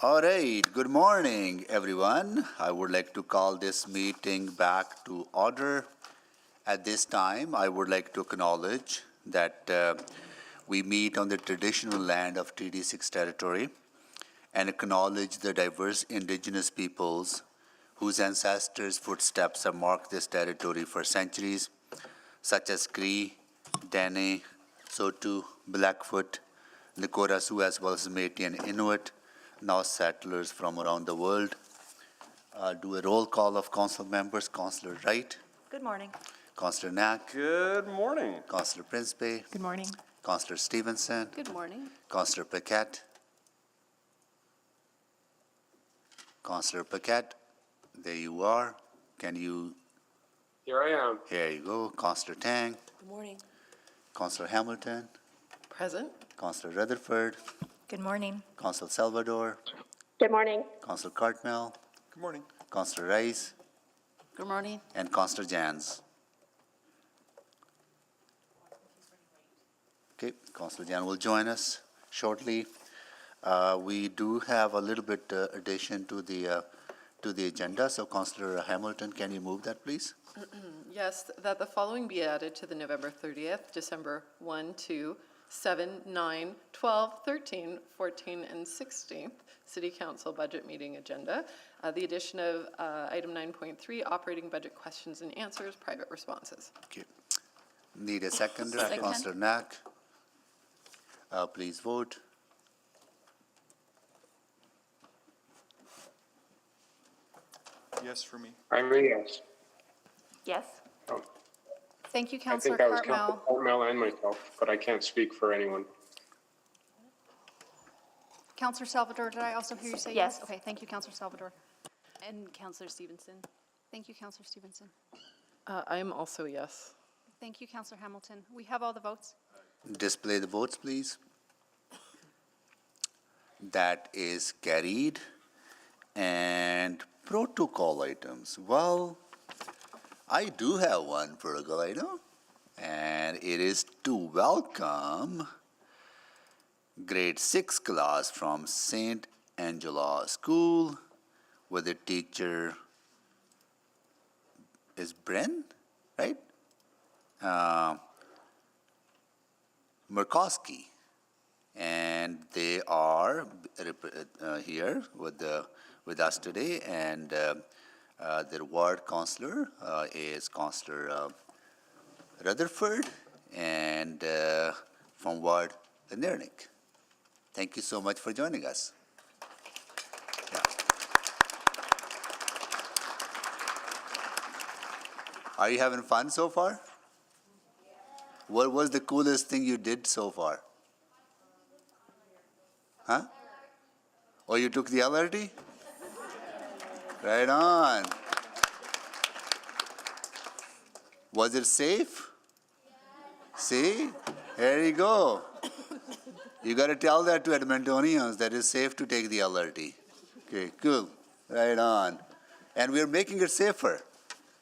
All right, good morning, everyone. I would like to call this meeting back to order. At this time, I would like to acknowledge that we meet on the traditional land of Treaty 6 territory and acknowledge the diverse Indigenous peoples whose ancestors' footsteps have marked this territory for centuries, such as Cree, Dene, Saulteaux, Blackfoot, Nakota Sioux, as well as Métis and Inuit, now settlers from around the world. Do a roll call of council members. Councillor Wright. Good morning. Councillor Knack. Good morning. Councillor Principe. Good morning. Councillor Stevenson. Good morning. Councillor Paquette. Councillor Paquette, there you are. Can you? Here I am. Here you go. Councillor Tang. Good morning. Councillor Hamilton. Present. Councillor Rutherford. Good morning. Councillor Salvador. Good morning. Councillor Cartmel. Good morning. Councillor Rice. Good morning. And Councillor Jans. Okay, Councillor Jan will join us shortly. We do have a little bit addition to the agenda. So, Councillor Hamilton, can you move that, please? Yes, that the following be added to the November 30th, December 1, 2, 7, 9, 12, 13, 14, and 16th City Council budget meeting agenda. The addition of item 9.3, operating budget questions and answers, private responses. Okay. Need a seconder. Second. Councillor Knack. Please vote. Yes for me. I'm a yes. Yes. Thank you, I Councillor think I was Cartmel. Councillor Cartmel and myself, but I can't speak for anyone. Councillor Salvador, did I also hear you say Yes. yes? Okay, thank you, Councillor Salvador. And Councillor Stevenson. Thank you, Councillor Stevenson. I am also yes. Thank you, Councillor Hamilton. We have all the votes. Display the votes, please. That is carried. And protocol items. Well, I do have one protocol item, and it is to welcome grade 6 class from St. Angela School with the teacher is Bren, right? Murkowski, and they are here with us today, and their ward councillor is Councillor Rutherford, and from ward Nirnik. Thank you so much for joining us. Yeah. Are you having fun so far? What was the coolest thing you did so far? Huh? Oh, you took the LRT? Right on. Was it safe? See? There you go. You got to tell that to Edmontonians that it's safe to take the LRT. Okay, cool. Right on. And we're making it safer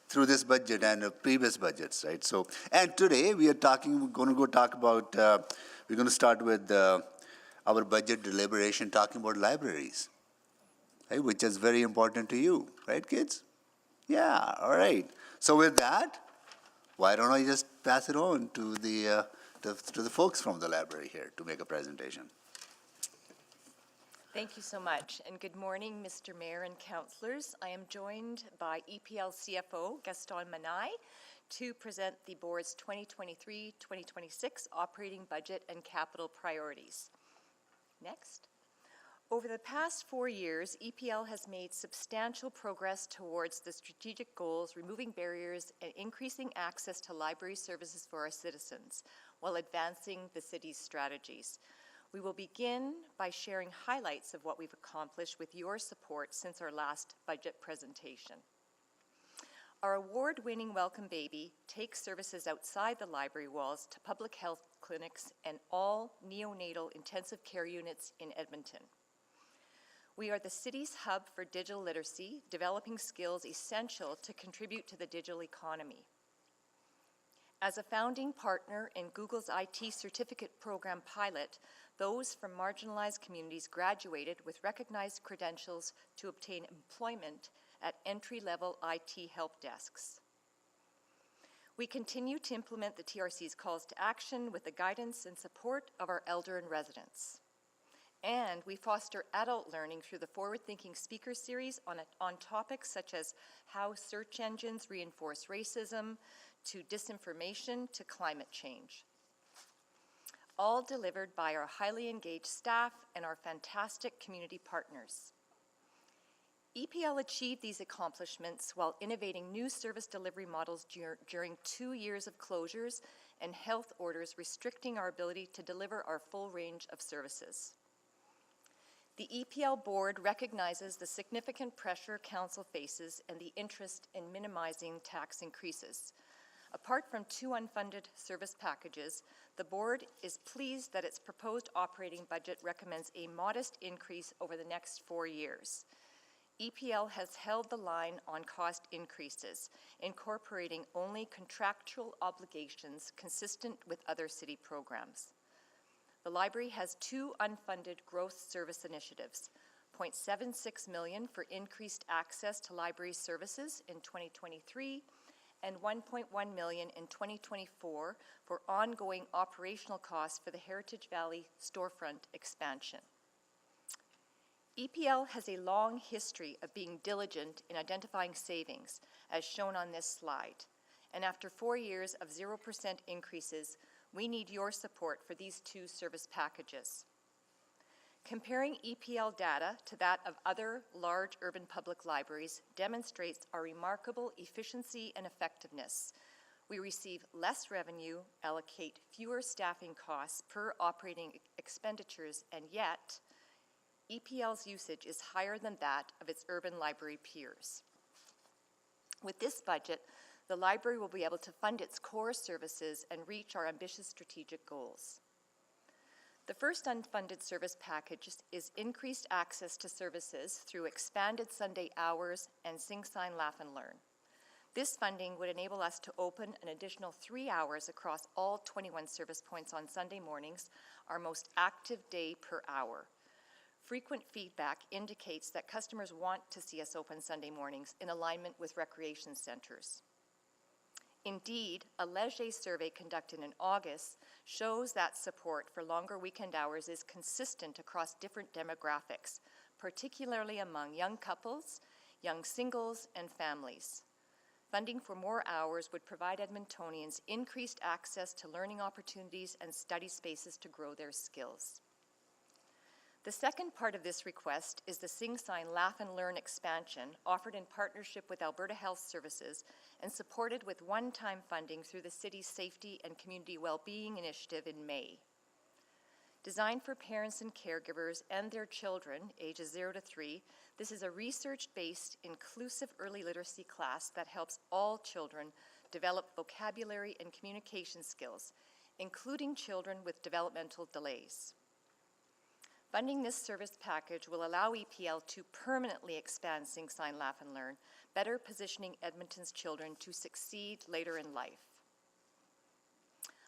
through this budget and previous budgets, right? So, and today we're going to start with our budget deliberation talking about libraries, right, which is very important to you, right, kids? Yeah, all right. So with that, why don't I just pass it on to the folks from the library here to make a presentation. Thank you so much, and good morning, Mr. Mayor and councillors. I am joined by EPL CFO Gaston Manai to present the board's 2023-2026 operating budget and capital priorities. Next. Over the past 4 years, EPL has made substantial progress towards the strategic goals, removing barriers and increasing access to library services for our citizens, while advancing the city's strategies. We will begin by sharing highlights of what we've accomplished with your support since our last budget presentation. Our award-winning Welcome Baby takes services outside the library walls to public health clinics and all neonatal intensive care units in Edmonton. We are the city's hub for digital literacy, developing skills essential to contribute to the digital economy. As a founding partner in Google's IT certificate program pilot, those from marginalized communities graduated with recognized credentials to obtain employment at entry-level IT help desks. We continue to implement the TRC's calls to action with the guidance and support of our elder and residents. And we foster adult learning through the Forward-Thinking Speaker Series on topics such as how search engines reinforce racism, to disinformation, to climate change. All delivered by our highly engaged staff and our fantastic community partners. EPL achieved these accomplishments while innovating new service delivery models during 2 years of closures and health orders restricting our ability to deliver our full range of services. The EPL board recognizes the significant pressure council faces and the interest in minimizing tax increases. Apart from 2 unfunded service packages, the board is pleased that its proposed operating budget recommends a modest increase over the next 4 years. EPL has held the line on cost increases, incorporating only contractual obligations consistent with other city programs. The library has 2 unfunded growth service initiatives, $0.76 million for increased access to library services in 2023 and $1.1 million in 2024 for ongoing operational costs for the Heritage Valley storefront expansion. EPL has a long history of being diligent in identifying savings, as shown on this slide. And after 4 years of 0% increases, we need your support for these 2 service packages. Comparing EPL data to that of other large urban public libraries demonstrates our remarkable efficiency and effectiveness. We receive less revenue, allocate fewer staffing costs per operating expenditures, and yet, EPL's usage is higher than that of its urban library peers. With this budget, the library will be able to fund its core services and reach our ambitious strategic goals. The first unfunded service package is increased access to services through expanded Sunday hours and Sing Sign Laugh and Learn. This funding would enable us to open an additional 3 hours across all 21 service points on Sunday mornings, our most active day per hour. Frequent feedback indicates that customers want to see us open Sunday mornings in alignment with recreation centers. Indeed, a Leger survey conducted in August shows that support for longer weekend hours is consistent across different demographics, particularly among young couples, young singles, and families. Funding for more hours would provide Edmontonians increased access to learning opportunities and study spaces to grow their skills. The second part of this request is the Sing Sign Laugh and Learn expansion offered in partnership with Alberta Health Services and supported with one-time funding through the city's Safety and Community Wellbeing Initiative in May. Designed for parents and caregivers and their children, ages 0 to 3, this is a research-based, inclusive early literacy class that helps all children develop vocabulary and communication skills, including children with developmental delays. Funding this service package will allow EPL to permanently expand Sing Sign Laugh and Learn, better positioning Edmonton's children to succeed later in life.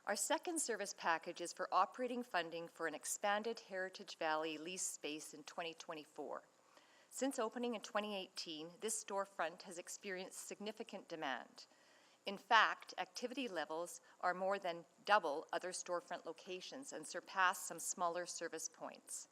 Our second service package is for operating funding for an expanded Heritage Valley lease space in 2024. Since opening in 2018, this storefront has experienced significant demand. In fact, activity levels are more than double other storefront locations and surpass some smaller service points.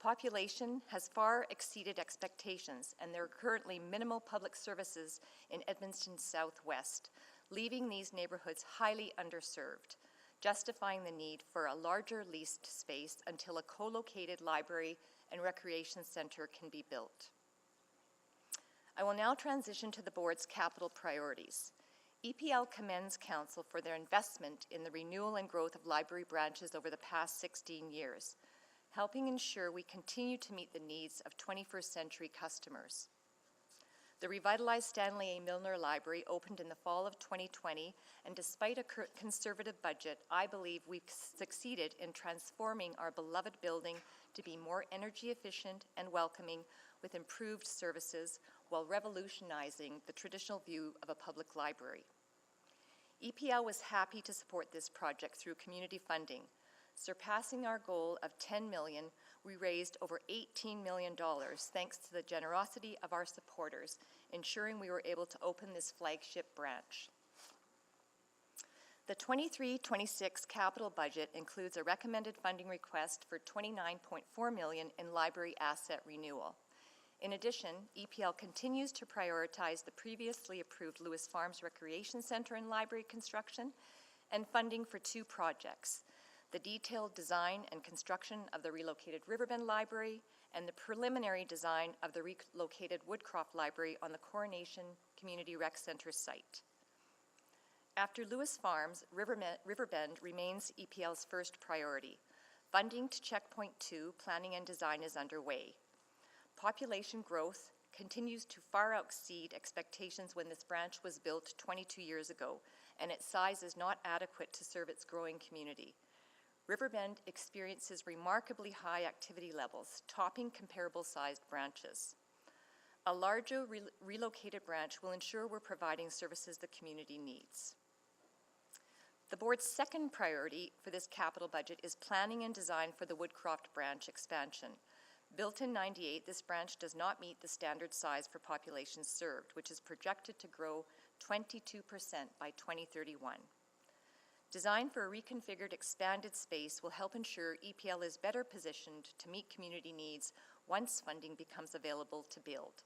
Population has far exceeded expectations, and there are currently minimal public services in Edmonton's southwest, leaving these neighborhoods highly underserved, justifying the need for a larger leased space until a co-located library and recreation center can be built. I will now transition to the board's capital priorities. EPL commends Council for their investment in the renewal and growth of library branches over the past 16 years, helping ensure we continue to meet the needs of 21st century customers. The revitalized Stanley A. Milner Library opened in the fall of 2020, and despite a conservative budget, I believe we've succeeded in transforming our beloved building to be more energy efficient and welcoming with improved services while revolutionizing the traditional view of a public library. EPL was happy to support this project through community funding, Surpassing our goal of $10 million, we raised over $18 million thanks to the generosity of our supporters, ensuring we were able to open this flagship branch. The 23-26 capital budget includes a recommended funding request for $29.4 million in library asset renewal. In addition, EPL continues to prioritize the previously approved Lewis Farms Recreation Center and library construction and funding for 2 projects: the detailed design and construction of the relocated Riverbend Library and the preliminary design of the relocated Woodcroft Library on the Coronation Community Rec Center site. After Lewis Farms, Riverbend remains EPL's first priority. Funding to Checkpoint 2 planning and design is underway. Population growth continues to far exceed expectations when this branch was built 22 years ago, and its size is not adequate to serve its growing community. Riverbend experiences remarkably high activity levels, topping comparable-sized branches. A larger relocated branch will ensure we're providing services the community needs. The board's second priority for this capital budget is planning and design for the Woodcroft branch expansion. Built in '98, this branch does not meet the standard size for population served, which is projected to grow 22% by 2031. Design for a reconfigured, expanded space will help ensure EPL is better positioned to meet community needs once funding becomes available to build.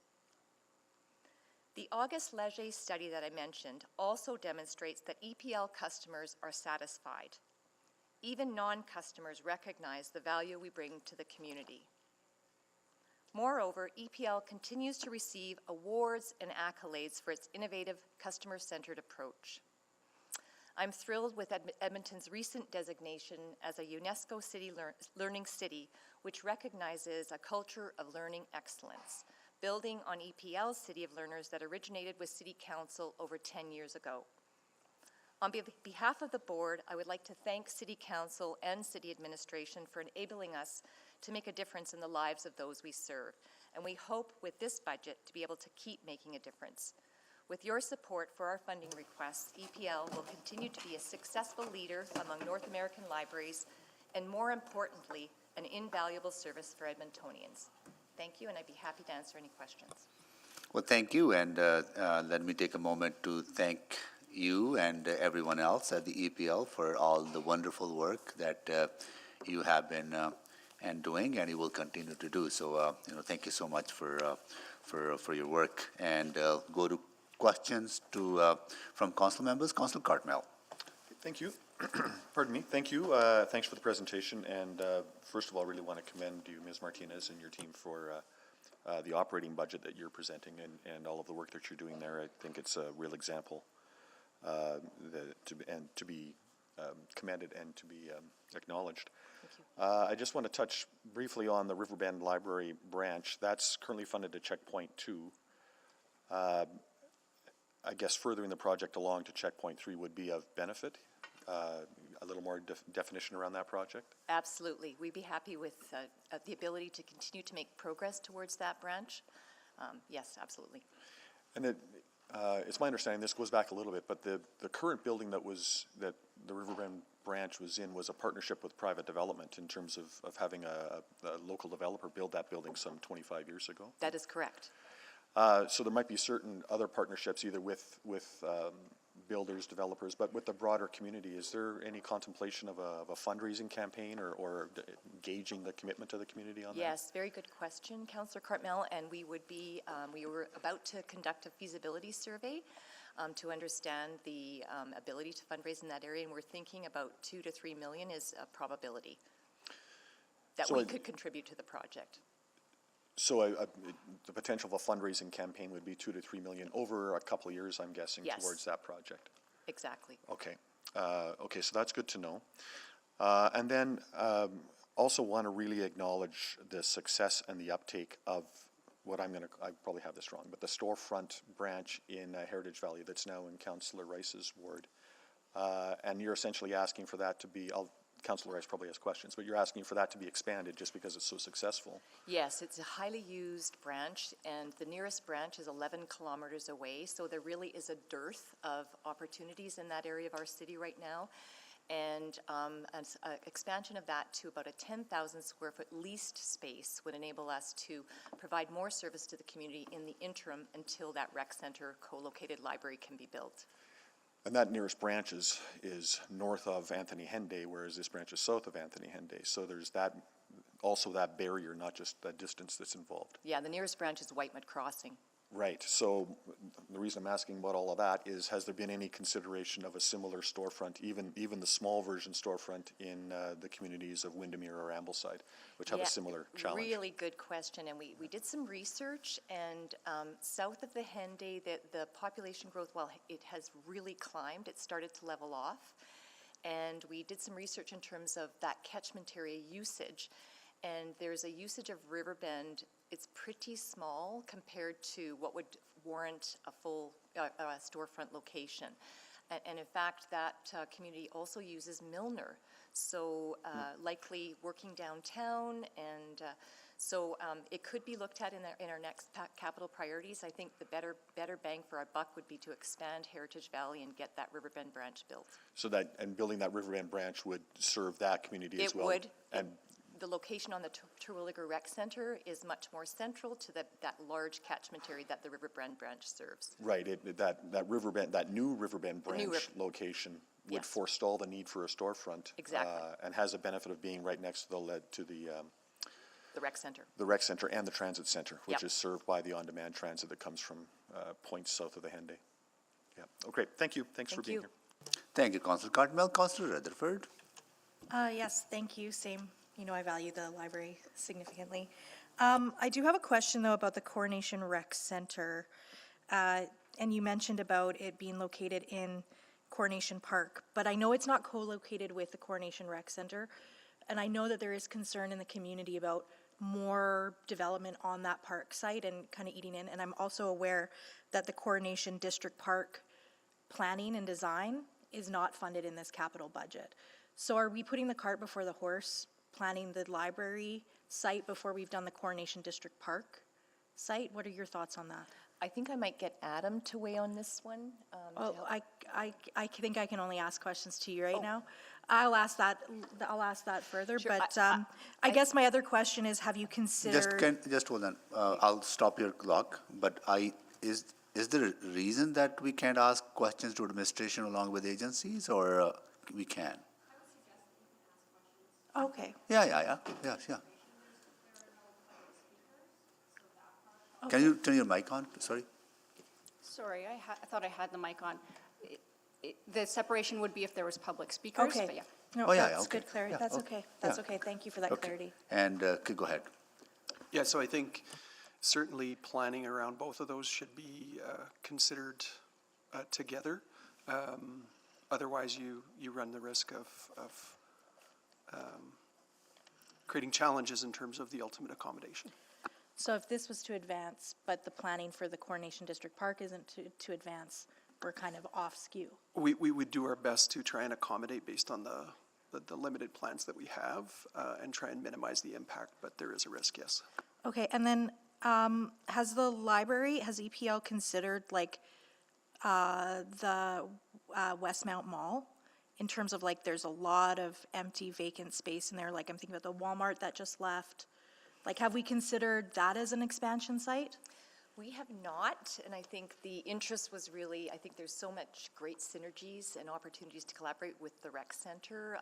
The August Leger study that I mentioned also demonstrates that EPL customers are satisfied. Even non-customers recognize the value we bring to the community. Moreover, EPL continues to receive awards and accolades for its innovative, customer-centered approach. I'm thrilled with Edmonton's recent designation as a UNESCO Learning City, which recognizes a culture of learning excellence, building on EPL's City of Learners that originated with City Council over 10 years ago. On behalf of the board, I would like to thank City Council and City Administration for enabling us to make a difference in the lives of those we serve, and we hope with this budget to be able to keep making a difference. With your support for our funding requests, EPL will continue to be a successful leader among North American libraries, and more importantly, an invaluable service for Edmontonians. Thank you, and I'd be happy to answer any questions. Well, thank you, and let me take a moment to thank you and everyone else at the EPL for all the wonderful work that you have been doing, and you will continue to do. So, thank you so much for your work. And go to questions from council members. Councilor Cartmel. Thank you. Pardon me. Thank you. Thanks for the presentation. And first of all, I really want to commend you, Ms. Martinez, and your team for the operating budget that you're presenting and all of the work that you're doing there. I think it's a real example to be commended and to be acknowledged. I just want to touch briefly on the Riverbend Library branch. That's currently funded to Checkpoint 2. I guess furthering the project along to Checkpoint 3 would be of benefit. A little more definition around that project? Absolutely. We'd be happy with the ability to continue to make progress towards that branch. Yes, absolutely. And it's my understanding, this goes back a little bit, but the current building that the Riverbend branch was in was a partnership with private development in terms of having a local developer build that building some 25 years ago? That is correct. So there might be certain other partnerships either with builders, developers, but with the broader community. Is there any contemplation of a fundraising campaign or gauging the commitment to the community on that? Yes, very good question, Councillor Cartmel, and we were about to conduct a feasibility survey to understand the ability to fundraise in that area, and we're thinking about $2 to $3 million is a probability that we could contribute to the project. So the potential of a fundraising campaign would be $2 to $3 million over a couple of years, I'm guessing, yes, towards that project. Exactly. Okay. Okay, so that's good to know. And then also want to really acknowledge the success and the uptake of what I probably have this wrong, but the storefront branch in Heritage Valley that's now in Councillor Rice's ward. And you're essentially asking for that to be, Councillor Rice probably has questions, but you're asking for that to be expanded just because it's so successful. Yes, it's a highly used branch, and the nearest branch is 11 kilometers away, so there really is a dearth of opportunities in that area of our city right now. And an expansion of that to about a 10,000 square foot leased space would enable us to provide more service to the community in the interim until that rec center co-located library can be built. And that nearest branch is north of Anthony Henday, whereas this branch is south of Anthony Henday. So there's that, also that barrier, not just the distance that's involved. Yeah, the nearest branch is Whitemud Crossing. Right, so the reason I'm asking about all of that is, has there been any consideration of a similar storefront, even the small version storefront in the communities of Windermere or Ambleside, which have a similar challenge? Really good question, and we did some research, and south of the Henday, the population growth, while it has really climbed, it started to level off, and we did some research in terms of that catchment area usage, and there's a usage of Riverbend. It's pretty small compared to what would warrant a full storefront location. And in fact, that community also uses Milner. So likely working downtown, and so it could be looked at in our next capital priorities. I think the better bang for our buck would be to expand Heritage Valley and get that Riverbend branch built. So that, and building that Riverbend branch would serve that community as well? It would. And the location on the Terwilliger Rec Center is much more central to that large catchment area that the Riverbend branch serves. right, that Riverbend, that new Riverbend branch location would Yes. forestall the need for a storefront. Exactly. And has a benefit of being right next to The rec center. the rec center and the transit center, which Yep. is served by the on-demand transit that comes from points south of the Henday. Yeah, okay, thank you. Thanks for Thank being you. here. Thank you, Councillor Cartmel. Councillor Rutherford. Yes, thank you. Same. You know, I value the library significantly. I do have a question, though, about the Coronation Rec Center. And you mentioned about it being located in Coronation Park, but I know it's not co-located with the Coronation Rec Center. And I know that there is concern in the community about more development on that park site and kind of eating in. And I'm also aware that the Coronation District Park planning and design is not funded in this capital budget. So are we putting the cart before the horse, planning the library site before we've done the Coronation District Park site? What are your thoughts on that? I think I might get Adam to weigh on this one. to Oh, help. I think I can only ask questions to you right now. I'll ask that further, Sure, but I- guess my other question is, have you considered? Just hold on. I'll stop your clock, but is there a reason that we can't ask questions to administration along with agencies, or we can? Okay, Yeah. Can you turn your mic on? Sorry. Sorry, I thought I had the mic on. The separation would be if there was public speakers, but okay. yeah. No, Oh, yeah, that's okay. good clarity. Yeah, That's okay. okay. That's Yeah. okay. Thank you for that Okay. clarity. And go ahead. Yeah, so I think certainly planning around both of those should be considered together. Otherwise, you run the risk of creating challenges in terms of the ultimate accommodation. So if this was to advance, but the planning for the Coronation District Park isn't to advance, we're kind of off skew. We would do our best to try and accommodate based on the limited plans that we have and try and minimize the impact, but there is a risk, yes. Okay, and then has EPL considered like the Westmount Mall? In terms of like, there's a lot of empty vacant space in there, like I'm thinking about the Walmart that just left. Like, have we considered that as an expansion site? We have not, and I think the interest was really, I think there's so much great synergies and opportunities to collaborate with the rec center.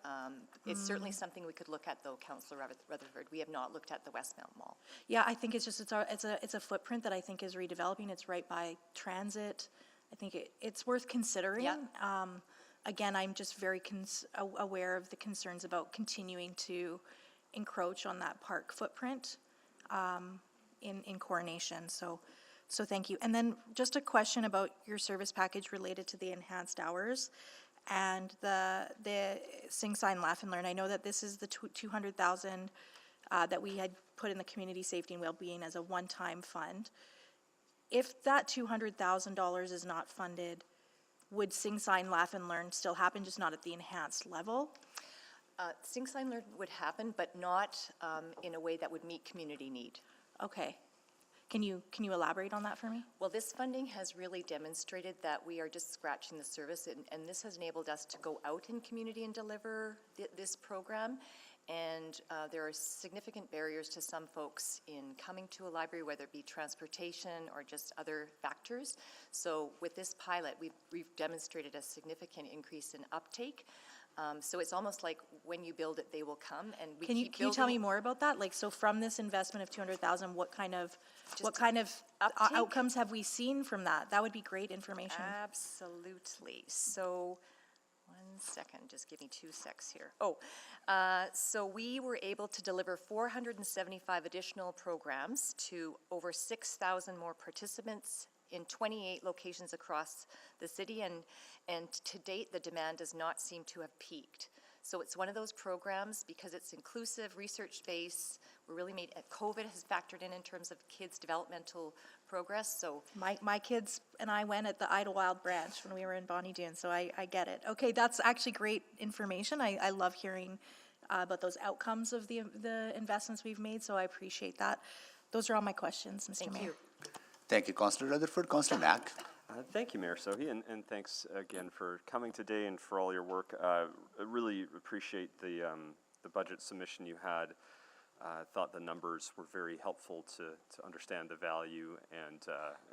It's certainly something we could look at, though, Councillor Rutherford. We have not looked at the Westmount Mall. Yeah, I think it's just, it's a footprint that I think is redeveloping. It's right by transit. I think it's worth considering. Yeah. Again, I'm just very aware of the concerns about continuing to encroach on that park footprint in Coronation. So thank you. And then just a question about your service package related to the enhanced hours and the Sing Sign Laugh and Learn. I know that this is the $200,000 that we had put in the Community Safety and Wellbeing as a one-time fund. If that $200,000 is not funded, would Sing Sign Laugh and Learn still happen, just not at the enhanced level? Sing Sign Learn would happen, but not in a way that would meet community need. Okay. Can you elaborate on that for me? Well, this funding has really demonstrated that we are just scratching the surface, and this has enabled us to go out in community and deliver this program. And there are significant barriers to some folks in coming to a library, whether it be transportation or just other factors. So with this pilot, we've demonstrated a significant increase in uptake. So it's almost like when you build it, they will come, and we Can you keep tell me building. more about that? Like, so from this investment of 200,000, what kind of uptake? outcomes have we seen from that? That would be great information. Absolutely. So, 1 second, just give me 2 secs here. So we were able to deliver 475 additional programs to over 6,000 more participants in 28 locations across the city, and to date, the demand does not seem to have peaked. So it's one of those programs, because it's inclusive, research-based, we're really made, COVID has factored in terms of kids' developmental progress, so. My kids and I went at the Idlewild branch when we were in Bonnie Doon, so I get it. Okay, that's actually great information. I love hearing about those outcomes of the investments we've made, so I appreciate that. Those are all my questions, Mr. Mayor. Thank you. Thank you, Councillor Rutherford. Councillor Knack. Thank you, Mayor Sohi, and thanks again for coming today and for all your work. I really appreciate the budget submission you had. I thought the numbers were very helpful to understand the value,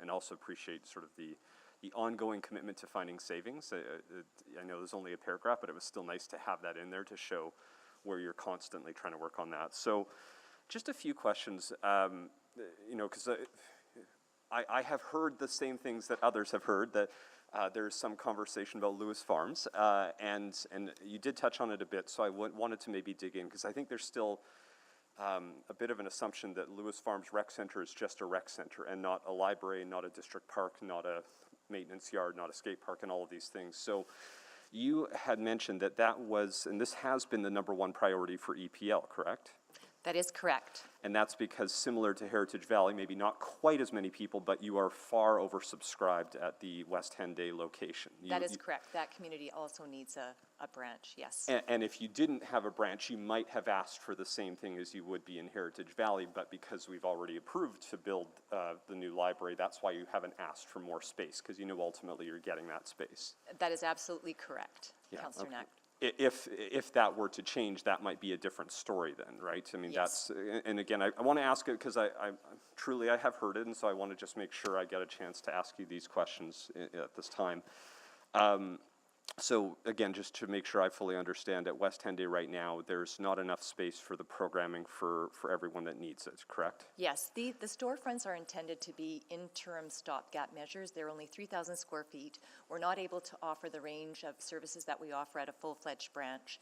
and also appreciate sort of the ongoing commitment to finding savings. I know there's only a paragraph, but it was still nice to have that in there to show where you're constantly trying to work on that. So just a few questions, because I have heard the same things that others have heard, that there's some conversation about Lewis Farms, and you did touch on it a bit, so I wanted to maybe dig in, because I think there's still a bit of an assumption that Lewis Farms Rec Center is just a rec center and not a library, not a district park, not a maintenance yard, not a skate park, and all of these things. So you had mentioned that was, and this has been the #1 priority for EPL, correct? That is correct. And that's because, similar to Heritage Valley, maybe not quite as many people, but you are far oversubscribed at the West Henday location. That is correct. That community also needs a branch, yes. And if you didn't have a branch, you might have asked for the same thing as you would be in Heritage Valley, but because we've already approved to build the new library, that's why you haven't asked for more space, because you know ultimately you're getting that space. That is absolutely correct, Yeah, Councillor okay. Knack. If that were to change, that might be a different story then, right? I mean, Yes. and again, I want to ask it because I truly have heard it, and so I want to just make sure I get a chance to ask you these questions at this time. So again, just to make sure I fully understand, at West Henday right now, there's not enough space for the programming for everyone that needs it, correct? Yes, the storefronts are intended to be interim stopgap measures. They're only 3,000 square feet. We're not able to offer the range of services that we offer at a full-fledged branch.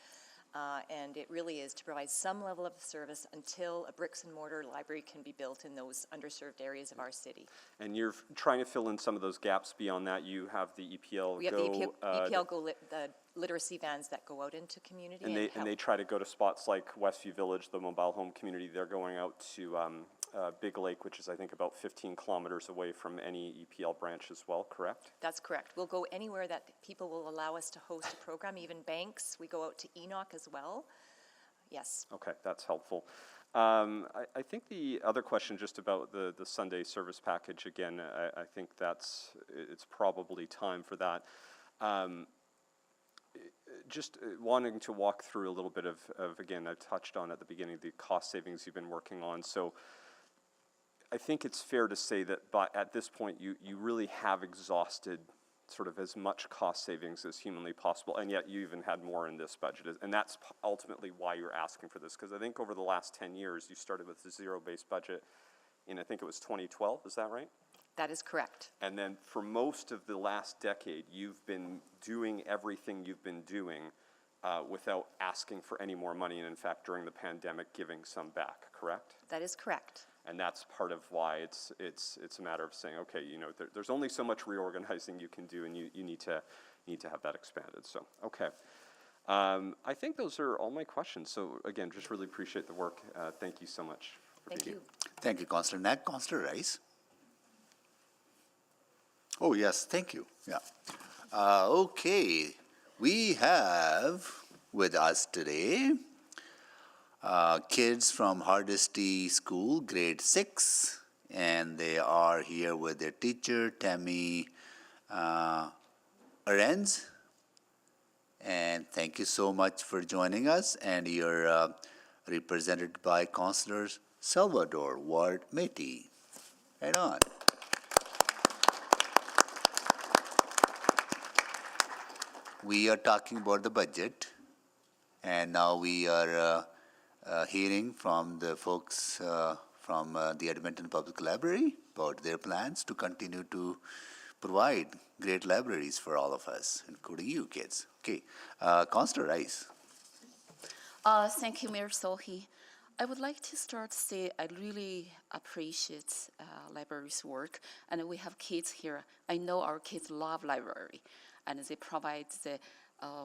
And it really is to provide some level of service until a bricks and mortar library can be built in those underserved areas of our city. And you're trying to fill in some of those gaps beyond that. You have the EPL We have Go. the EPL Go, the literacy vans that go out into community. And they try to go to spots like Westview Village, the mobile home community. They're going out to Big Lake, which is I think about 15 kilometers away from any EPL branch as well, correct? That's correct. We'll go anywhere that people will allow us to host a program, even banks. We go out to Enoch as well. Yes. Okay, that's helpful. I think the other question just about the Sunday service package, again, I think it's probably time for that. Just wanting to walk through a little bit of again, I touched on at the beginning the cost savings you've been working on. So I think it's fair to say that at this point you really have exhausted sort of as much cost savings as humanly possible, and yet you even had more in this budget. And that's ultimately why you're asking for this, because I think over the last 10 years you started with a zero-based budget in, I think it was 2012, is that right? That is correct. And then for most of the last decade, you've been doing everything you've been doing without asking for any more money, and in fact, during the pandemic, giving some back, correct? That is correct. And that's part of why it's a matter of saying, okay, there's only so much reorganizing you can do, and you need to have that expanded. So, okay. I think those are all my questions. So again, just really appreciate the work. Thank you so much. Thank you. Thank you, Councillor Knack. Councillor Rice. Oh, yes, thank you. Yeah. Okay, we have with us today kids from Hardesty School, grade 6, and they are here with their teacher, Tammy Arenz. And thank you so much for joining us. And you're represented by Councillor Salvador Ward Métis. Right on. We are talking about the budget, and now we are hearing from the folks from the Edmonton Public Library about their plans to continue to provide great libraries for all of us, including you kids. Okay, Councillor Rice. Thank you, Mayor Sohi. I would like to start to say I really appreciate library's work, and we have kids here. I know our kids love library, and they provide the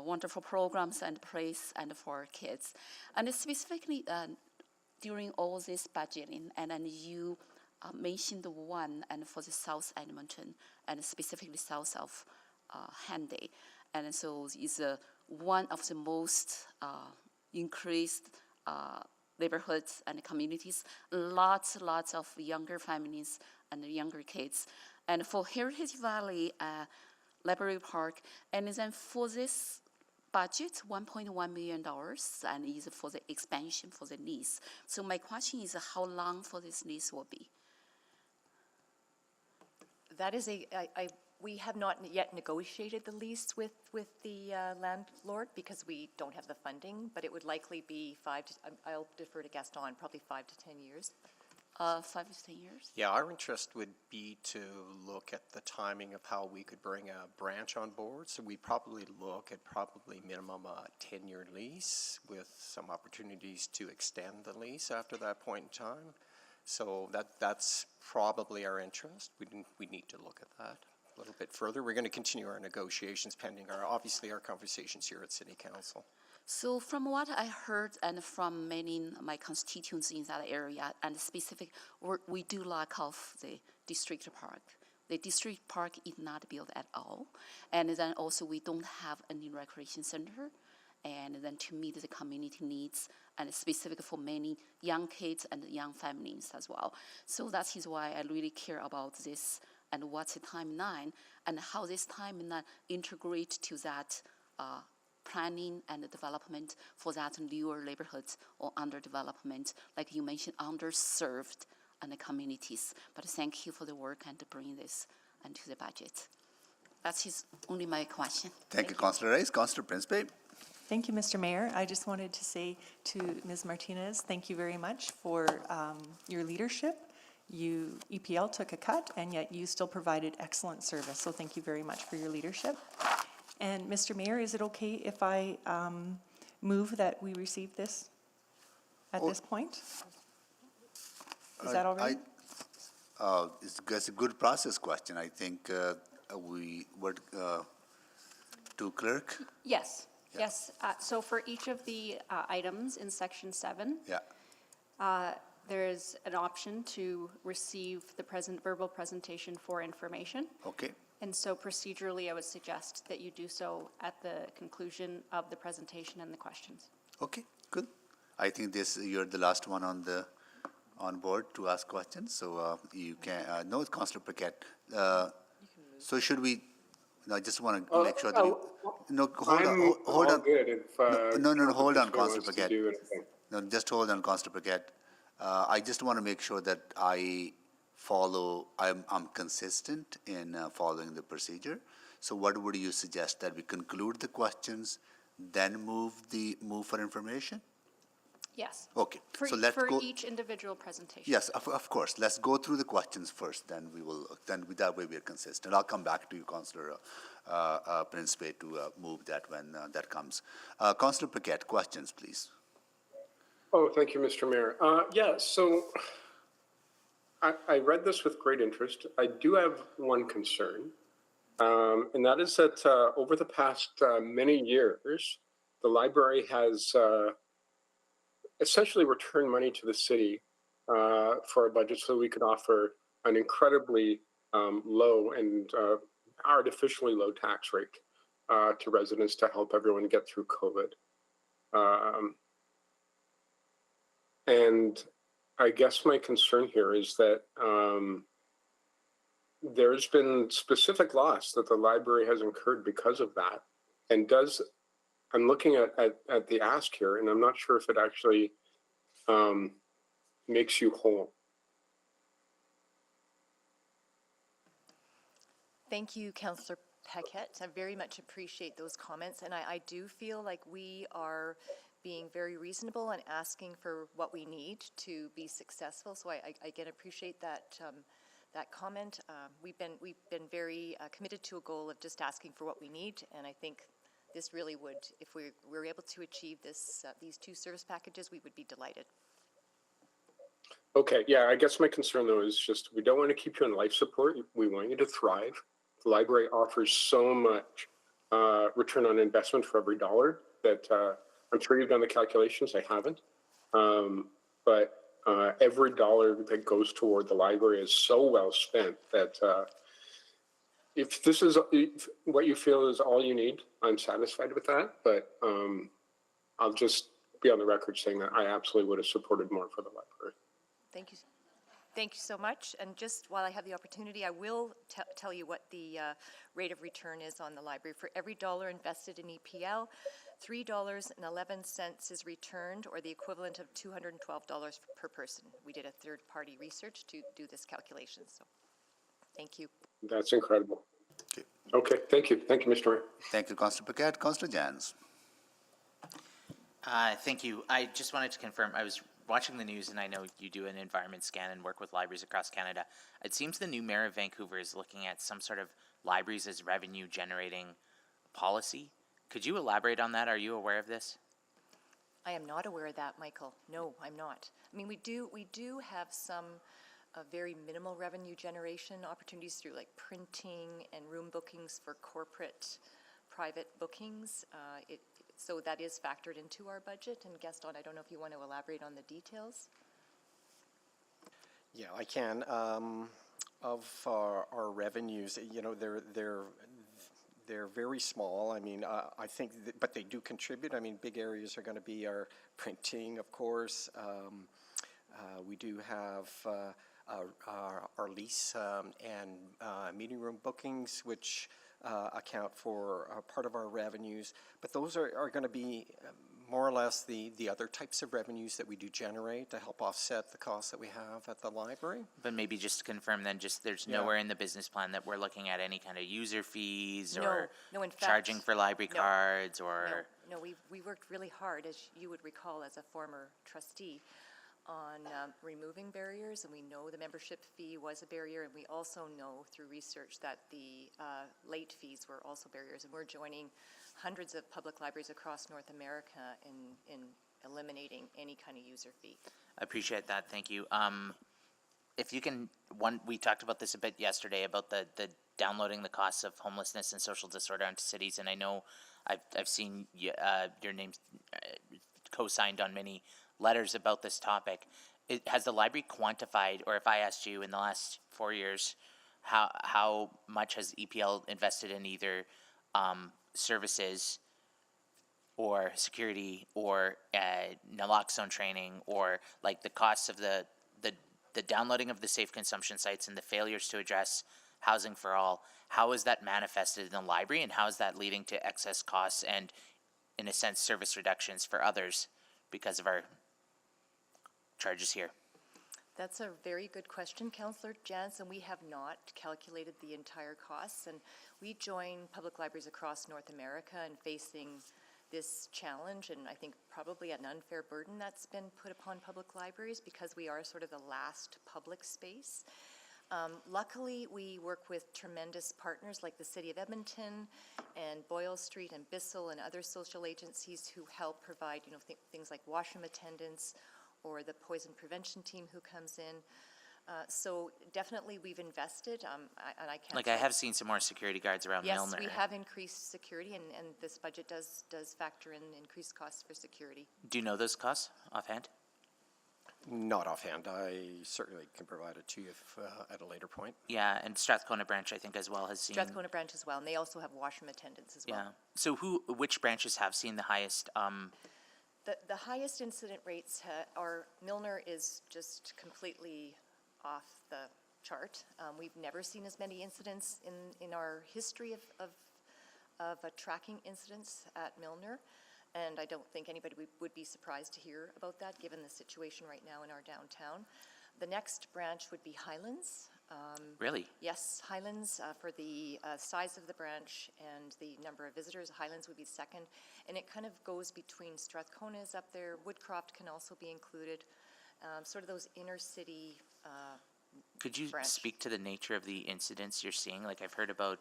wonderful programs and place and for our kids. And specifically during all this budgeting, and then you mentioned one and for the South Edmonton and specifically south of Handy, and so it's one of the most increased neighborhoods and communities, lots of younger families and younger kids. And for Heritage Valley Library Park, and then for this budget, $1.1 million, and is for the expansion for the lease. So my question is how long for this lease will be? That is we have not yet negotiated the lease with the landlord because we don't have the funding, but it would likely be I'll defer to Gaston, probably 5 to 10 years. 5 to 10 years? Yeah, our interest would be to look at the timing of how we could bring a branch on board. So we probably look at minimum a 10-year lease with some opportunities to extend the lease after that point in time. So that's probably our interest. We need to look at that a little bit further. We're going to continue our negotiations pending obviously our conversations here at City Council. So from what I heard and from many my constituents in that area, and specific, we do lack of the district park. The district park is not built at all. And then also we don't have any recreation center. And then to meet the community needs and specific for many young kids and young families as well. So that is why I really care about this and what's the timeline and how this timeline integrate to that planning and development for that newer neighborhoods or underdevelopment, like you mentioned, underserved and the communities. But thank you for the work and to bring this into the budget. That is only my question. Thank you, Councillor Rice. Councillor Principe. Thank you, Mr. Mayor. I just wanted to say to Ms. Martinez, thank you very much for your leadership. EPL took a cut, and yet you still provided excellent service. So thank you very much for your leadership. And Mr. Mayor, is it okay if I move that we receive this at this point? Is that all right? It's a good process question. I think we were to clerk. Yes, Yeah. yes. So for each of the items in section 7, Yeah. there is an option to receive the verbal presentation for information. Okay. And so procedurally, I would suggest that you do so at the conclusion of the presentation and the questions. Okay. Good. I think you're the last one on board to ask questions. So you can. No, it's Councillor Paquette. So should we? No, I just want to make sure that we. No, hold on. Good if, no, hold on, Councillor Councillor wants to Paquette. do anything. No, just hold on, Councillor Paquette. I just want to make sure that I'm consistent in following the procedure. So what would you suggest, that we conclude the questions, then move for information? Yes. Okay. For, So let's for go. each individual presentation. Yes, of course. Let's go through the questions first, then that way we are consistent. I'll come back to you, Councillor Principe, to move that when that comes. Councillor Paquette, questions, please. Oh, thank you, Mr. Mayor. Yeah, so I read this with great interest. I do have one concern, and that is that over the past many years, the library has essentially returned money to the city for a budget so we could offer an incredibly low and artificially low tax rate to residents to help everyone get through COVID. And I guess my concern here is that there's been specific loss that the library has incurred because of that. And I'm looking at the ask here, and I'm not sure if it actually makes you whole. Thank you, Councillor Paquette. I very much appreciate those comments, and I do feel like we are being very reasonable and asking for what we need to be successful. So I again appreciate that that comment. We've been very committed to a goal of just asking for what we need, and I think this really would, if we were able to achieve this these two service packages, we would be delighted. Okay, yeah, I guess my concern though is just we don't want to keep you on life support. We want you to thrive. The library offers so much return on investment for every dollar that I'm sure you've done the calculations. I haven't, but every dollar that goes toward the library is so well spent that if this is what you feel is all you need, I'm satisfied with that. But I'll just be on the record saying that I absolutely would have supported more for the library. Thank you. Thank you so much. And just while I have the opportunity, I will tell you what the rate of return is on the library. For every dollar invested in EPL, $3.11 is returned, or the equivalent of $212 per person. We did a third-party research to do this calculation. So, thank you. That's incredible. Okay, thank you. Thank you, Mr. Mayor. Thank you, Councillor Paquette. Councillor Jans. Thank you. I just wanted to confirm, I was watching the news, and I know you do an environment scan and work with libraries across Canada. It seems the new mayor of Vancouver is looking at some sort of libraries as revenue generating policy. Could you elaborate on that? Are you aware of this? I am not aware of that, Michael. No, I'm not. I mean, we do have some very minimal revenue generation opportunities through like printing and room bookings for corporate private bookings. So that is factored into our budget. And Gaston, I don't know if you want to elaborate on the details. Yeah, I can. Of our revenues, you know, they're very small. I mean, I think, but they do contribute. I mean, big areas are going to be our printing, of course. We do have our lease and meeting room bookings, which account for part of our revenues, but those are going to be more or less the other types of revenues that we do generate to help offset the costs that we have at the library. But maybe just to confirm then, just there's nowhere in the business plan that we're looking at any kind of user fees or no, in fact, charging for library cards or... No, we worked really hard, as you would recall as a former trustee, on removing barriers, and we know the membership fee was a barrier, and we also know through research that the late fees were also barriers, and we're joining hundreds of public libraries across North America in eliminating any kind of user fee. I appreciate that, thank you. If you can, we talked about this a bit yesterday, about the downloading the costs of homelessness and social disorder onto cities, and I know I've seen your name co-signed on many letters about this topic. Has the library quantified, or if I asked you in the last 4 years, how much has EPL invested in either services or security or naloxone training, or like the costs of the downloading of the safe consumption sites and the failures to address housing for all? How is that manifested in the library, and how is that leading to excess costs and, in a sense, service reductions for others because of our charges here? That's a very good question, Councillor Jansen. We have not calculated the entire costs, and we join public libraries across North America in facing this challenge, and I think probably an unfair burden that's been put upon public libraries because we are sort of the last public space. Luckily, we work with tremendous partners like the City of Edmonton and Boyle Street and Bissell and other social agencies who help provide, you know, things like washroom attendants or the poison prevention team who comes in. So definitely we've invested, and I can't... Like, I have seen some more security guards around Milner. Yes, we have increased security, and this budget does factor in increased costs for security. Do you know those costs offhand? Not offhand. I certainly can provide it to you at a later point. Yeah, and Strathcona branch, I think, as well, has seen... Strathcona branch as well, and they also have washroom attendants as well. Yeah. So which branches have seen the highest The highest incident rates are, Milner is just completely off the chart. We've never seen as many incidents in our history of tracking incidents at Milner. And I don't think anybody would be surprised to hear about that, given the situation right now in our downtown. The next branch would be Highlands. Really? Yes, Highlands, for the size of the branch and the number of visitors, Highlands would be second. And it kind of goes between Strathcona is up there, Woodcroft can also be included, sort of those inner city Could you branch. speak to the nature of the incidents you're seeing? Like, I've heard about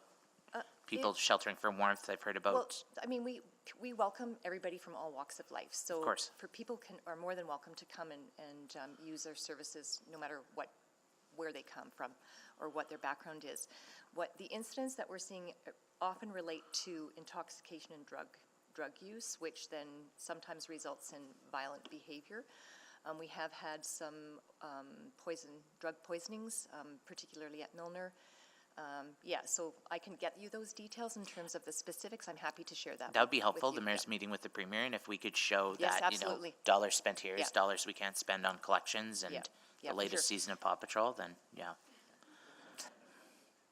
people sheltering from warmth. I've heard about... Well, I mean, we welcome everybody from all walks of life. So Of course. for people are more than welcome to come and use our services, no matter where they come from or what their background is. What the incidents that we're seeing often relate to intoxication and drug use, which then sometimes results in violent behavior. We have had some drug poisonings, particularly at Milner. Yeah, so I can get you those details in terms of the specifics. I'm happy to share that. That would be with helpful, you. the mayor's meeting with the premier, and if we could show Yes, that, absolutely. dollars spent here is Yeah. dollars we can't spend on collections and Yeah, the for latest sure. season of Paw Patrol, then, yeah.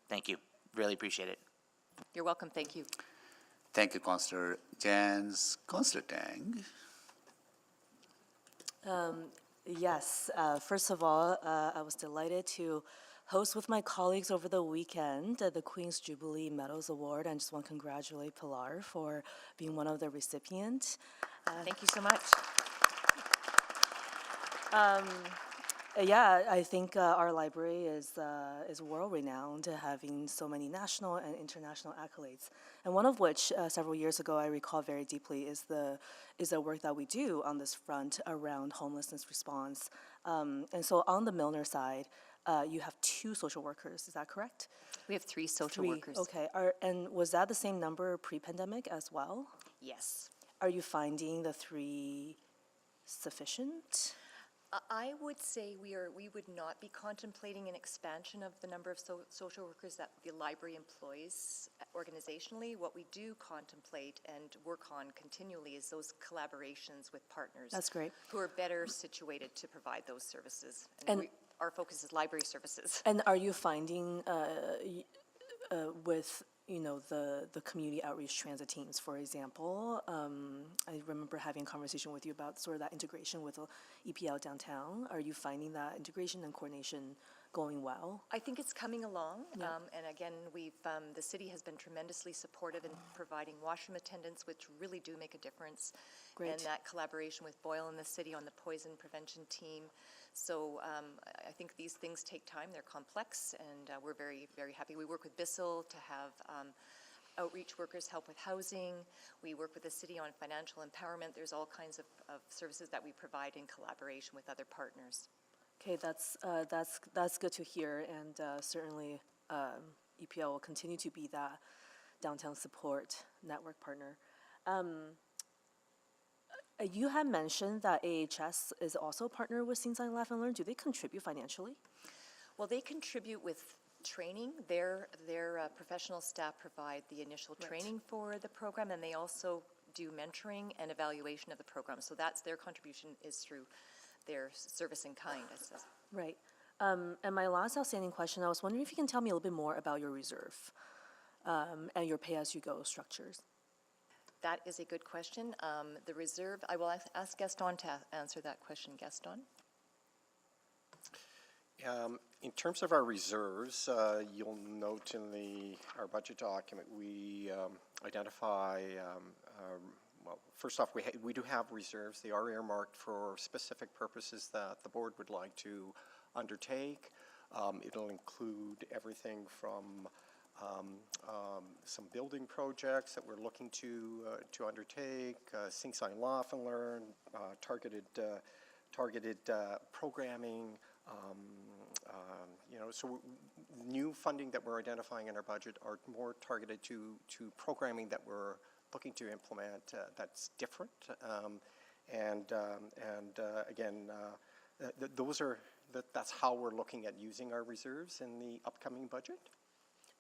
Thank you. Really appreciate it. You're welcome, thank you. Thank you, Councillor Jans. Councillor Tang. Yes, first of all, I was delighted to host with my colleagues over the weekend the Queen's Jubilee Medals Award. I just want to congratulate Pilar for being one of the recipients. Thank you so much. Yeah, I think our library is world-renowned, having so many national and international accolades. And one of which, several years ago, I recall very deeply, is the work that we do on this front around homelessness response. And so on the Milner side, you have 2 social workers, is that correct? We have 3 social workers. Okay. And was that the same number pre-pandemic as well? Yes. Are you finding the 3 sufficient? I would say we would not be contemplating an expansion of the number of social workers that the library employs organizationally. What we do contemplate and work on continually is those collaborations with partners. That's great. Who are better situated to provide those services. And our focus is library services. And are you finding with the community outreach transit teams, for example, I remember having a conversation with you about sort of that integration with EPL downtown. Are you finding that integration and coordination going well? I think it's coming along, Yeah. and again, the city has been tremendously supportive in providing washroom attendants, which really do make a difference. Great. And that collaboration with Boyle and the city on the poison prevention team. So I think these things take time, they're complex, and we're very, very happy. We work with Bissell to have outreach workers help with housing. We work with the city on financial empowerment. There's all kinds of services that we provide in collaboration with other partners. Okay, that's good to hear, and certainly EPL will continue to be that downtown support network partner. You had mentioned that AHS is also a partner with Sing Sang Laugh and Learn. Do they contribute financially? Well, they contribute with training. Their professional staff provide the initial training for the program, and they also do mentoring and evaluation of the program. So that's their contribution is through their service in kind, I suppose. Right. And my last outstanding question, I was wondering if you can tell me a little bit more about your reserve and your pay-as-you-go structures. That is a good question. The reserve, I will ask Gaston to answer that question. Gaston? In terms of our reserves, you'll note in our budget document, we identify, well, first off, we do have reserves. They are earmarked for specific purposes that the board would like to undertake. It'll include everything from some building projects that we're looking to undertake, Sing Sang Laugh and Learn, targeted programming. So new funding that we're identifying in our budget are more targeted to programming that we're looking to implement that's different. Again, that's how we're looking at using our reserves in the upcoming budget.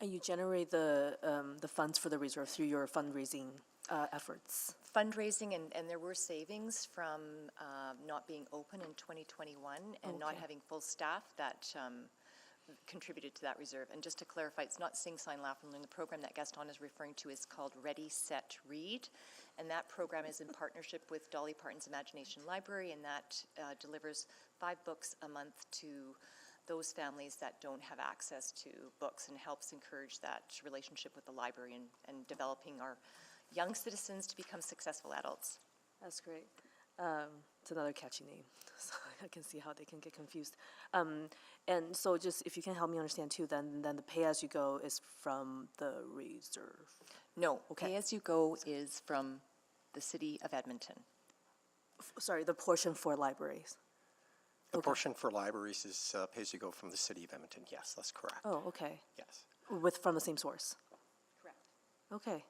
And you generate the funds for the reserve through your fundraising efforts? Fundraising, and there were savings from not being open in 2021 and not Okay. having full staff that contributed to that reserve. And just to clarify, it's not Sing, Sign, Laugh, and Learn. The program that Gaston is referring to is called Ready, Set, Read. And that program is in partnership with Dolly Parton's Imagination Library, and that delivers 5 books a month to those families that don't have access to books, and helps encourage that relationship with the library and developing our young citizens to become successful adults. That's great. It's another catchy name, so I can see how they can get confused. And so just, if you can help me understand too, then the pay-as-you-go is from the reserve? No, Okay. pay-as-you-go is from the city of Edmonton. Sorry, the portion for libraries? The portion for libraries is pay-as-you-go from the city of Edmonton. Yes, that's correct. Oh, okay. Yes. From the same source? Correct. Okay.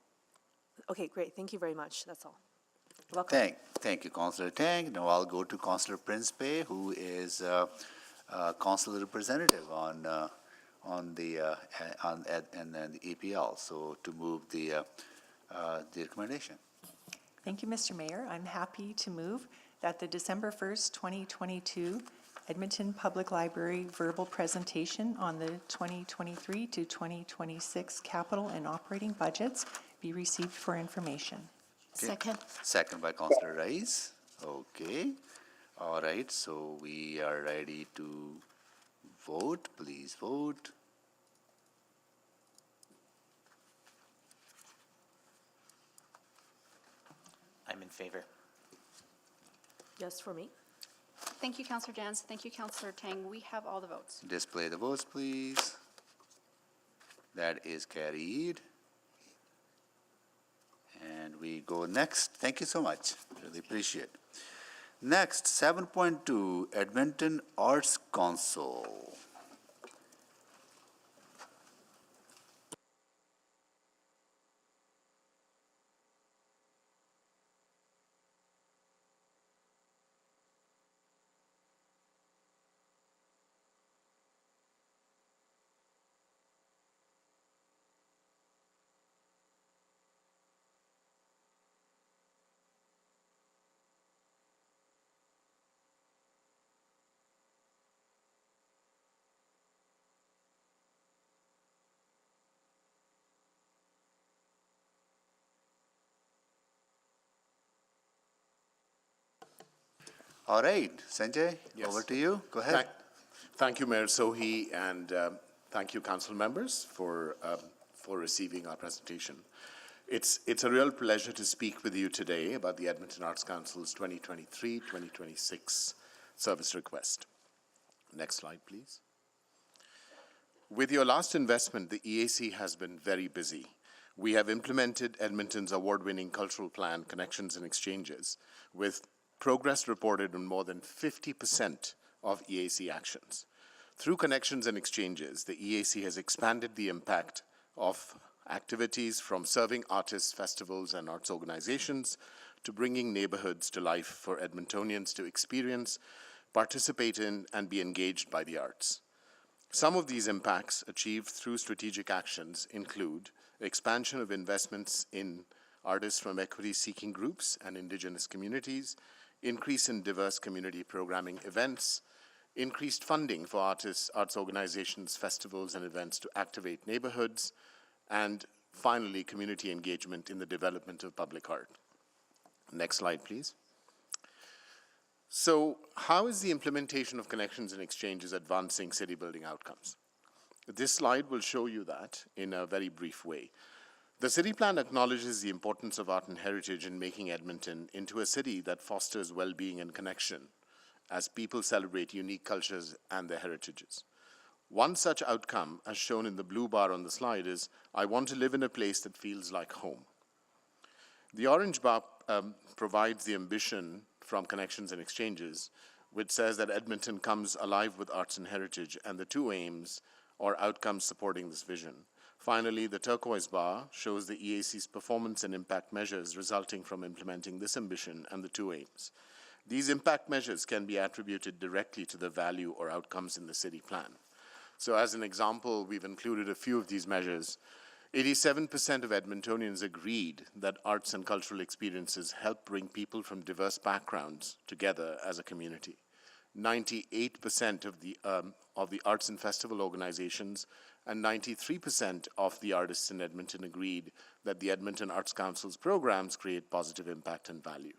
Okay, great. Thank you very much. That's all. Welcome. Thank you, Councillor Tang. Now I'll go to Councillor Prince-Pay, who is council representative on the APL. So to move the recommendation. Thank you, Mr. Mayor. I'm happy to move that the December 1st, 2022 Edmonton Public Library verbal presentation on the 2023 to 2026 capital and operating budgets be received for information. Second. Second by Councillor Rice. Okay. All right, so we are ready to vote. Please vote. I'm in favor. Yes, for me? Thank you, Councillor Jans. Thank you, Councillor Tang. We have all the votes. Display the votes, please. That is carried. And we go next. Thank you so much. Really appreciate. Next, 7.2, Edmonton Arts Council. All right, Sanjay, Yes. over to you. Go ahead. Thank you, Mayor Sohi, and thank you, council members, for receiving our presentation. It's a real pleasure to speak with you today about the Edmonton Arts Council's 2023-2026 service request. Next slide, please. With your last investment, the EAC has been very busy. We have implemented Edmonton's award-winning cultural plan, Connections and Exchanges, with progress reported on more than 50% of EAC actions. Through Connections and Exchanges, the EAC has expanded the impact of activities from serving artists, festivals, and arts organizations to bringing neighborhoods to life for Edmontonians to experience, participate in, and be engaged by the arts. Some of these impacts achieved through strategic actions include expansion of investments in artists from equity-seeking groups and Indigenous communities, increase in diverse community programming events, increased funding for artists, arts organizations, festivals, and events to activate neighborhoods, and finally, community engagement in the development of public art. Next slide, please. So, how is the implementation of Connections and Exchanges advancing city building outcomes? This slide will show you that in a very brief way. The city plan acknowledges the importance of art and heritage in making Edmonton into a city that fosters well-being and connection as people celebrate unique cultures and their heritages. One such outcome, as shown in the blue bar on the slide, is, I want to live in a place that feels like home. The orange bar provides the ambition from Connections and Exchanges, which says that Edmonton comes alive with arts and heritage, and the two aims or outcomes supporting this vision. Finally, the turquoise bar shows the EAC's performance and impact measures resulting from implementing this ambition and the two aims. These impact measures can be attributed directly to the value or outcomes in the city plan. So as an example, we've included a few of these measures. 87% of Edmontonians agreed that arts and cultural experiences help bring people from diverse backgrounds together as a community. 98% of the arts and festival organizations and 93% of the artists in Edmonton agreed that the Edmonton Arts Council's programs create positive impact and value.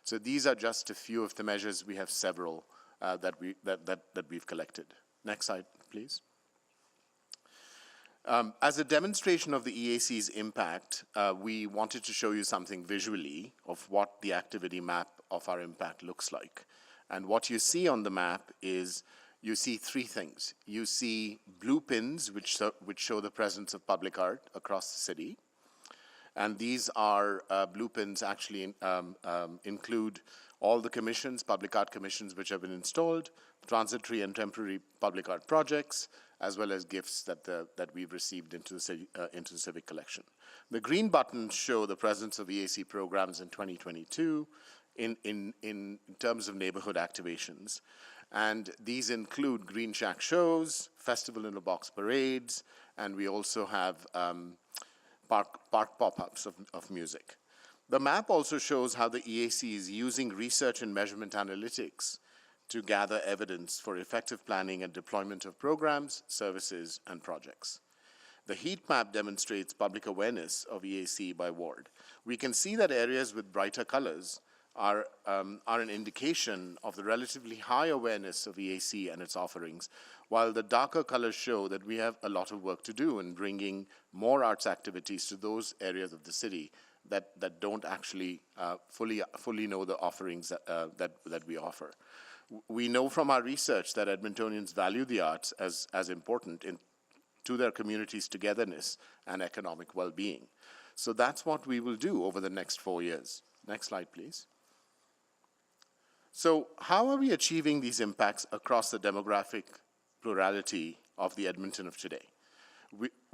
So these are just a few of the measures. We have several that we've collected. Next slide, please. As a demonstration of the EAC's impact, we wanted to show you something visually of what the activity map of our impact looks like. And what you see on the map is you see three things. You see blue pins, which show the presence of public art across the city. And these are blue pins actually include all the commissions, public art commissions which have been installed, transitory and temporary public art projects, as well as gifts that we've received into the civic collection. The green buttons show the presence of EAC programs in 2022 in terms of neighborhood activations. And these include Green Shack shows, Festival in a Box parades, and we also have park pop-ups of music. The map also shows how the EAC is using research and measurement analytics to gather evidence for effective planning and deployment of programs, services, and projects. The heat map demonstrates public awareness of EAC by ward. We can see that areas with brighter colors are an indication of the relatively high awareness of EAC and its offerings, while the darker colors show that we have a lot of work to do in bringing more arts activities to those areas of the city that don't actually fully know the offerings that we offer. We know from our research that Edmontonians value the arts as important to their community's togetherness and economic well-being. So that's what we will do over the next 4 years. Next slide, please. So how are we achieving these impacts across the demographic plurality of the Edmonton of today?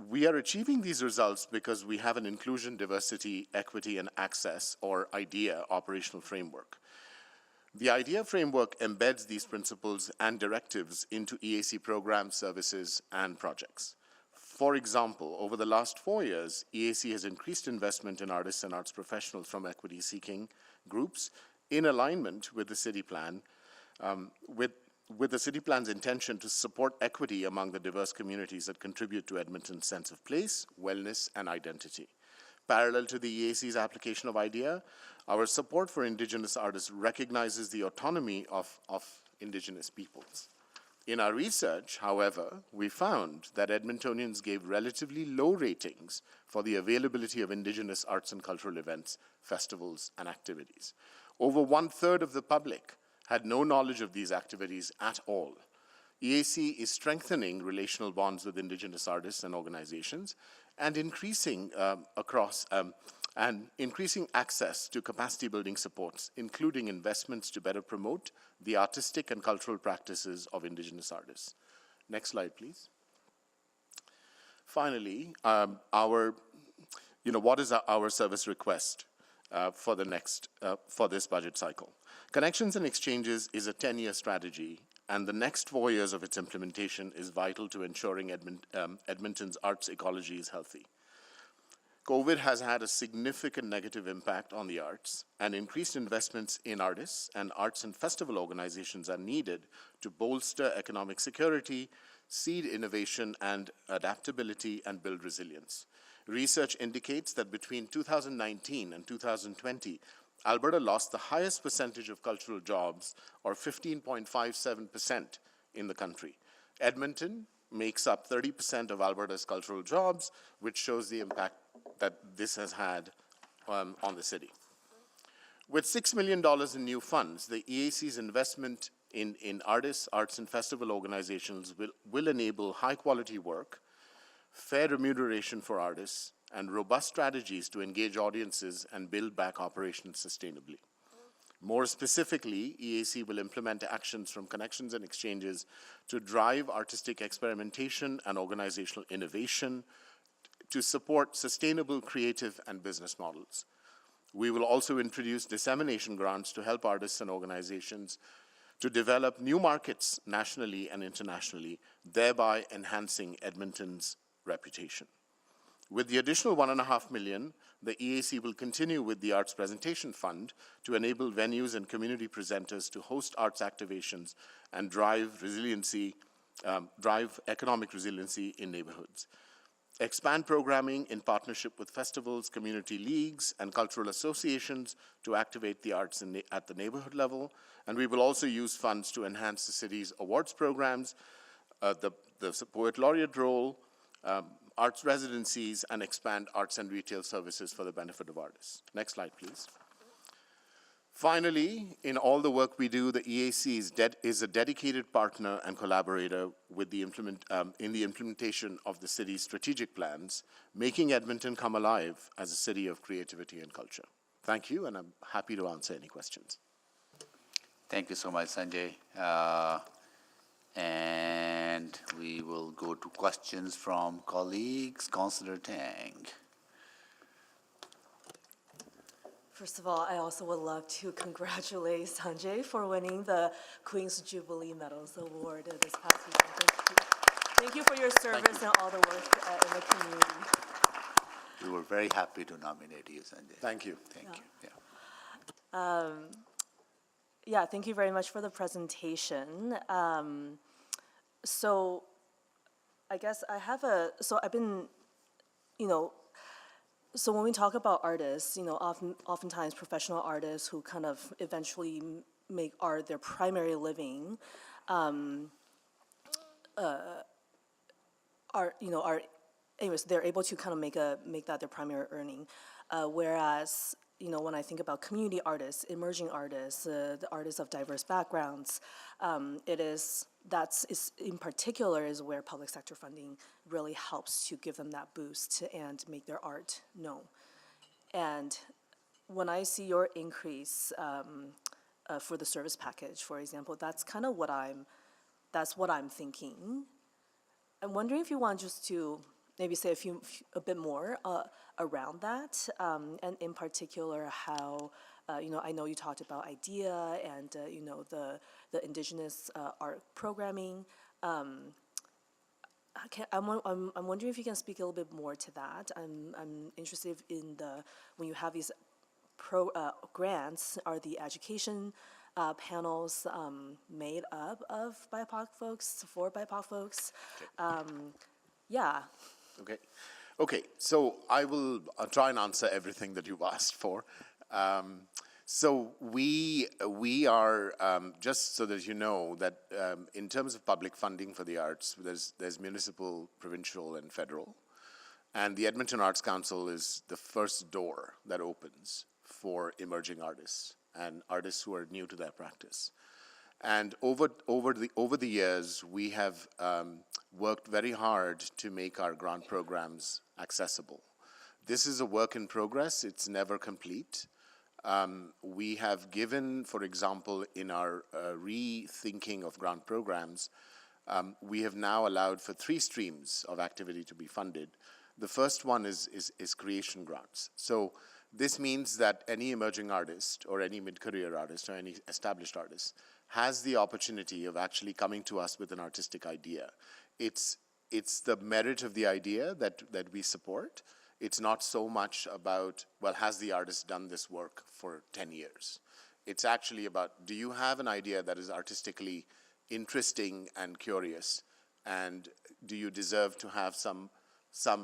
We are achieving these results because we have an inclusion, diversity, equity, and access, or IDEA, operational framework. The IDEA framework embeds these principles and directives into EAC programs, services, and projects. For example, over the last 4 years, EAC has increased investment in artists and arts professionals from equity-seeking groups in alignment with the city plan, with the city plan's intention to support equity among the diverse communities that contribute to Edmonton's sense of place, wellness, and identity. Parallel to the EAC's application of IDEA, our support for Indigenous artists recognizes the autonomy of Indigenous peoples. In our research, however, we found that Edmontonians gave relatively low ratings for the availability of Indigenous arts and cultural events, festivals, and activities. Over 1/3 of the public had no knowledge of these activities at all. EAC is strengthening relational bonds with Indigenous artists and organizations and increasing access to capacity building supports, including investments to better promote the artistic and cultural practices of Indigenous artists. Next slide, please. Finally, what is our service request for this budget cycle? Connections and Exchanges is a 10-year strategy, and the next 4 years of its implementation is vital to ensuring Edmonton's arts ecology is healthy. COVID has had a significant negative impact on the arts, and increased investments in artists and arts and festival organizations are needed to bolster economic security, seed innovation and adaptability, and build resilience. Research indicates that between 2019 and 2020, Alberta lost the highest percentage of cultural jobs, or 15.57% in the country. Edmonton makes up 30% of Alberta's cultural jobs, which shows the impact that this has had on the city. With $6 million in new funds, the EAC's investment in artists, arts, and festival organizations will enable high-quality work, fair remuneration for artists, and robust strategies to engage audiences and build back operations sustainably. More specifically, EAC will implement actions from Connections and Exchanges to drive artistic experimentation and organizational innovation to support sustainable creative and business models. We will also introduce dissemination grants to help artists and organizations to develop new markets nationally and internationally, thereby enhancing Edmonton's reputation. With the additional $1.5 million, the EAC will continue with the Arts Presentation Fund to enable venues and community presenters to host arts activations and drive economic resiliency in neighborhoods. Expand programming in partnership with festivals, community leagues, and cultural associations to activate the arts at the neighborhood level. And we will also use funds to enhance the city's awards programs, the Poet Laureate role, arts residencies, and expand arts and retail services for the benefit of artists. Next slide, please. Finally, in all the work we do, the EAC is a dedicated partner and collaborator with in the implementation of the city's strategic plans, making Edmonton come alive as a city of creativity and culture. Thank you, and I'm happy to answer any questions. Thank you so much, Sanjay. And we will go to questions from colleagues. Councillor Tang. First of all, I also would love to congratulate Sanjay for winning the Queen's Jubilee Medals Award this past weekend. Thank you. Thank you for your service and all the work in the community. We were very happy to nominate you, Sanjay. Thank you. Thank you. Yeah. Yeah, thank you very much for the presentation. So I guess I have I've been, so when we talk about artists, oftentimes professional artists who kind of eventually make art their primary living, anyways, they're able to kind of make that their primary earning. Whereas, when I think about community artists, emerging artists, the artists of diverse backgrounds, that's in particular is where public sector funding really helps to give them that boost and make their art known. And when I see your increase for the service package, for example, that's kind of what I'm thinking. I'm wondering if you want just to maybe say a bit more around that, and in particular how, I know you talked about IDEA and, the Indigenous art programming. I'm wondering if you can speak a little bit more to that. I'm interested in when you have these grants, are the education panels made up of BIPOC folks, for BIPOC folks? Yeah. Okay, so I will try and answer everything that you've asked for. So we are, just so that you know, that in terms of public funding for the arts, there's municipal, provincial, and federal. And the Edmonton Arts Council is the first door that opens for emerging artists and artists who are new to their practice. And over the years, we have worked very hard to make our grant programs accessible. This is a work in progress. It's never complete. We have given, for example, in our rethinking of grant programs, we have now allowed for 3 streams of activity to be funded. The first one is creation grants. So this means that any emerging artist or any mid-career artist or any established artist has the opportunity of actually coming to us with an artistic idea. It's the merit of the idea that we support. It's not so much about, well, has the artist done this work for 10 years? It's actually about, do you have an idea that is artistically interesting and curious? And do you deserve to have some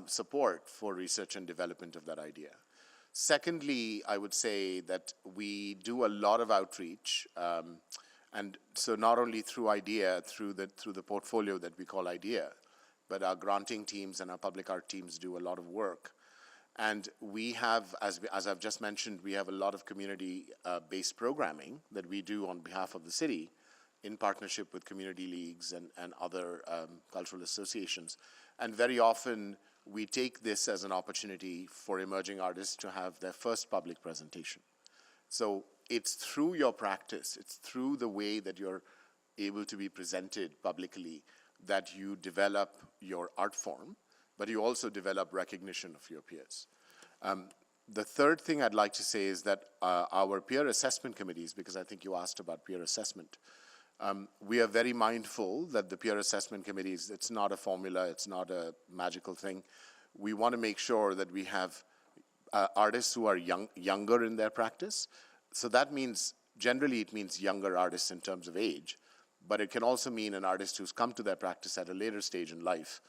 support for research and development of that idea? Secondly, I would say that we do a lot of outreach, and so not only through IDEA, through the portfolio that we call IDEA, but our granting teams and our public art teams do a lot of work. And we have, as I've just mentioned, we have a lot of community-based programming that we do on behalf of the city in partnership with community leagues and other cultural associations. And very often, we take this as an opportunity for emerging artists to have their first public presentation. So it's through your practice, it's through the way that you're able to be presented publicly that you develop your art form, but you also develop recognition of your peers. The third thing I'd like to say is that our peer assessment committees, because I think you asked about peer assessment, We are very mindful that the peer assessment committees, it's not a formula, it's not a magical thing. We want to make sure that we have artists who are younger in their practice. So that means, generally it means younger artists in terms of age, but it can also mean an artist who's come to their practice at a later stage in life.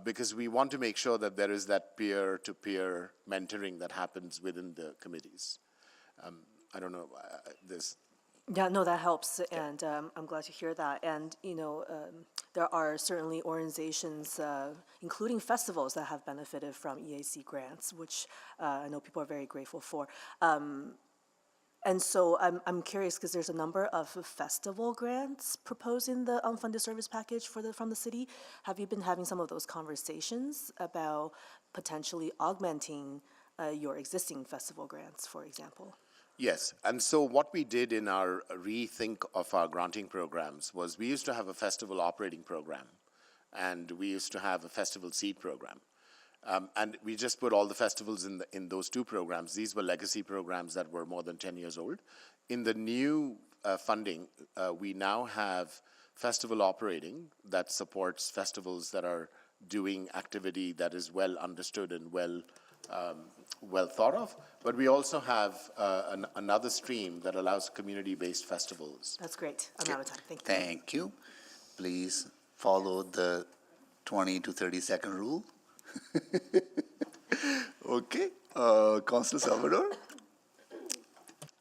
Because we want to make sure that there is that peer-to-peer mentoring that happens within the committees. I don't know, this. Yeah, no, that helps, and I'm glad to hear that. And, there are certainly organizations, including festivals, that have benefited from EAC grants, which I know people are very grateful for. And so I'm curious, because there's a number of festival grants proposed in the unfunded service package from the city. Have you been having some of those conversations about potentially augmenting your existing festival grants, for example? Yes, and so what we did in our rethink of our granting programs was we used to have a festival operating program, and we used to have a festival seed program. And we just put all the festivals in those two programs. These were legacy programs that were more than 10 years old. In the new funding, we now have festival operating that supports festivals that are doing activity that is well understood and well thought of. But we also have another stream that allows community-based festivals. That's great. I'm out of time. Thank you. Thank you. Please follow the 20 to 30 second rule. Okay, Councillor Salvador.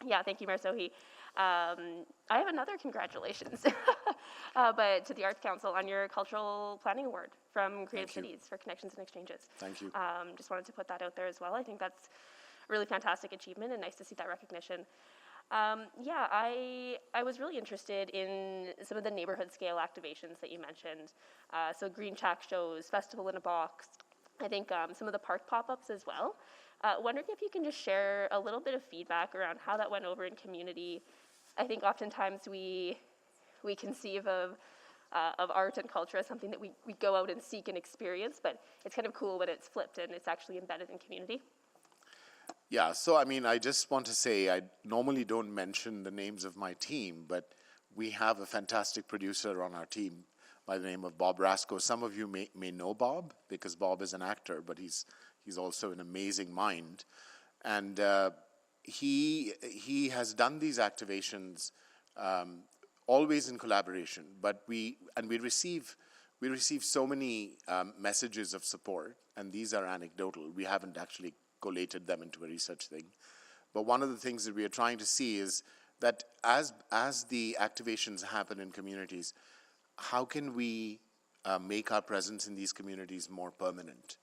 Yeah, thank you, Mayor Sohi. I have another congratulations, but to the Arts Council on your Cultural Planning Award from Creative Cities for Connections and Exchanges. Thank you. Just wanted to put that out there as well. I think that's a really fantastic achievement and nice to see that recognition. Yeah, I was really interested in some of the neighborhood scale activations that you mentioned. So Green Shack shows, Festival in a Box, I think some of the park pop-ups as well. Wondering if you can just share a little bit of feedback around how that went over in community. I think oftentimes we conceive of art and culture as something that we go out and seek and experience, but it's kind of cool when it's flipped and it's actually embedded in community. Yeah, so I mean, I just want to say I normally don't mention the names of my team, but we have a fantastic producer on our team by the name of Bob Rasco. Some of you may know Bob because Bob is an actor, but he's also an amazing mind. And he has done these activations always in collaboration, but we receive so many messages of support, and these are anecdotal. We haven't actually collated them into a research thing. But one of the things that we are trying to see is that as the activations happen in communities, how can we make our presence in these communities more permanent?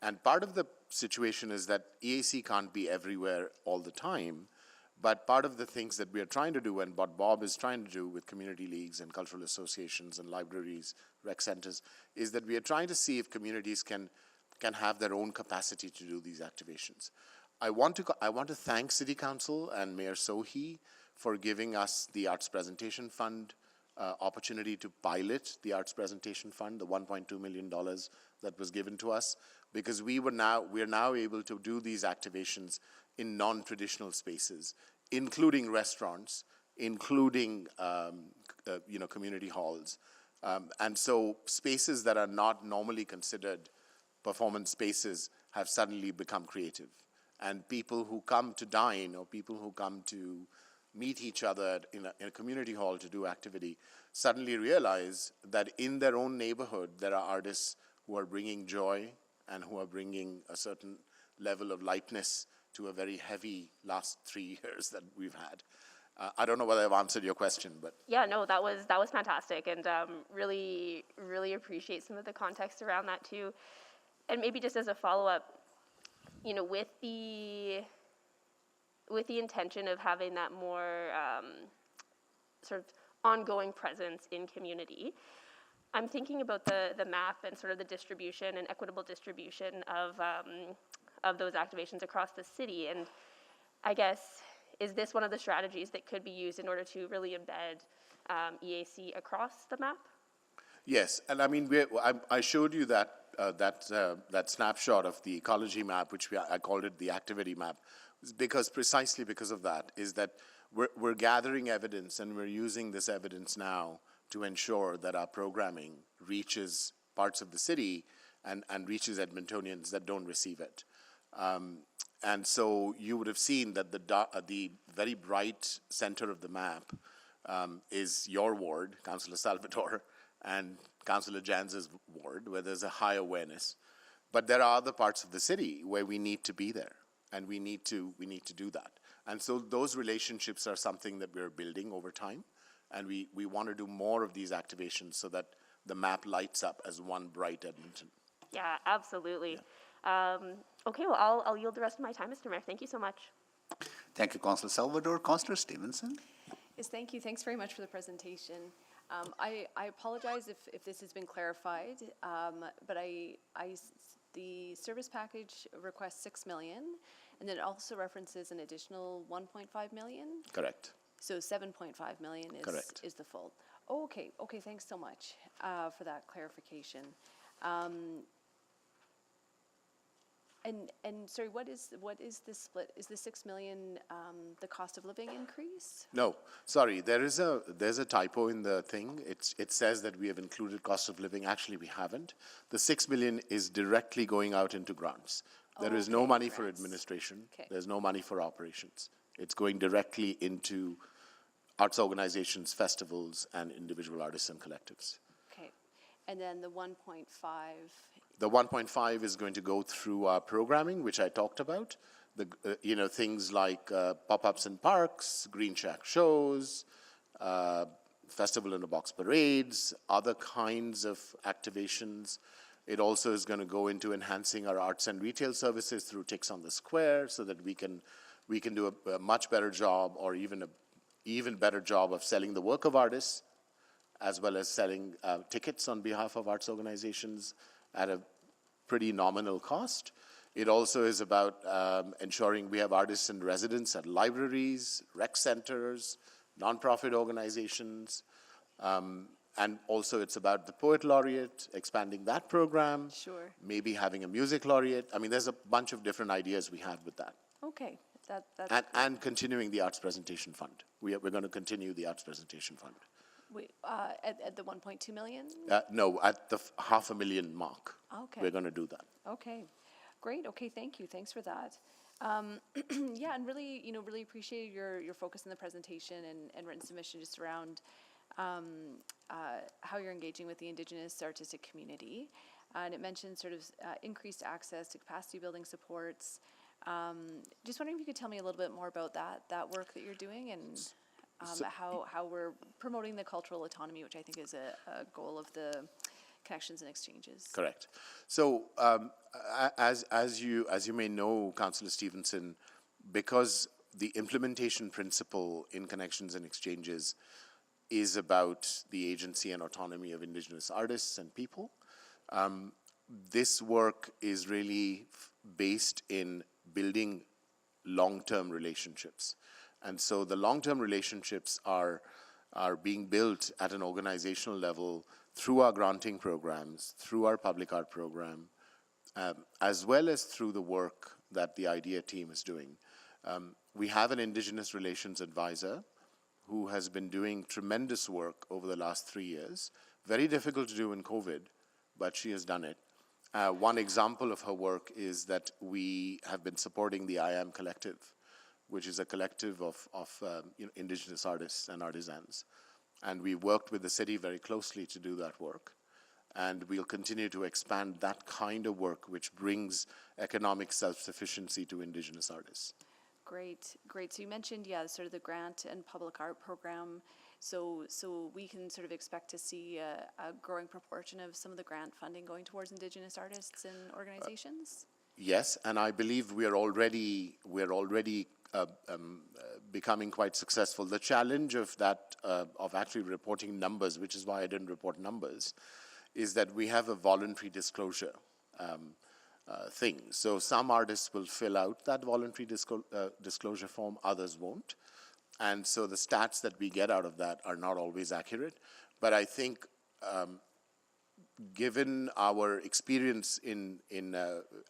And part of the situation is that EAC can't be everywhere all the time, but part of the things that we are trying to do and what Bob is trying to do with community leagues and cultural associations and libraries, rec centers, is that we are trying to see if communities can have their own capacity to do these activations. I want to thank City Council and Mayor Sohi for giving us the Arts Presentation Fund opportunity to pilot the Arts Presentation Fund, the $1.2 million that was given to us, because we are now able to do these activations in non-traditional spaces, including restaurants, including community halls, and so spaces that are not normally considered performance spaces have suddenly become creative, and people who come to dine or people who come to meet each other in a community hall to do activity suddenly realize that in their own neighborhood there are artists who are bringing joy and who are bringing a certain level of lightness to a very heavy last 3 years that we've had. I don't know whether I've answered your question, but yeah, no, that was fantastic, and really appreciate some of the context around that too. And maybe just as a follow-up, with the intention of having that more sort of ongoing presence in community, I'm thinking about the map and sort of the distribution and equitable distribution of those activations across the city. And I guess, is this one of the strategies that could be used in order to really embed EAC across the map? yes, and I mean, I showed you that that snapshot of the ecology map, which I called it the activity map, is precisely because of that, is that we're gathering evidence and we're using this evidence now to ensure that our programming reaches parts of the city and reaches Edmontonians that don't receive it. And so you would have seen that the very bright center of the map is your ward, Councillor Salvatore, and Councillor Jans's ward, where there's a high awareness. But there are other parts of the city where we need to be there, and we need to do that. And so those relationships are something that we're building over time, and we want to do more of these activations so that the map lights up as one bright Edmonton. Yeah, absolutely. Yeah. Okay, well, I'll yield the rest of my time, Mr. Mayor. Thank you so much. Thank you, Councillor Salvador. Councillor Stevenson. Yes, thank you. Thanks very much for the presentation. I apologize if this has been clarified, but the service package requests $6 million, and then it also references an additional $1.5 million. Correct. So $7.5 million is the full. Oh, okay. Okay. Thanks so much for that clarification. And sorry, what is the split? Is the $6 million the cost of living increase? No, sorry. There's a typo in the thing. It says that we have included cost of living. Actually, we haven't. The $6 million is directly going out into grants. There is no money for administration. Okay. There's no money for operations. It's going directly into arts organizations, festivals, and individual artists and collectives. Okay, and then the 1.5. The 1.5 is going to go through our programming, which I talked about. Things like pop-ups in parks, Green Shack shows, Festival in a Box parades, other kinds of activations. It also is going to go into enhancing our arts and retail services through Ticks on the Square, so that we can do a much better job, or even better job of selling the work of artists, as well as selling tickets on behalf of arts organizations at a pretty nominal cost. It also is about ensuring we have artists in residence at libraries, rec centers, nonprofit organizations, and also it's about the Poet Laureate, expanding that program. Sure. Maybe having a music laureate. I mean, there's a bunch of different ideas we have with that. Okay, that's And continuing the Arts Presentation Fund. We're going to continue the Arts Presentation Fund. Wait, at the 1.2 million? No, at the $500,000 mark. Okay. We're going to do that. Okay, great. Okay, thank you. Thanks for that. Yeah, and really, really appreciate your focus in the presentation and written submission just around how you're engaging with the Indigenous artistic community. And it mentioned sort of increased access to capacity building supports. Just wondering if you could tell me a little bit more about that work that you're doing and how we're promoting the cultural autonomy, which I think is a goal of the connections and exchanges. Correct. So as you may know, Councillor Stevenson, because the implementation principle in connections and exchanges is about the agency and autonomy of Indigenous artists and people, this work is really based in building long-term relationships. And so the long-term relationships are being built at an organizational level through our granting programs, through our public art program, as well as through the work that the IDEA team is doing. We have an Indigenous Relations Advisor who has been doing tremendous work over the last 3 years. Very difficult to do in COVID, but she has done it. One example of her work is that we have been supporting the I Am Collective, which is a collective of Indigenous artists and artisans. And we worked with the city very closely to do that work. And we'll continue to expand that kind of work, which brings economic self-sufficiency to Indigenous artists. Great. So you mentioned, sort of the grant and public art program. So we can sort of expect to see a growing proportion of some of the grant funding going towards Indigenous artists and organizations? Yes, and I believe we're already becoming quite successful. The challenge of that, of actually reporting numbers, which is why I didn't report numbers, is that we have a voluntary disclosure thing. So some artists will fill out that voluntary disclosure form, others won't. And so the stats that we get out of that are not always accurate. But I think given our experience in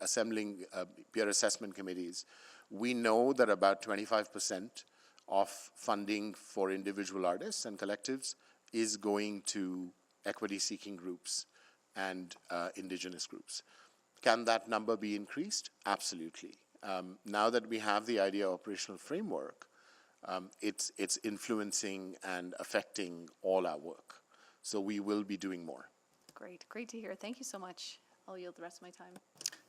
assembling peer assessment committees, we know that about 25% of funding for individual artists and collectives is going to equity-seeking groups and Indigenous groups. Can that number be increased? Absolutely. Now that we have the IDEA operational framework, it's influencing and affecting all our work. So we will be doing more. Great to hear. Thank you so much. I'll yield the rest of my time.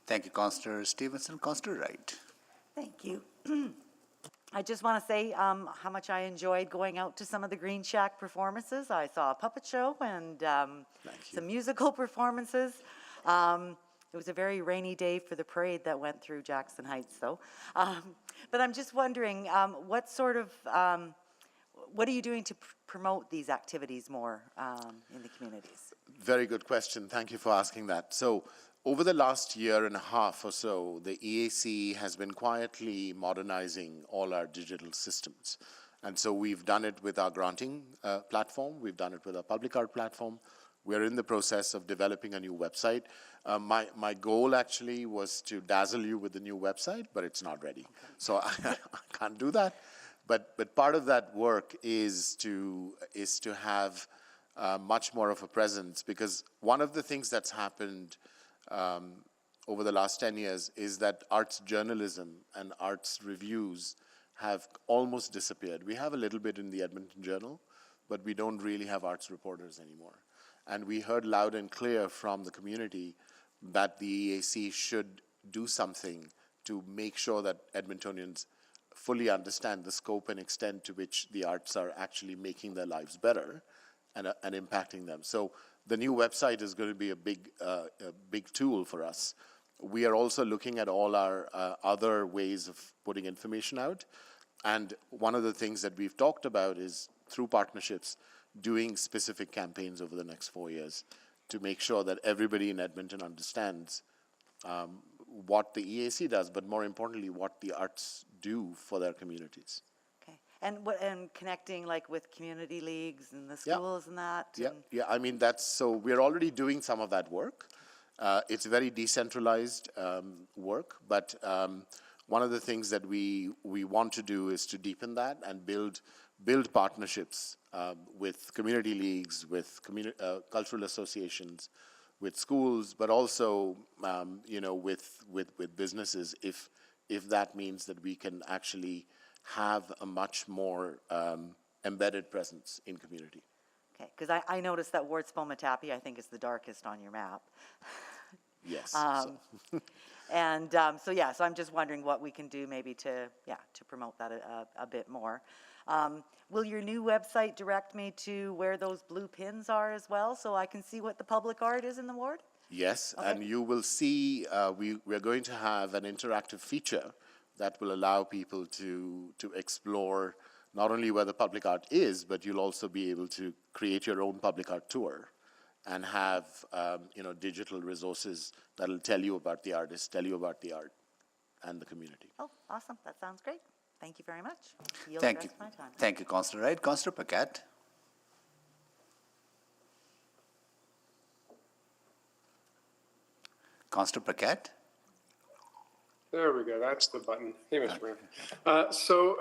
Thank you, Councillor Stevenson. Councillor Wright. Thank you. I just want to say how much I enjoyed going out to some of the Green Shack performances. I saw a puppet show and some musical performances. It was a very rainy day for the parade that went through Jackson Heights, though. But I'm just wondering, what are you doing to promote these activities more in the communities? Very good question. Thank you for asking that. So over the last year and a half or so, the EAC has been quietly modernizing all our digital systems. And so we've done it with our granting platform. We've done it with our public art platform. We're in the process of developing a new website. My goal actually was to dazzle you with the new website, but it's not ready. Okay. So I can't do that. But part of that work is to have much more of a presence, because one of the things that's happened over the last 10 years is that arts journalism and arts reviews have almost disappeared. We have a little bit in the Edmonton Journal, but we don't really have arts reporters anymore. And we heard loud and clear from the community that the EAC should do something to make sure that Edmontonians fully understand the scope and extent to which the arts are actually making their lives better and impacting them. So the new website is going to be a big tool for us. We are also looking at all our other ways of putting information out. And one of the things that we've talked about is, through partnerships, doing specific campaigns over the next 4 years to make sure that everybody in Edmonton understands what the EAC does, but more importantly, what the arts do for their communities. Okay, and connecting like with community leagues and the schools and that? Yeah, I mean, so we're already doing some of that work. It's very decentralized work, but one of the things that we want to do is to deepen that and build partnerships with community leagues, with cultural associations, with schools, but also with businesses, if that means that we can actually have a much more embedded presence in community. Okay, because I noticed that Ward Spomatapi, I think, is the darkest on your map. Yes. So I'm just wondering what we can do maybe to promote that a bit more. Will your new website direct me to where those blue pins are as well, so I can see what the public art is in the ward? Yes, okay. And you will see we're going to have an interactive feature that will allow people to explore not only where the public art is, but you'll also be able to create your own public art tour and have digital resources that'll tell you about the artist, tell you about the art and the community. Oh, awesome. That sounds great. Thank you very much. Thank you. Thank you, Councillor Wright. Councillor Paquette. Councillor Paquette. There we go. That's the button. Hey, Mr. Mayor. So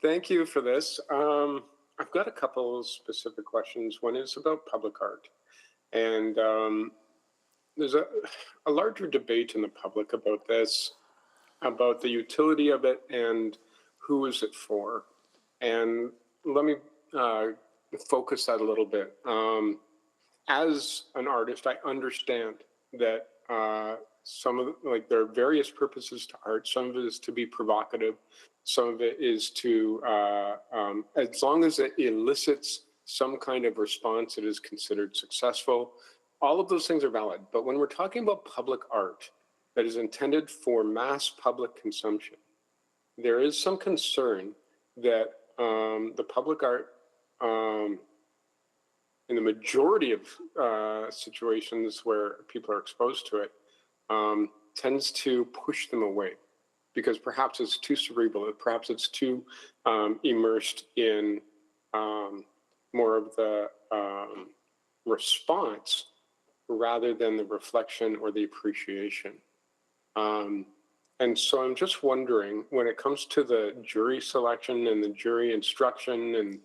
thank you for this. I've got a couple specific questions. One is about public art. And there's a larger debate in the public about this, about the utility of it and who is it for. And let me focus that a little bit. As an artist, I understand that there are various purposes to art. Some of it is to be provocative. Some of it is to, as long as it elicits some kind of response, it is considered successful. All of those things are valid. But when we're talking about public art that is intended for mass public consumption, there is some concern that the public art, in the majority of situations where people are exposed to it, tends to push them away because perhaps it's too cerebral, perhaps it's too immersed in more of the response rather than the reflection or the appreciation. And so I'm just wondering, when it comes to the jury selection and the jury instruction and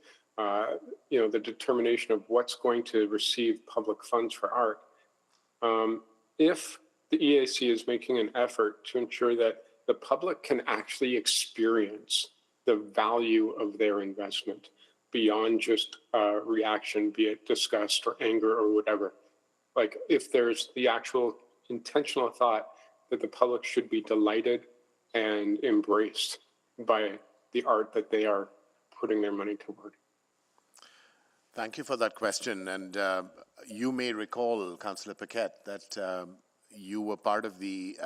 the determination of what's going to receive public funds for art, if the EAC is making an effort to ensure that the public can actually experience the value of their investment beyond just reaction, be it disgust or anger or whatever, like if there's the actual intentional thought that the public should be delighted and embraced by the art that they are putting their money toward. Thank you for that question. And you may recall, Councillor Paquette, that you were part of the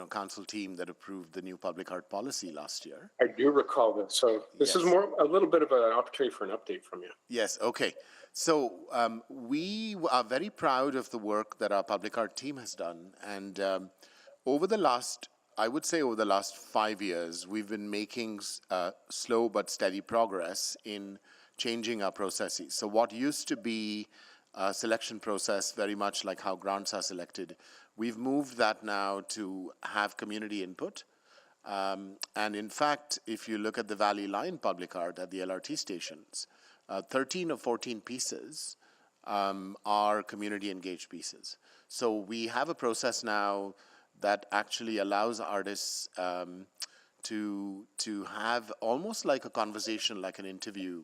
council team that approved the new public art policy last year. I do recall this. So this is a little bit of an opportunity for an update from you. Yes, okay. So we are very proud of the work that our public art team has done. And over the last 5 years, we've been making slow but steady progress in changing our processes. So what used to be a selection process, very much like how grants are selected, we've moved that now to have community input. And in fact, if you look at the Valley Line public art at the LRT stations, 13 or 14 pieces are community engaged pieces. So we have a process now that actually allows artists to have almost like a conversation, like an interview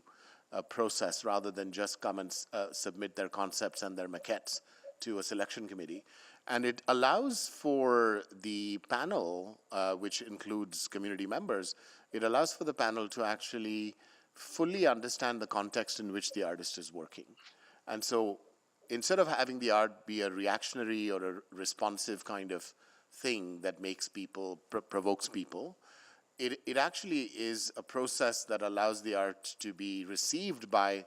process, rather than just come and submit their concepts and their maquettes to a selection committee. And it allows for the panel, which includes community members, it allows for the panel to actually fully understand the context in which the artist is working. And so instead of having the art be a reactionary or a responsive kind of thing that makes people, provokes people, it actually is a process that allows the art to be received by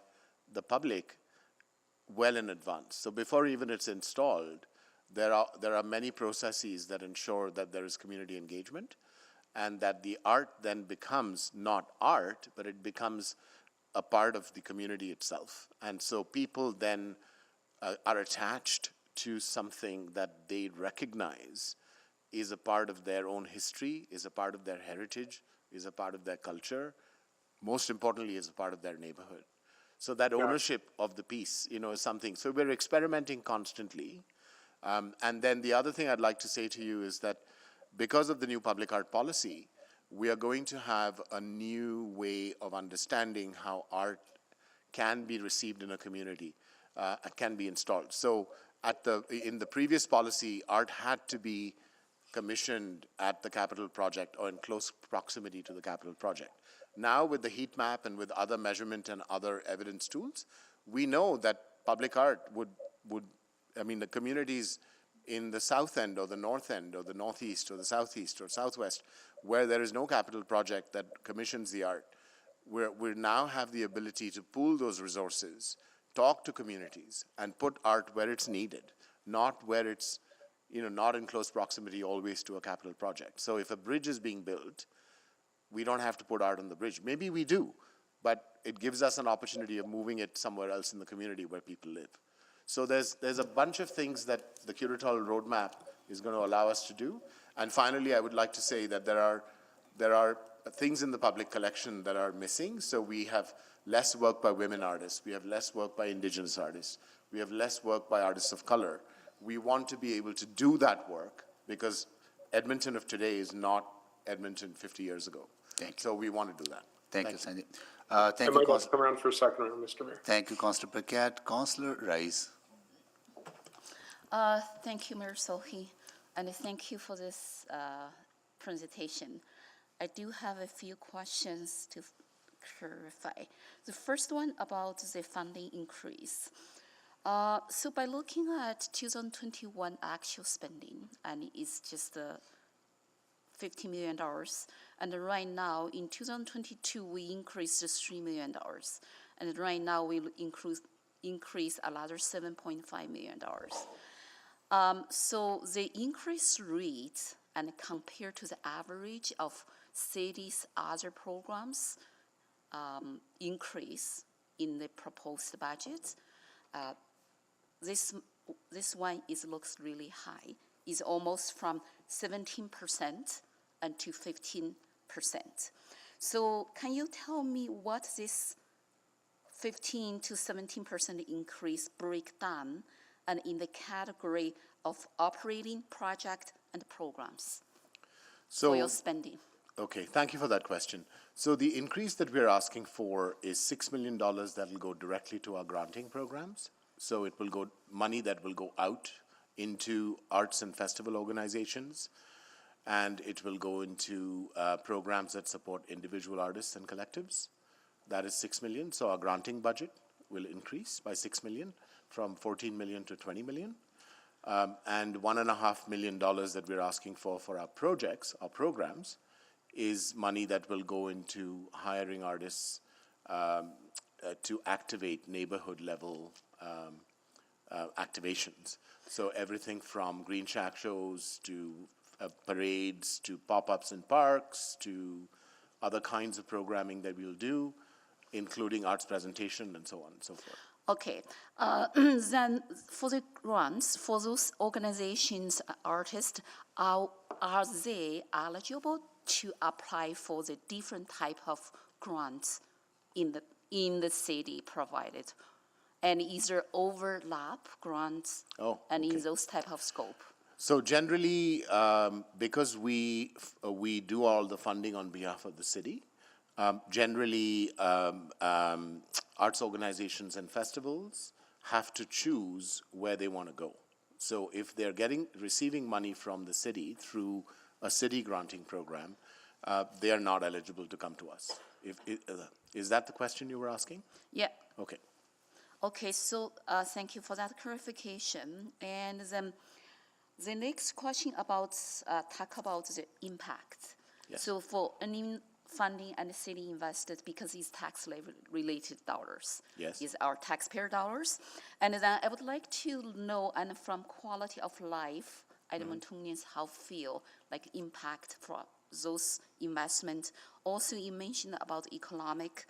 the public well in advance. So before even it's installed, there are many processes that ensure that there is community engagement, and that the art then becomes not art, but it becomes a part of the community itself. And so people then are attached to something that they recognize is a part of their own history, is a part of their heritage, is a part of their culture, most importantly, is a part of their neighborhood. So that ownership of the piece, is something. So we're experimenting constantly. And then the other thing I'd like to say to you is that because of the new public art policy, we are going to have a new way of understanding how art can be received in a community, can be installed. So in the previous policy, art had to be commissioned at the capital project or in close proximity to the capital project. Now with the heat map and with other measurement and other evidence tools, we know that public art the communities in the south end or the north end or the northeast or the southeast or southwest, where there is no capital project that commissions the art, we now have the ability to pool those resources, talk to communities, and put art where it's needed, not where it's not in close proximity always to a capital project. So if a bridge is being built, we don't have to put art on the bridge. Maybe we do, but it gives us an opportunity of moving it somewhere else in the community where people live. So there's a bunch of things that the curatorial roadmap is going to allow us to do. And finally, I would like to say that there are things in the public collection that are missing. So we have less work by women artists. We have less work by Indigenous artists. We have less work by artists of color. We want to be able to do that work because Edmonton of today is not Edmonton 50 years ago. Thank you. So we want to do that. Thank you, Sandy. Thank you. I might also come around for a second round, Mr. Mayor. Thank you, Councillor Paquette. Councillor Rice. Thank you, Mayor Sohi, and thank you for this presentation. I do have a few questions to clarify. The first one about the funding increase. So by looking at 2021 actual spending, and it's just $50 million, and right now in 2022 we increased to $3 million, and right now we increase another $7.5 million. So the increase rate and compared to the average of cities' other programs increase in the proposed budget, this this one looks really high. It's almost from 17% and to 15%. So can you tell me what this 15 to 17% increase break down and in the category of operating project and programs for your spending? Okay, thank you for that question. So the increase that we're asking for is $6 million that will go directly to our granting programs. So it will go, money that will go out into arts and festival organizations, and it will go into programs that support individual artists and collectives. That is $6 million. So our granting budget will increase by $6 million from $14 million to $20 million. And $1.5 million that we're asking for our projects, our programs, is money that will go into hiring artists to activate neighborhood level activations. So everything from green shack shows to parades to pop-ups in parks to other kinds of programming that we'll do, including arts presentation and so on and so forth. Okay, then for the grants, for those organizations, artists, are they eligible to apply for the different type of grants in the city provided? And is there overlap grants and in those type of scope? So generally, because we do all the funding on behalf of the city, generally arts organizations and festivals have to choose where they want to go. So if they're receiving money from the city through a city granting program, they are not eligible to come to us. Is that the question you were asking? Yeah. Okay. Okay, so thank you for that clarification. And then the next question talk about the impact. Yes. So for any funding and city invested, because it's tax related dollars. Yes. Is our taxpayer dollars. And then I would like to know, and from quality of life, Edmontonians how feel like impact from those investments. Also, you mentioned about economic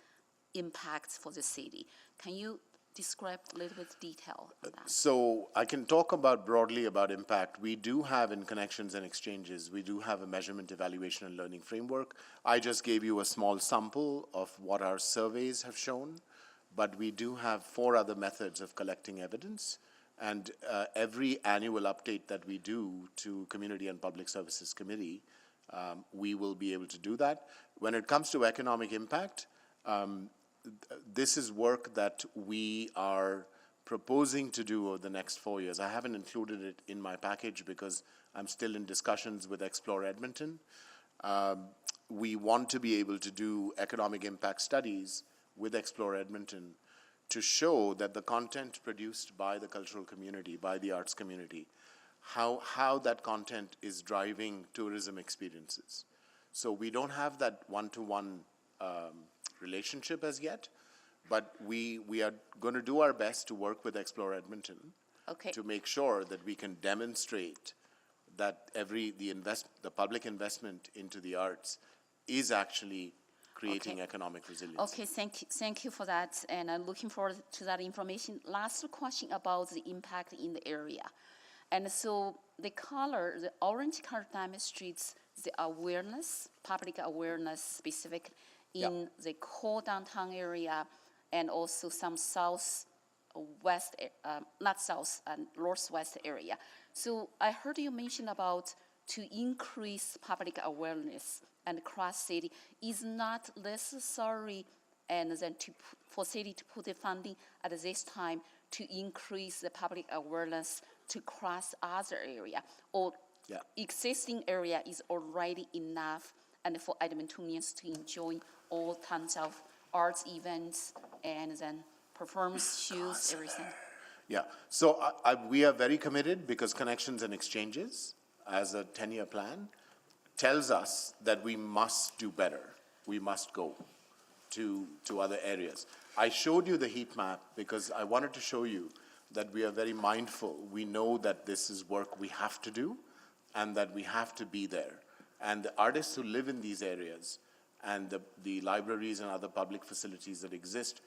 impacts for the city. Can you describe a little bit detail on that? So I can talk broadly about impact. We do have in Connections and Exchanges, we do have a measurement, evaluation, and learning framework. I just gave you a small sample of what our surveys have shown, but we do have 4 other methods of collecting evidence. And every annual update that we do to Community and Public Services Committee, we will be able to do that. When it comes to economic impact, this is work that we are proposing to do over the next 4 years. I haven't included it in my package because I'm still in discussions with Explore Edmonton. We want to be able to do economic impact studies with Explore Edmonton to show that the content produced by the cultural community, by the arts community, how that content is driving tourism experiences. So we don't have that one-to-one relationship as yet, but we are going to do our best to work with Explore Edmonton to make sure that we can demonstrate that the public investment into the arts is actually creating economic resilience. Okay, thank you for that, and I'm looking forward to that information. Last question about the impact in the area. And so the orange color diamond streets, the awareness, public awareness specific in the core downtown area and also some northwest area. So I heard you mention about to increase public awareness and cross city is not necessary, and then for city to put the funding at this time to increase the public awareness to cross other area, or existing area is already enough, and for Edmontonians to enjoy all kinds of arts events and then performance shows, everything. Yeah, so we are very committed because Connections and Exchanges as a 10-year plan tells us that we must do better. We must go to other areas. I showed you the heat map because I wanted to show you that we are very mindful. We know that this is work we have to do and that we have to be there. And the artists who live in these areas and the libraries and other public facilities that exist,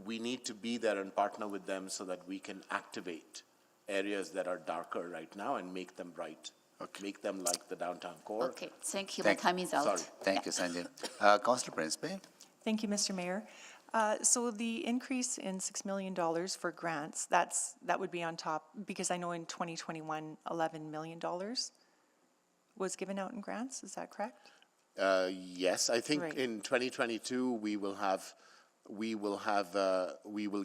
we need to be there and partner with them so that we can activate areas that are darker right now and make them bright. Okay. Make them like the downtown core. Okay, thank you. My Thank- time is out. Sorry. Thank you, Sanjay. Councillor Principe? Thank you, Mr. Mayor. So the increase in $6 million for grants, that would be on top, because I know in 2021, $11 million was given out in grants, is that correct? Yes, I think Right. in 2022, we will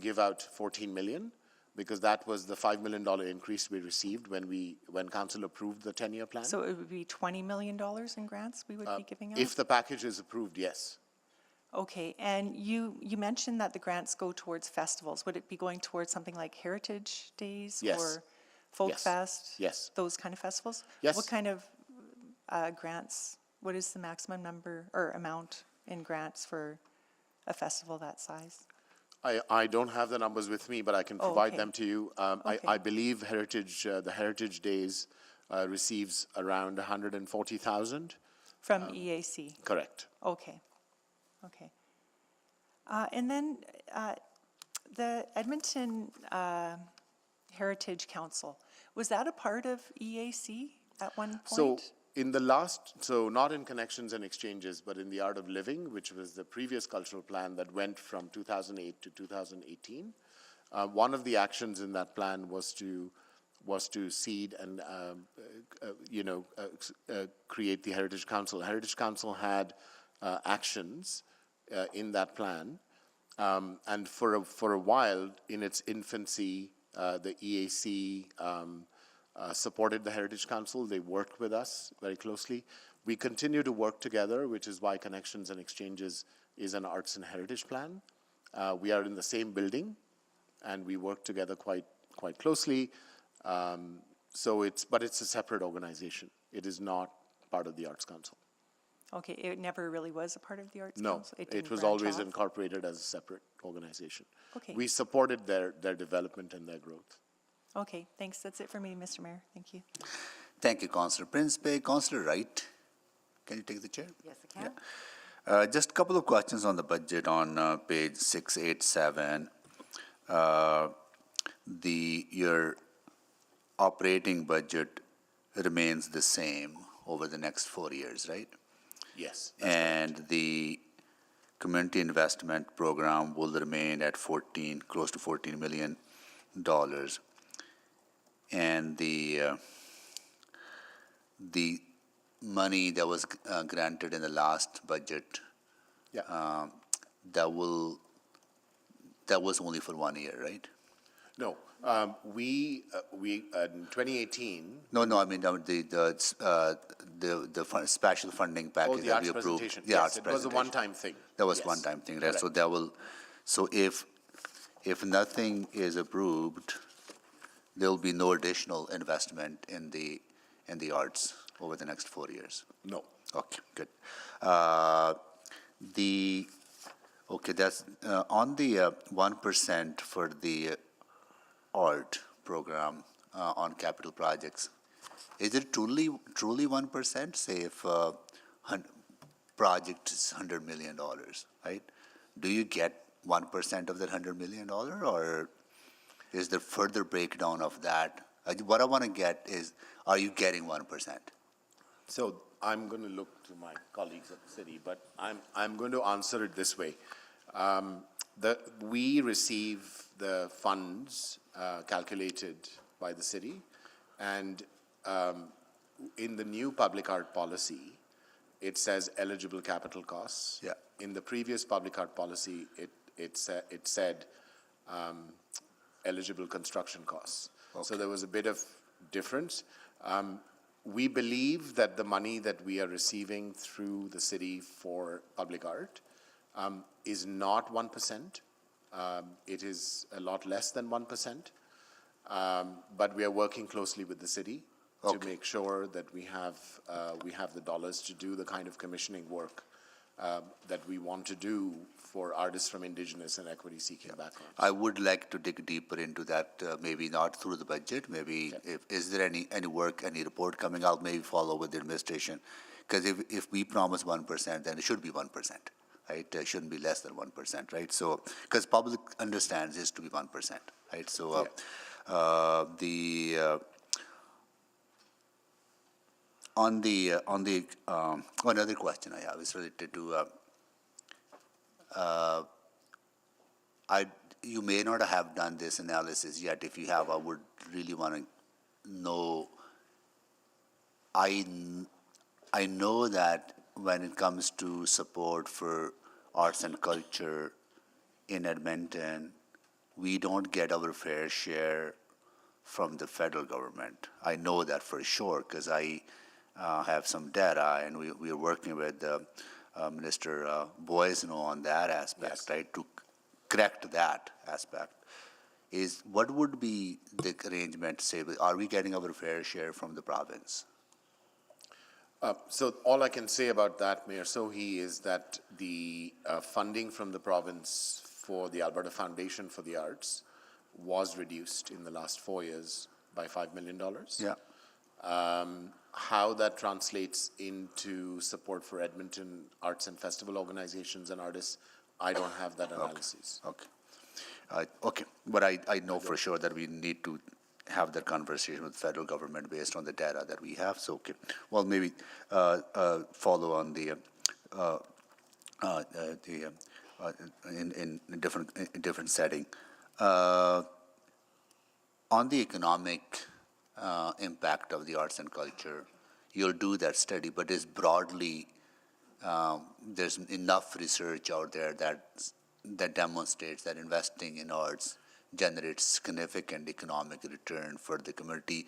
give out 14 million, because that was the $5 million increase we received when council approved the 10-year plan. So it would be $20 million in grants we would be giving out? If the package is approved, yes. Okay, and you mentioned that the grants go towards festivals. Would it be going towards something like Heritage Days? Yes. Or Folk Yes. Fest? Yes. Those kind of festivals? Yes. What kind of grants, what is the maximum number or amount in grants for a festival that size? I don't have the numbers with me, but I can Oh, provide okay. them to you. Okay. I believe the Heritage Days receives around 140,000. From EAC? Correct. Okay, okay. And then the Edmonton Heritage Council, was that a part of EAC at one point? So not in Connections and Exchanges, but in the Art of Living, which was the previous cultural plan that went from 2008 to 2018. One of the actions in that plan was to seed and create the Heritage Council. Heritage Council had actions in that plan, and for a while in its infancy, the EAC supported the Heritage Council. They worked with us very closely. We continue to work together, which is why Connections and Exchanges is an arts and heritage plan. We are in the same building, and we work together quite closely. But it's a separate organization. It is not part of the Arts Council. Okay, it never really was a part of the Arts No, Council? it didn't was branch always off? incorporated as a separate organization. Okay. We supported their development and their growth. Okay, thanks. That's it for me, Mr. Mayor. Thank you. Thank you, Councillor Principe. Councillor Wright, can you take the chair? Yes, I can. Just a couple of questions on the budget on page 687. Your operating budget remains the same over the next 4 years, right? Yes. And the community investment program will remain at close to $14 million. And the money that was granted in the last budget, Yeah. that was only for 1 year, right? No, we in 2018. No, I mean the special funding package The that arts we approved. presentation. The Yes, arts it was a presentation. one-time thing. That was Yes. one-time thing, right? Correct. So if nothing is approved, there will be no additional investment in the arts over the next 4 years. No. Okay, good. That's on the 1% for the art program on capital projects. Is it truly 1%? Say if project is $100 million, right? Do you get 1% of that $100 million, or is there further breakdown of that? What I want to get is, are you getting 1%? So I'm going to look to my colleagues at the city, but I'm going to answer it this way. We receive the funds calculated by the city, and in the new public art policy, it says eligible capital costs. Yeah. In the previous public art policy, it said eligible construction costs. Okay. So there was a bit of difference. We believe that the money that we are receiving through the city for public art is not 1%. It is a lot less than 1%. But we are working closely with the city to make sure that we have the dollars to do the kind of commissioning work that we want to do for artists from Indigenous and equity-seeking backgrounds. I would like to dig deeper into that, maybe not through the budget, maybe is there any work, any report coming out, maybe follow with the administration? Because if we promise 1%, then it should be 1%, right? It shouldn't be less than 1%, right? So, because public understands this to be 1%, right? So, Another question I have is related to you may not have done this analysis yet. If you have, I would really want to know. I know that when it comes to support for arts and culture in Edmonton, we don't get our fair share from the federal government. I know that for sure because I have some data, and we are working with Minister Boisno on that aspect, right, to correct that aspect. Is what would be the arrangement? Say, are we getting our fair share from the province? So all I can say about that, Mayor Sohi, is that the funding from the province for the Alberta Foundation for the Arts was reduced in the last 4 years by $5 million. Yeah. How that translates into support for Edmonton arts and festival organizations and artists, I don't have that analysis. Okay. But I know for sure that we need to have that conversation with federal government based on the data that we have. So, okay. Well, maybe follow on in different setting. On the economic impact of the arts and culture, you'll do that study, but it's broadly, there's enough research out there that demonstrates that investing in arts generates significant economic return for the community,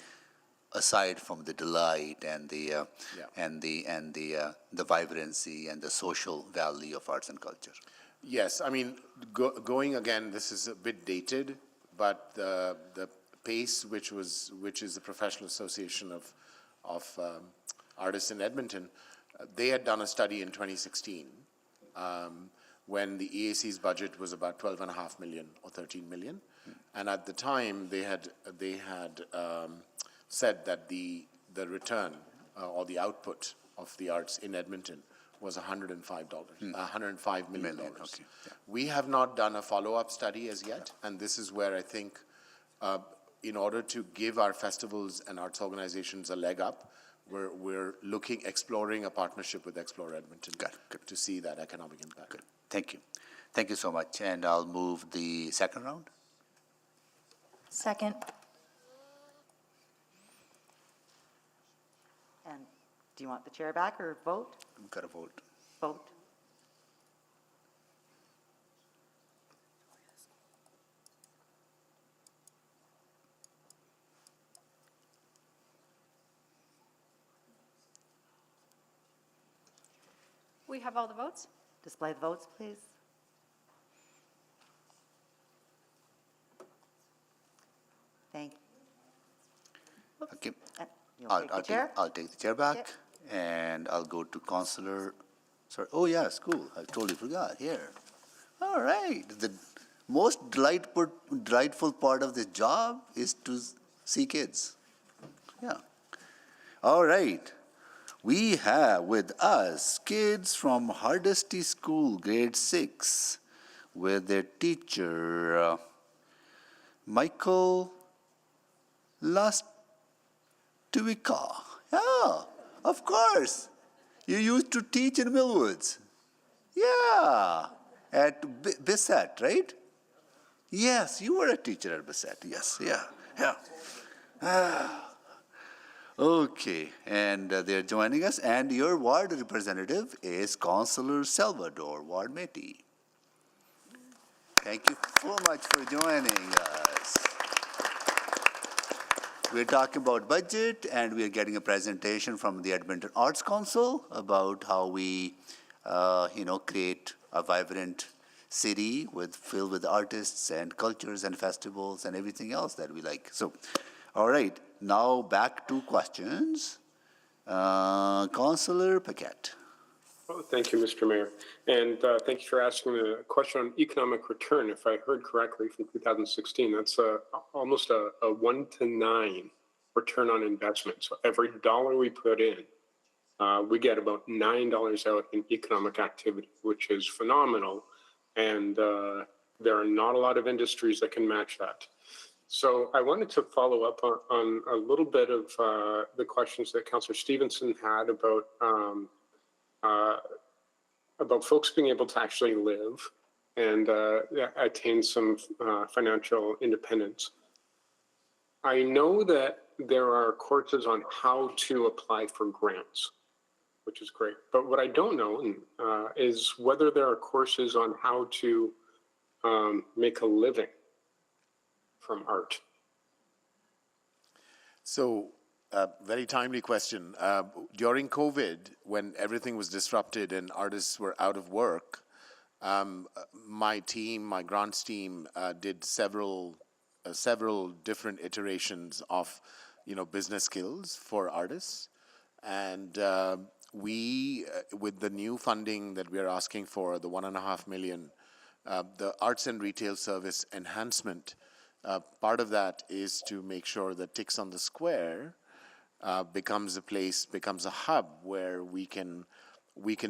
aside from the delight and the vibrancy and the social value of arts and culture. Yes, I mean, going again, this is a bit dated, but the PACE, which is the Professional Association of Artists in Edmonton, they had done a study in 2016 when the EAC's budget was about $12.5 million or $13 million, and at the time they had said that the return or the output of the arts in Edmonton was $105 million. Okay. Yeah. We have not done a follow-up study as yet, and this is where I think in order to give our festivals and arts organizations a leg up, we're exploring a partnership with Explore Edmonton to see that economic impact. Good. Thank you. Thank you so much. And I'll move the second round. Second. And do you want the chair back or vote? We've got to vote. Vote. We have all the votes? Display the votes, please. Thank you. Okay. I'll take the chair back, and I'll go to Councillor. Sorry. Oh yeah, school. I totally forgot. Here. All right. The most delightful part of this job is to see kids. Yeah. All right. We have with us kids from Hardesty School, grade 6, with their teacher, Michael Lastuvika. Yeah, of course. You used to teach in Millwoods. Yeah, at Bissett, right? Yes, you were a teacher at Bissett. Yes, yeah. Okay, and they're joining us, and your ward representative is Councillor Salvador Ward-Meti. Thank you so much for joining us. We're talking about budget, and we're getting a presentation from the Edmonton Arts Council about how we, create a vibrant city filled with artists and cultures and festivals and everything else that we like. So, all right. Now back to questions. Councillor Paquette. Oh, thank you, Mr. Mayor. And thank you for asking the question on economic return. If I heard correctly from 2016, that's almost a 1-to-9 return on investment. So every dollar we put in, we get about $9 out in economic activity, which is phenomenal. And there are not a lot of industries that can match that. So I wanted to follow up on a little bit of the questions that Councillor Stevenson had about folks being able to actually live and attain some financial independence. I know that there are courses on how to apply for grants, which is great. But what I don't know is whether there are courses on how to make a living from art. So, very timely question. During COVID, when everything was disrupted and artists were out of work, my grants team, did several different iterations of, business skills for artists. And we, with the new funding that we are asking for, the $1.5 million, the Arts and Retail Service enhancement, part of that is to make sure that Ticks on the Square becomes a hub where we can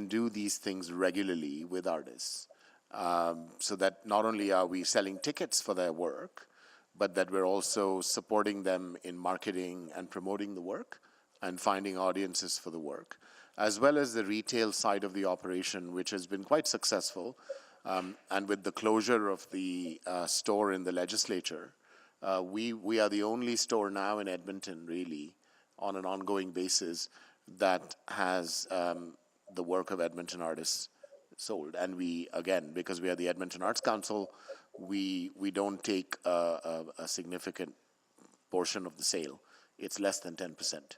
do these things regularly with artists, so that not only are we selling tickets for their work, but that we're also supporting them in marketing and promoting the work and finding audiences for the work, as well as the retail side of the operation, which has been quite successful. And with the closure of the store in the legislature, we are the only store now in Edmonton, really, on an ongoing basis, that has the work of Edmonton artists sold. And we, again, because we are the Edmonton Arts Council, we don't take a significant portion of the sale. It's less than 10%,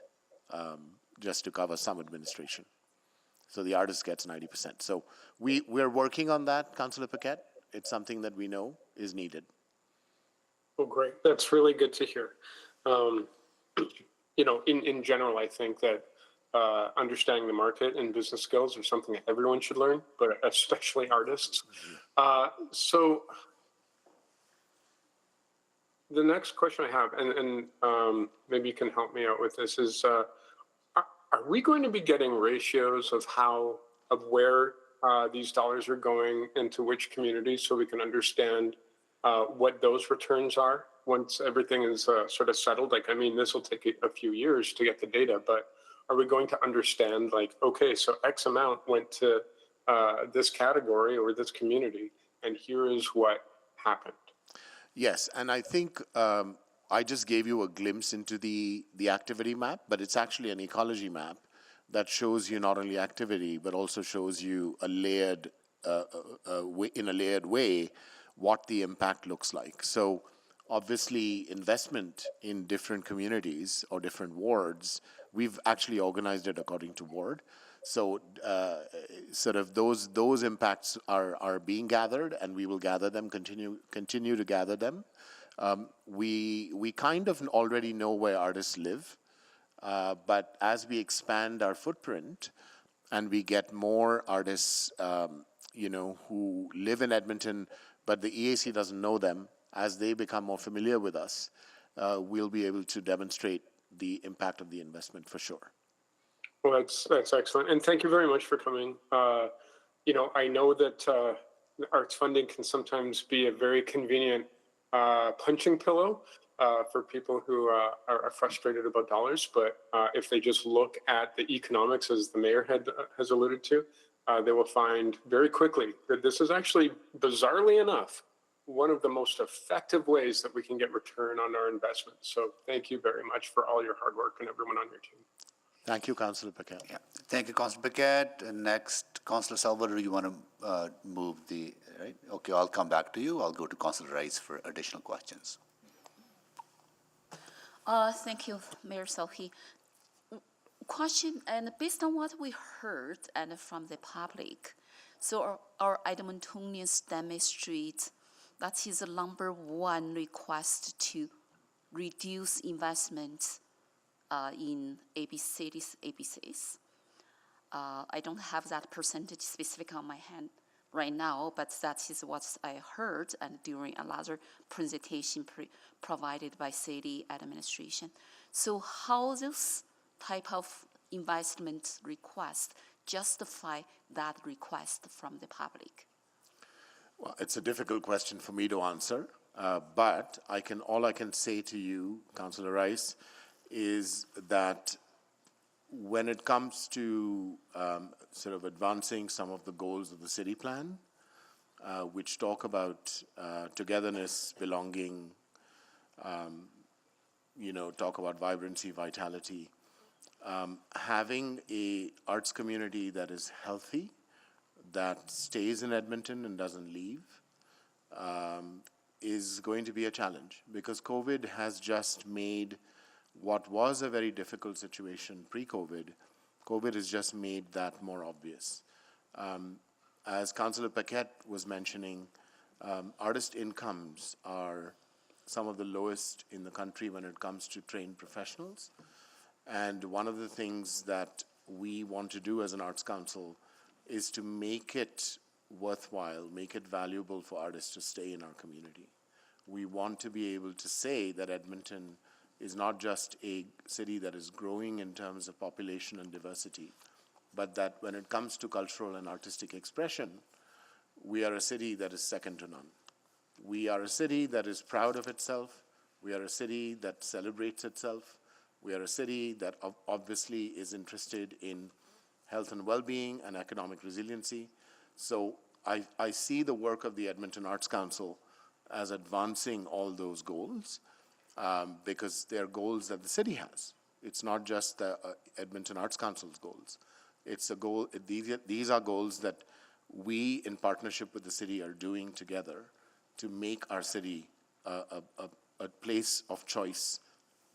just to cover some administration. So the artist gets 90%. So we're working on that, Councillor Paquette. It's something that we know is needed. Oh, great. That's really good to hear. In general, I think that understanding the market and business skills are something that everyone should learn, but especially artists. So the next question I have, and maybe you can help me out with this, is are we going to be getting ratios of where these dollars are going into which communities, so we can understand what those returns are once everything is sort of settled? Like, I mean, this will take a few years to get the data, but are we going to understand, like, okay, so X amount went to this category or this community, and here is what happened? Yes, and I think I just gave you a glimpse into the activity map, but it's actually an ecology map that shows you not only activity, but also shows you a layered, in a layered way, what the impact looks like. So obviously investment in different communities or different wards, we've actually organized it according to ward. So sort of those impacts are being gathered, and we will gather them, continue to gather them. We kind of already know where artists live, but as we expand our footprint and we get more artists, who live in Edmonton, but the EAC doesn't know them, as they become more familiar with us, we'll be able to demonstrate the impact of the investment for sure. Well, that's excellent, and thank you very much for coming. I know that arts funding can sometimes be a very convenient punching pillow for people who are frustrated about dollars, but if they just look at the economics, as the mayor has alluded to, they will find very quickly that this is actually, bizarrely enough, one of the most effective ways that we can get return on our investment. So thank you very much for all your hard work and everyone on your team. Thank you, Councillor Paquette. Yeah. Thank you, Councillor Paquette. And next, Councillor Salvador, you want to move the, right? Okay, I'll come back to you. I'll go to Councillor Rice for additional questions. Thank you, Mayor Sohi. Question, and based on what we heard and from the public, so our Edmontonians demonstrate that is the #1 request to reduce investments in ABCs. I don't have that percentage specific on my hand right now, but that is what I heard and during another presentation provided by city administration. So how this type of investment request justify that request from the public? Well, it's a difficult question for me to answer. But all I can say to you, Councillor Rice, is that when it comes to sort of advancing some of the goals of the city plan, which talk about togetherness, belonging, talk about vibrancy, vitality, having a arts community that is healthy, that stays in Edmonton and doesn't leave, is going to be a challenge, because COVID has just made what was a very difficult situation pre-COVID, COVID has just made that more obvious. As Councillor Paquette was mentioning, artist incomes are some of the lowest in the country when it comes to trained professionals. And one of the things that we want to do as an arts council is to make it worthwhile, make it valuable for artists to stay in our community. We want to be able to say that Edmonton is not just a city that is growing in terms of population and diversity, but that when it comes to cultural and artistic expression, we are a city that is second to none. We are a city that is proud of itself. We are a city that celebrates itself. We are a city that obviously is interested in health and well-being and economic resiliency. So I see the work of the Edmonton Arts Council as advancing all those goals, because they're goals that the city has. It's not just the Edmonton Arts Council's goals. It's a goal, these are goals that we in partnership with the city are doing together to make our city a place of choice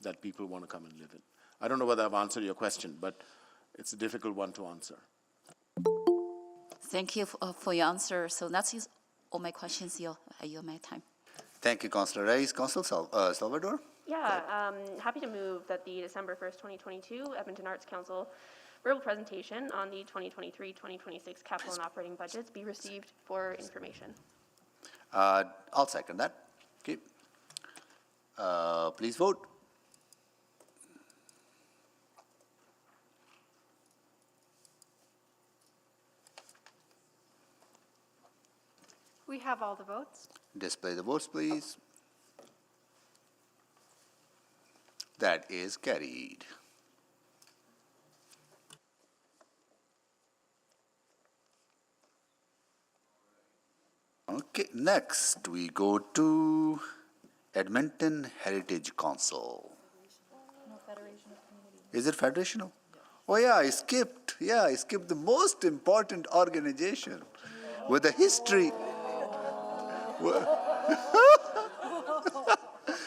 that people want to come and live in. I don't know whether I've answered your question, but it's a difficult one to answer. Thank you for your answer. So that's all my questions. You my time. Thank you, Councillor Rice. Councillor Salvador? Yeah, happy to move that the December 1st, 2022 Edmonton Arts Council verbal presentation on the 2023-2026 capital and operating budgets be received for information. I'll second that. Okay. Please vote. We have all the votes. Display the votes, please. That is carried. Okay, next we go to Edmonton Heritage Council. No, Federation of Communities. Is it federational? Oh yeah, I skipped. Yeah, I skipped the most important organization with a history.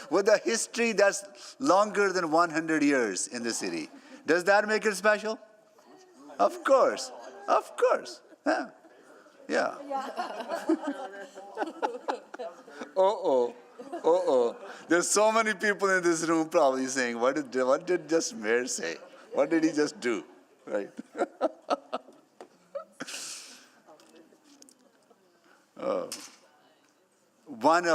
With a history that's longer than 100 years in the city. Does that make it special? Of course. Of course. Yeah. Yeah. There's so many people in this room probably saying, what did just Mayor say? What did he just do? Right? One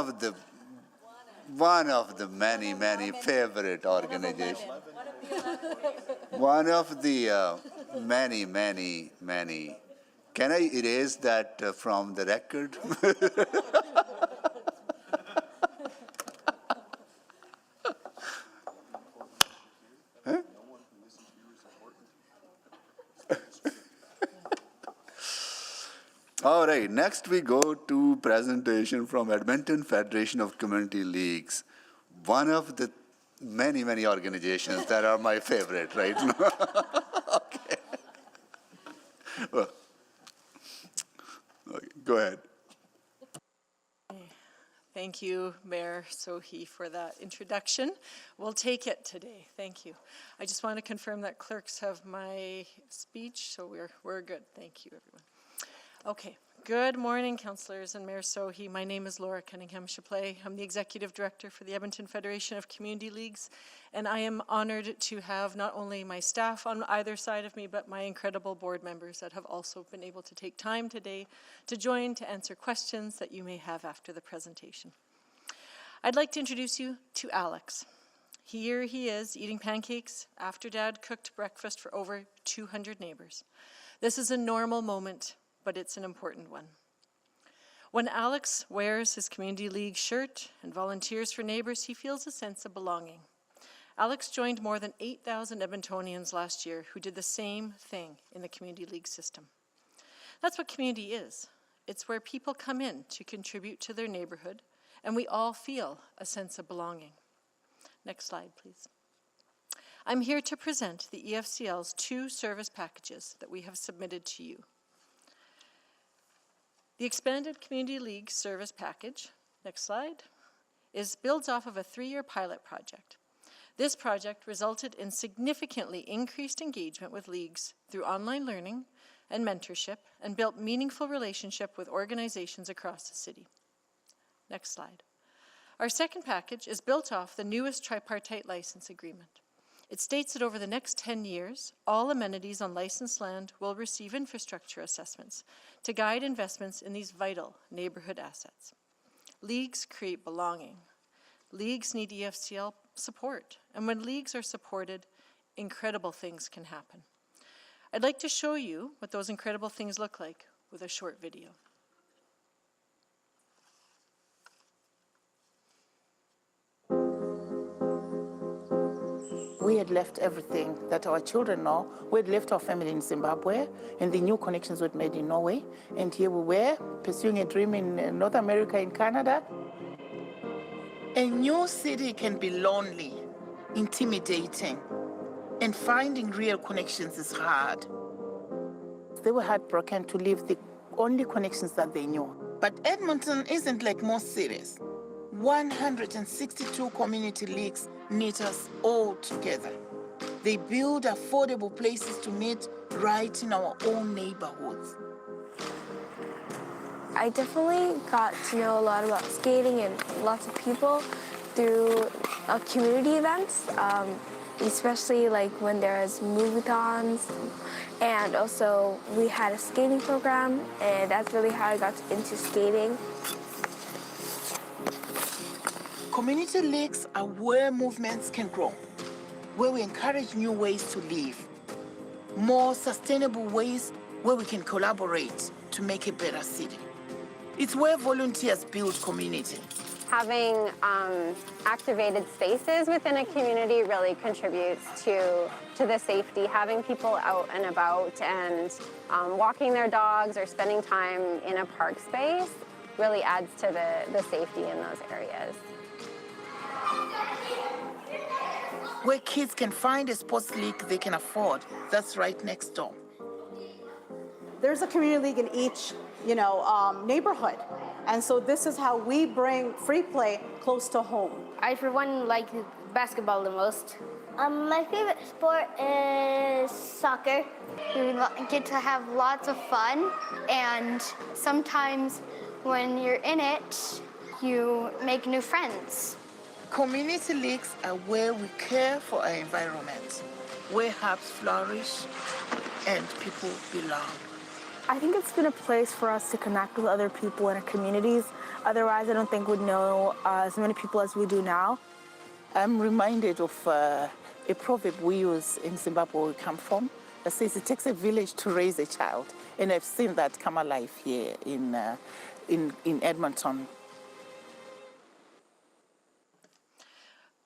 of the many, many favorite organizations. One of the many, many, many. Can I erase that from the record? Huh? All right, next we go to presentation from Edmonton Federation of Community Leagues, one of the many, many organizations that are my favorite, right? Okay. Well, okay, go ahead. Thank you, Mayor Sohi, for that introduction. We'll take it today. Thank you. I just want to confirm that clerks have my speech, so we're good. Thank you, everyone. Okay. Good morning, councillors and Mayor Sohi. My name is Laura Cunningham-Chapley. I'm the Executive Director for the Edmonton Federation of Community Leagues, and I am honored to have not only my staff on either side of me, but my incredible board members that have also been able to take time today to join to answer questions that you may have after the presentation. I'd like to introduce you to Alex. Here he is eating pancakes after Dad cooked breakfast for over 200 neighbors. This is a normal moment, but it's an important one. When Alex wears his Community League shirt and volunteers for neighbors, he feels a sense of belonging. Alex joined more than 8,000 Edmontonians last year who did the same thing in the Community League system. That's what community is. It's where people come in to contribute to their neighborhood, and we all feel a sense of belonging. Next slide, please. I'm here to present the EFCL's 2 service packages that we have submitted to you. The Expanded Community League Service Package, next slide, builds off of a 3-year pilot project. This project resulted in significantly increased engagement with leagues through online learning and mentorship, and built meaningful relationship with organizations across the city. Next slide. Our second package is built off the newest tripartite license agreement. It states that over the next 10 years, all amenities on licensed land will receive infrastructure assessments to guide investments in these vital neighborhood assets. Leagues create belonging. Leagues need EFCL support, and when leagues are supported, incredible things can happen. I'd like to show you what those incredible things look like with a short video. We had left everything that our children know. We had left our family in Zimbabwe, and the new connections we'd made in Norway. And here we were, pursuing a dream in North America, in Canada. A new city can be lonely, intimidating, and finding real connections is hard. They were heartbroken to leave the only connections that they knew. But Edmonton isn't like most cities. 162 community leagues knit us all together. They build affordable places to meet right in our own neighborhoods. I definitely got to know a lot about skating and lots of people through community events, especially like when there's movie-thons. And also we had a skating program, and that's really how I got into skating. Community leagues are where movements can grow, where we encourage new ways to live, more sustainable ways where we can collaborate to make a better city. It's where volunteers build community. Having activated spaces within a community really contributes to the safety. Having people out and about and walking their dogs or spending time in a park space really adds to the safety in those areas. Where kids can find a sports league they can afford, that's right next door. There's a community league in each, neighborhood. And so this is how we bring free play close to home. I, for one, like basketball the most. My favorite sport is soccer. We get to have lots of fun, and sometimes when you're in it, you make new friends. Community leagues are where we care for our environment, where herbs flourish and people belong. I think it's been a place for us to connect with other people in our communities. Otherwise, I don't think we'd know as many people as we do now. I'm reminded of a proverb we use in Zimbabwe, where we come from, that says it takes a village to raise a child. And I've seen that come alive here in Edmonton.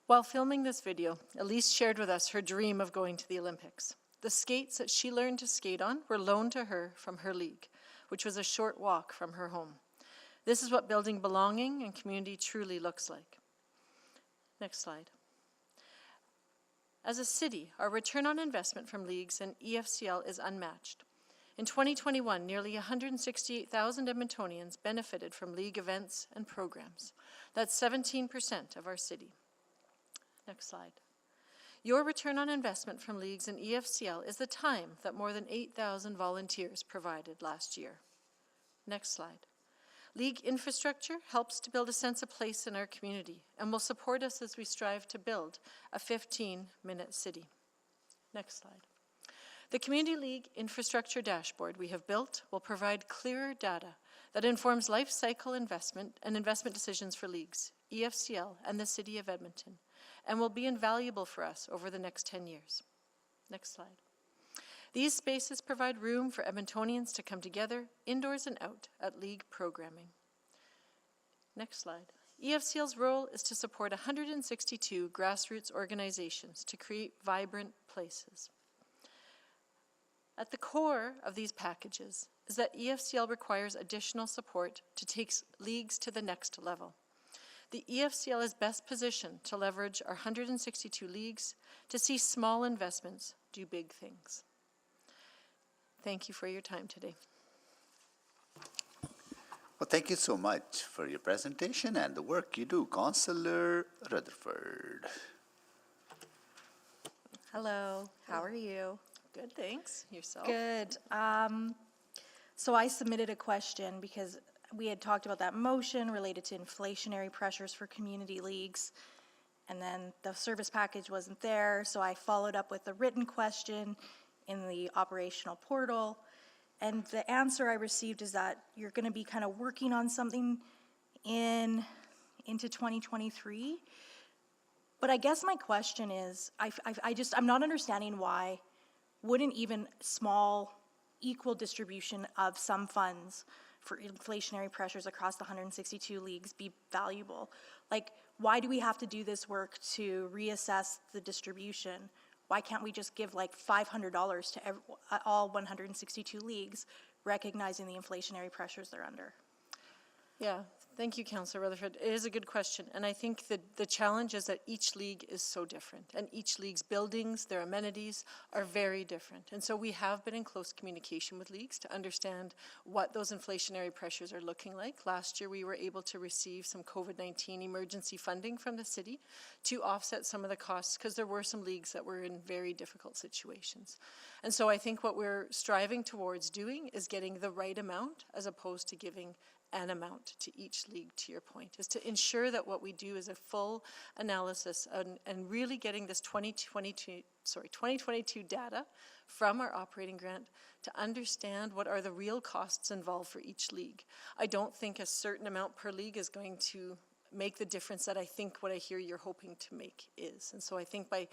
While filming this video, Elise shared with us her dream of going to the Olympics. The skates that she learned to skate on were loaned to her from her league, which was a short walk from her home. This is what building belonging and community truly looks like. Next slide. As a city, our return on investment from leagues and EFCL is unmatched. In 2021, nearly 168,000 Edmontonians benefited from league events and programs. That's 17% of our city. Next slide. Your return on investment from leagues and EFCL is the time that more than 8,000 volunteers provided last year. Next slide. League infrastructure helps to build a sense of place in our community and will support us as we strive to build a 15-minute city. Next slide. The Community League infrastructure dashboard we have built will provide clearer data that informs life cycle investment and investment decisions for leagues, EFCL, and the City of Edmonton, and will be invaluable for us over the next 10 years. Next slide. These spaces provide room for Edmontonians to come together, indoors and out, at league programming. Next slide. EFCL's role is to support 162 grassroots organizations to create vibrant places. At the core of these packages is that EFCL requires additional support to take leagues to the next level. The EFCL is best positioned to leverage our 162 leagues to see small investments do big things. Thank you for your time today. Well, thank you so much for your presentation and the work you do, Councillor Rutherford. Hello, how are you? Good, thanks. Yourself? Good. So I submitted a question because we had talked about that motion related to inflationary pressures for community leagues, and then the service package wasn't there, so I followed up with a written question in the operational portal, and the answer I received is that you're going to be kind of working on something into 2023. But I guess my question is, I'm not understanding why wouldn't even small equal distribution of some funds for inflationary pressures across the 162 leagues be valuable? Like, why do we have to do this work to reassess the distribution? Why can't we just give like $500 to all 162 leagues, recognizing the inflationary pressures they're under? Yeah, thank you, Councillor Rutherford. It is a good question, and I think that the challenge is that each league is so different, and each league's buildings, their amenities are very different. And so we have been in close communication with leagues to understand what those inflationary pressures are looking like. Last year, we were able to receive some COVID-19 emergency funding from the city to offset some of the costs, because there were some leagues that were in very difficult situations. And so I think what we're striving towards doing is getting the right amount as opposed to giving an amount to each league, to your point, is to ensure that what we do is a full analysis and really getting this 2022 data from our operating grant to understand what are the real costs involved for each league. I don't think a certain amount per league is going to make the difference that I think what I hear you're hoping to make is. And so I think by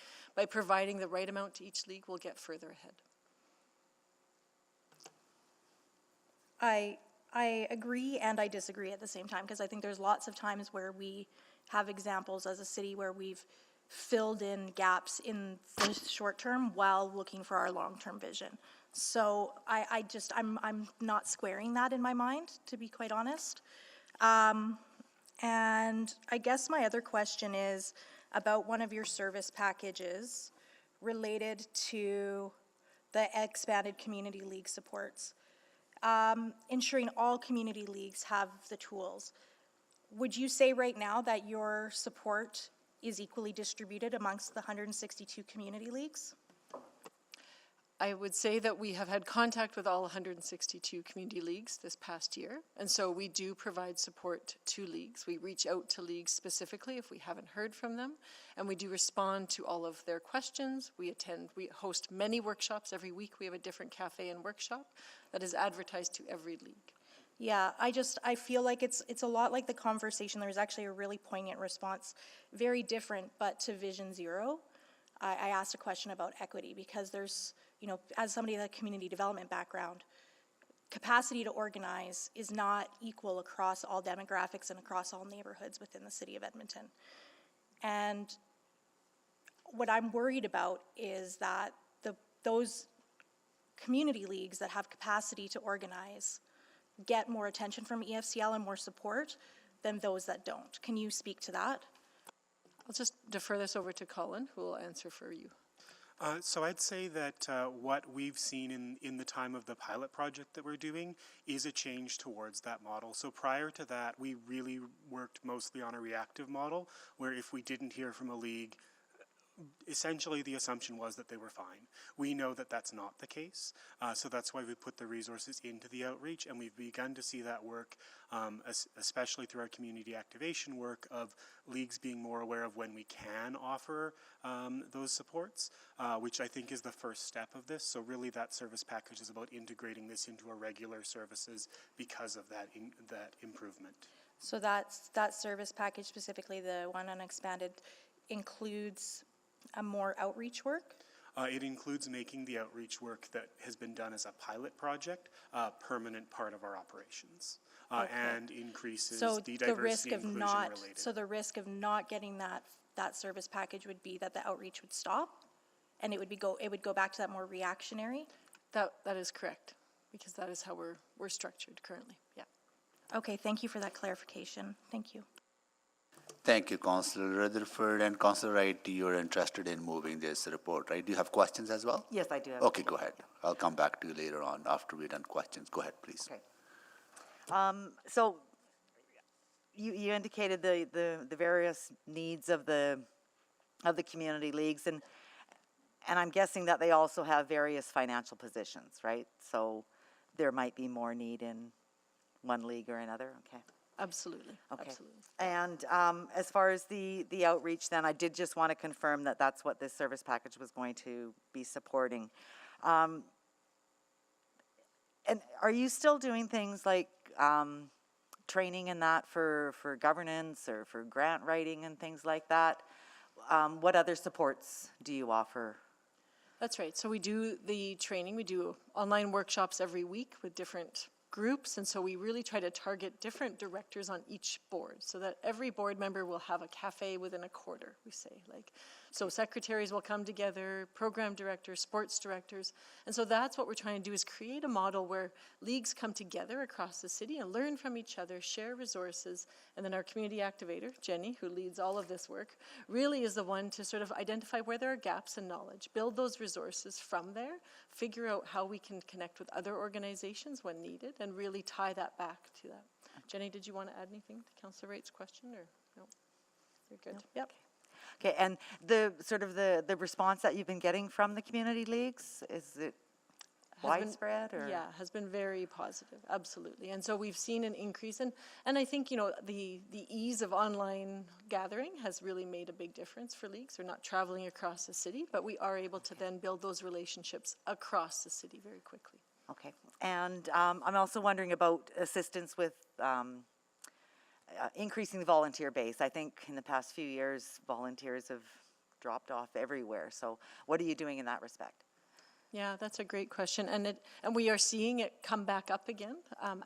providing the right amount to each league, we'll get further ahead. I agree and I disagree at the same time, because I think there's lots of times where we have examples as a city where we've filled in gaps in the short term while looking for our long-term vision. So I'm not squaring that in my mind, to be quite honest. And I guess my other question is about one of your service packages related to the expanded community league supports. Ensuring all community leagues have the tools. Would you say right now that your support is equally distributed amongst the 162 community leagues? I would say that we have had contact with all 162 community leagues this past year, and so we do provide support to leagues. We reach out to leagues specifically if we haven't heard from them, and we do respond to all of their questions. We host many workshops every week. We have a different cafe and workshop that is advertised to every league. Yeah, I feel like it's a lot like the conversation. There was actually a really poignant response, very different, but to Vision Zero. I asked a question about equity because there's, as somebody with a community development background, capacity to organize is not equal across all demographics and across all neighborhoods within the city of Edmonton. And what I'm worried about is that those community leagues that have capacity to organize get more attention from EFCL and more support than those that don't. Can you speak to that? I'll just defer this over to Colin, who will answer for you. So I'd say that what we've seen in the time of the pilot project that we're doing is a change towards that model. So prior to that, we really worked mostly on a reactive model, where if we didn't hear from a league, essentially the assumption was that they were fine. We know that that's not the case, so that's why we put the resources into the outreach, and we've begun to see that work, especially through our community activation work of leagues being more aware of when we can offer those supports, which I think is the first step of this. So really that service package is about integrating this into our regular services because of that improvement. So that service package, specifically the one on expanded, includes a more outreach work? It includes making the outreach work that has been done as a pilot project a permanent part of our operations, and increases So the the risk diversity of inclusion not, related. so the risk of not getting that service package would be that the outreach would stop, and it would go back to that more reactionary? That is correct, because that is how we're structured currently, yeah. Okay, thank you for that clarification. Thank you. Thank you, Councillor Rutherford. And Councillor Wright, you're interested in moving this report, right? Do you have questions as well? Yes, I do have. Okay, go ahead. I'll come back to you later on after we're done questions. Go ahead, please. Okay. So you indicated the various needs of the community leagues, and I'm guessing that they also have various financial positions, right? So there might be more need in one league or another. Okay. Absolutely. Okay. Absolutely. And as far as the outreach, then I did just want to confirm that that's what this service package was going to be supporting. And are you still doing things like training in that for governance or for grant writing and things like that? What other supports do you offer? That's right. So we do the training. We do online workshops every week with different groups, and so we really try to target different directors on each board so that every board member will have a cafe within a quarter, we say. So secretaries will come together, program directors, sports directors, and so that's what we're trying to do, is create a model where leagues come together across the city and learn from each other, share resources, and then our community activator, Jenny, who leads all of this work, really is the one to sort of identify where there are gaps in knowledge, build those resources from there, figure out how we can connect with other organizations when needed, and really tie that back to that. Jenny, did you want to add anything to Councillor Wright's question, or no? You're good. No. Yep. Okay, and the sort of the response that you've been getting from the community leagues, is it widespread, or? Yeah, has been very positive, absolutely. And so we've seen an increase, and I think, you know, the ease of online gathering has really made a big difference for leagues. They're not traveling across the city, but we are able to then build those relationships across the city very quickly. Okay, and I'm also wondering about assistance with increasing the volunteer base. I think in the past few years, volunteers have dropped off everywhere. So what are you doing in that respect? Yeah, that's a great question, and we are seeing it come back up again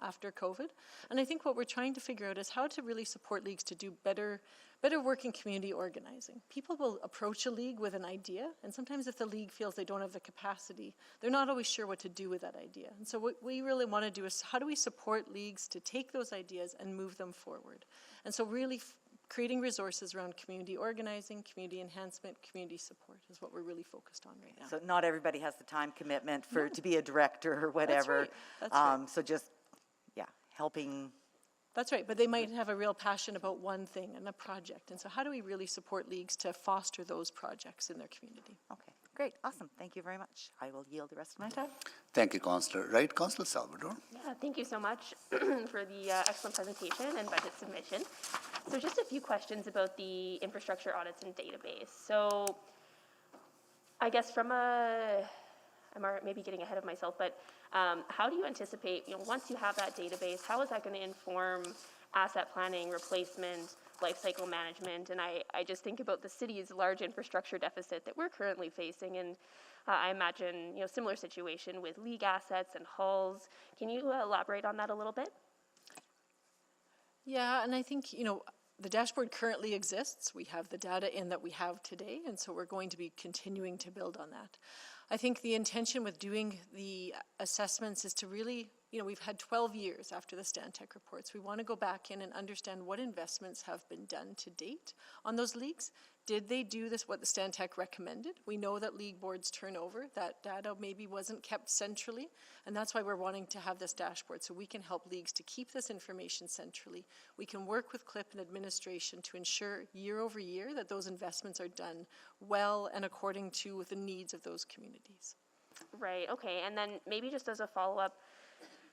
after COVID. And I think what we're trying to figure out is how to really support leagues to do better work in community organizing. People will approach a league with an idea, and sometimes if the league feels they don't have the capacity, they're not always sure what to do with that idea. And so what we really want to do is, how do we support leagues to take those ideas and move them forward? And so really creating resources around community organizing, community enhancement, community support is what we're really focused on right now. So not everybody has the time commitment to be a director or whatever. That's right. So just, helping. That's right, but they might have a real passion about one thing and a project. And so how do we really support leagues to foster those projects in their community? Okay, great, awesome. Thank you very much. I will yield the rest of my time. Thank you, Councillor Wright. Councillor Salvador. Yeah, thank you so much for the excellent presentation and budget submission. So just a few questions about the infrastructure audits and database. So I guess I'm maybe getting ahead of myself, but how do you anticipate, once you have that database, how is that going to inform asset planning, replacement, life cycle management? And I just think about the city's large infrastructure deficit that we're currently facing, and I imagine, similar situation with league assets and halls. Can you elaborate on that a little bit? Yeah, and I think, the dashboard currently exists. We have the data in that we have today, and so we're going to be continuing to build on that. I think the intention with doing the assessments is to really, we've had 12 years after the Stantec reports. We want to go back in and understand what investments have been done to date on those leagues. Did they do this, what the Stantec recommended? We know that league boards turn over. That data maybe wasn't kept centrally, and that's why we're wanting to have this dashboard, so we can help leagues to keep this information centrally. We can work with CLIP and administration to ensure year over year that those investments are done well and according to the needs of those communities. Right, okay, and then maybe just as a follow-up,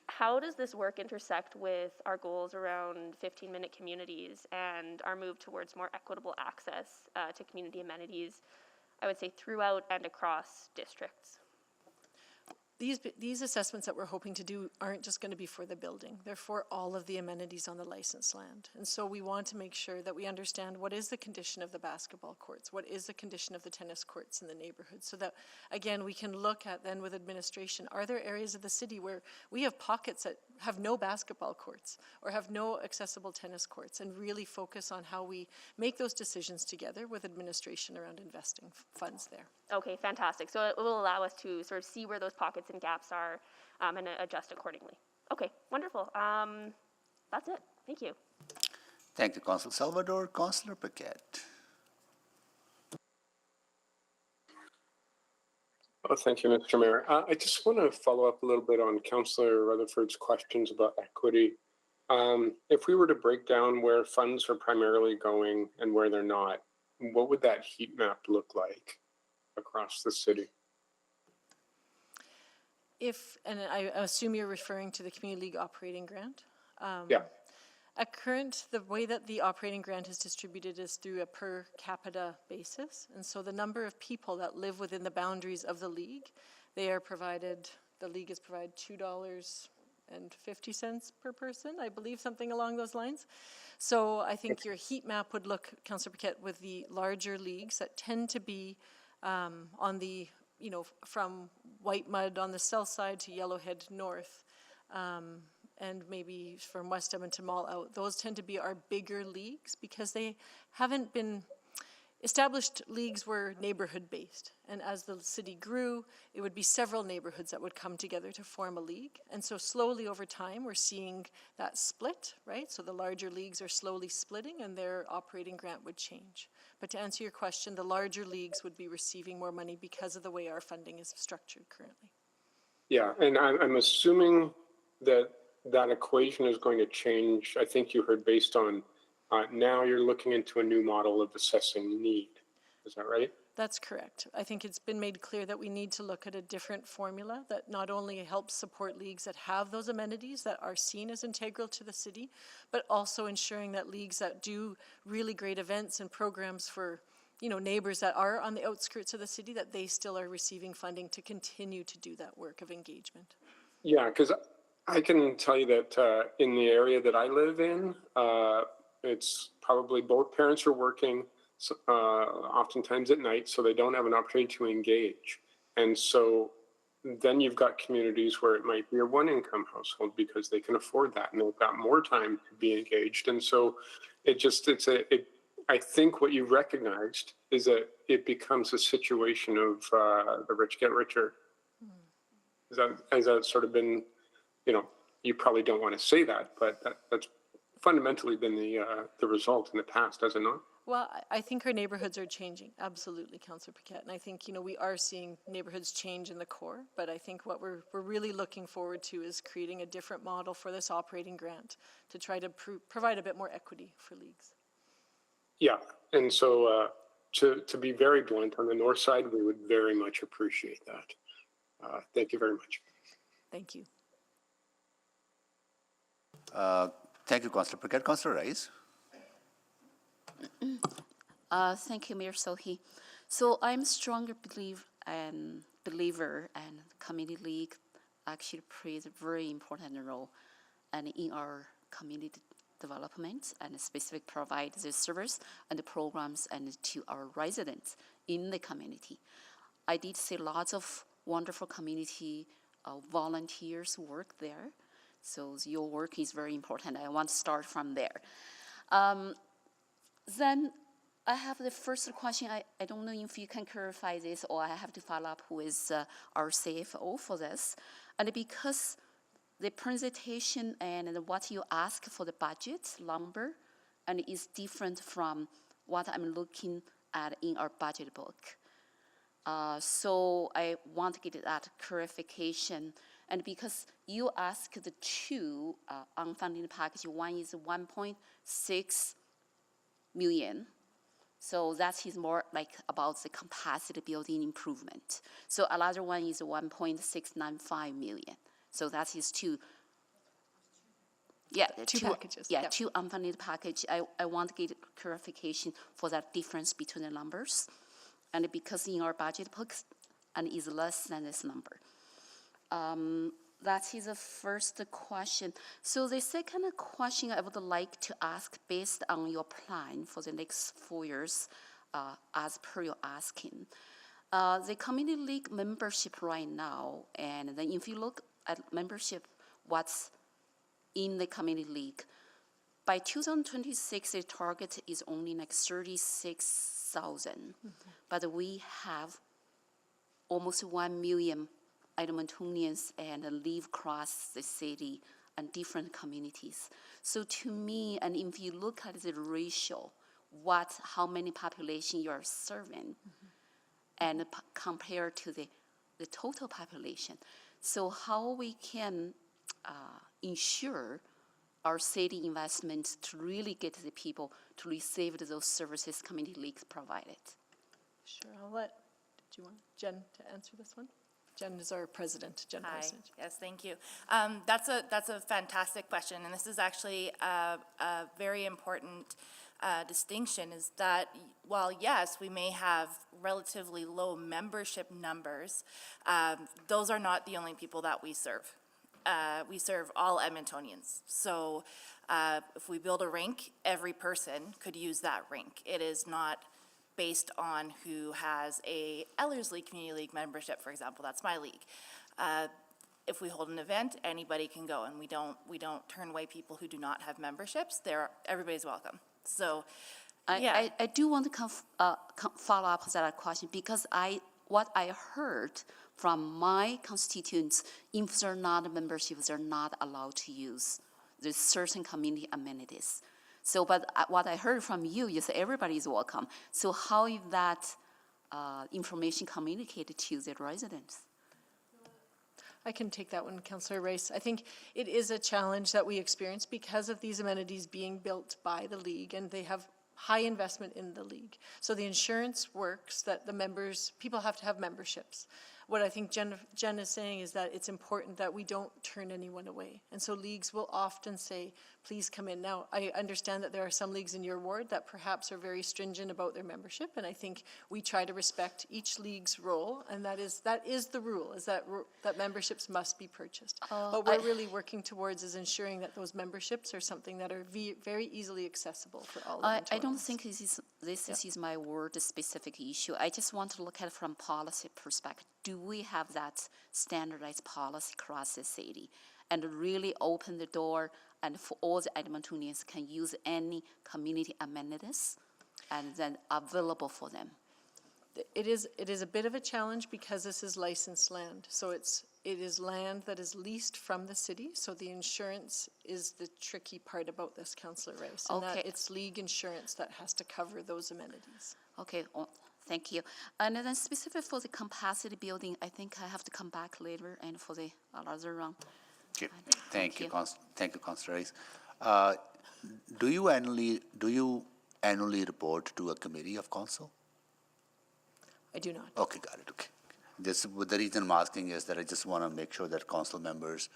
how does this work intersect with our goals around 15-minute communities and our move towards more equitable access to community amenities, I would say throughout and across districts? these assessments that we're hoping to do aren't just going to be for the building. They're for all of the amenities on the licensed land. And so we want to make sure that we understand what is the condition of the basketball courts, what is the condition of the tennis courts in the neighborhood, so that, again, we can look at then with administration, are there areas of the city where we have pockets that have no basketball courts or have no accessible tennis courts, and really focus on how we make those decisions together with administration around investing funds there. Okay, fantastic. So it will allow us to sort of see where those pockets and gaps are and adjust accordingly. Okay, wonderful. That's it. Thank you. Thank you, Councillor Salvador. Councillor Paquette. Oh, thank you, Mr. Mayor. I just want to follow up a little bit on Councillor Rutherford's questions about equity. If we were to break down where funds are primarily going and where they're not, what would that heat map look like across the city? And I assume you're referring to the Community League operating grant? Yeah. The way that the operating grant is distributed is through a per capita basis. And so the number of people that live within the boundaries of the league, the league is provided $2.50 per person, I believe, something along those lines. So I think your heat map would look, Councillor Paquette, with the larger leagues that tend to be on the, from White Mud on the south side to Yellowhead north, and maybe from West Edmonton Mall out. Those tend to be our bigger leagues because they haven't been established. Leagues were neighborhood-based, and as the city grew, it would be several neighborhoods that would come together to form a league. And so slowly over time, we're seeing that split, right? So the larger leagues are slowly splitting, and their operating grant would change. But to answer your question, the larger leagues would be receiving more money because of the way our funding is structured currently. Yeah, and I'm assuming that equation is going to change. I think you heard based on now you're looking into a new model of assessing need. Is that right? That's correct. I think it's been made clear that we need to look at a different formula that not only helps support leagues that have those amenities that are seen as integral to the city, but also ensuring that leagues that do really great events and programs for neighbors that are on the outskirts of the city, that they still are receiving funding to continue to do that work of engagement. Yeah, because I can tell you that in the area that I live in, it's probably both parents are working, oftentimes at night, so they don't have an opportunity to engage. And so then you've got communities where it might be a one-income household because they can afford that and they've got more time to be engaged. And so I think what you recognized is that it becomes a situation of the rich get richer. Has that sort of been, you probably don't want to say that, but that's fundamentally been the result in the past, has it not? Well, I think our neighborhoods are changing, absolutely, Councillor Paquette. And I think, we are seeing neighborhoods change in the core, but I think what we're really looking forward to is creating a different model for this operating grant to try to provide a bit more equity for leagues. Yeah, and so to be very blunt, on the north side, we would very much appreciate that. Thank you very much. Thank you. Thank you, Councillor Paquette. Councillor Rice. Thank you, Mayor Sohi. So I'm a stronger believer and community league actually plays a very important role and in our community development and specifically provide the service and the programs and to our residents in the community. I did see lots of wonderful community volunteers work there. So your work is very important. I want to start from there. Then I have the first question. I don't know if you can clarify this or I have to follow up with our CFO for this. And because the presentation and what you ask for the budget number and is different from what I'm looking at in our budget book. So I want to get that clarification. And because you asked the two unfunded package, one is 1.6 million. So that is more like about the capacity building improvement. So another one is 1.695 million. So that is two. Yeah, two packages. Yeah, yep. Two unfunded package. I want to get clarification for that difference between the numbers. And because in our budget books, and is less than this number. That is the first question. So the second question I would like to ask, based on your plan for the next 4 years, as per your asking, the community league membership right now, and then if you look at membership, what's in the community league, by 2026, the target is only like 36,000, but we have almost 1 million Edmontonians and live across the city and different communities. So to me, and if you look at the ratio, how many population you are serving, and compared to the total population, so how we can ensure our city investments to really get the people to receive those services community leagues provided. Sure, did you want Jen to answer this one? Jen is our president, Jen Hi. President. Yes, thank you. That's a fantastic question, and this is actually a very important distinction, is that while yes, we may have relatively low membership numbers, those are not the only people that we serve. We serve all Edmontonians. So if we build a rink, every person could use that rink. It is not based on who has a Ellerslie Community League membership, for example. That's my league. If we hold an event, anybody can go, and we don't turn away people who do not have memberships. Everybody's welcome. So, yeah. I do want to follow up on that question, because what I heard from my constituents, if they're not memberships, they're not allowed to use the certain community amenities. So, but what I heard from you is everybody is welcome. So how is that information communicated to the residents? I can take that one, Councillor Rice. I think it is a challenge that we experience because of these amenities being built by the league, and they have high investment in the league. So the insurance works that people have to have memberships. What I think Jen is saying is that it's important that we don't turn anyone away. And so leagues will often say, please come in. Now, I understand that there are some leagues in your ward that perhaps are very stringent about their membership, and I think we try to respect each league's role, and that is the rule, is that memberships must be purchased. What we're really working towards is ensuring that those memberships are something that are very easily accessible for all I don't think this is my ward-specific issue. I just want to look at it from policy perspective. Do we have that standardized policy across the city and really open the door and for all the Edmontonians can use any community amenities and then available for them? It is a bit of a challenge because this is licensed land. So it is land that is leased from the city. So the insurance is the tricky part about this, Councillor Rice. And that it's league insurance that has to cover those amenities. Okay. Thank you. And then specific for the capacity building, I think I have to come back later and for the other round. Okay. Thank you, Councillor Rice. Do you annually report to a committee of council? I do not. Okay, got it. Okay. The reason I'm asking is that I just want to make sure that council members,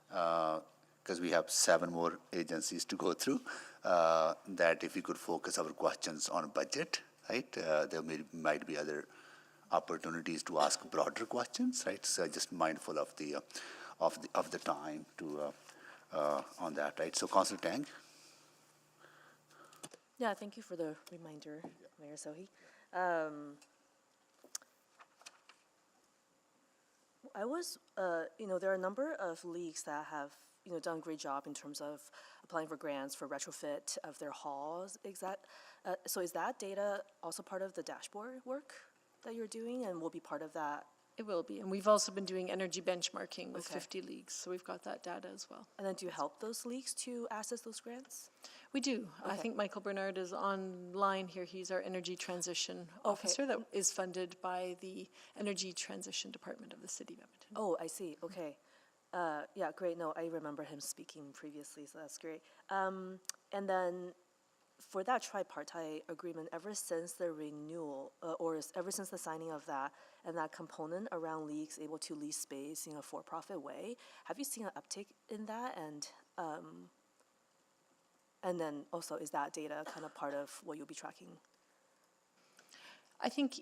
because we have 7 more agencies to go through, that if we could focus our questions on budget, right? There might be other opportunities to ask broader questions, right? So just mindful of the time to on that, right? So, Councillor Tang. Yeah, thank you for the reminder, Mayor Sohi. I was, there are a number of leagues that have, done a great job in terms of applying for grants for retrofit of their halls. So is that data also part of the dashboard work that you're doing and will be part of that? It will be. And we've also been doing energy benchmarking with 50 leagues. So we've got that data as well. And then do you help those leagues to access those grants? We do. Okay. I think Michael Bernard is online here. He's our energy transition officer that is funded by the Energy Transition Department of the City of Edmonton. Oh, I see. Okay. Yeah, great. No, I remember him speaking previously, so that's great. And then for that tripartite agreement, ever since the renewal, ever since the signing of that, and that component around leagues able to lease space in a for-profit way, have you seen an uptick in that? And then also, is that data kind of part of what you'll be tracking? I think,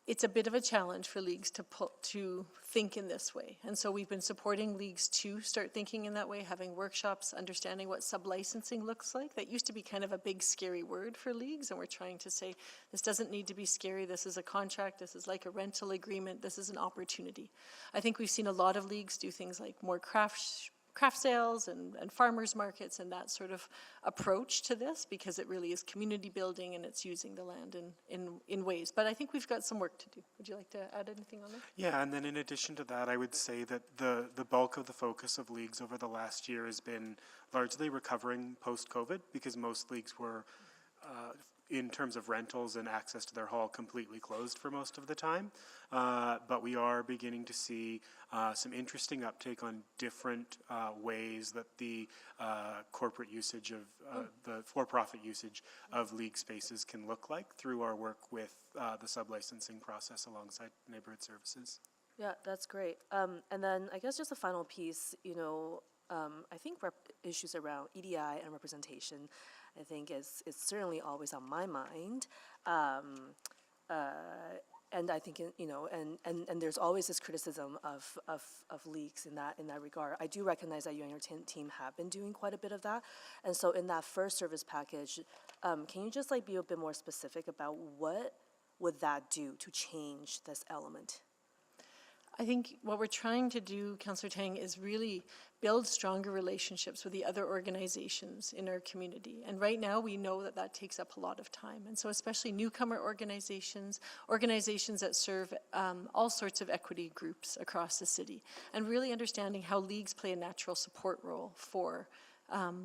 it's a bit of a challenge for leagues to think in this way. And so we've been supporting leagues to start thinking in that way, having workshops, understanding what sub-licensing looks like. That used to be kind of a big scary word for leagues, and we're trying to say, this doesn't need to be scary, this is a contract, this is like a rental agreement, this is an opportunity. I think we've seen a lot of leagues do things like more craft sales and farmers markets and that sort of approach to this, because it really is community building and it's using the land in ways. But I think we've got some work to do. Would you like to add anything on that? Yeah, and then in addition to that, I would say that the bulk of the focus of leagues over the last year has been largely recovering post-COVID, because most leagues were in terms of rentals and access to their hall, completely closed for most of the time. But we are beginning to see some interesting uptake on different ways that the corporate usage of the for-profit usage of league spaces can look like through our work with the sub-licensing process alongside neighborhood services. Yeah, that's great. And then I guess just a final piece, I think issues around EDI and representation, I think is certainly always on my mind. And I think, and there's always this criticism of leagues in that regard. I do recognize that you and your team have been doing quite a bit of that. And so in that first service package, can you just be a bit more specific about what would that do to change this element? I think what we're trying to do, Councillor Tang, is really build stronger relationships with the other organizations in our community. And right now we know that that takes up a lot of time. And so especially newcomer organizations that serve all sorts of equity groups across the city, and really understanding how leagues play a natural support role for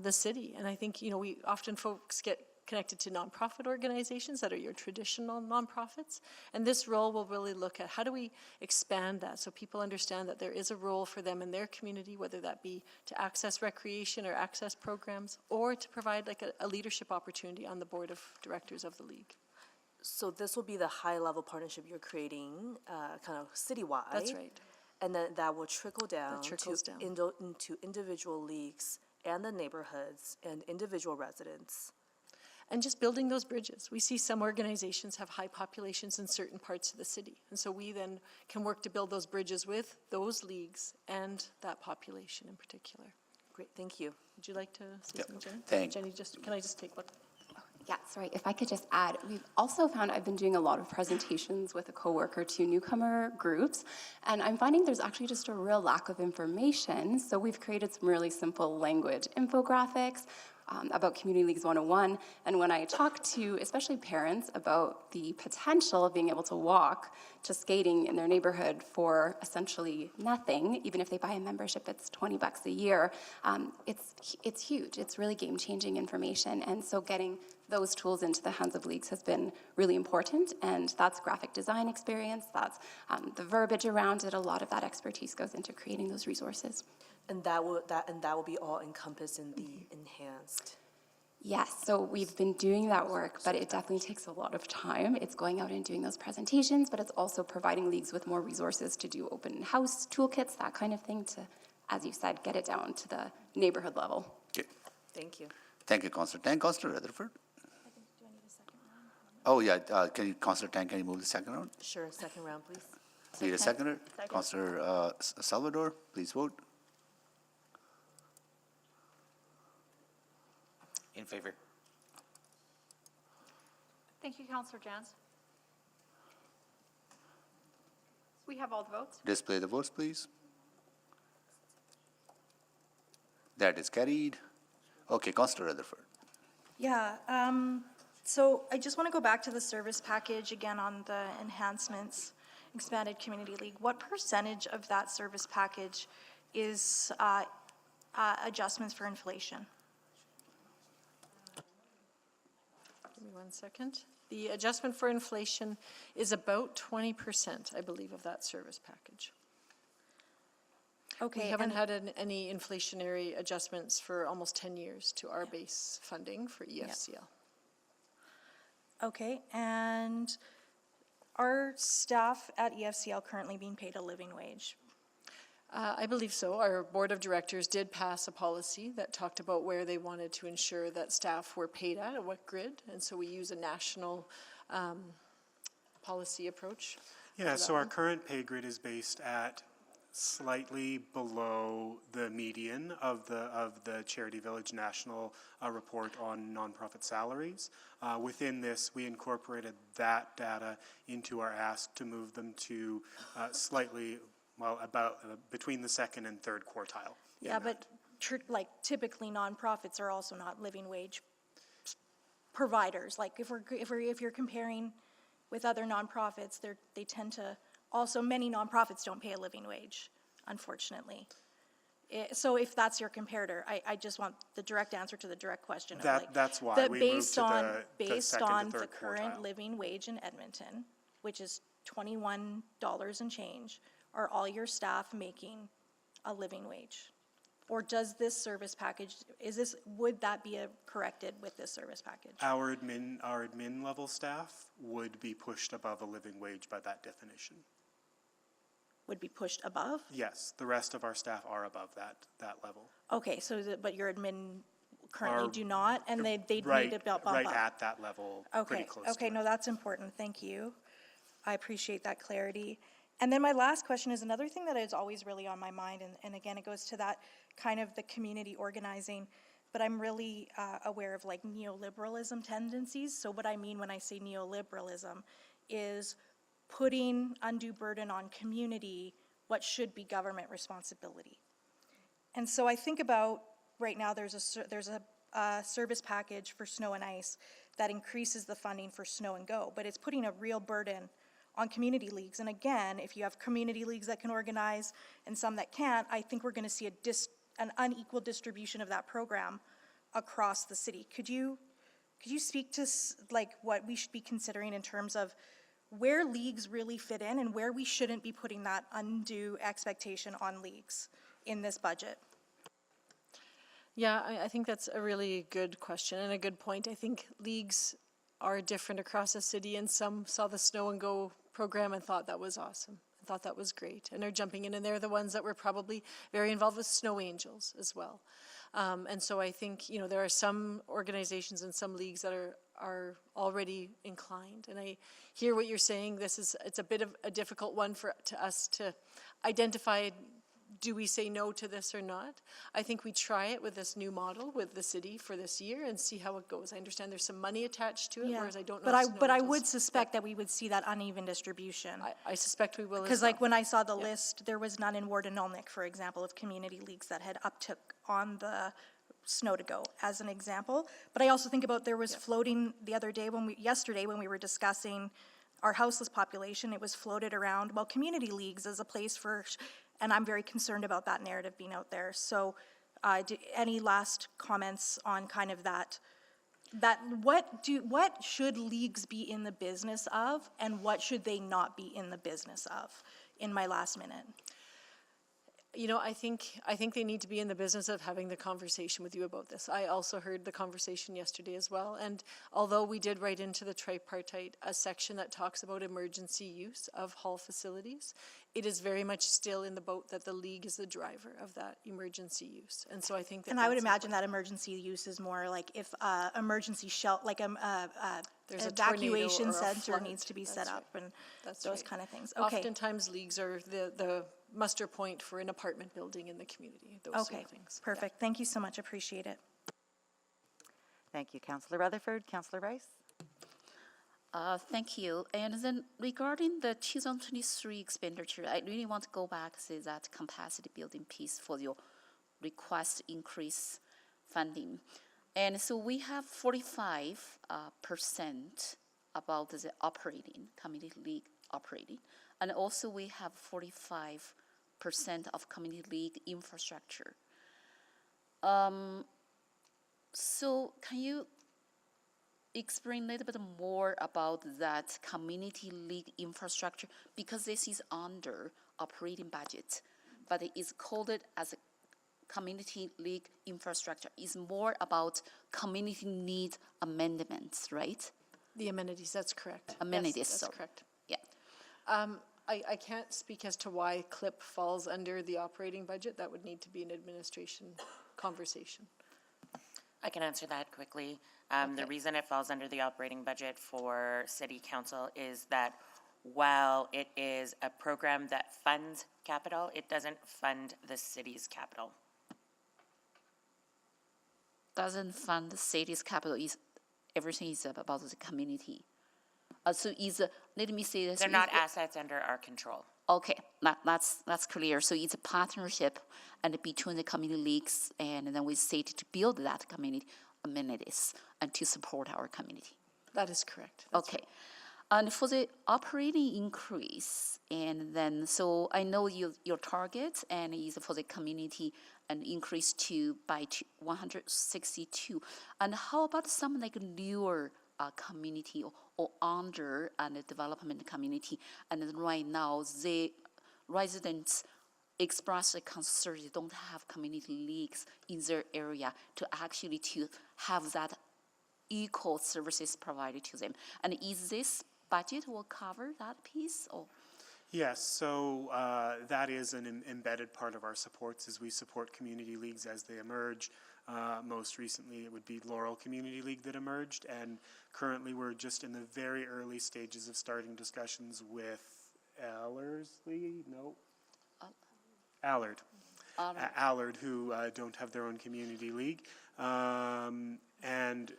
the city. And I think, we often folks get connected to nonprofit organizations that are your traditional nonprofits. And this role will really look at how do we expand that so people understand that there is a role for them in their community, whether that be to access recreation or access programs, or to provide a leadership opportunity on the board of directors of the league. So this will be the high-level partnership you're creating kind of citywide. That's right. And then that will trickle down, down. into individual leagues and the neighborhoods and individual residents. And just building those bridges. We see some organizations have high populations in certain parts of the city. And so we then can work to build those bridges with those leagues and that population in particular. Great, thank you. Would you like to say something, Jenny? Thanks. Jenny, can I just take one? Yeah, sorry, if I could just add, we've also found I've been doing a lot of presentations with a coworker to newcomer groups, and I'm finding there's actually just a real lack of information. So we've created some really simple language infographics about Community Leagues 101, and when I talk to especially parents about the potential of being able to walk to skating in their neighborhood for essentially nothing, even if they buy a membership, it's $20 a year, it's huge. It's really game-changing information, and so getting those tools into the hands of leagues has been really important, and that's graphic design experience, that's the verbiage around it. A lot of that expertise goes into creating those resources. And that will be all encompassed in the enhanced. Yes, so we've been doing that work, but it definitely takes a lot of time. It's going out and doing those presentations, but it's also providing leagues with more resources to do open house toolkits, that kind of thing, to, as you said, get it down to the neighborhood level. Okay. Thank you. Thank you, Councillor Tang. Councillor Rutherford? Oh, yeah. Councillor Tang, can you move the second round? Sure, second round, please. Need a seconder? Councillor Salvador, please vote. In favor. Thank you, Councillor Jans. We have all the votes. Display the votes, please. That is carried. Okay, Councillor Rutherford. Yeah, so I just want to go back to the service package again on the enhancements, expanded community league. What percentage of that service package is adjustments for inflation? Give me 1 second. The adjustment for inflation is about 20%, I believe, of that service package. Okay. We haven't had any inflationary adjustments for almost 10 years to our base funding for EFCL. Yep. Okay, and are staff at EFCL currently being paid a living wage? I believe so. Our board of directors did pass a policy that talked about where they wanted to ensure that staff were paid at what grid, and so we use a national policy approach? Yeah, for so that our one? current pay grid is based at slightly below the median of the Charity Village National report on nonprofit salaries. Within this, we incorporated that data into our ask to move them to slightly, well, about between the second and third quartile. Yeah, but like typically nonprofits are also not living wage providers. Like if you're comparing with other nonprofits, they tend to also, many nonprofits don't pay a living wage, unfortunately. So if that's your comparator, I just want the direct answer to the direct question. That's why that we moved to the based second to on third the current quartile. living wage in Edmonton, which is $21 and change, are all your staff making a living wage? Or does this service package, would that be corrected with this service package? Our admin level staff would be pushed above a living wage by that definition. Would be pushed above? Yes, the rest of our staff are above that level. Okay, so but your admin currently do not, and they'd need to bump up? Right at that level, pretty Okay, close okay, to no, it. that's important, thank you. I appreciate that clarity. And then my last question is another thing that is always really on my mind, and again, it goes to that kind of the community organizing, but I'm really aware of like neoliberalism tendencies. So what I mean when I say neoliberalism is putting undue burden on community, what should be government responsibility. And so I think about, right now there's a service package for snow and ice that increases the funding for Snow and Go, but it's putting a real burden on community leagues. And again, if you have community leagues that can organize and some that can't, I think we're going to see an unequal distribution of that program across the city. Could you speak to like what we should be considering in terms of where leagues really fit in and where we shouldn't be putting that undue expectation on leagues in this budget? Yeah, I think that's a really good question and a good point. I think leagues are different across the city, and some saw the Snow and Go program and thought that was awesome, and thought that was great, and are jumping in, and they're the ones that were probably very involved with Snow Angels as well. And so I think, there are some organizations and some leagues that are already inclined, and I hear what you're saying. It's a bit of a difficult one to us to identify. Do we say no to this or not? I think we try it with this new model with the city for this year and see how it goes. I understand there's some money attached to it, whereas I don't know. But I would suspect that we would see that uneven distribution. I suspect we will as well. Because like when I saw the list, there was none in Wardenolnik, for example, of community leagues that had uptook on the Snow to Go as an example. But I also think about there was floating the other day yesterday when we were discussing our houseless population, it was floated around, well, community leagues as a place for, and I'm very concerned about that narrative being out there. So any last comments on kind of that what should leagues be in the business of and what should they not be in the business of in my last minute? I think they need to be in the business of having the conversation with you about this. I also heard the conversation yesterday as well, and although we did write into the tripartite a section that talks about emergency use of hall facilities, it is very much still in the boat that the league is the driver of that emergency use. And so I think that and I would imagine that emergency use is more like if emergency shelter, like there's evacuation center flood. needs to be That's set right. up and That's those right. kind of things. Okay. Oftentimes leagues are the muster point for an apartment building in the community, those sort of things. Perfect. Thank you so much. Appreciate it. Thank you, Councillor Rutherford. Councillor Rice? Thank you. And then regarding the 2023 expenditure, I really want to go back to say that capacity building piece for your request increase funding. And so we have 45% about the operating, community league operating. And also we have 45% of community league infrastructure. So can you explain a little bit more about that community league infrastructure? Because this is under operating budget, but it is coded as a community league infrastructure. It's more about community need amendments, right? The amenities, that's correct. Amenities, yes, that's sorry. correct. Yeah. I can't speak as to why CLIP falls under the operating budget. That would need to be an administration conversation. I can answer that quickly. Okay. The reason it falls under the operating budget for City Council is that while it is a program that funds capital, it doesn't fund the city's capital. Doesn't fund the city's capital, is everything is about the community. So let me say this. They're not assets under our control. Okay, that's clear. So it's a partnership and between the community leagues and then we city to build that community amenities and to support our community. That is correct. Okay. And for the operating increase, and then, so I know your target and is for the community and increase by 162. And how about some like newer community or under and development community? And then right now, the residents express a concern they don't have community leagues in their area to actually to have that equal services provided to them. And is this budget will cover that piece? Or? Yes, so that is an embedded part of our supports as we support community leagues as they emerge. Most recently, it would be Laurel Community League that emerged, and currently we're just in the very early stages of starting discussions with Allard, who don't have their own community league. And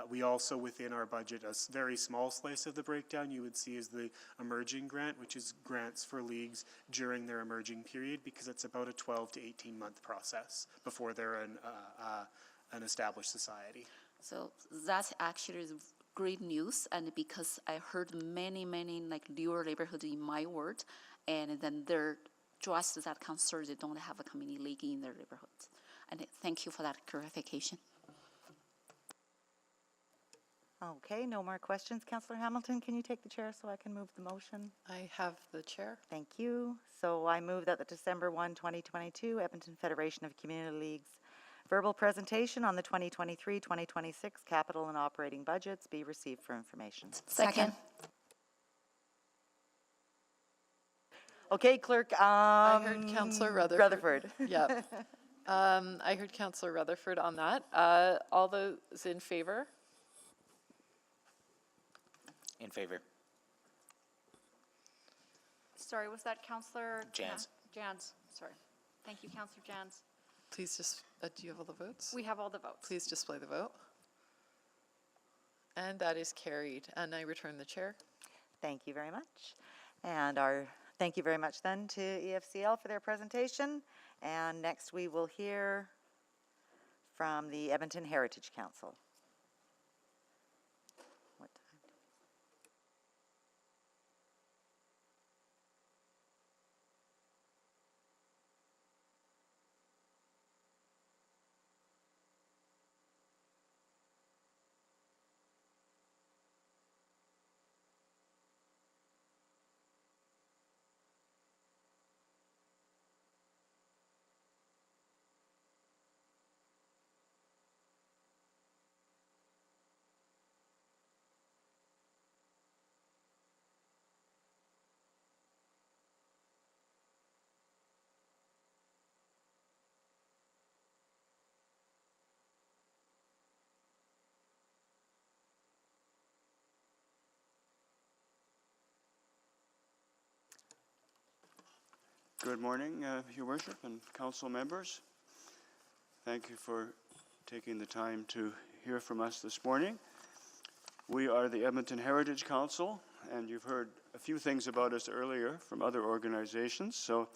we also, within our budget, a very small slice of the breakdown you would see is the emerging grant, which is grants for leagues during their emerging period, because it's about a 12 to 18 month process before they're an established society. So that's actually great news, and because I heard many like newer neighborhoods in my ward, and then they're just that concern they don't have a community league in their neighborhoods. And thank you for that clarification. Okay, no more questions. Councillor Hamilton, can you take the chair so I can move the motion? I have the chair. Thank you. So I move that the December 1, 2022 Edmonton Federation of Community Leagues verbal presentation on the 2023-2026 capital and operating budgets be received for information. Second. Okay, clerk. I heard Councillor Rutherford. Yep. I heard Councillor Rutherford on that. All those in favor? In favor. Sorry, was that Councillor? Jans. Jans, sorry. Thank you, Councillor Jans. Please just, do you have all the votes? We have all the votes. Please display the vote. And that is carried. And I return the chair. Thank you very much. And thank you very much then to EFCL for their presentation. And next we will hear from the Edmonton Heritage Council. What time? Good morning, Your Worship and council members. Thank you for taking the time to hear from us this morning. We are the Edmonton Heritage Council, and you've heard a few things about us earlier from other organizations. So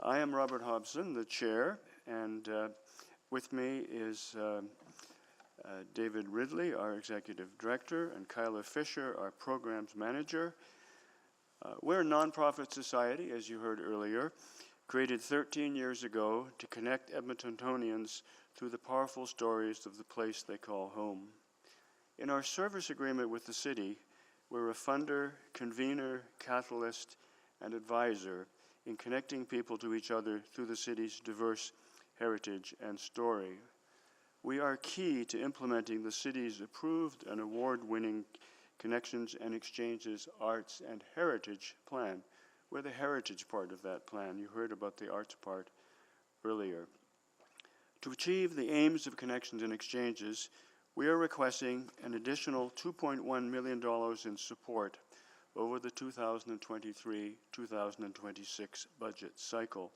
I am Robert Hobson, the chair, and with me is David Ridley, our executive director, and Kyla Fisher, our programs manager. We're a nonprofit society, as you heard earlier, created 13 years ago to connect Edmontonians through the powerful stories of the place they call home. In our service agreement with the city, we're a funder, convener, catalyst, and advisor in connecting people to each other through the city's diverse heritage and story. We are key to implementing the city's approved and award-winning Connections and Exchanges Arts and Heritage Plan. We're the heritage part of that plan. You heard about the arts part earlier. To achieve the aims of Connections and Exchanges, we are requesting an additional $2.1 million in support over the 2023-2026 budget cycle.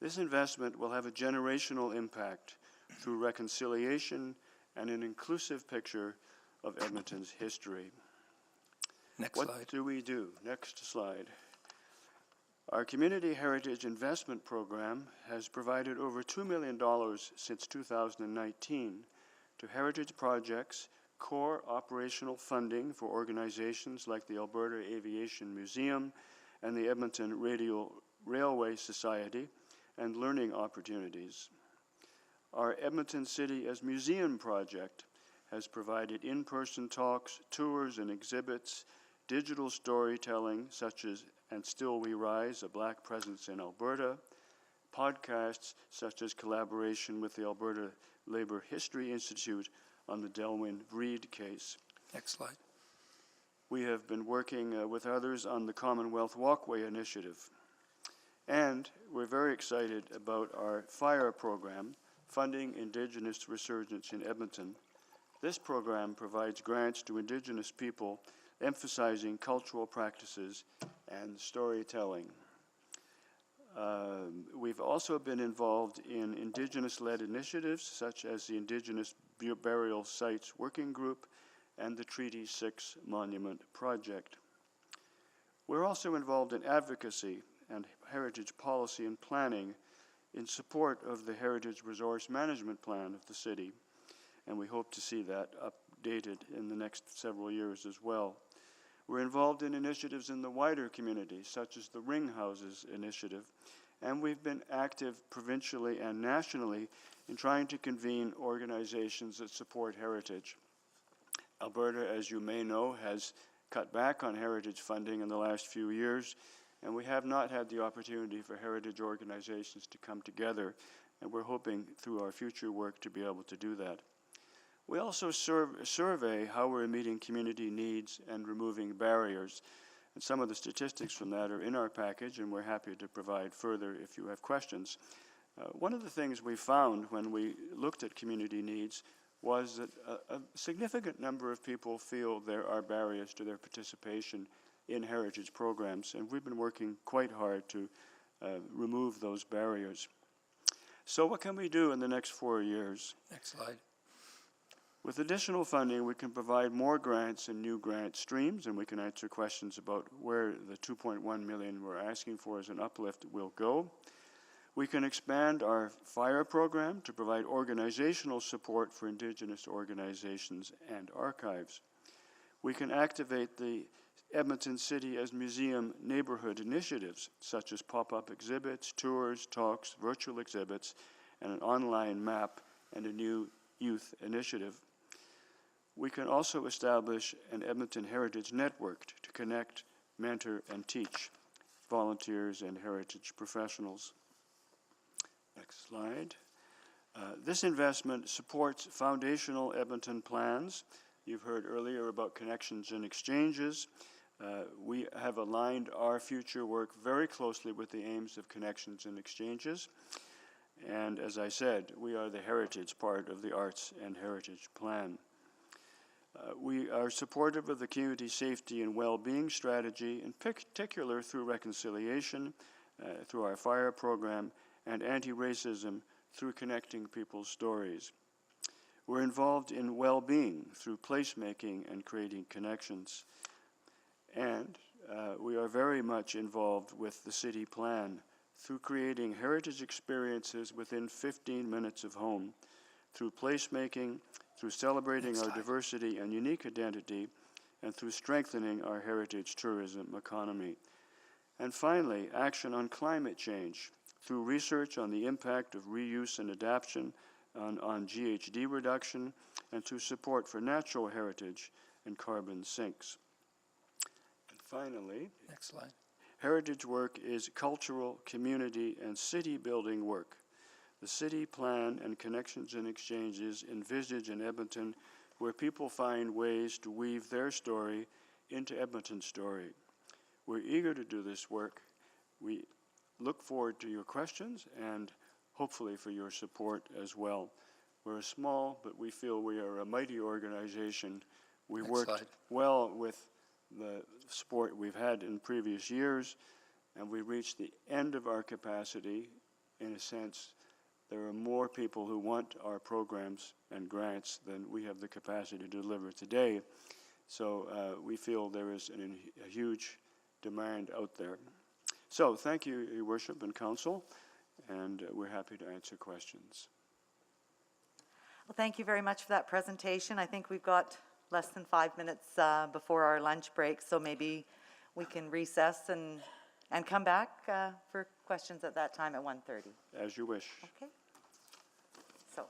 This investment will have a generational impact through reconciliation and an inclusive picture of Edmonton's history. Next What slide. do we do? Next slide. Our Community Heritage Investment Program has provided over $2 million since 2019 to heritage projects, core operational funding for organizations like the Alberta Aviation Museum and the Edmonton Railway Society, and learning opportunities. Our Edmonton City as Museum project has provided in-person talks, tours, and exhibits, digital storytelling such as And Still We Rise, A Black Presence in Alberta, podcasts such as collaboration with the Alberta Labour History Institute on the Delwyn Breed case. Next slide. We have been working with others on the Commonwealth Walkway Initiative. And we're very excited about our FIRE program, Funding Indigenous Resurgence in Edmonton. This program provides grants to Indigenous people, emphasizing cultural practices and storytelling. We've also been involved in Indigenous-led initiatives, such as the Indigenous Burial Sites Working Group and the Treaty 6 Monument Project. We're also involved in advocacy and heritage policy and planning in support of the Heritage Resource Management Plan of the city, and we hope to see that updated in the next several years as well. We're involved in initiatives in the wider community, such as the Ring Houses Initiative, and we've been active provincially and nationally in trying to convene organizations that support heritage. Alberta, as you may know, has cut back on heritage funding in the last few years, and we have not had the opportunity for heritage organizations to come together, and we're hoping through our future work to be able to do that. We also survey how we're meeting community needs and removing barriers, and some of the statistics from that are in our package, and we're happy to provide further if you have questions. One of the things we found when we looked at community needs was that a significant number of people feel there are barriers to their participation in heritage programs, and we've been working quite hard to remove those barriers. So what can we do in the next 4 years? Next slide. With additional funding, we can provide more grants and new grant streams, and we can answer questions about where the $2.1 million we're asking for as an uplift will go. We can expand our FIRE program to provide organizational support for Indigenous organizations and archives. We can activate the Edmonton City as Museum neighborhood initiatives, such as pop-up exhibits, tours, talks, virtual exhibits, and an online map and a new youth initiative. We can also establish an Edmonton Heritage Network to connect, mentor, and teach volunteers and heritage professionals. Next slide. This investment supports foundational Edmonton plans. You've heard earlier about connections and exchanges. We have aligned our future work very closely with the aims of connections and exchanges. And as I said, we are the heritage part of the Arts and Heritage Plan. We are supportive of the community safety and well-being strategy, in particular through reconciliation, through our FIRE program, and anti-racism through connecting people's stories. We're involved in well-being through placemaking and creating connections. And we are very much involved with the city plan through creating heritage experiences within 15 minutes of home, through placemaking, through celebrating our diversity and unique identity, and through strengthening our heritage tourism economy. And finally, action on climate change, through research on the impact of reuse and adaptation on GHG reduction, and through support for natural heritage and carbon sinks. And finally, next slide. Heritage work is cultural, community, and city building work. The city plan and connections and exchanges envisage in Edmonton where people find ways to weave their story into Edmonton's story. We're eager to do this work. We look forward to your questions and hopefully for your support as well. We're small, but we feel we are a mighty organization. We worked well with the support we've had in previous years, and we reached the end of our capacity. In a sense, there are more people who want our programs and grants than we have the capacity to deliver today. So we feel there is a huge demand out there. So thank you, Your Worship and Council, and we're happy to answer questions. Well, thank you very much for that presentation. I think we've got less than 5 minutes before our lunch break, so maybe we can recess and come back for questions at that time at 1:30. As you wish. Okay. So.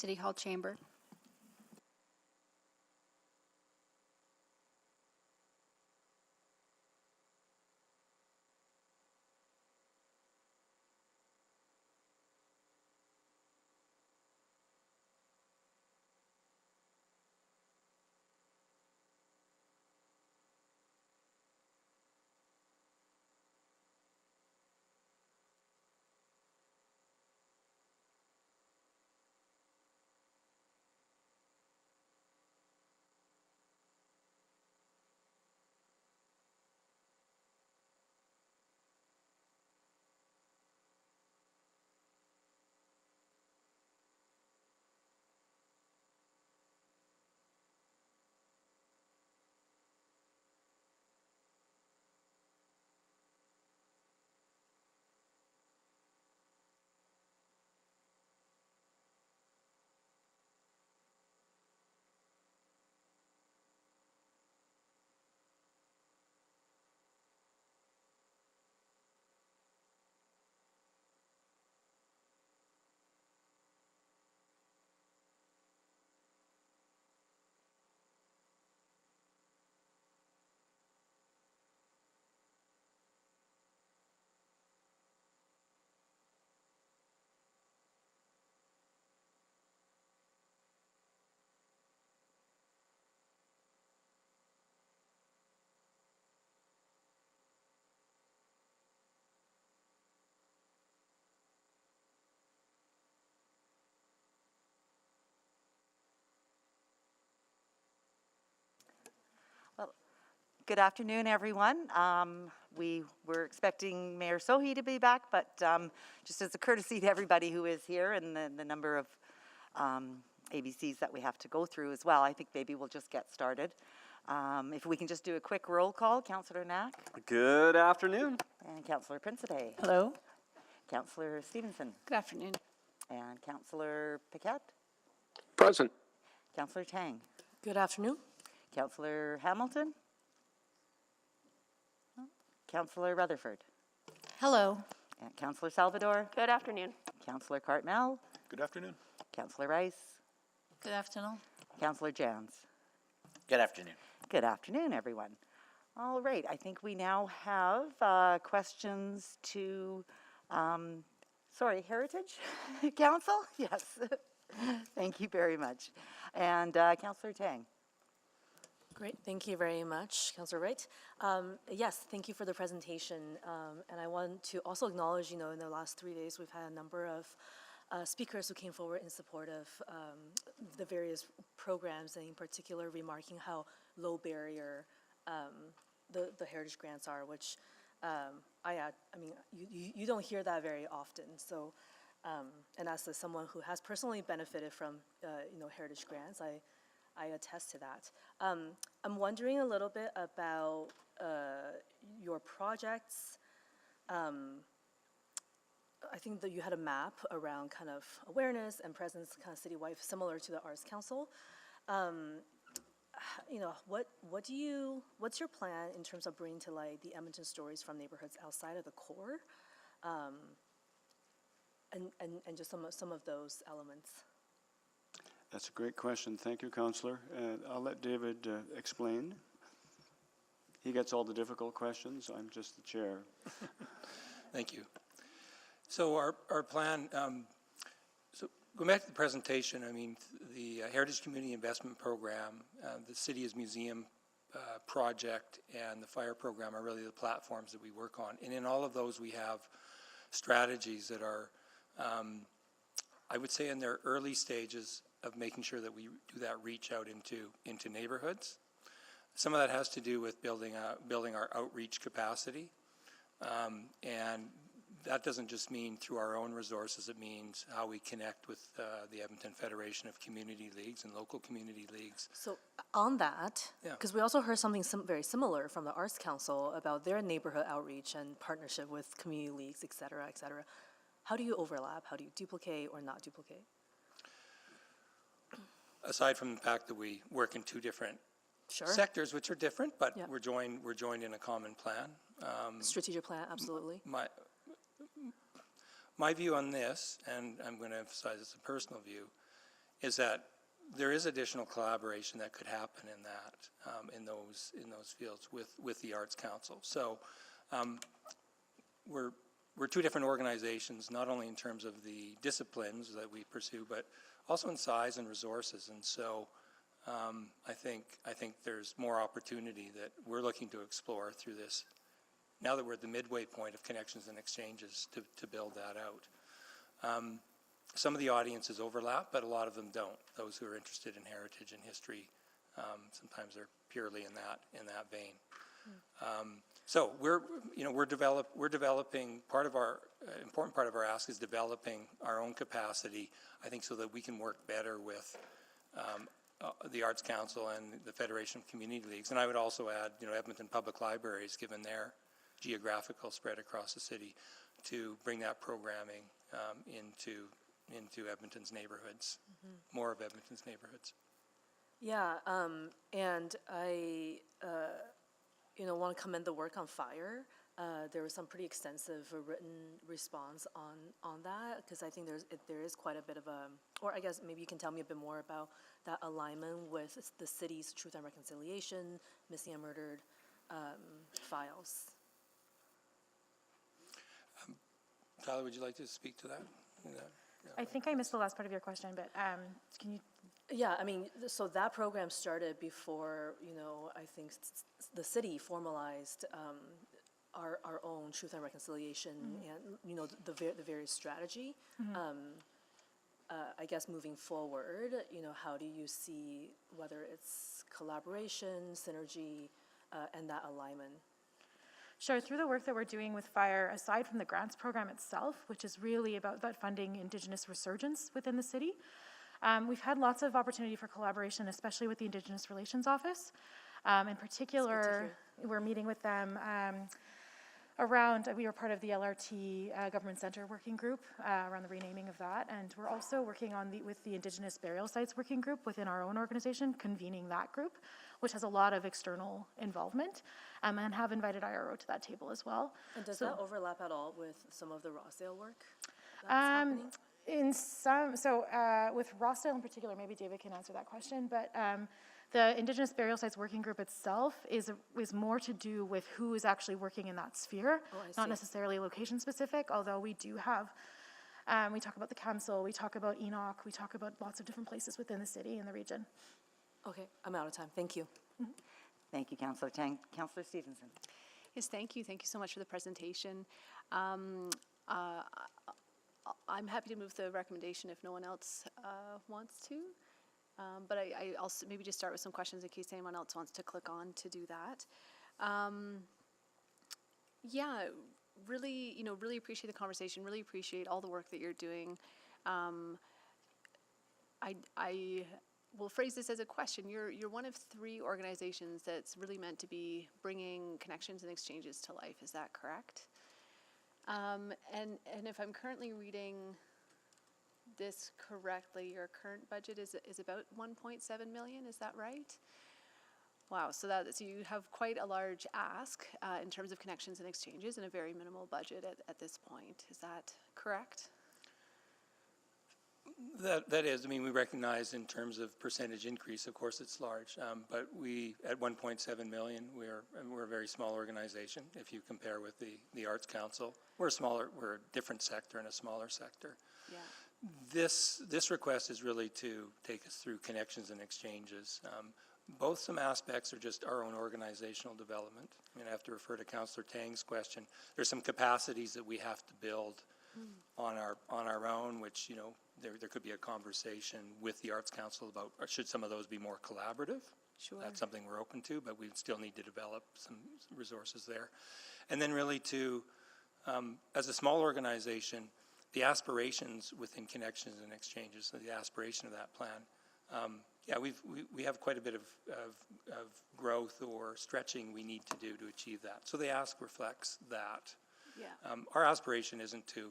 City Hall chamber. Good afternoon, everyone. We were expecting Mayor Sohi to be back, but just as a courtesy to everybody who is here and the number of ABCs that we have to go through as well, I think maybe we'll just get started. If we can just do a quick roll call. Councillor Knack. Good afternoon. And Councillor Principe. Hello. Councillor Stevenson. Good afternoon. And Councillor Paquette. Present. Councillor Tang. Good afternoon. Councillor Hamilton. Councillor Rutherford. Hello. And Councillor Salvador. Good afternoon. Councillor Cartmel. Good afternoon. Councillor Rice. Good afternoon. Councillor Jans. Good afternoon. Good afternoon, everyone. All right, I think we now have questions to, Heritage Council? Yes. Thank you very much. And Councillor Tang. Great, thank you very much, Councillor Wright. Yes, thank you for the presentation. And I want to also acknowledge, in the last 3 days, we've had a number of speakers who came forward in support of the various programs, and in particular remarking how low barrier the heritage grants are, which you don't hear that very often. So, and as someone who has personally benefited from heritage grants, I attest to that. I'm wondering a little bit about your projects. I think that you had a map around kind of awareness and presence kind of citywide, similar to the Arts Council. What's your plan in terms of bringing to light the Edmonton stories from neighborhoods outside of the core? And just some of those elements. That's a great question. Thank you, Councillor. I'll let David explain. He gets all the difficult questions. I'm just the chair. Thank you. So our plan, so going back to the presentation, the Heritage Community Investment Program, the City's Museum project, and the fire program are really the platforms that we work on. And in all of those, we have strategies that are, I would say, in their early stages of making sure that we do that reach out into neighborhoods. Some of that has to do with building our outreach capacity, and that doesn't just mean through our own resources. It means how we connect with the Edmonton Federation of Community Leagues and local community leagues. So on that, Yeah. because we also heard something very similar from the Arts Council about their neighborhood outreach and partnership with community leagues, et cetera, et cetera. How do you overlap? How do you duplicate or not duplicate? Aside from the fact that we work in two different sectors, which are different, but we're joined in a common plan. Strategic plan, absolutely. My view on this, and I'm going to emphasize it's a personal view, is that there is additional collaboration that could happen in that, in those fields with the Arts Council. So we're two different organizations, not only in terms of the disciplines that we pursue, but also in size and resources. And so I think there's more opportunity that we're looking to explore through this, now that we're at the midway point of connections and exchanges, to build that out. Some of the audiences overlap, but a lot of them don't. Those who are interested in heritage and history, sometimes they're purely in that vein. So we're developing, part of our important part of our ask is developing our own capacity, I think, so that we can work better with the Arts Council and the Federation of Community Leagues. And I would also add, Edmonton Public Libraries, given their geographical spread across the city, to bring that programming into Edmonton's neighborhoods, more of Edmonton's neighborhoods. Yeah, and I, want to commend the work on fire. There was some pretty extensive written response on that, because I think there is quite a bit of a, or I guess maybe you can tell me a bit more about that alignment with the city's Truth and Reconciliation, Missing and Murdered files. Tyler, would you like to speak to that? I think I missed the last part of your question, but can you? Yeah, I mean, so that program started before, I think the city formalized our own Truth and Reconciliation and, the various strategy. I guess moving forward, how do you see whether it's collaboration, synergy, and that alignment? Sure, through the work that we're doing with FIRE, aside from the grants program itself, which is really about that funding Indigenous resurgence within the city, we've had lots of opportunity for collaboration, especially with the Indigenous Relations Office. In particular, we're meeting with them we are part of the LRT Government Center Working Group around the renaming of that, and we're also working with the Indigenous Burial Sites Working Group within our own organization, convening that group, which has a lot of external involvement, and have invited IRO to that table as well. And does that overlap at all with some of the Rossdale work that's happening? With Rossdale in particular, maybe David can answer that question, but the Indigenous Burial Sites Working Group itself is more to do with who is actually working in that sphere, not necessarily location specific, although we do have, we talk about the council, we talk about Enoch, we talk about lots of different places within the city and the region. Okay, I'm out of time. Thank you. Thank you, Councillor Tang. Councillor Stevenson. Yes, thank you. Thank you so much for the presentation. I'm happy to move the recommendation if no one else wants to. But I also maybe just start with some questions in case anyone else wants to click on to do that. Yeah, really, really appreciate the conversation. Really appreciate all the work that you're doing. I will phrase this as a question. You're one of 3 organizations that's really meant to be bringing connections and exchanges to life. Is that correct? And if I'm currently reading this correctly, your current budget is about 1.7 million. Is that right? Wow. So you have quite a large ask in terms of connections and exchanges, and a very minimal budget at this point. Is that correct? That is, we recognize in terms of percentage increase, of course it's large, but we, at 1.7 million, we're a very small organization if you compare with the Arts Council. We're a different sector and a smaller sector. Yeah. This request is really to take us through connections and exchanges. Both some aspects are just our own organizational development. I have to refer to Councillor Tang's question. There's some capacities that we have to build on our own, which, there could be a conversation with the Arts Council about, should some of those be more collaborative? Sure. That's something we're open to, but we still need to develop some resources there. And then really as a small organization, the aspirations within connections and exchanges, so the aspiration of that plan, we have quite a bit of growth or stretching we need to do to achieve that. So the ask reflects that. Yeah. Our aspiration isn't to,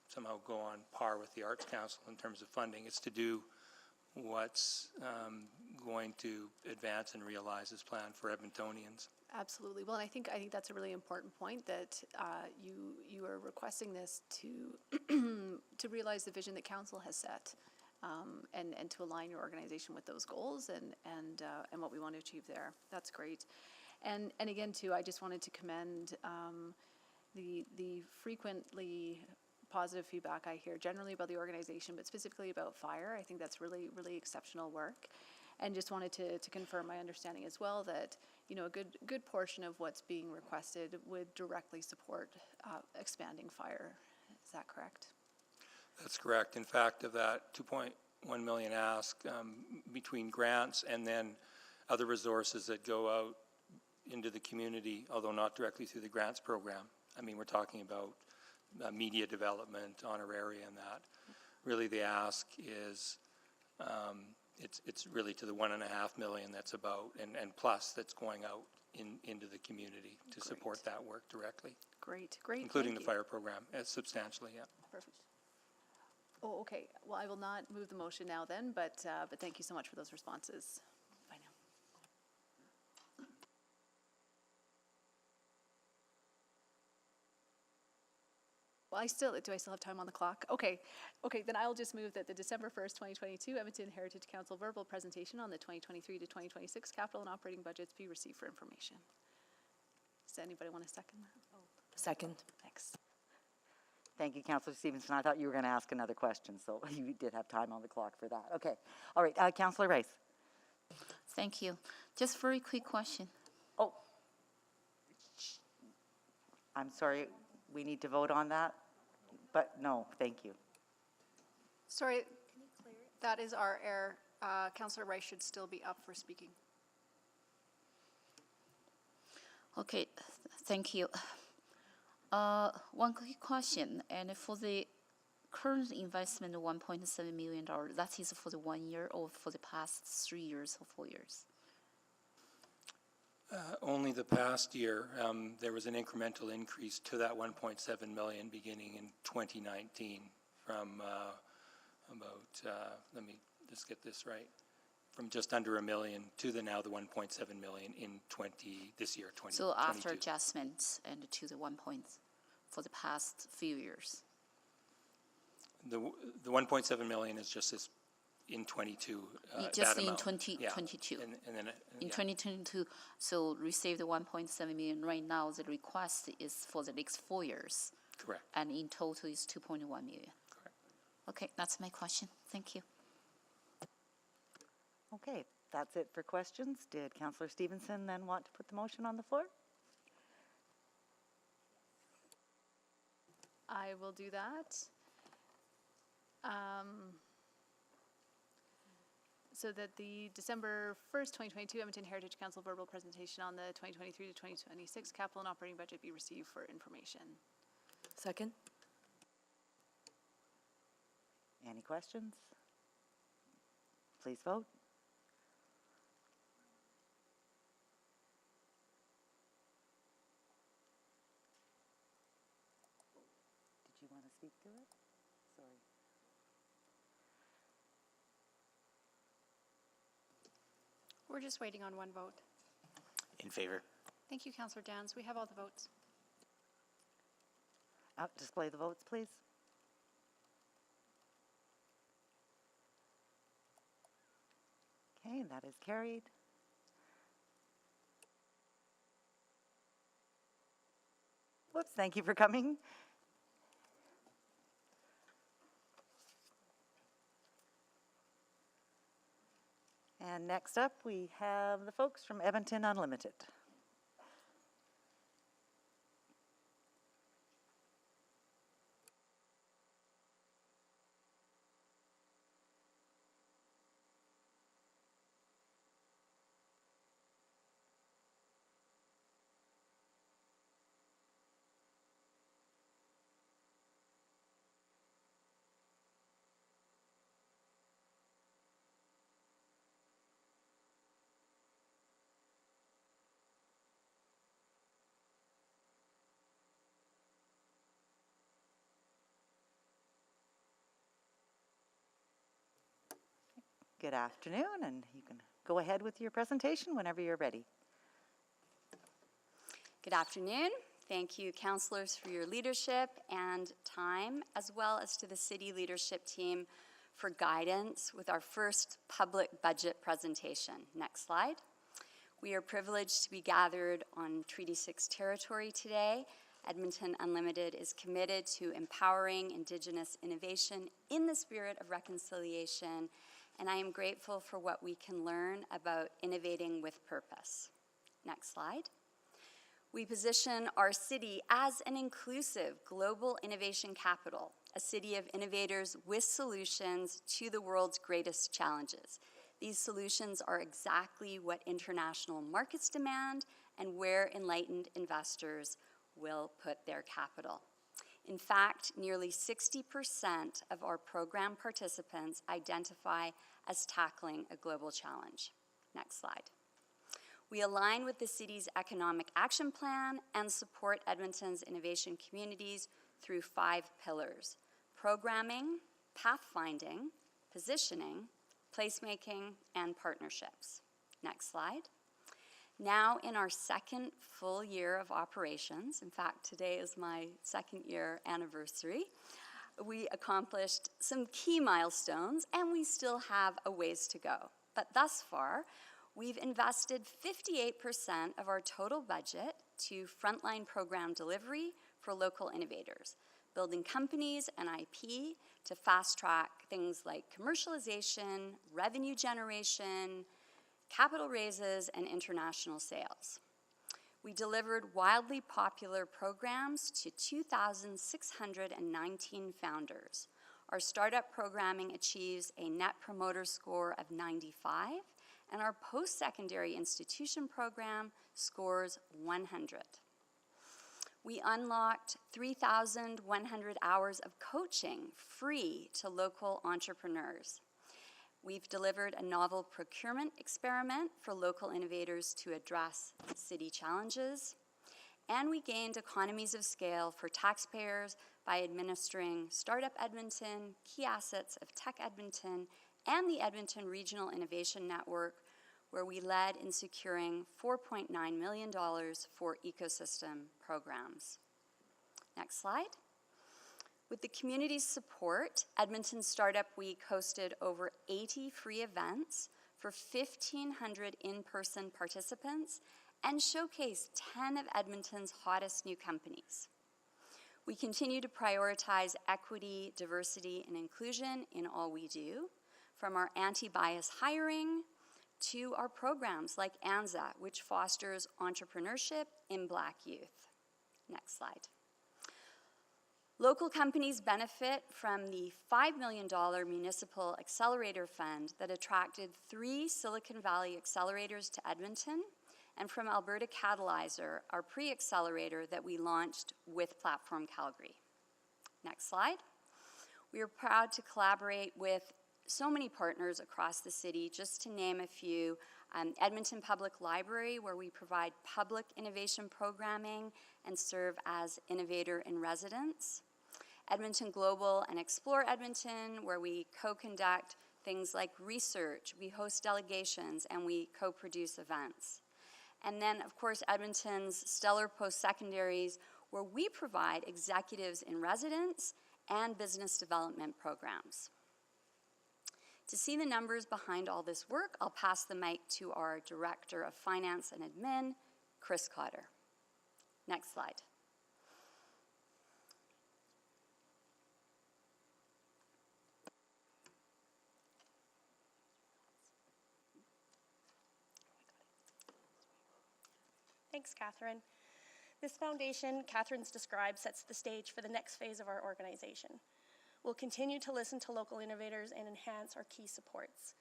somehow go on par with the Arts Council in terms of funding. It's to do what's going to advance and realize this plan for Edmontonians. Absolutely. Well, and I think that's a really important point, that you are requesting this to to realize the vision that council has set and to align your organization with those goals and what we want to achieve there. That's great. And again, too, I just wanted to commend the frequently positive feedback I hear generally about the organization, but specifically about fire. I think that's really, really exceptional work. And just wanted to confirm my understanding as well that, you know, a good portion of what's being requested would directly support expanding fire. Is that correct? That's correct. In fact, of that 2.1 million ask, between grants and then other resources that go out into the community, although not directly through the grants program. I mean, we're talking about media development, honoraria, and that. Really, the ask is it's really to the 1.5 million that's about, and plus that's going out into the community to support that work directly. Great. Including the fire program, substantially, yeah. Perfect. Oh, okay. Well, I will not move the motion now then, but thank you so much for those responses. Bye now. Well, do I still have time on the clock? Okay, then I'll just move that the December 1st, 2022 Edmonton Heritage Council verbal presentation on the 2023 to 2026 capital and operating budgets be received for information. Does anybody want to second that? Second. Thanks. Thank you, Councillor Stevenson. I thought you were going to ask another question, so you did have time on the clock for that. Okay. All right, Councillor Rice. Thank you. Just very quick question. Oh. I'm sorry, we need to vote on that? But no, thank you. Sorry, that is our error. Councillor Rice should still be up for speaking. Okay, thank you. One quick question, and for the current investment of $1.7 million, that is for the 1 year or for the past 3 years or 4 years? Only the past year, there was an incremental increase to that 1.7 million beginning in 2019 from let me just get this right, from just under $1 million to now the 1.7 million in this year, 2022. So after adjustments and to the 1 point for the past few years? The 1.7 million is just this in 22. Just in 2022. Yeah. And then, in 2022, so received 1.7 million. Right now, the request is for the next 4 years. Correct. And in total is 2.1 million. Correct. Okay, that's my question. Thank you. Okay, that's it for questions. Did Councillor Stevenson then want to put the motion on the floor? I will do that. So that the December 1st, 2022 Edmonton Heritage Council verbal presentation on the 2023 to 2026 capital and operating budget be received for information. Second. Any questions? Please vote. Did you want to speak to it? Sorry. We're just waiting on one vote. In favor. Thank you, Councillor Dans. We have all the votes. Display the votes, please. Okay, that is carried. Whoops, thank you for coming. And next up, we have the folks from Edmonton Unlimited. Good afternoon, and you can go ahead with your presentation whenever you're ready. Good afternoon. Thank you, councillors, for your leadership and time, as well as to the city leadership team for guidance with our first public budget presentation. Next slide. We are privileged to be gathered on Treaty 6 territory today. Edmonton Unlimited is committed to empowering Indigenous innovation in the spirit of reconciliation, and I am grateful for what we can learn about innovating with purpose. Next slide. We position our city as an inclusive global innovation capital, a city of innovators with solutions to the world's greatest challenges. These solutions are exactly what international markets demand and where enlightened investors will put their capital. In fact, nearly 60% of our program participants identify as tackling a global challenge. Next slide. We align with the city's economic action plan and support Edmonton's innovation communities through 5 pillars: programming, pathfinding, positioning, placemaking, and partnerships. Next slide. Now in our second full year of operations, in fact, today is my second year anniversary, we accomplished some key milestones and we still have a ways to go. But thus far, we've invested 58% of our total budget to frontline program delivery for local innovators, building companies and IP to fast-track things like commercialization, revenue generation, capital raises, and international sales. We delivered wildly popular programs to 2,619 founders. Our startup programming achieves a Net Promoter Score of 95, and our post-secondary institution program scores 100. We unlocked 3,100 hours of coaching free to local entrepreneurs. We've delivered a novel procurement experiment for local innovators to address city challenges, and we gained economies of scale for taxpayers by administering Startup Edmonton, key assets of Tech Edmonton, and the Edmonton Regional Innovation Network, where we led in securing $4.9 million for ecosystem programs. Next slide. With the community's support, Edmonton Startup Week hosted over 80 free events for 1,500 in-person participants and showcased 10 of Edmonton's hottest new companies. We continue to prioritize equity, diversity, and inclusion in all we do, from our anti-bias hiring to our programs like ANZA, which fosters entrepreneurship in Black youth. Next slide. Local companies benefit from the $5 million municipal accelerator fund that attracted 3 Silicon Valley accelerators to Edmonton, and from Alberta Catalyzer, our pre-accelerator that we launched with Platform Calgary. Next slide. We are proud to collaborate with so many partners across the city, just to name a few. Edmonton Public Library, where we provide public innovation programming and serve as innovator in residence. Edmonton Global and Explore Edmonton, where we co-conduct things like research, we host delegations, and we co-produce events. And then, of course, Edmonton's Stellar Post-Secondaries, where we provide executives in residence and business development programs. To see the numbers behind all this work, I'll pass the mic to our Director of Finance and Admin, Chris Cotter. Next slide. Thanks, Catherine. This foundation Catherine's described sets the stage for the next phase of our organization. We'll continue to listen to local innovators and enhance our key supports.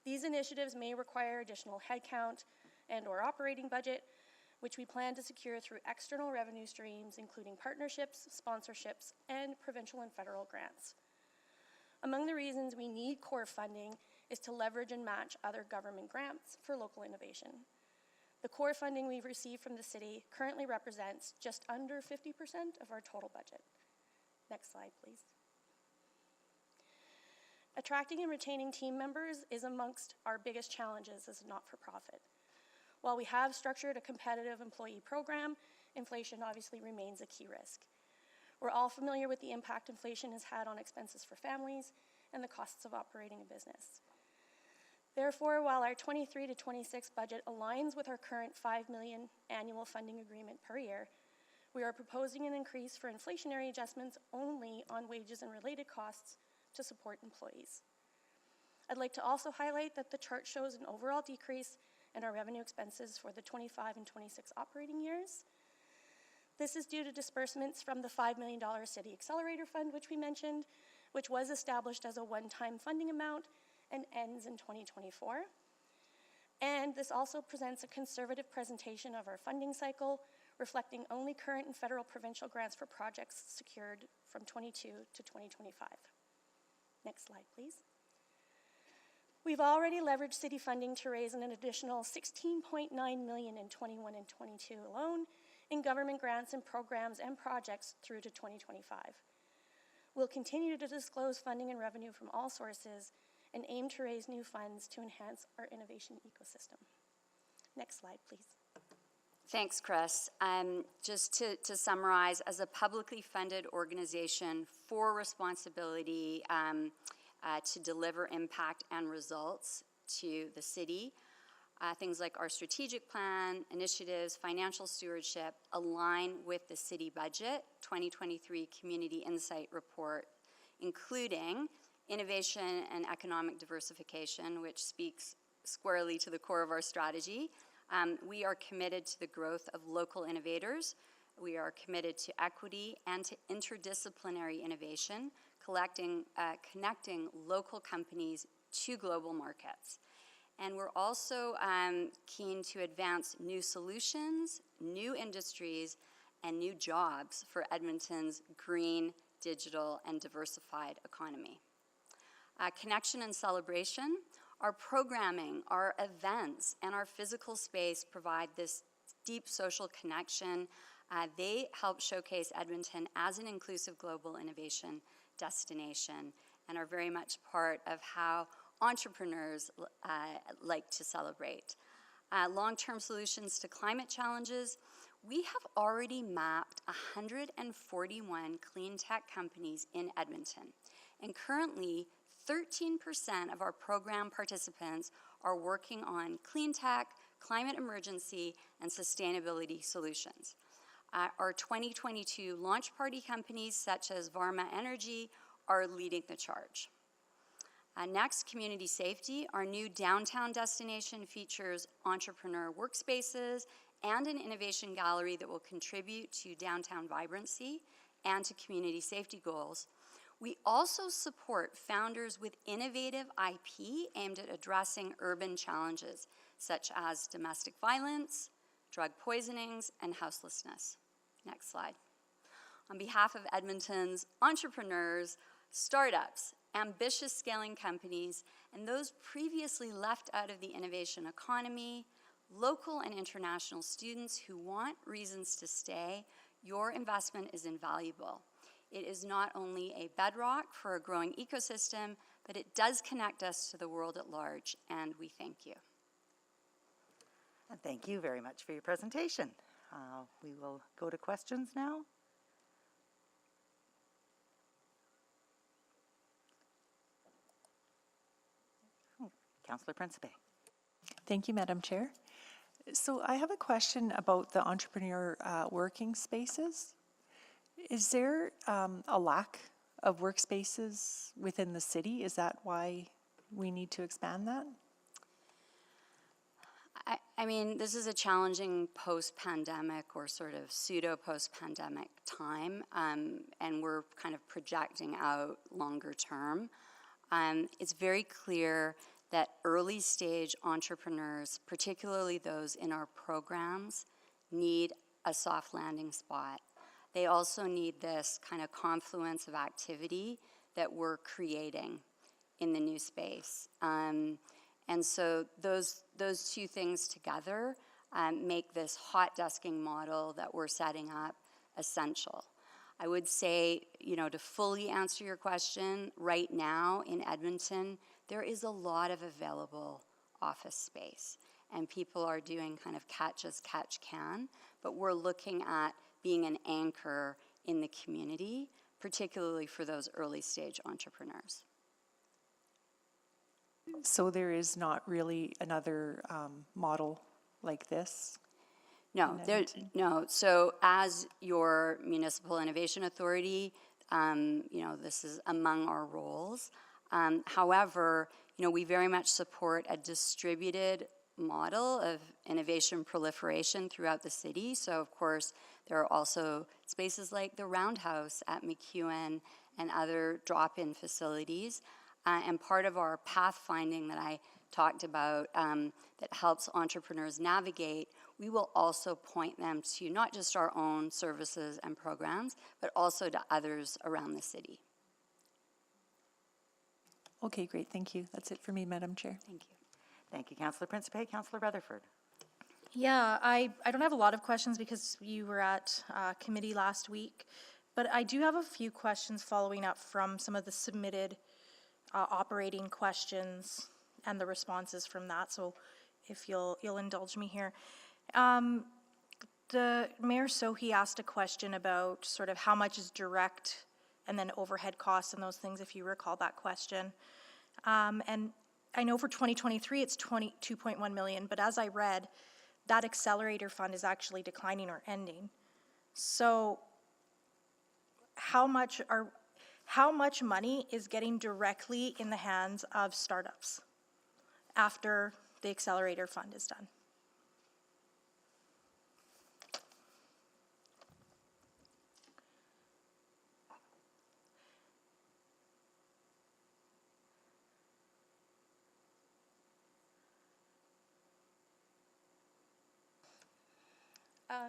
These initiatives may require additional headcount and/or operating budget, which we plan to secure through external revenue streams, including partnerships, sponsorships, and provincial and federal grants. Among the reasons we need core funding is to leverage and match other government grants for local innovation. The core funding we've received from the city currently represents just under 50% of our total budget. Next slide, please. Attracting and retaining team members is amongst our biggest challenges as a not-for-profit. While we have structured a competitive employee program, inflation obviously remains a key risk. We're all familiar with the impact inflation has had on expenses for families, and the costs of operating a business. Therefore, while our 23 to 26 budget aligns with our current $5 million annual funding agreement per year, we are proposing an increase for inflationary adjustments only on wages and related costs to support employees. I'd like to also highlight that the chart shows an overall decrease in our revenue expenses for the 25 and 26 operating years. This is due to disbursements from the $5 million City Accelerator Fund, which we mentioned, which was established as a one-time funding amount and ends in 2024. And this also presents a conservative presentation of our funding cycle, reflecting only current and federal provincial grants for projects secured from 22 to 2025. Next slide, please. We've already leveraged city funding to raise an additional $16.9 million in 21 and 22 alone in government grants and programs and projects through to 2025. We'll continue to disclose funding and revenue from all sources and aim to raise new funds to enhance our innovation ecosystem. Next slide, please. Thanks, Chris. Just to summarize, as a publicly funded organization for responsibility to deliver impact and results to the city, things like our strategic plan, initiatives, financial stewardship align with the city budget 2023 Community Insight Report, including innovation and economic diversification, which speaks squarely to the core of our strategy. We are committed to the growth of local innovators. We are committed to equity and to interdisciplinary innovation, connecting local companies to global markets. And we're also keen to advance new solutions, new industries, and new jobs for Edmonton's green, digital, and diversified economy. Connection and celebration. Our programming, our events, and our physical space provide this deep social connection. They help showcase Edmonton as an inclusive global innovation destination and are very much part of how entrepreneurs like to celebrate. Long-term solutions to climate challenges. We have already mapped 141 clean tech companies in Edmonton, and currently 13% of our program participants are working on clean tech, climate emergency, and sustainability solutions. Our 2022 launch party companies, such as Varma Energy, are leading the charge. Next, community safety. Our new downtown destination features entrepreneur workspaces and an innovation gallery that will contribute to downtown vibrancy and to community safety goals. We also support founders with innovative IP aimed at addressing urban challenges, such as domestic violence, drug poisonings, and houselessness. Next slide. On behalf of Edmonton's entrepreneurs, startups, ambitious scaling companies, and those previously left out of the innovation economy, local and international students who want reasons to stay, your investment is invaluable. It is not only a bedrock for a growing ecosystem, but it does connect us to the world at large, and we thank you. And thank you very much for your presentation. We will go to questions now. Councillor Principe. Thank you, Madam Chair. So I have a question about the entrepreneur working spaces. Is there a lack of workspaces within the city? Is that why we need to expand that? I mean, this is a challenging post-pandemic or sort of pseudo-post-pandemic time, and we're kind of projecting out longer term. It's very clear that early stage entrepreneurs, particularly those in our programs, need a soft landing spot. They also need this kind of confluence of activity that we're creating in the new space. And so those two things together make this hot desking model that we're setting up essential. I would say, to fully answer your question, right now in Edmonton, there is a lot of available office space, and people are doing kind of catch as catch can, but we're looking at being an anchor in the community, particularly for those early stage entrepreneurs. So there is not really another model like this? No, in there, Edmonton? no. So as your municipal innovation authority, this is among our roles. However, we very much support a distributed model of innovation proliferation throughout the city. So of course, there are also spaces like the Roundhouse at McEwen and other drop-in facilities. And part of our pathfinding that I talked about that helps entrepreneurs navigate, we will also point them to not just our own services and programs, but also to others around the city. Okay, great, thank you. That's it for me, Madam Chair. Thank you. Thank you, Councillor Principe. Councillor Rutherford. Yeah, I don't have a lot of questions because you were at committee last week, but I do have a few questions following up from some of the submitted operating questions and the responses from that, so if you'll indulge me here. The Mayor Sohi asked a question about sort of how much is direct and then overhead costs and those things, if you recall that question. And I know for 2023 it's 22.1 million, but as I read, that accelerator fund is actually declining or ending. So how much money is getting directly in the hands of startups after the accelerator fund is done?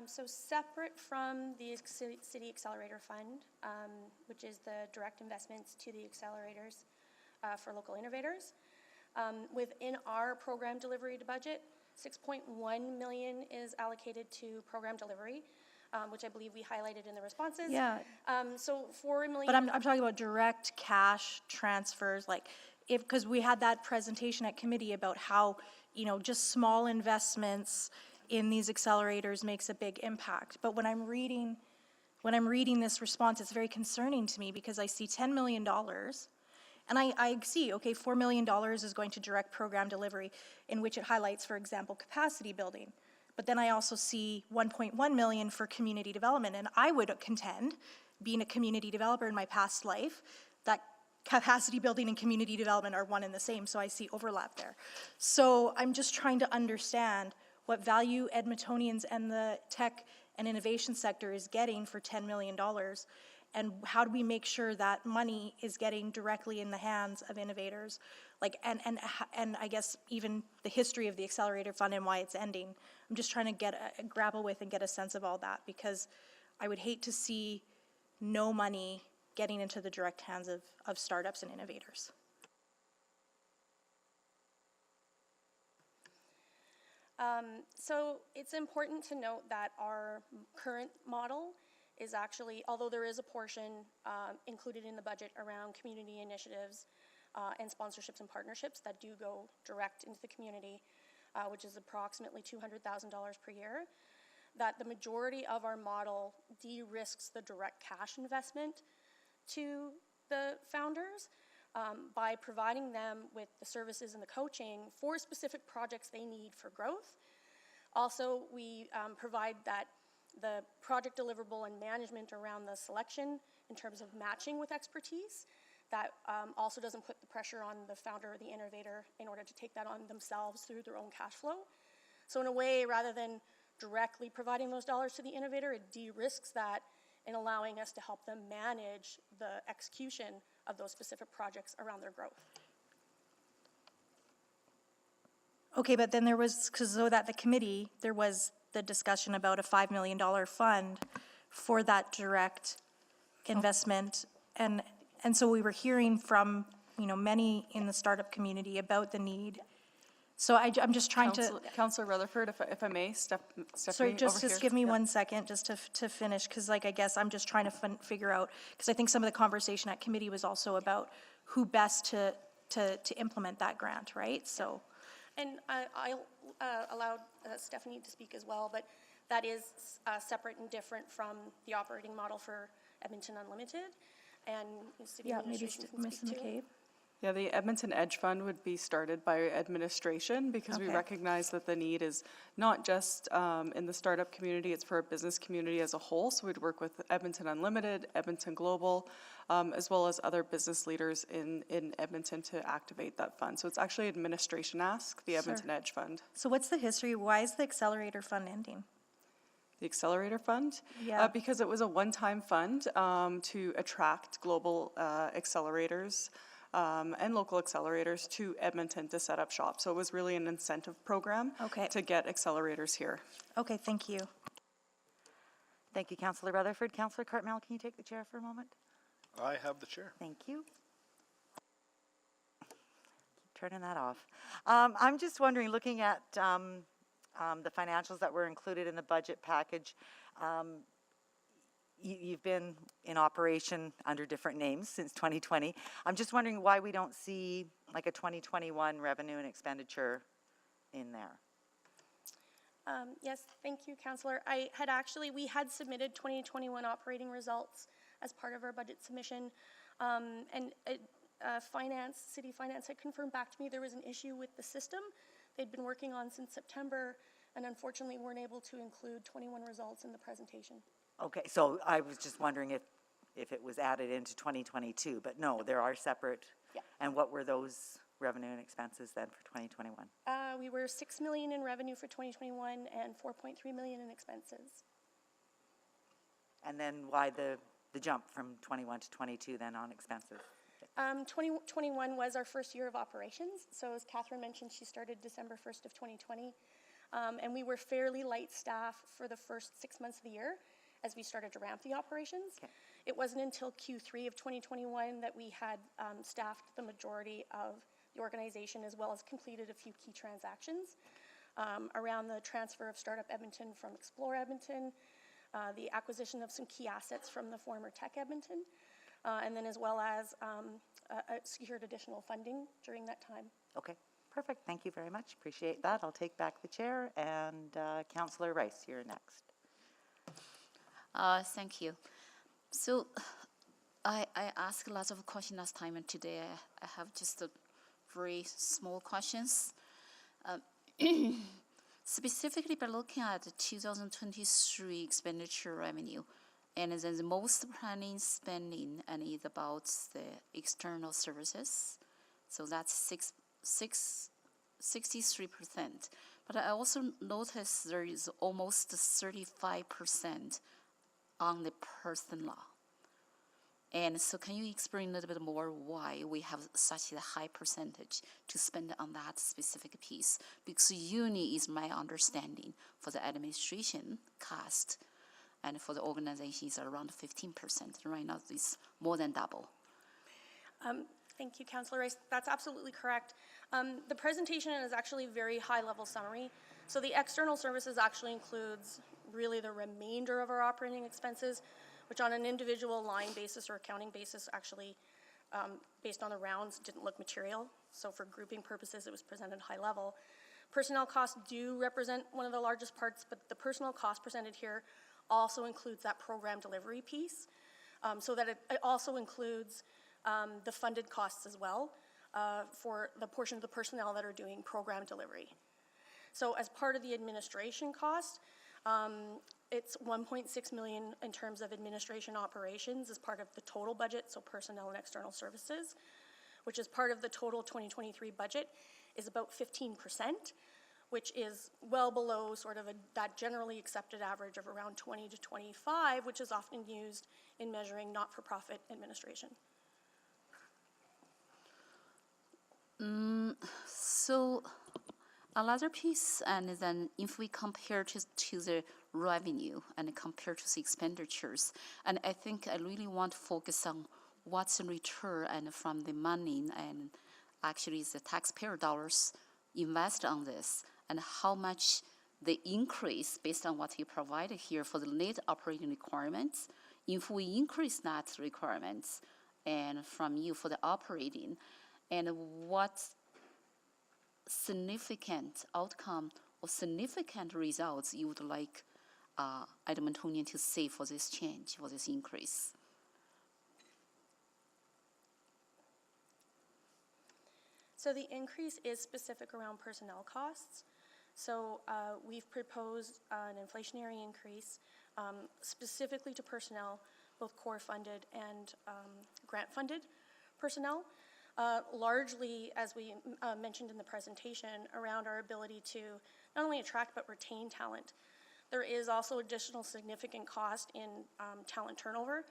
So separate from the City Accelerator Fund, which is the direct investments to the accelerators for local innovators, within our program delivery budget, 6.1 million is allocated to program delivery, which I believe we highlighted in the responses. Yeah. So 4 million. But I'm talking about direct cash transfers, like because we had that presentation at committee about how, just small investments in these accelerators makes a big impact. But when I'm reading this response, it's very concerning to me because I see $10 million and I see, okay, $4 million is going to direct program delivery, in which it highlights, for example, capacity building. But then I also see 1.1 million for community development. And I would contend, being a community developer in my past life, that capacity building and community development are one and the same. So I see overlap there. So I'm just trying to understand what value Edmontonians and the tech and innovation sector is getting for $10 million, and how do we make sure that money is getting directly in the hands of innovators, and I guess even the history of the Accelerator Fund and why it's ending. I'm just trying to grapple with and get a sense of all that, because I would hate to see no money getting into the direct hands of startups and innovators. So it's important to note that our current model is actually, although there is a portion included in the budget around community initiatives and sponsorships and partnerships that do go direct into the community, which is approximately $200,000 per year, that the majority of our model de-risks the direct cash investment to the founders by providing them with the services and the coaching for specific projects they need for growth. Also, we provide that the project deliverable and management around the selection in terms of matching with expertise. That also doesn't put the pressure on the founder or the innovator in order to take that on themselves through their own cash flow. So in a way, rather than directly providing those dollars to the innovator, it de-risks that in allowing us to help them manage the execution of those specific projects around their growth. Okay, but then there was, so that the committee, there was the discussion about a $5 million fund for that direct investment. And so we were hearing from, many in the startup community about the need. So I'm just trying to. Councillor Rutherford, if I may, Stephanie Sorry, just over here. give me 1 second just to finish, because I guess I'm just trying to figure out, because I think some of the conversation at committee was also about who best to implement that grant, right? So. And I'll allow Stephanie to speak as well, but that is separate and different from the operating model for Edmonton Unlimited. And City Yeah, maybe Administration can Ms. speak to. McCabe. Yeah, the Edmonton Edge Fund would be started by administration because we Okay. recognize that the need is not just in the startup community, it's for our business community as a whole. So we'd work with Edmonton Unlimited, Edmonton Global, as well as other business leaders in Edmonton to activate that fund. So it's actually administration ask, the Edmonton Edge Fund. So what's the history? Why is the Accelerator Fund ending? The Accelerator Fund? Yeah. Because it was a one-time fund to attract global accelerators and local accelerators to Edmonton to set up shop. So it was really an incentive program Okay. to get accelerators here. Okay, thank you. Thank you, Councillor Rutherford. Councillor Cartmel, can you take the chair for a moment? I have the chair. Thank you. Keep turning that off. I'm just wondering, looking at the financials that were included in the budget package, you've been in operation under different names since 2020. I'm just wondering why we don't see like a 2021 revenue and expenditure in there. Yes, thank you, Councillor. We had submitted 2021 operating results as part of our budget submission, and City Finance had confirmed back to me there was an issue with the system they'd been working on since September, and unfortunately weren't able to include 21 results in the presentation. Okay, so I was just wondering if it was added into 2022, but no, there are separate. Yeah. And what were those revenue and expenses then for 2021? We were $6 million in revenue for 2021 and $4.3 million in expenses. And then why the jump from 21 to 22 then on expenses? 2021 was our first year of operations. So as Catherine mentioned, she started December 1st of 2020. And we were fairly light staff for the first 6 months of the year as we started to ramp the operations. Okay. It wasn't until Q3 of 2021 that we had staffed the majority of the organization, as well as completed a few key transactions around the transfer of Startup Edmonton from Explore Edmonton, the acquisition of some key assets from the former Tech Edmonton, and then as well as secured additional funding during that time. Okay, perfect. Thank you very much. Appreciate that. I'll take back the chair. And Councillor Rice, you're next. Thank you. So I asked lots of questions last time, and today I have just a very small questions. Specifically by looking at the 2023 expenditure revenue, and then the most planning spending and is about the external services. So that's 63%. But I also noticed there is almost 35% on the personnel. And so can you explain a little bit more why we have such a high percentage to spend on that specific piece? Because uni is my understanding for the administration cost, and for the organization is around 15%. Right now it's more than double. Thank you, Councillor Rice. That's absolutely correct. The presentation is actually a very high-level summary. So the external services actually includes really the remainder of our operating expenses, which on an individual line basis or accounting basis actually, based on the rounds, didn't look material. So for grouping purposes, it was presented high level. Personnel costs do represent one of the largest parts, but the personnel cost presented here also includes that program delivery piece, so that it also includes the funded costs as well for the portion of the personnel that are doing program delivery. So as part of the administration cost, it's $1.6 million in terms of administration operations as part of the total budget, so personnel and external services, which is part of the total 2023 budget, is about 15%, which is well below sort of that generally accepted average of around 20 to 25, which is often used in measuring not-for-profit administration. So another piece, and then if we compare to the revenue and compare to the expenditures, and I think I really want to focus on what's the return and from the money and actually the taxpayer dollars invest on this, and how much the increase based on what you provided here for the net operating requirements. If we increase that requirements and from you for the operating, and what significant outcome or significant results you would like Edmontonian to see for this change, for this increase? So the increase is specific around personnel costs. So we've proposed an inflationary increase specifically to personnel, both core funded and grant funded personnel. Largely, as we mentioned in the presentation, around our ability to not only attract but retain talent. There is also additional significant cost in talent turnover,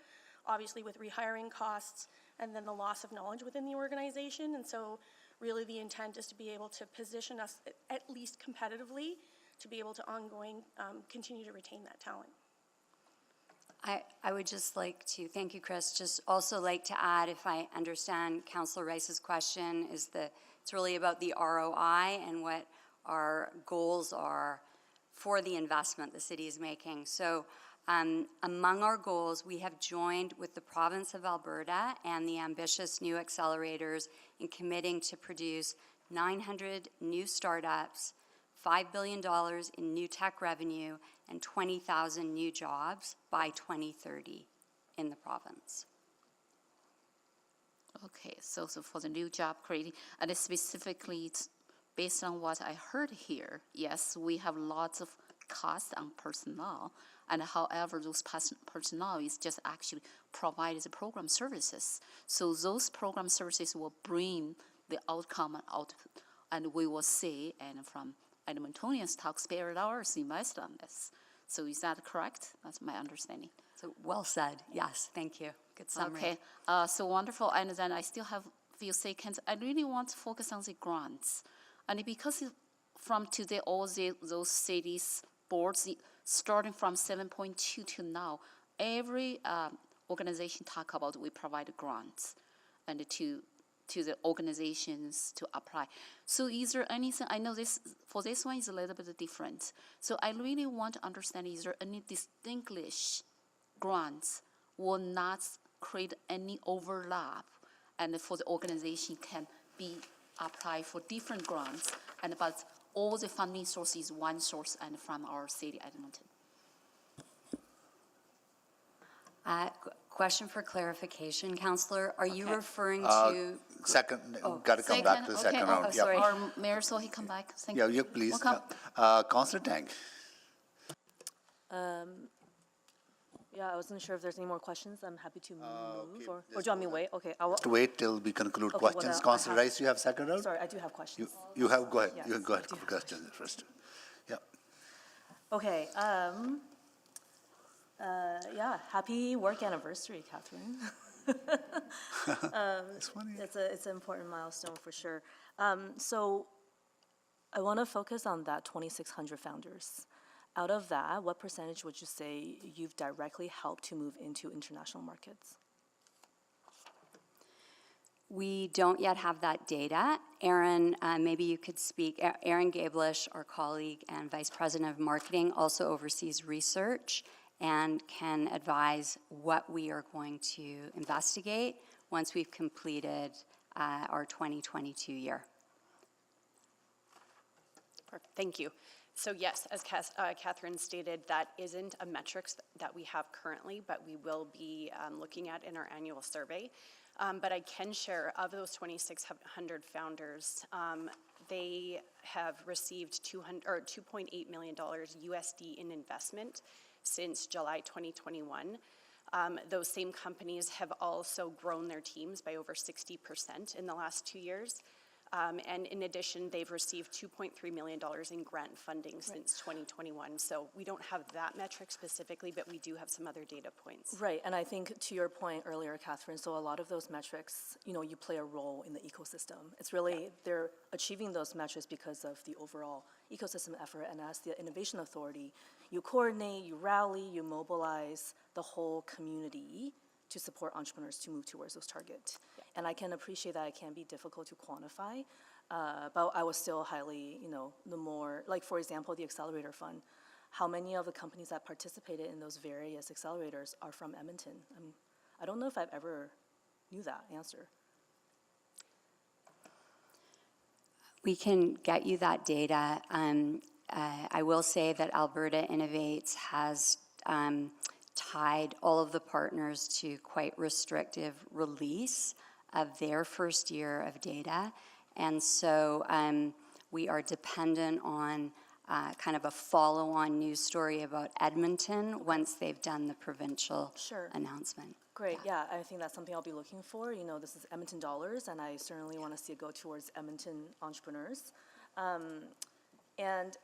obviously with rehiring costs and then the loss of knowledge within the organization. And so really the intent is to be able to position us at least competitively to be able to ongoing continue to retain that talent. I would just like to, thank you, Chris, just also like to add, if I understand Councillor Rice's question, is that it's really about the ROI and what our goals are for the investment the city is making. So among our goals, we have joined with the province of Alberta and the ambitious new accelerators in committing to produce 900 new startups, $5 billion in new tech revenue, and 20,000 new jobs by 2030 in the province. Okay, so for the new job creating, and specifically it's based on what I heard here, yes, we have lots of cost on personnel, and however, those personnel is just actually provided the program services. So those program services will bring the outcome and output, and we will see, and from Edmontonians taxpayer dollars invest on this. So is that correct? That's my understanding. So well said. Yes, thank you. Good summary. Okay, so wonderful. And then I still have a few seconds. I really want to focus on the grants. And because from today, all those cities, boards, starting from 7.2 to now, every organization talk about we provide grants and to the organizations to apply. So is there anything, I know this, for this one is a little bit different. So I really want to understand, is there any distinguished grants will not create any overlap and for the organization can be applied for different grants, and but all the funding source is one source and from our city, Edmonton. Question for clarification, Councillor. Are you referring to... Second, got to come back to the second round. Oh, sorry. Our mayor, so he come back. Thank Yeah, you. you please. Welcome. Councillor Tang. Yeah, I wasn't sure if there's any more questions. I'm happy to move, or do you want me to wait? Okay, I'll To wait till we conclude Okay, well, questions. then Councillor Rice, you have second round? Sorry, I do have questions. You have, go ahead. Yes, You go ahead, I do have questions first. Yeah. Okay, yeah, happy work anniversary, Catherine. It's an important milestone for sure. So I want to focus on that 2,600 founders. Out of that, what percentage would you say you've directly helped to move into international markets? We don't yet have that data. Aaron, maybe you could speak. Aaron Gablish, our colleague and Vice President of Marketing, also oversees research and can advise what we are going to investigate once we've completed our 2022 year. Perfect. Thank you. So yes, as Catherine stated, that isn't a metrics that we have currently, but we will be looking at in our annual survey. But I can share, of those 2,600 founders, they have received $2.8 million USD in investment since July 2021. Those same companies have also grown their teams by over 60% in the last 2 years. And in addition, they've received $2.3 million in grant funding since 2021. So we don't have that metric specifically, but we do have some other data points. Right, and I think to your point earlier, Catherine, so a lot of those metrics, you know, you play a role in the ecosystem. It's really, they're achieving those metrics because of the overall ecosystem effort, and as the Innovation Authority, you coordinate, you rally, you mobilize the whole community to support entrepreneurs to move towards those targets. Yeah. And I can appreciate that it can be difficult to quantify, but I was still highly, you know, the more, like for example, the Accelerator Fund, how many of the companies that participated in those various accelerators are from Edmonton? I don't know if I've ever knew that answer. We can get you that data. I will say that Alberta Innovates has tied all of the partners to quite restrictive release of their first year of data. And so we are dependent on kind of a follow-on news story about Edmonton once they've done the provincial announcement. Great, yeah, I think that's something I'll be looking for. You know, this is Edmonton dollars, and I certainly want to see it go towards Edmonton entrepreneurs. And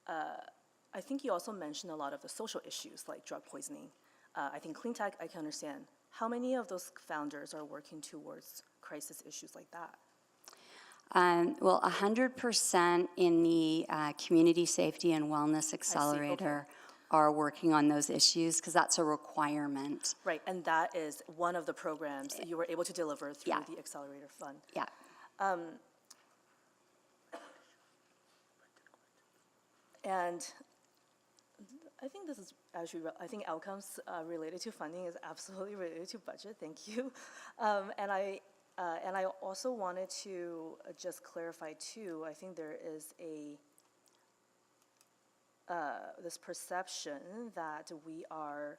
I think you also mentioned a lot of the social issues like drug poisoning. I think clean tech, I can understand. How many of those founders are working towards crisis issues like that? Well, 100% in the Community Safety and Wellness Accelerator are working on those issues because that's a requirement. Right, and that is one of the programs that you were able to deliver through the Accelerator Fund. Yeah. And I think this is actually, I think outcomes related to funding is absolutely related to budget, thank you. And I also wanted to just clarify too, I think there is this perception that we are,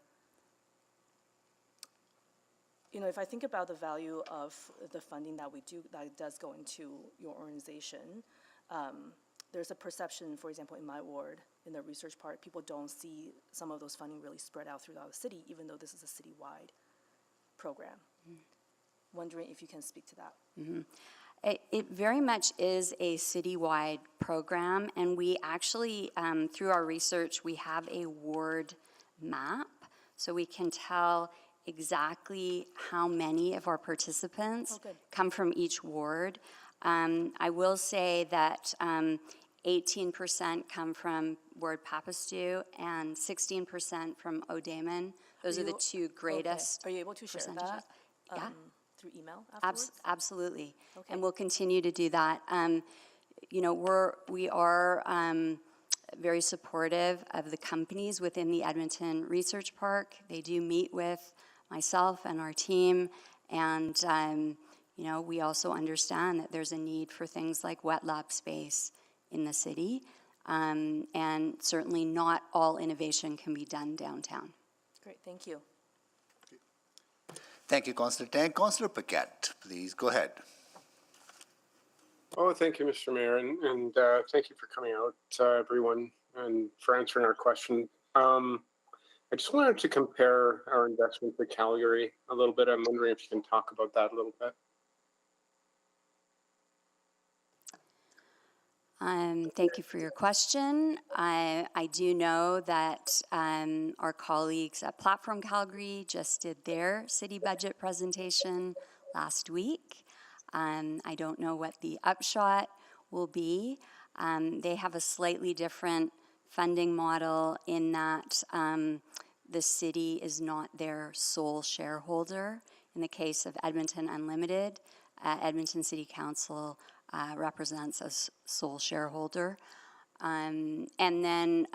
you know, if I think about the value of the funding that we do, that does go into your organization, there's a perception, for example, in my ward, in the research part, people don't see some of those funding really spread out throughout the city, even though this is a citywide program. Wondering if you can speak to that. It very much is a citywide program, and we actually, through our research, we have a ward map, so we can tell exactly how many of our participants come from each ward. I will say that 18% come from Ward Papastu and 16% from O'Damon. Those are the two greatest. Are you able to share that? Yeah. Through email afterwards? Absolutely. And we'll continue to do that. You know, we are very supportive of the companies within the Edmonton Research Park. They do meet with myself and our team, and you know, we also understand that there's a need for things like wet lab space in the city, and certainly not all innovation can be done downtown. Great, thank you. Thank you, Councillor Tang. Councillor Paquette, please go ahead. Oh, thank you, Mr. Mayor, and thank you for coming out, everyone, and for answering our question. I just wanted to compare our investment with Calgary a little bit. I'm wondering if you can talk about that a little bit. Thank you for your question. I do know that our colleagues at Platform Calgary just did their city budget presentation last week. I don't know what the upshot will be. They have a slightly different funding model in that the city is not their sole shareholder. In the case of Edmonton Unlimited, Edmonton City Council represents a sole shareholder. And then,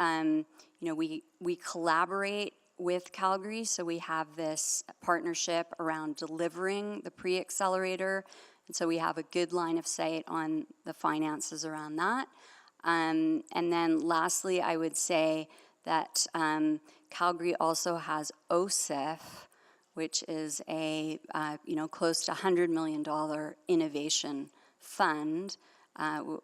you know, we collaborate with Calgary, so we have this partnership around delivering the pre-accelerator, and so we have a good line of sight on the finances around that. And then lastly, I would say that Calgary also has OSIF, which is a you know, close to $100 million innovation fund,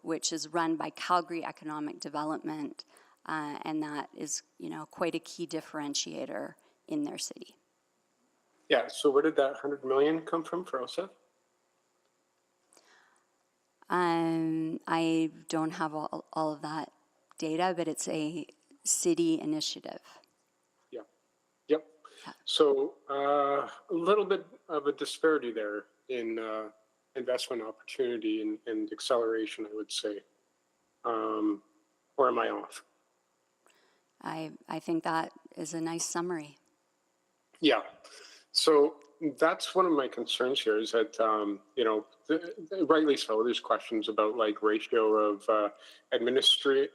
which is run by Calgary Economic Development, and that is, you know, quite a key differentiator in their city. Yeah, so where did that 100 million come from for OSIF? I don't have all of that data, but it's a city initiative. Yeah. Yep. So a little bit of a disparity there in investment opportunity and acceleration, I would say. Or am I off? I think that is a nice summary. Yeah. So that's one of my concerns here is that, you know, rightly so, there's questions about like ratio of administrating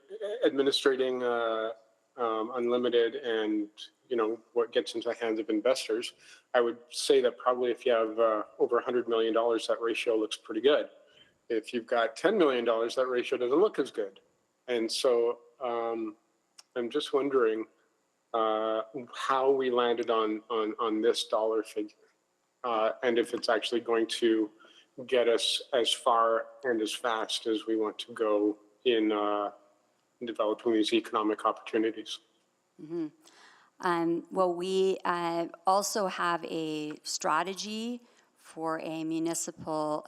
unlimited and, you know, what gets into the hands of investors. I would say that probably if you have over $100 million, that ratio looks pretty good. If you've got $10 million, that ratio doesn't look as good. And so I'm just wondering how we landed on this dollar figure and if it's actually going to get us as far and as fast as we want to go in developing these economic opportunities. Well, we also have a strategy for a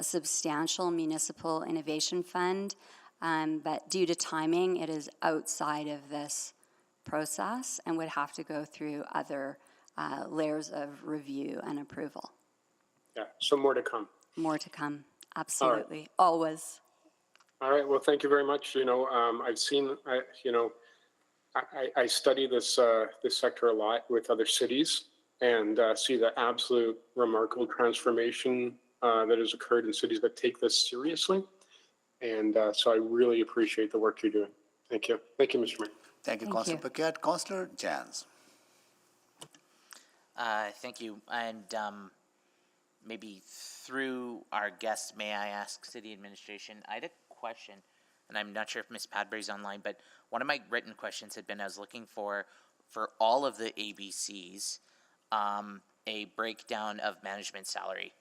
substantial municipal innovation fund, but due to timing, it is outside of this process and would have to go through other layers of review and approval. Yeah, so more to come. More to come, absolutely, always. All right, well, thank you very much. I've seen, I study this sector a lot with other cities and see the absolute remarkable transformation that has occurred in cities that take this seriously. And so I really appreciate the work you're doing. Thank you. Thank you, Mr. Mayor. Thank you, Councillor Paquette. Councillor Jans. Thank you. And maybe through our guests, may I ask City Administration, I had a question, and I'm not sure if Ms. Padbury's online, but one of my written questions had been, I was looking for all of the ABCs, a breakdown of management salary,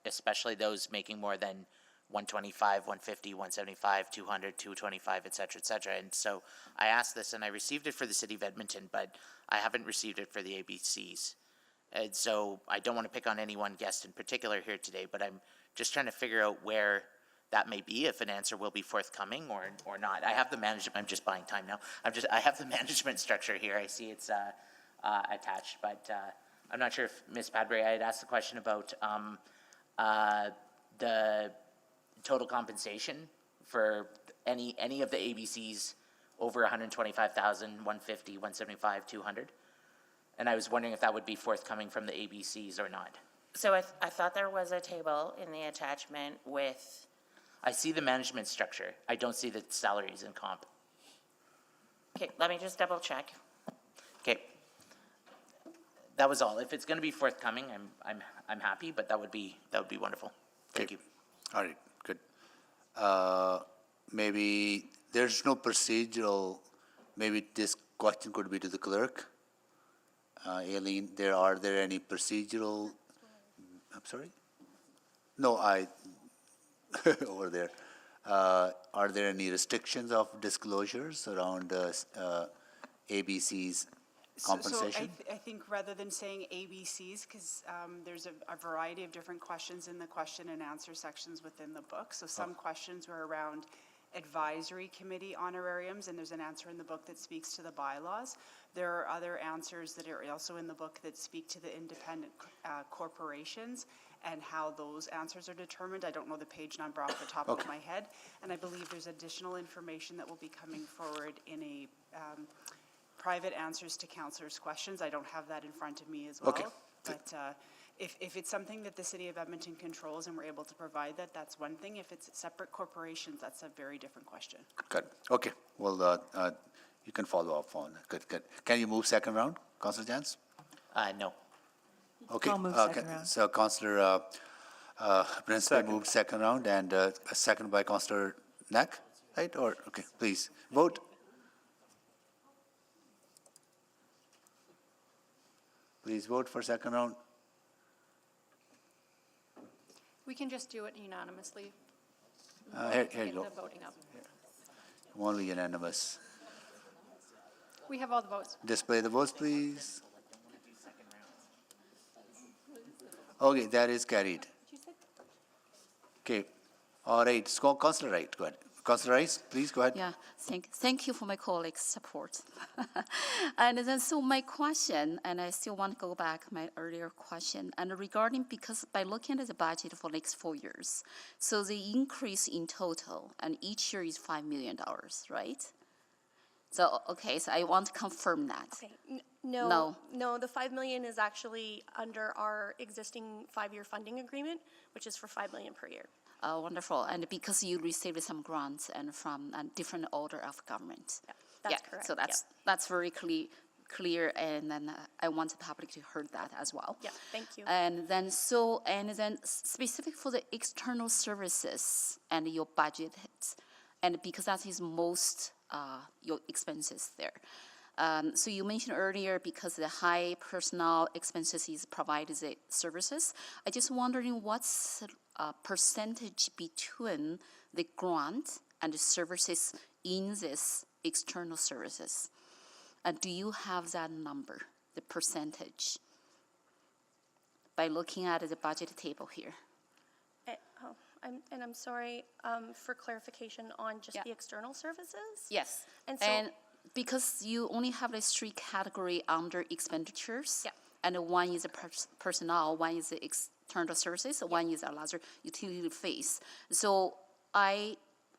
especially those making more than 125, 150, 175, 200, 225, et cetera, and so I asked this, and I received it for the City of Edmonton, but I haven't received it for the ABCs. And so I don't want to pick on any one guest in particular here today, but I'm just trying to figure out where that may be, if an answer will be forthcoming or not. I have the management, I'm just buying time now. I have the management structure here. I see it's attached, but I'm not sure if Ms. Padbury, I had asked the question about the total compensation for any of the ABCs over 125,000, 150, 175, 200. And I was wondering if that would be forthcoming from the ABCs or not. So I thought there was a table in the attachment with... I see the management structure. I don't see the salaries and comp. Okay, let me just double check. Okay. That was all. If it's going to be forthcoming, I'm happy, but that would be wonderful. Thank you. All right, good. Maybe there's no procedural, maybe this question could be to the clerk. Aileen, are there any procedural, I'm sorry? No, over there. Are there any restrictions of disclosures around ABC's compensation? So I think rather than saying ABCs, because there's a variety of different questions in the question and answer sections within the book. So some questions were around advisory committee honorariums, and there's an answer in the book that speaks to the bylaws. There are other answers that are also in the book that speak to the independent corporations and how those answers are determined. I don't know the page number off the top of my head, and I believe there's additional information that will be coming forward in a private answers to councillors' questions. I don't have that in front of me as well. But if it's something that the City of Edmonton controls and we're able to provide that, that's one thing. If it's separate corporations, that's a very different question. Good. Okay. Well, you can follow up on that. Good. Can you move second round, Councillor Jans? No. Okay. I'll move second round. So Councillor Principe moved second round, and a second by Councillor Knack, right? Or okay, please vote. Please vote for second round. We can just do it unanimously. Here you go. The voting up. Only unanimous. We have all the votes. Display the votes, please. Okay, that is carried. Okay, all right. So, Councillor Wright, go ahead. Councillor Rice, please go ahead. Yeah, thank you for my colleagues' support. And then, so my question, and I still want to go back my earlier question, and regarding, because by looking at the budget for next 4 years, so the increase in total, and each year is $5 million, right? So, okay, so I want to confirm that. Okay. No, the $5 million is actually under our existing 5-year funding agreement, which is for $5 million per year. Wonderful, and because you received some grants and from a different order of government. Yeah, that's correct. So that's very clear, and then I want the public to hear that as well. Yeah, thank you. And then specific for the external services and your budget, and because that is most your expenses there. So you mentioned earlier because the high personnel expenses is provided the services. I just wondering what's percentage between the grant and the services in this external services? And do you have that number, the percentage, by looking at the budget table here? I'm sorry, for clarification on just the external services? Yes. And so, because you only have these three category under expenditures, and one is the personnel, one is the external services, one is a larger utility fees. So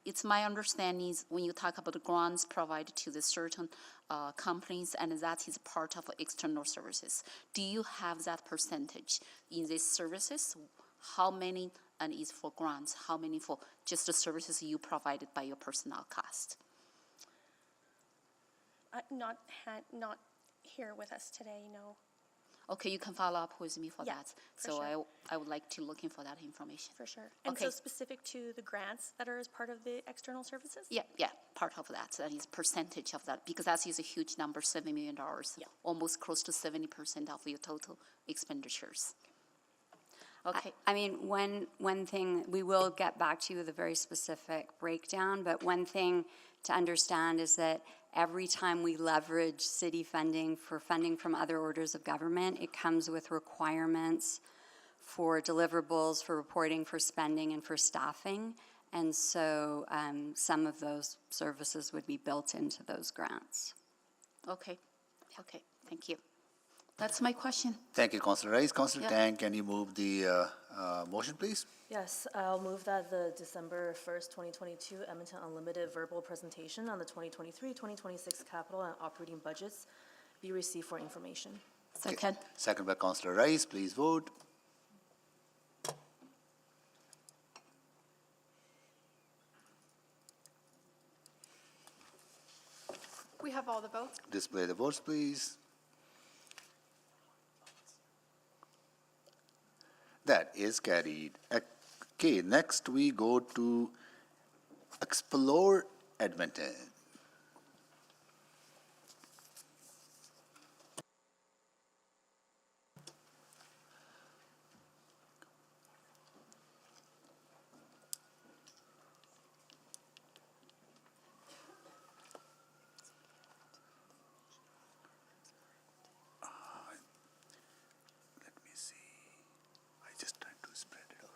it's my understanding is when you talk about the grants provided to the certain companies, and that is part of external services. Do you have that percentage in these services? How many and is for grants? How many for just the services you provided by your personnel cost? not here with us today, no. Okay, you can follow up with me for Yeah, that. for So sure. I would like to look in for that information. For sure. And Okay. so specific to the grants that are as part of the external services? Yeah, part of that. That is percentage of that, because that is a huge number, $7 million, almost close to 70% of your total expenditures. Okay. I mean, one thing, we will get back to you with a very specific breakdown, but one thing to understand is that every time we leverage city funding for funding from other orders of government, it comes with requirements for deliverables, for reporting, for spending, and for staffing. And so some of those services would be built into those grants. Okay, thank you. That's my question. Thank you, Councillor Rice. Councillor Yeah. Tang, can you move the motion, please? Yes, I'll move that the December 1st, 2022 Edmonton Unlimited verbal presentation on the 2023-2026 capital and operating budgets be received for information. Second. Second by Councillor Rice. Please vote. We have all the votes. Display the votes, please. That is carried. Okay, next we go to Explore Edmonton. Let me see. I just tried to spread it out.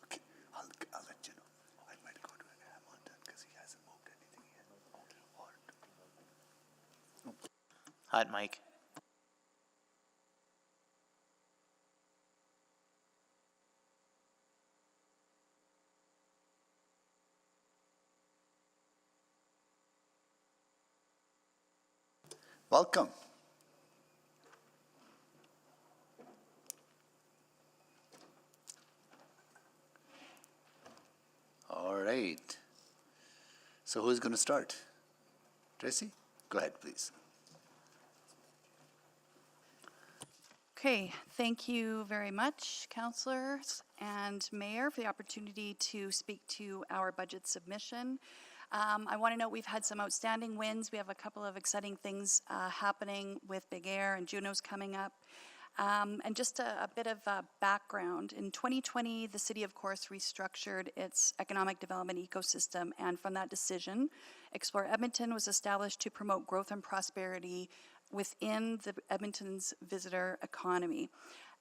Okay, I'll let you know. I might go to Edmonton because he hasn't moved anything yet. Hot mic. Welcome. All right. So who's going to start? Tracy? Go ahead, please. Okay, thank you very much, councillors and mayor, for the opportunity to speak to our budget submission. I want to note we've had some outstanding wins. We have a couple of exciting things happening with Big Air and Juno's coming up. And just a bit of background. In 2020, the city, of course, restructured its economic development ecosystem, and from that decision, Explore Edmonton was established to promote growth and prosperity within the Edmonton's visitor economy.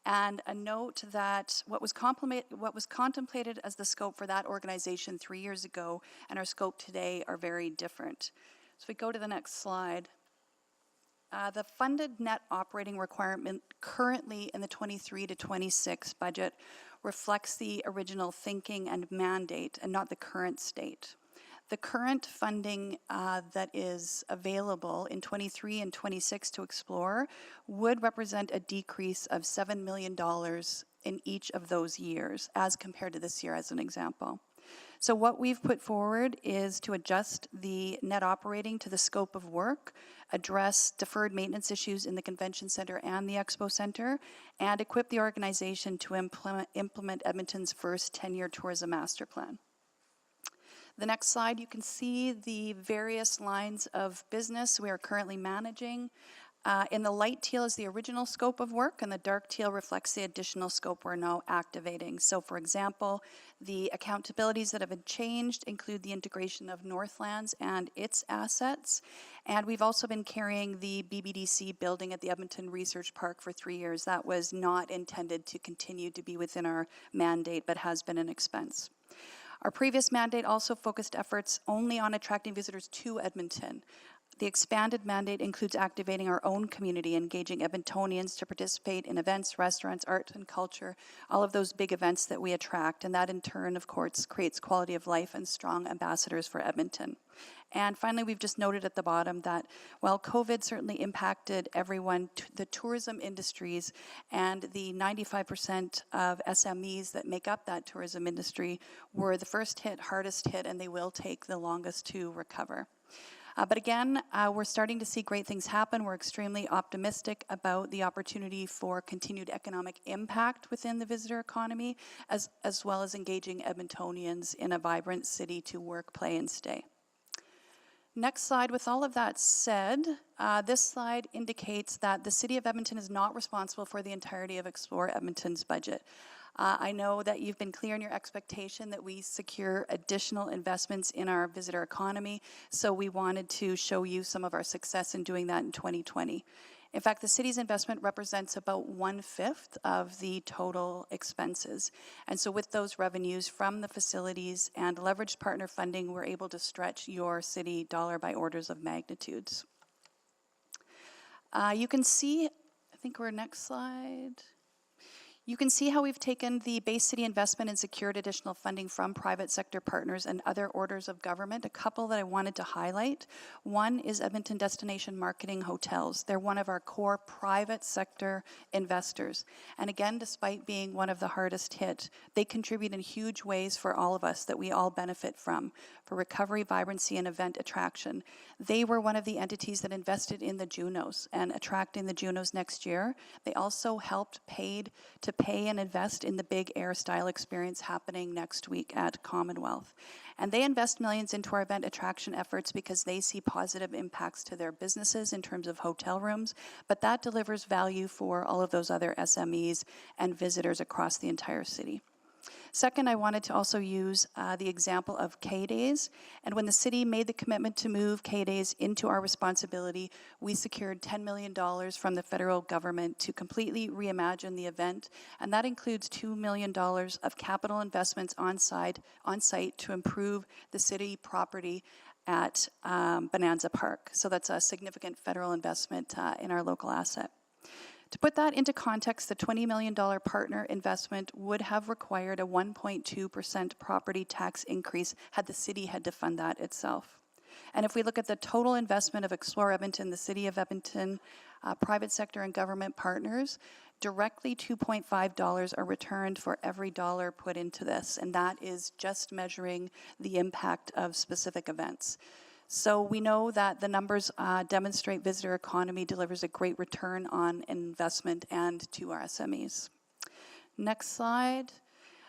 And a note that what was contemplated as the scope for that organization 3 years ago and our scope today are very different. So we go to the next slide. The funded net operating requirement currently in the 23 to 26 budget reflects the original thinking and mandate and not the current state. The current funding that is available in 23 and 26 to Explore would represent a decrease of $7 million in each of those years as compared to this year as an example. So what we've put forward is to adjust the net operating to the scope of work, address deferred maintenance issues in the convention center and the expo center, and equip the organization to implement Edmonton's first 10-year tourism master plan. The next slide, you can see the various lines of business we are currently managing. In the light teal is the original scope of work, and the dark teal reflects the additional scope we're now activating. So for example, the accountabilities that have been changed include the integration of Northlands and its assets. And we've also been carrying the BBDC building at the Edmonton Research Park for 3 years. That was not intended to continue to be within our mandate, but has been an expense. Our previous mandate also focused efforts only on attracting visitors to Edmonton. The expanded mandate includes activating our own community, engaging Edmontonians to participate in events, restaurants, art and culture, all of those big events that we attract, and that in turn, of course, creates quality of life and strong ambassadors for Edmonton. And finally, we've just noted at the bottom that while COVID certainly impacted everyone, the tourism industries and the 95% of SMEs that make up that tourism industry were the first hit, hardest hit, and they will take the longest to recover. But again, we're starting to see great things happen. We're extremely optimistic about the opportunity for continued economic impact within the visitor economy, as well as engaging Edmontonians in a vibrant city to work, play, and stay. Next slide. With all of that said, this slide indicates that the City of Edmonton is not responsible for the entirety of Explore Edmonton's budget. I know that you've been clear in your expectation that we secure additional investments in our visitor economy, so we wanted to show you some of our success in doing that in 2020. In fact, the city's investment represents about 1/5 of the total expenses. And so with those revenues from the facilities and leveraged partner funding, we're able to stretch your city dollar by orders of magnitudes. You can see, I think we're next slide. You can see how we've taken the base city investment and secured additional funding from private sector partners and other orders of government. A couple that I wanted to highlight. One is Edmonton Destination Marketing Hotels. They're one of our core private sector investors. And again, despite being one of the hardest hit, they contribute in huge ways for all of us that we all benefit from, for recovery, vibrancy, and event attraction. They were one of the entities that invested in the Junos and attracting the Junos next year. They also helped to pay and invest in the big air style experience happening next week at Commonwealth. And they invest millions into our event attraction efforts because they see positive impacts to their businesses in terms of hotel rooms, but that delivers value for all of those other SMEs and visitors across the entire city. Second, I wanted to also use the example of K-Days. And when the city made the commitment to move K-Days into our responsibility, we secured $10 million from the federal government to completely reimagine the event. And that includes $2 million of capital investments on site to improve the city property at Bonanza Park. So that's a significant federal investment in our local asset. To put that into context, the $20 million partner investment would have required a 1.2% property tax increase had the city had to fund that itself. And if we look at the total investment of Explore Edmonton, the City of Edmonton, private sector and government partners, directly $2.5 are returned for every dollar put into this, and that is just measuring the impact of specific events. So we know that the numbers demonstrate visitor economy delivers a great return on investment and to our SMEs. Next slide.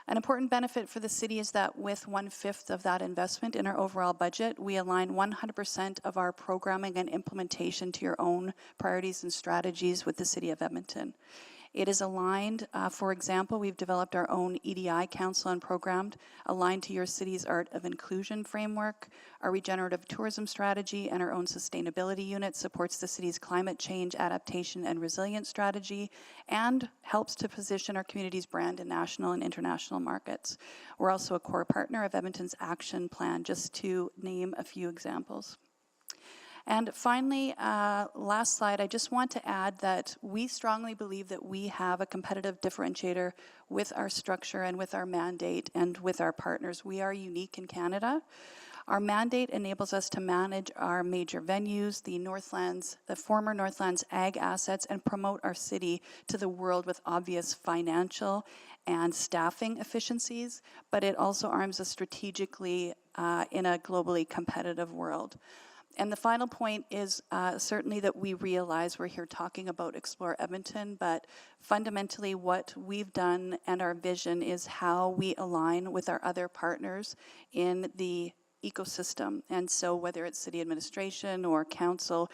An important benefit for the city is that with 1/5 of that investment in our overall budget, we align 100% of our programming and implementation to your own priorities and strategies with the City of Edmonton. It is aligned, for example, we've developed our own EDI council and program aligned to your city's Art of Inclusion framework. Our regenerative tourism strategy and our own sustainability unit supports the city's climate change adaptation and resilience strategy and helps to position our community's brand in national and international markets. We're also a core partner of Edmonton's action plan, just to name a few examples. And finally, last slide, I just want to add that we strongly believe that we have a competitive differentiator with our structure and with our mandate and with our partners. We are unique in Canada. Our mandate enables us to manage our major venues, the former Northlands ag assets, and promote our city to the world with obvious financial and staffing efficiencies, but it also arms us strategically in a globally competitive world. And the final point is certainly that we realize we're here talking about Explore Edmonton, but fundamentally what we've done and our vision is how we align with our other partners in the ecosystem. And so whether it's city administration or council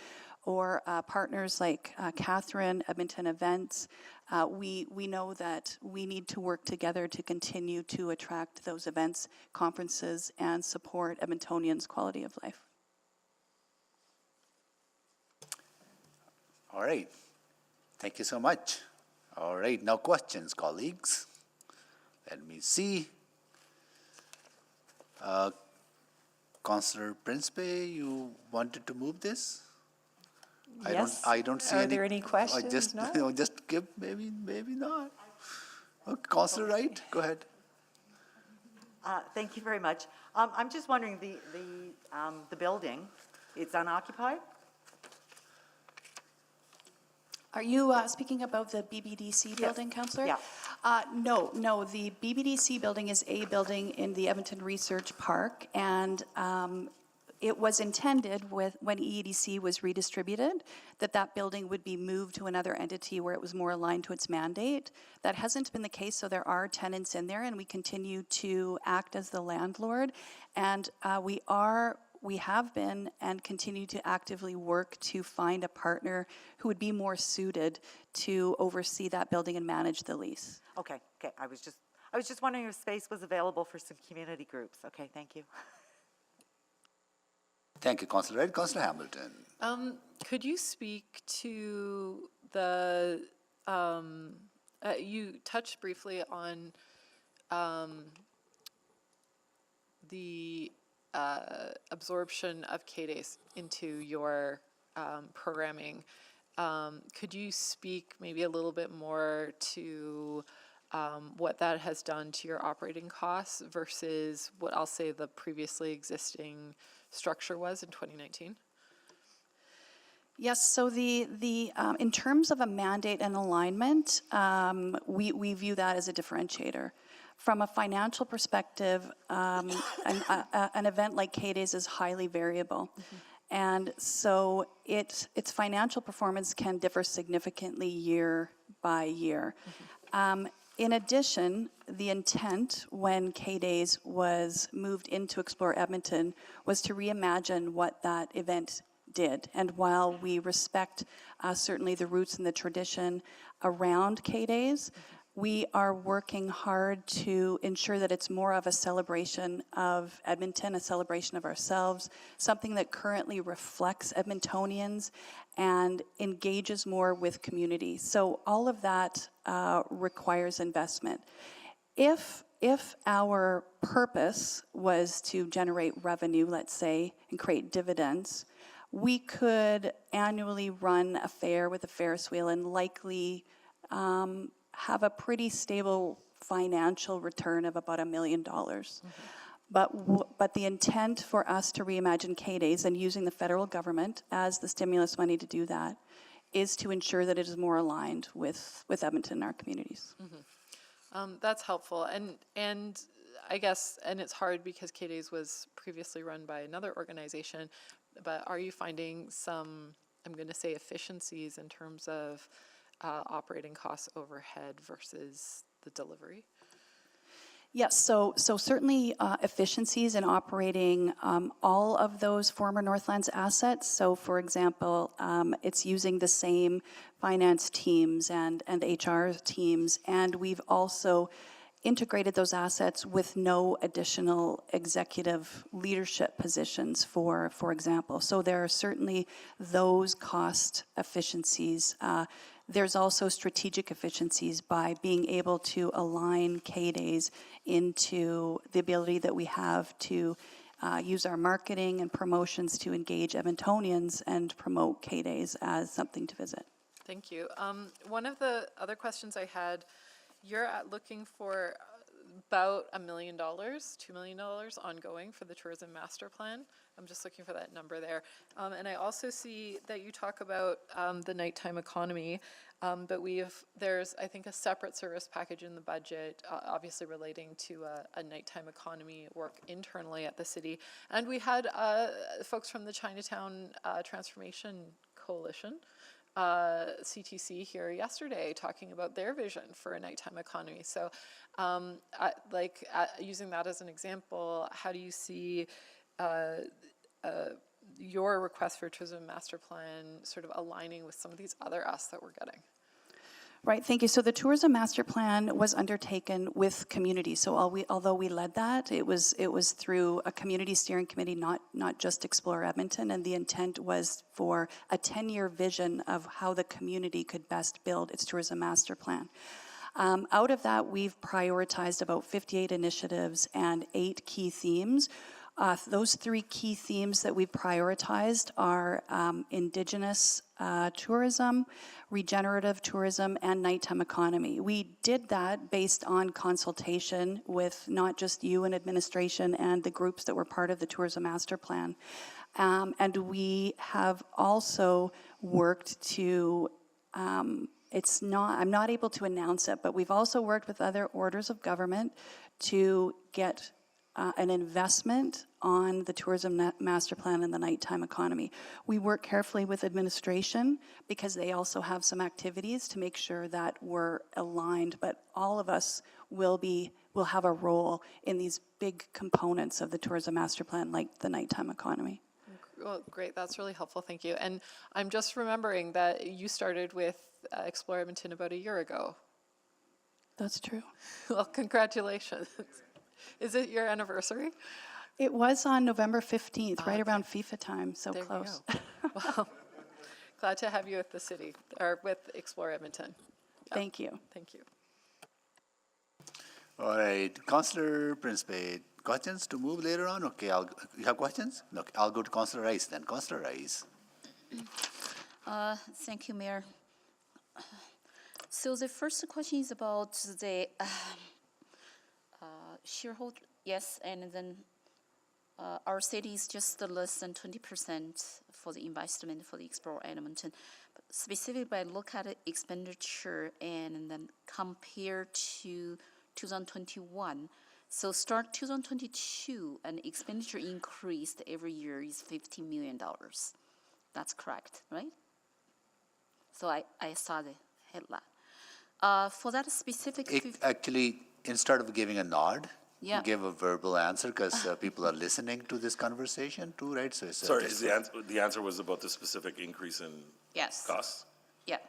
or partners like Catherine, Edmonton Events, we know that we need to work together to continue to attract those events, conferences, and support Edmontonians' quality of life. All right. Thank you so much. All right, now questions, colleagues. Let me see. Councillor Principe, you wanted to move this? Yes. I don't see Are any. there any questions? No? Just give, maybe not. Okay, Councillor Wright, go ahead. Thank you very much. I'm just wondering, the building, it's unoccupied? Are you speaking about the BBDC building, Councillor? Yeah. No, the BBDC building is a building in the Edmonton Research Park, and it was intended when EEDC was redistributed that building would be moved to another entity where it was more aligned to its mandate. That hasn't been the case, so there are tenants in there, and we continue to act as the landlord, and we have been and continue to actively work to find a partner who would be more suited to oversee that building and manage the lease. Okay. I was just wondering if space was available for some community groups. Okay, thank you. Thank you, Councillor Wright. Councillor Hamilton. Could you speak to the, you touched briefly on the absorption of K-Days into your programming. Could you speak maybe a little bit more to what that has done to your operating costs versus what I'll say the previously existing structure was in 2019? Yes, so the in terms of a mandate and alignment, we view that as a differentiator. From a financial perspective, an event like K-Days is highly variable. Mm-hmm. And so its financial performance can differ significantly year by year. Mm-hmm. In addition, the intent when K-Days was moved into Explore Edmonton was to reimagine what that event did. And while we respect certainly the roots and the tradition around K-Days, we are working hard to ensure that it's more of a celebration of Edmonton, a celebration of ourselves, something that currently reflects Edmontonians and engages more with community. So all of that requires investment. If our purpose was to generate revenue, let's say, and create dividends, we could annually run a fair with a Ferris wheel and likely have a pretty stable financial return of about $1 million. Mm-hmm. But the intent for us to reimagine K-Days and using the federal government as the stimulus money to do that is to ensure that it is more aligned with Edmonton and our communities. Mm-hmm. That's helpful. And I guess, and it's hard because K-Days was previously run by another organization, but are you finding some, I'm going to say, efficiencies in terms of operating costs overhead versus the delivery? Yes, so certainly efficiencies in operating all of those former Northlands assets. So for example, it's using the same finance teams and HR teams, and we've also integrated those assets with no additional executive leadership positions, for example. So there are certainly those cost efficiencies. There's also strategic efficiencies by being able to align K-Days into the ability that we have to use our marketing and promotions to engage Edmontonians and promote K-Days as something to visit. Thank you. One of the other questions I had, you're looking for about $1 million, $2 million ongoing for the tourism master plan. I'm just looking for that number there. And I also see that you talk about the nighttime economy, but there's, I think, a separate service package in the budget, obviously relating to a nighttime economy work internally at the city. And we had folks from the Chinatown Transformation Coalition, CTC, here yesterday talking about their vision for a nighttime economy. So using that as an example, how do you see your request for tourism master plan sort of aligning with some of these other asks that we're getting? Right, thank you. So the tourism master plan was undertaken with community. So although we led that, it was through a community steering committee, not just Explore Edmonton. And the intent was for a 10-year vision of how the community could best build its tourism master plan. Out of that, we've prioritized about 58 initiatives and 8 key themes. Those 3 key themes that we've prioritized are Indigenous tourism, regenerative tourism, and nighttime economy. We did that based on consultation with not just you and administration and the groups that were part of the Tourism Master Plan. And we have also worked to, I'm not able to announce it, but we've also worked with other orders of government to get an investment on the tourism master plan and the nighttime economy. We work carefully with administration because they also have some activities to make sure that we're aligned, but all of us will have a role in these big components of the tourism master plan, like the nighttime economy. Well, great, that's really helpful, thank you. And I'm just remembering that you started with Explore Edmonton about a year ago. That's true. Well, congratulations. Is it your anniversary? It was on November 15th, right Okay. around FIFA time, so There you close. go. Well, glad to have you with the city, or with Explore Edmonton. Yeah. Thank you. Thank you. All right, Councillor Principe, questions to move later on? Okay, you have questions? No, I'll go to Councillor Rice then. Councillor Rice. Thank you, Mayor. So the first question is about the shareholder, yes, and then our city is just less than 20% for the investment for the Explore Edmonton. But specifically, by look at expenditure and then compare to 2021, so start 2022, and expenditure increased every year is $15 million. That's correct, right? So I saw the headline. For that specific... Actually, instead of giving a nod, Yeah. you give a verbal answer because people are listening to this conversation too, right? So it's Sorry, is the answer was about the specific increase in Yes. costs? Yeah.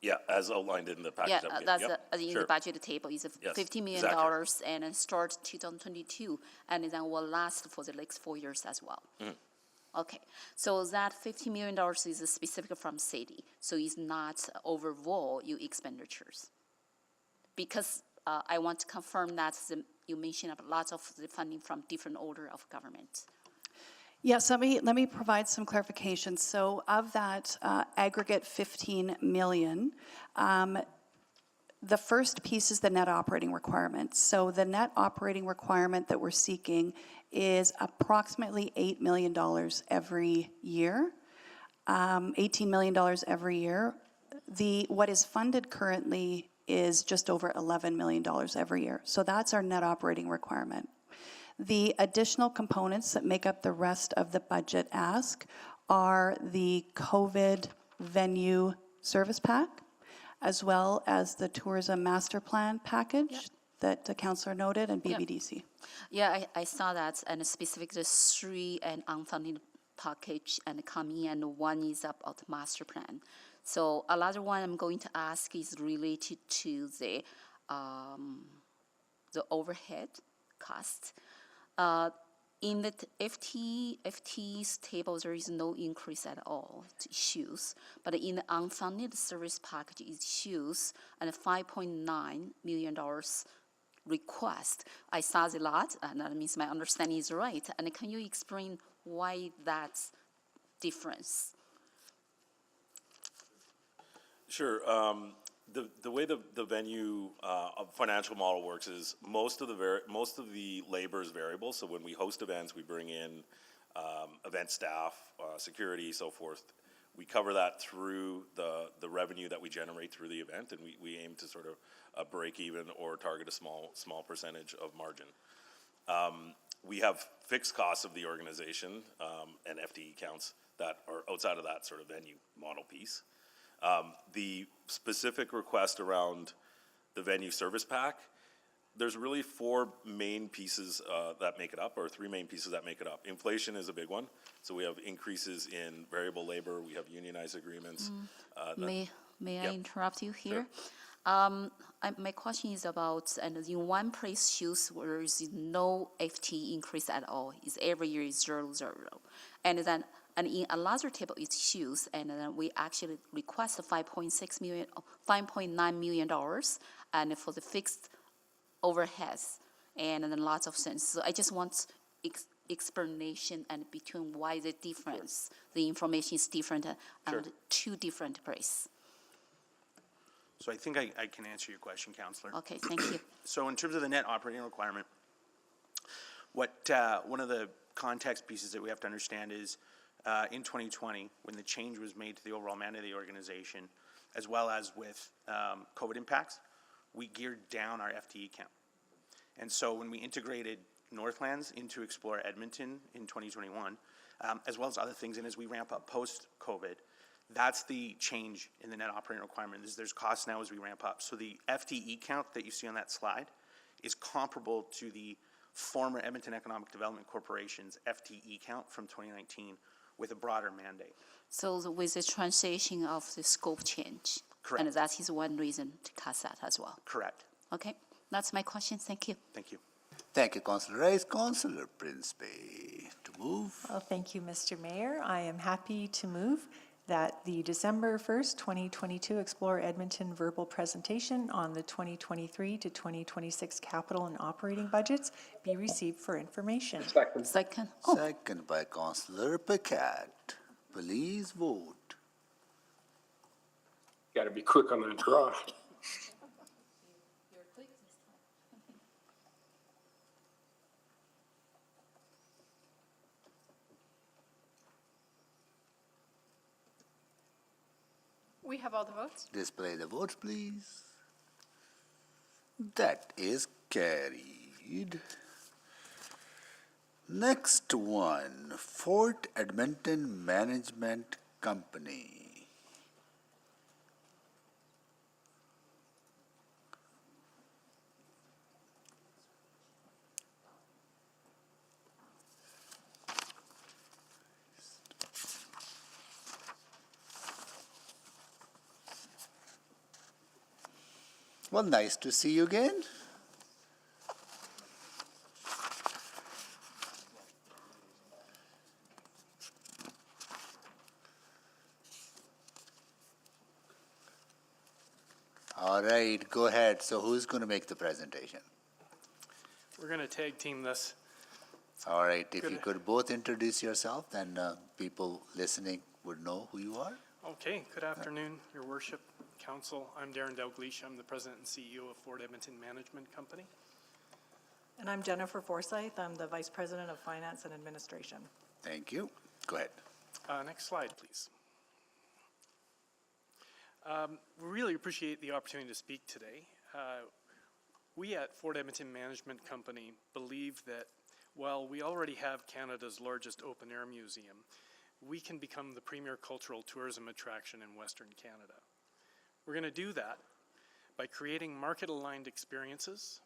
Yeah, as outlined in the package. Yeah, update. that's Yep, in sure. the budget table is Yes, $50 million exactly. and then start 2022 and then will last for the next 4 years as well. Mhm. Okay, so that $50 million is specific from city, so it's not overall your expenditures. Because I want to confirm that you mentioned lots of the funding from different order of government. Yes, let me provide some clarification. So of that aggregate 15 million, the first piece is the net operating requirement. So the net operating requirement that we're seeking is approximately $8 million every year, $18 million every year. What is funded currently is just over $11 million every year. So that's our net operating requirement. The additional components that make up the rest of the budget ask are the COVID venue service pack, as well as the tourism master plan package that the councillor noted, and BBDC. Yeah, I saw that, and specifically 3 and unfunded package and coming, and 1 is about the master plan. So another one I'm going to ask is related to the overhead cost. In the FT's table, there is no increase at all to issues, but in the unfunded service package, it shows a $5.9 million request. I saw the lot, and that means my understanding is right. And can you explain why that's difference? Sure. The way the venue financial model works is most of the labor is variable. So when we host events, we bring in event staff, security, so forth. We cover that through the revenue that we generate through the event, and we aim to sort of break even or target a small percentage of margin. We have fixed costs of the organization and FTE counts that are outside of that sort of venue model piece. The specific request around the venue service pack there's really four main pieces that make it up, or three main pieces that make it up. Inflation is a big one. So we have increases in variable labor, we have unionized agreements. May I Yep. interrupt you here? Sure. My question is about, and in one place shows where is no FTE increase at all. It's every year is 0. And then, and in another table it shows, and then we actually request $5.9 million, and for the fixed overheads, and then lots of things. So I just want explanation and between why the difference, the information is different Sure. and two different places. So I think I can answer your question, Councillor. Okay, thank you. So in terms of the net operating requirement, what one of the context pieces that we have to understand is in 2020, when the change was made to the overall mandate of the organization, as well as with COVID impacts, we geared down our FTE count. And so when we integrated Northlands into Explore Edmonton in 2021, as well as other things, and as we ramp up post-COVID, that's the change in the net operating requirement. There's costs now as we ramp up. So the FTE count that you see on that slide is comparable to the former Edmonton Economic Development Corporation's FTE count from 2019 with a broader mandate. So with the translation of the scope change. Correct. And that is one reason to cut that as well. Correct. Okay, that's my question. Thank you. Thank you. Thank you, Councillor Rice. Councillor Principe, to move. Well, thank you, Mr. Mayor. I am happy to move that the December 1st, 2022 Explore Edmonton verbal presentation on the 2023 to 2026 capital and operating budgets be received for information. Second. Second by Councillor Paquette. Please vote. Got to be quick on that draw. We have all the votes? Display the votes, please. That is carried. Next one, Fort Edmonton Management Company. Well, nice to see you again. All right, go ahead. So who's going to make the presentation? We're going to tag team this. All right, if you Good. could both introduce yourself, then people listening would know who you are. Okay, good afternoon, Your Worship, Council. I'm Darren Dalgleish. I'm the President and CEO of Fort Edmonton Management Company. And I'm Jennifer Forsyth. I'm the Vice President of Finance and Administration. Thank you. Go ahead. Next slide, please. We really appreciate the opportunity to speak today. We at Fort Edmonton Management Company believe that while we already have Canada's largest open-air museum, we can become the premier cultural tourism attraction in Western Canada. We're going to do that by creating market-aligned experiences.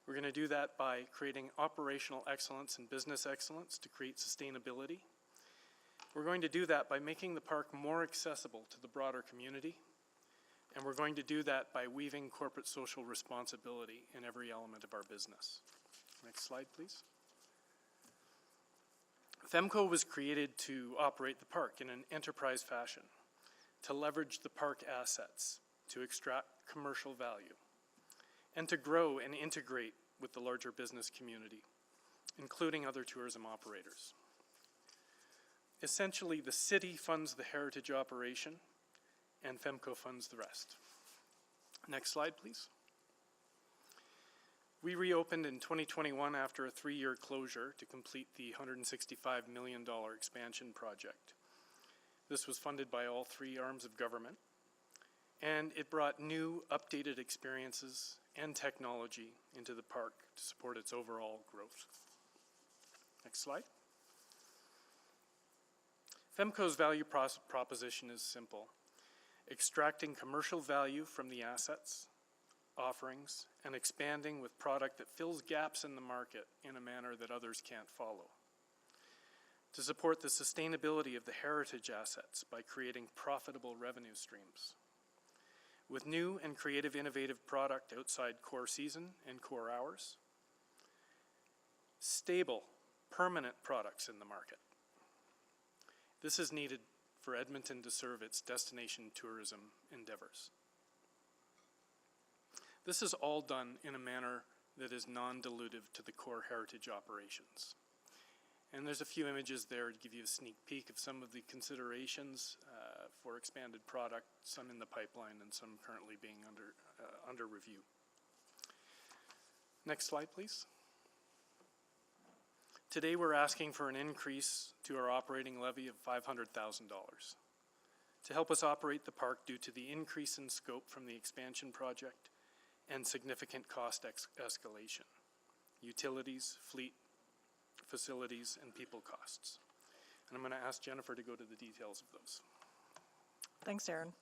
We're going to do that by creating operational excellence and business excellence to create sustainability. We're going to do that by making the park more accessible to the broader community. And we're going to do that by weaving corporate social responsibility in every element of our business. Next slide, please. FEMCO was created to operate the park in an enterprise fashion, to leverage the park assets, to extract commercial value, and to grow and integrate with the larger business community, including other tourism operators. Essentially, the city funds the heritage operation, and FEMCO funds the rest. Next slide, please. We reopened in 2021 after a 3-year closure to complete the $165 million expansion project. This was funded by all 3 arms of government, and it brought new, updated experiences and technology into the park to support its overall growth. Next slide. FEMCO's value proposition is simple: extracting commercial value from the assets, offerings and expanding with product that fills gaps in the market in a manner that others can't follow. To support the sustainability of the heritage assets by creating profitable revenue streams. With new and creative innovative product outside core season and core hours. Stable, permanent products in the market. This is needed for Edmonton to serve its destination tourism endeavors. This is all done in a manner that is non-dilutive to the core heritage operations. And there's a few images there to give you a sneak peek of some of the considerations for expanded product, some in the pipeline and some currently being under review. Next slide, please. Today we're asking for an increase to our operating levy of $500,000 to help us operate the park due to the increase in scope from the expansion project and significant cost escalation, utilities, fleet, facilities, and people costs. And I'm going to ask Jennifer to go to the details of those. Thanks, Darren.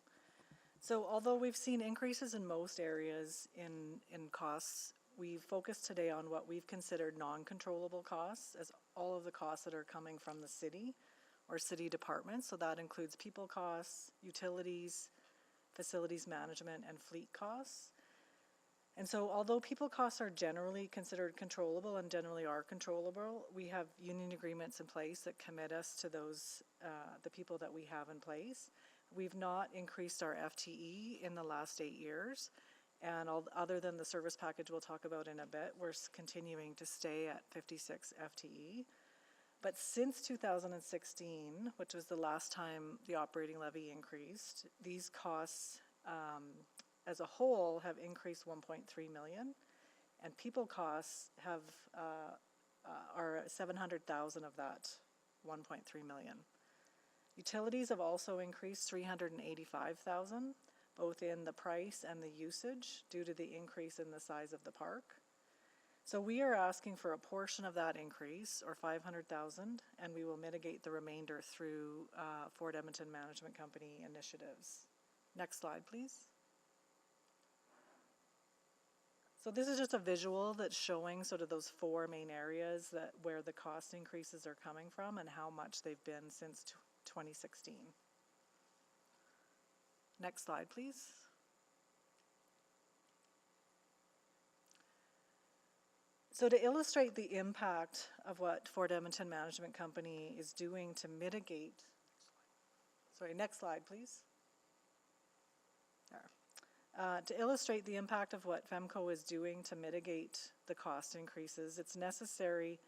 So although we've seen increases in most areas in costs, we've focused today on what we've considered non-controllable costs, as all of the costs that are coming from the city or city departments. So that includes people costs, utilities, facilities management, and fleet costs. And so although people costs are generally considered controllable and generally are controllable, we have union agreements in place that commit us to those, the people that we have in place. We've not increased our FTE in the last 8 years. And other than the service package we'll talk about in a bit, we're continuing to stay at 56 FTE. But since 2016, which was the last time the operating levy increased, these costs as a whole have increased 1.3 million, and people costs have are 700,000 of that 1.3 million. Utilities have also increased 385,000, both in the price and the usage due to the increase in the size of the park. So we are asking for a portion of that increase, or 500,000, and we will mitigate the remainder through Fort Edmonton Management Company initiatives. Next slide, please. So this is just a visual that's showing sort of those 4 main areas where the cost increases are coming from and how much they've been since 2016. Next slide, please. So to illustrate the impact of what Fort Edmonton Management Company is doing to mitigate, next slide, please. To illustrate the impact of what FEMCO is doing to mitigate the cost increases, it's necessary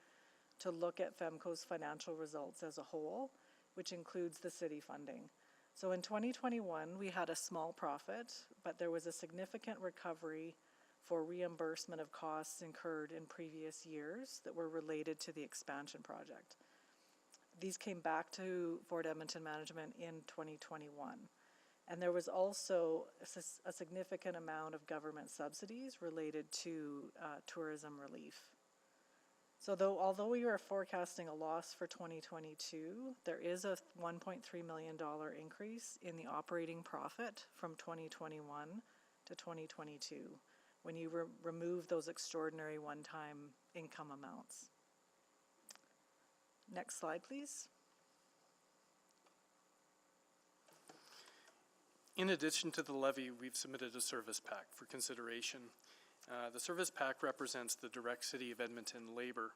to look at FEMCO's financial results as a whole, which includes the city funding. So in 2021, we had a small profit, but there was a significant recovery for reimbursement of costs incurred in previous years that were related to the expansion project. These came back to Fort Edmonton Management in 2021. And there was also a significant amount of government subsidies related to tourism relief. So although we are forecasting a loss for 2022, there is a $1.3 million increase in the operating profit from 2021 to 2022 when you remove those extraordinary one-time income amounts. Next slide, please. In addition to the levy, we've submitted a service pack for consideration. The service pack represents the direct City of Edmonton labor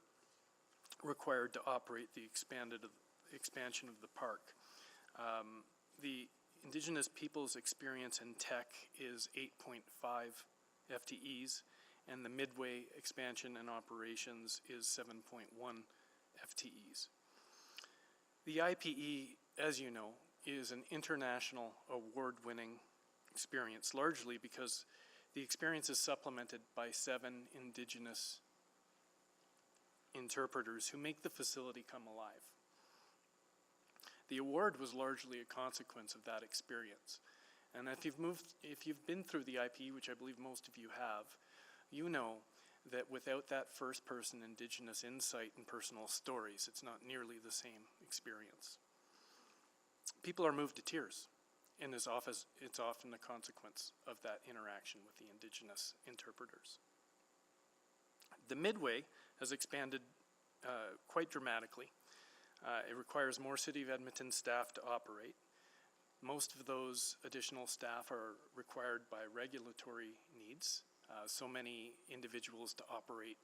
required to operate the expansion of the park. The Indigenous Peoples Experience in Tech is 8.5 FTEs, and the Midway expansion and operations is 7.1 FTEs. The IPE, as you know, is an international award-winning experience, largely because the experience is supplemented by 7 Indigenous interpreters who make the facility come alive. The award was largely a consequence of that experience. And if you've been through the IPE, which I believe most of you have, you know that without that first-person Indigenous insight and personal stories, it's not nearly the same experience. People are moved to tears and it's often a consequence of that interaction with the Indigenous interpreters. The Midway has expanded quite dramatically. It requires more City of Edmonton staff to operate. Most of those additional staff are required by regulatory needs. So many individuals to operate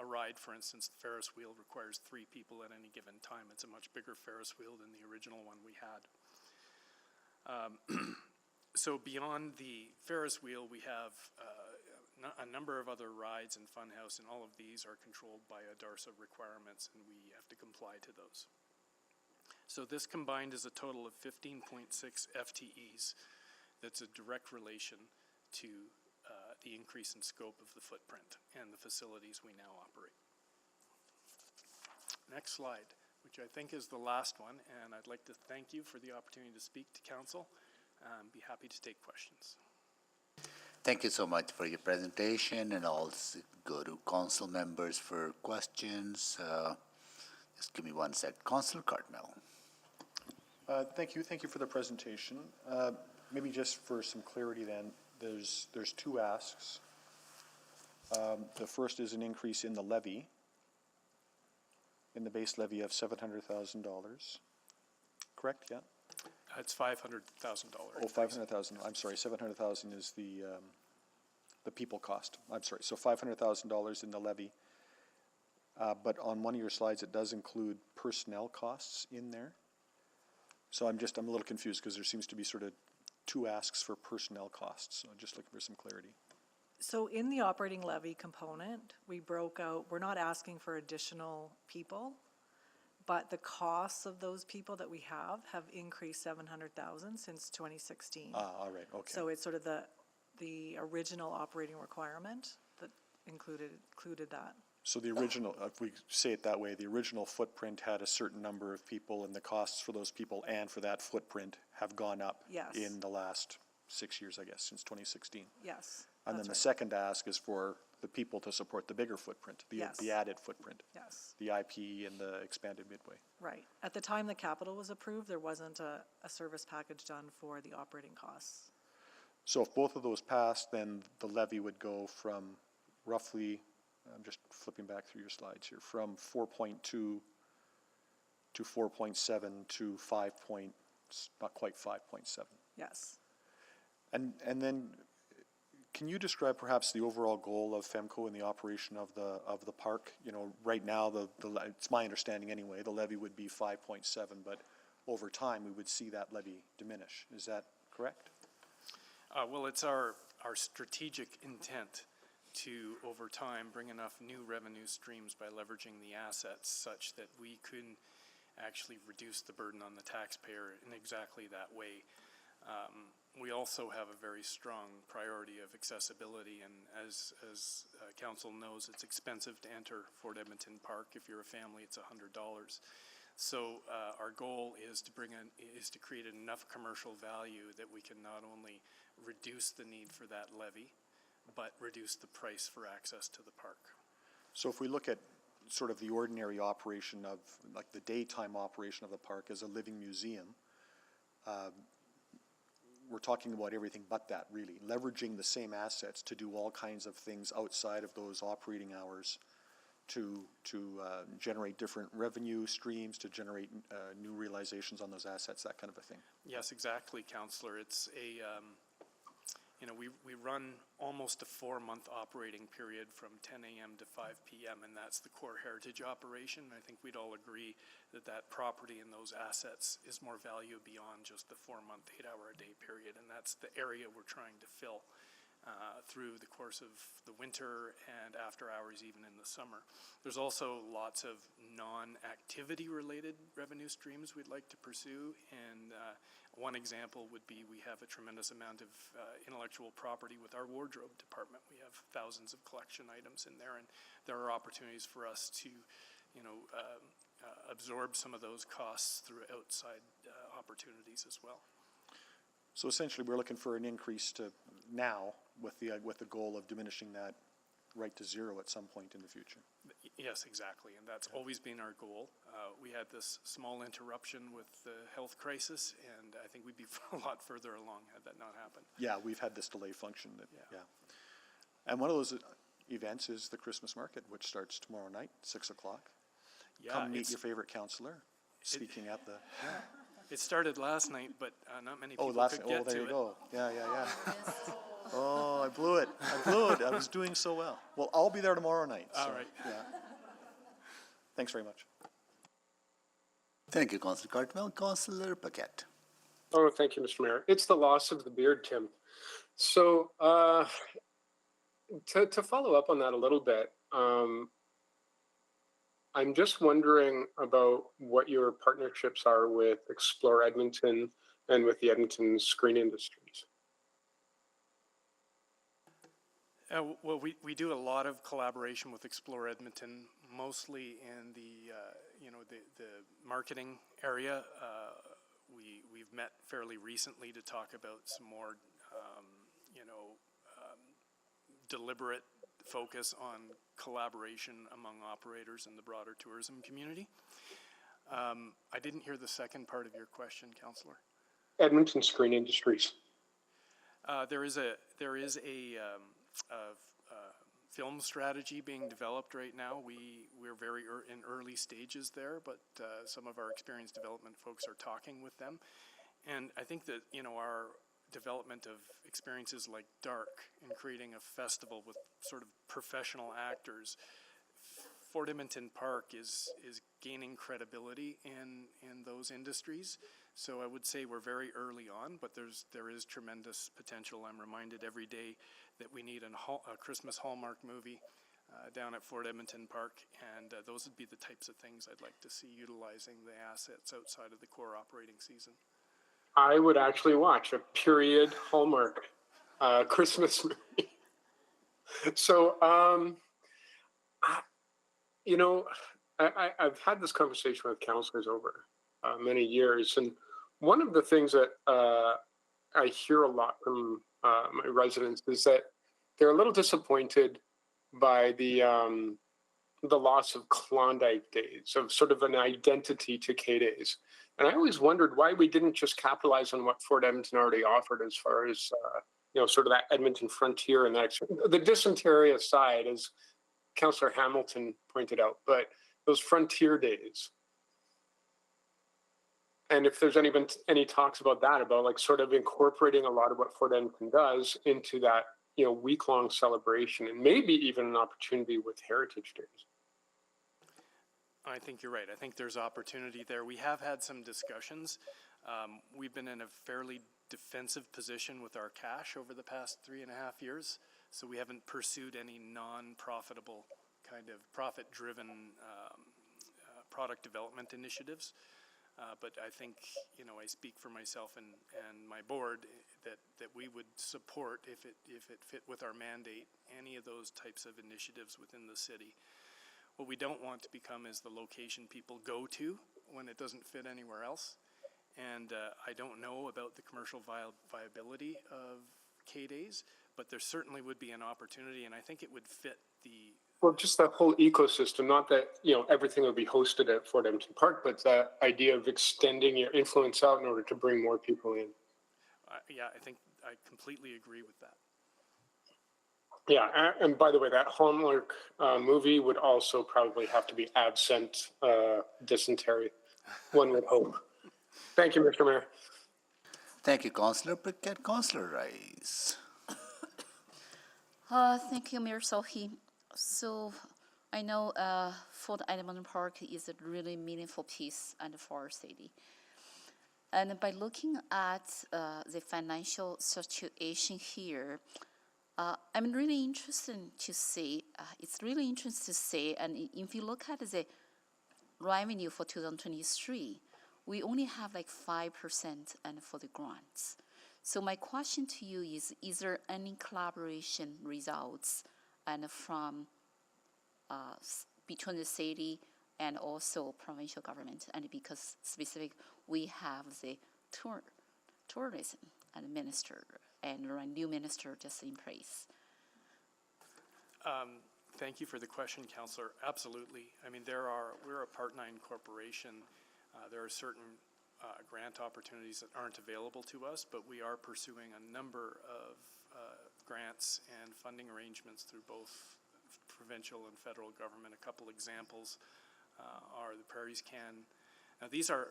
a ride, for instance, the Ferris wheel requires 3 people at any given time. It's a much bigger Ferris wheel than the original one we had. So beyond the Ferris wheel, we have a number of other rides and funhouse, and all of these are controlled by ADARSA requirements, and we have to comply to those. So this combined is a total of 15.6 FTEs. That's a direct relation to the increase in scope of the footprint and the facilities we now operate. Next slide, which I think is the last one, and I'd like to thank you for the opportunity to speak to council. Be happy to take questions. Thank you so much for your presentation, and also go to council members for questions. Just give me 1 sec. Councillor Cartmel. Thank you for the presentation. Maybe just for some clarity then, there's 2 asks. The first is an increase in the levy, in the base levy of $700,000. Correct, yeah? It's $500,000. Oh, 500,000. I'm sorry, 700,000 is the people cost. I'm sorry, so $500,000 in the levy. But on one of your slides, it does include personnel costs in there. So I'm a little confused because there seems to be sort of 2 asks for personnel costs. So I'm just looking for some clarity. So in the operating levy component, we broke out, we're not asking for additional people, but the costs of those people that we have increased 700,000 since 2016. All right, okay. So it's sort of the original operating requirement that included that. So the original, if we say it that way, the original footprint had a certain number of people, and the costs for those people and for that footprint have gone up Yes. in the last 6 years, I guess, since 2016. Yes. And then that's the right. second ask is for the people to support the bigger footprint, Yes. the added footprint. Yes. The IP and the expanded Midway. Right. At the time the capital was approved, there wasn't a service package done for the operating costs. So if both of those passed, then the levy would go from roughly, I'm just flipping back through your slides here, from 4.2 to 4.7 to not quite 5.7. Yes. And then, can you describe perhaps the overall goal of FEMCO in the operation of the park? You know, right now, it's my understanding anyway, the levy would be 5.7, but over time, we would see that levy diminish. Is that correct? Well, it's our strategic intent to, over time, bring enough new revenue streams by leveraging the assets such that we can actually reduce the burden on the taxpayer in exactly that way. We also have a very strong priority of accessibility, and as council knows, it's expensive to enter Fort Edmonton Park. If you're a family, it's $100. So our goal is to create enough commercial value that we can not only reduce the need for that levy, but reduce the price for access to the park. So if we look at sort of the ordinary operation of, like the daytime operation of the park as a living museum, we're talking about everything but that, really. Leveraging the same assets to do all kinds of things outside of those operating hours to generate different revenue streams, to generate new realizations on those assets, that kind of a thing. Yes, exactly, Councillor. It's a, we run almost a 4-month operating period from 10 a.m. to 5 p.m., and that's the core heritage operation. I think we'd all agree that property and those assets is more value beyond just the 4-month, 8-hour-a-day period, and that's the area we're trying to fill through the course of the winter and after hours, even in the summer. There's also lots of non-activity related revenue streams we'd like to pursue, and one example would be we have a tremendous amount of intellectual property with our wardrobe department. We have thousands of collection items in there, and there are opportunities for us to, absorb some of those costs through outside opportunities as well. So essentially, we're looking for an increase to now with the goal of diminishing that right to zero at some point in the future. Yes, exactly, and that's always been our goal. We had this small interruption with the health crisis, and I think we'd be a lot further along had that not happened. Yeah, we've had this delay function that, yeah. And one of those events is the Christmas market, which starts tomorrow night, 6 o'clock. Yeah, Come meet your favorite councillor, speaking at the, yeah. It started last night, but not many people Oh, could get there to you it. go. Yeah. Oh, I blew it. I was doing so well. Well, I'll be there tomorrow night. All so, right. Yeah. Thanks very much. Thank you, Councillor Cartwell. Councillor Paquette. Oh, thank you, Mr. Mayor. It's the loss of the beard, Tim. So to follow up on that a little bit, I'm just wondering about what your partnerships are with Explore Edmonton and with the Edmonton Screen Industries. Well, we do a lot of collaboration with Explore Edmonton, mostly in the marketing area. We've met fairly recently to talk about some more deliberate focus on collaboration among operators in the broader tourism community. I didn't hear the second part of your question, Councillor. Edmonton Screen Industries. There is a film strategy being developed right now. We're very in early stages there, but some of our experienced development folks are talking with them. And I think that, our development of experiences like Dark and creating a festival with sort of professional actors, Fort Edmonton Park is gaining credibility in those industries. So I would say we're very early on, but there is tremendous potential. I'm reminded every day that we need a Christmas Hallmark movie down at Fort Edmonton Park, and those would be the types of things I'd like to see utilizing the assets outside of the core operating season. I would actually watch a period Hallmark Christmas movie. So, I've had this conversation with counselors over many years, and one of the things that I hear a lot from my residents is that they're a little disappointed by the loss of Klondike days, of sort of an identity to K-Days. And I always wondered why we didn't just capitalize on what Fort Edmonton already offered as far as, sort of that Edmonton frontier and the dysentery aside, as Councillor Hamilton pointed out, but those frontier days. And if there's any talks about that, about like sort of incorporating a lot of what Fort Edmonton does into that, week-long celebration, and maybe even an opportunity with Heritage Days. I think you're right. I think there's opportunity there. We have had some discussions. We've been in a fairly defensive position with our cash over the past 3.5 years, so we haven't pursued any non-profitable kind of profit-driven product development initiatives. But I think, I speak for myself and my board that we would support, if it fit with our mandate, any of those types of initiatives within the city. What we don't want to become is the location people go to when it doesn't fit anywhere else. And I don't know about the commercial viability of K-Days, but there certainly would be an opportunity, and I think it would fit the... Well, just that whole ecosystem, not that, everything would be hosted at Fort Edmonton Park, but that idea of extending your influence out in order to bring more people in. Yeah, I think I completely agree with that. Yeah, and by the way, that Hallmark movie would also probably have to be absent dysentery, one would hope. Thank you, Mr. Mayor. Thank you, Councillor Paquette. Councillor Rice. Thank you, Mayor Sohi. So I know Fort Edmonton Park is a really meaningful piece for our city. And by looking at the financial situation here, I'm really interested to see, and if you look at the revenue for 2023, we only have like 5% and for the grants. So my question to you is there any collaboration results and from between the city and also provincial government? And because specific, we have the tourism and minister and a new minister just in place. Thank you for the question, Councillor. Absolutely. I mean, we're a Part 9 corporation. There are certain grant opportunities that aren't available to us, but we are pursuing a number of grants and funding arrangements through both provincial and federal government. A couple examples are the Prairies Can. Now, these are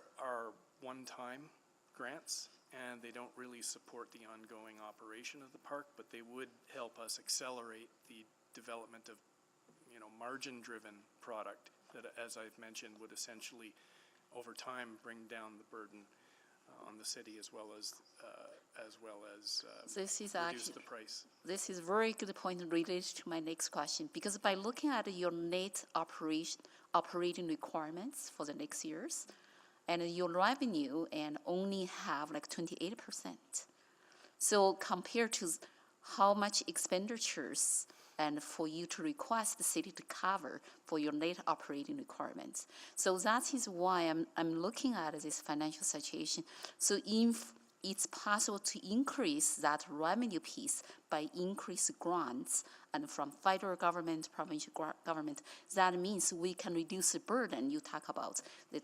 one-time grants, and they don't really support the ongoing operation of the park, but they would help us accelerate the development of, margin-driven product that, as I've mentioned, would essentially, over time, bring down the burden on the city as well as This is reduce actually the price. This is very good point related to my next question, because by looking at your net operating requirements for the next years, and your revenue and only have like 28%. So compared to how much expenditures and for you to request the city to cover for your net operating requirements. So that is why I'm looking at this financial situation. So if it's possible to increase that revenue piece by increased grants and from federal government, provincial government, that means we can reduce the burden you talk about, the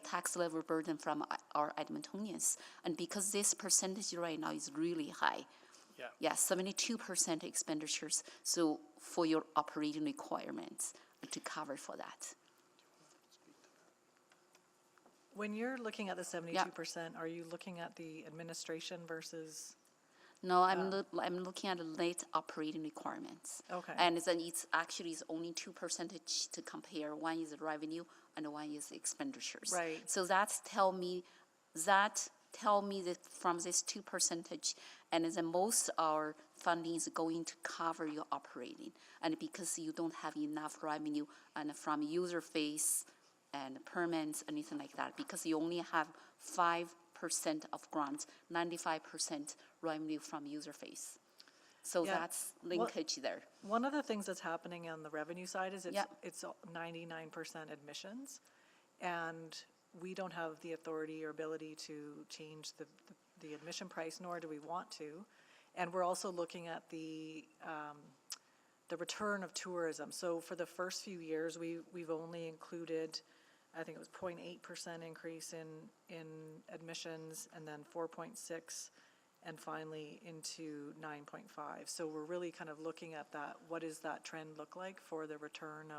tax levy burden from our Edmontonians. And because this percentage right now is really high, yeah, 72% expenditures, so for your operating requirements to cover for that. When you're looking at the 72%, are you looking at the administration versus? No, I'm looking at the net operating requirements. Okay. And then it's actually only 2% to compare. One is revenue and one is expenditures. Right. So that tell me that from this 2%, and the most our funding is going to cover your operating, and because you don't have enough revenue and from user fees and permits, anything like that, because you only have 5% of grants, 95% revenue from user fees. So that's linkage there. One of the things that's happening on the revenue side is it's 99% admissions, and we don't have the authority or ability to change the admission price, nor do we want to. And we're also looking at the return of tourism. So for the first few years, we've only included, I think it was 0.8% increase in admissions, and then 4.6, and finally into 9.5. So we're really kind of looking at that. What does that trend look like for the return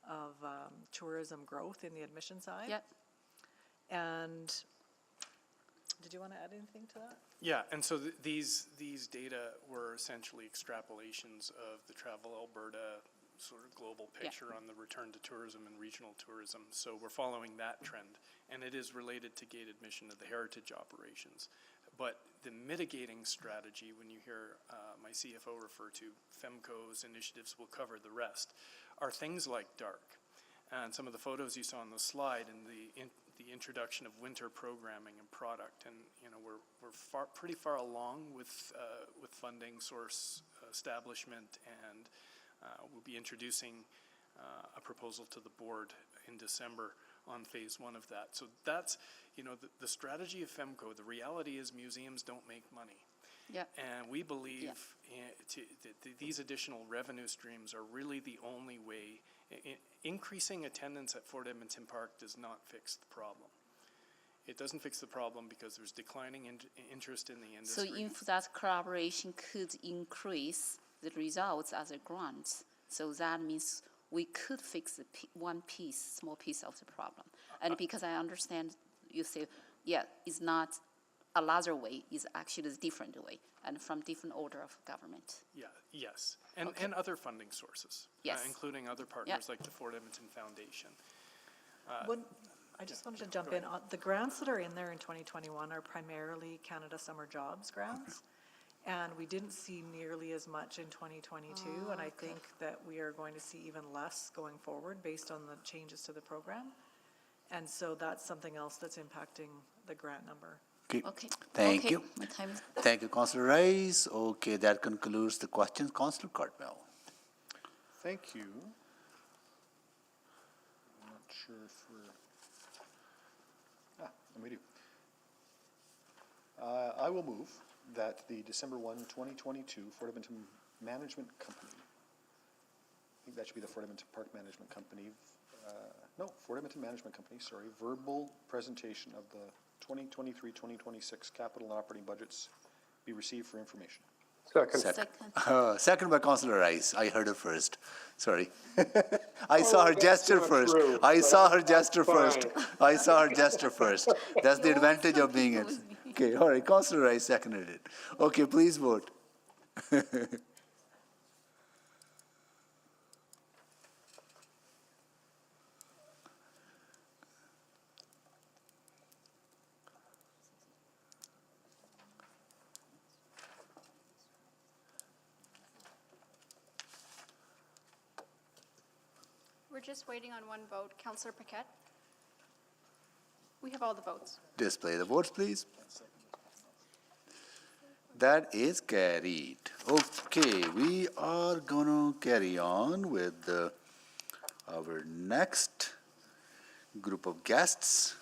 of tourism growth in the admission side? Yep. And did you want to add anything to that? Yeah, and so these data were essentially extrapolations of the Travel Alberta sort of global picture on the return to tourism and regional tourism. So we're following that trend, and it is related to gate admission of the heritage operations. But the mitigating strategy, when you hear my CFO refer to FEMCO's initiatives, will cover the rest, are things like dark. And some of the photos you saw on the slide and the introduction of winter programming and product, and we're pretty far along with funding source establishment, and we'll be introducing a proposal to the board in December on phase 1 of that. So that's the strategy of FEMCO. The reality is museums don't make money. Yeah. And we believe that these additional revenue streams are really the only way. Increasing attendance at Fort Edmonton Park does not fix the problem. It doesn't fix the problem because there's declining interest in the industry. So if that collaboration could increase the results as a grant, so that means we could fix the small piece of the problem. And because I understand you say, it's not a larger way, it's actually a different way, and from different order of government. Yes, and other funding sources, including other partners like the Fort Edmonton Foundation. I just wanted to jump in. The grants that are in there in 2021 are primarily Canada Summer Jobs grants, and we didn't see nearly as much in 2022, and I think that we are going to see even less going forward based on the changes to the program. And so that's something else that's impacting the grant number. Okay. Thank you. My time is Thank you, Councillor Rice. Okay, that concludes the questions. Councillor Cartmel. Thank you. I'm not sure if we do. I will move that the December 1, 2022 Fort Edmonton Management Company think that should be the Fort Edmonton Park Management Company. No, Fort Edmonton Management Company, sorry, verbal presentation of the 2023-2026 capital and operating budgets be received for information. Second. Second by Councillor Rice. I heard it first. Sorry. I saw her gesture first. I saw her gesture first. I saw her gesture first. That's the advantage of being it. Okay, all right. Councillor Rice seconded it. Okay, please vote. We're just waiting on one vote. Councillor Paquette? We have all the votes. Display the votes, please. That is carried. Okay, we are gonna carry on with our next group of guests,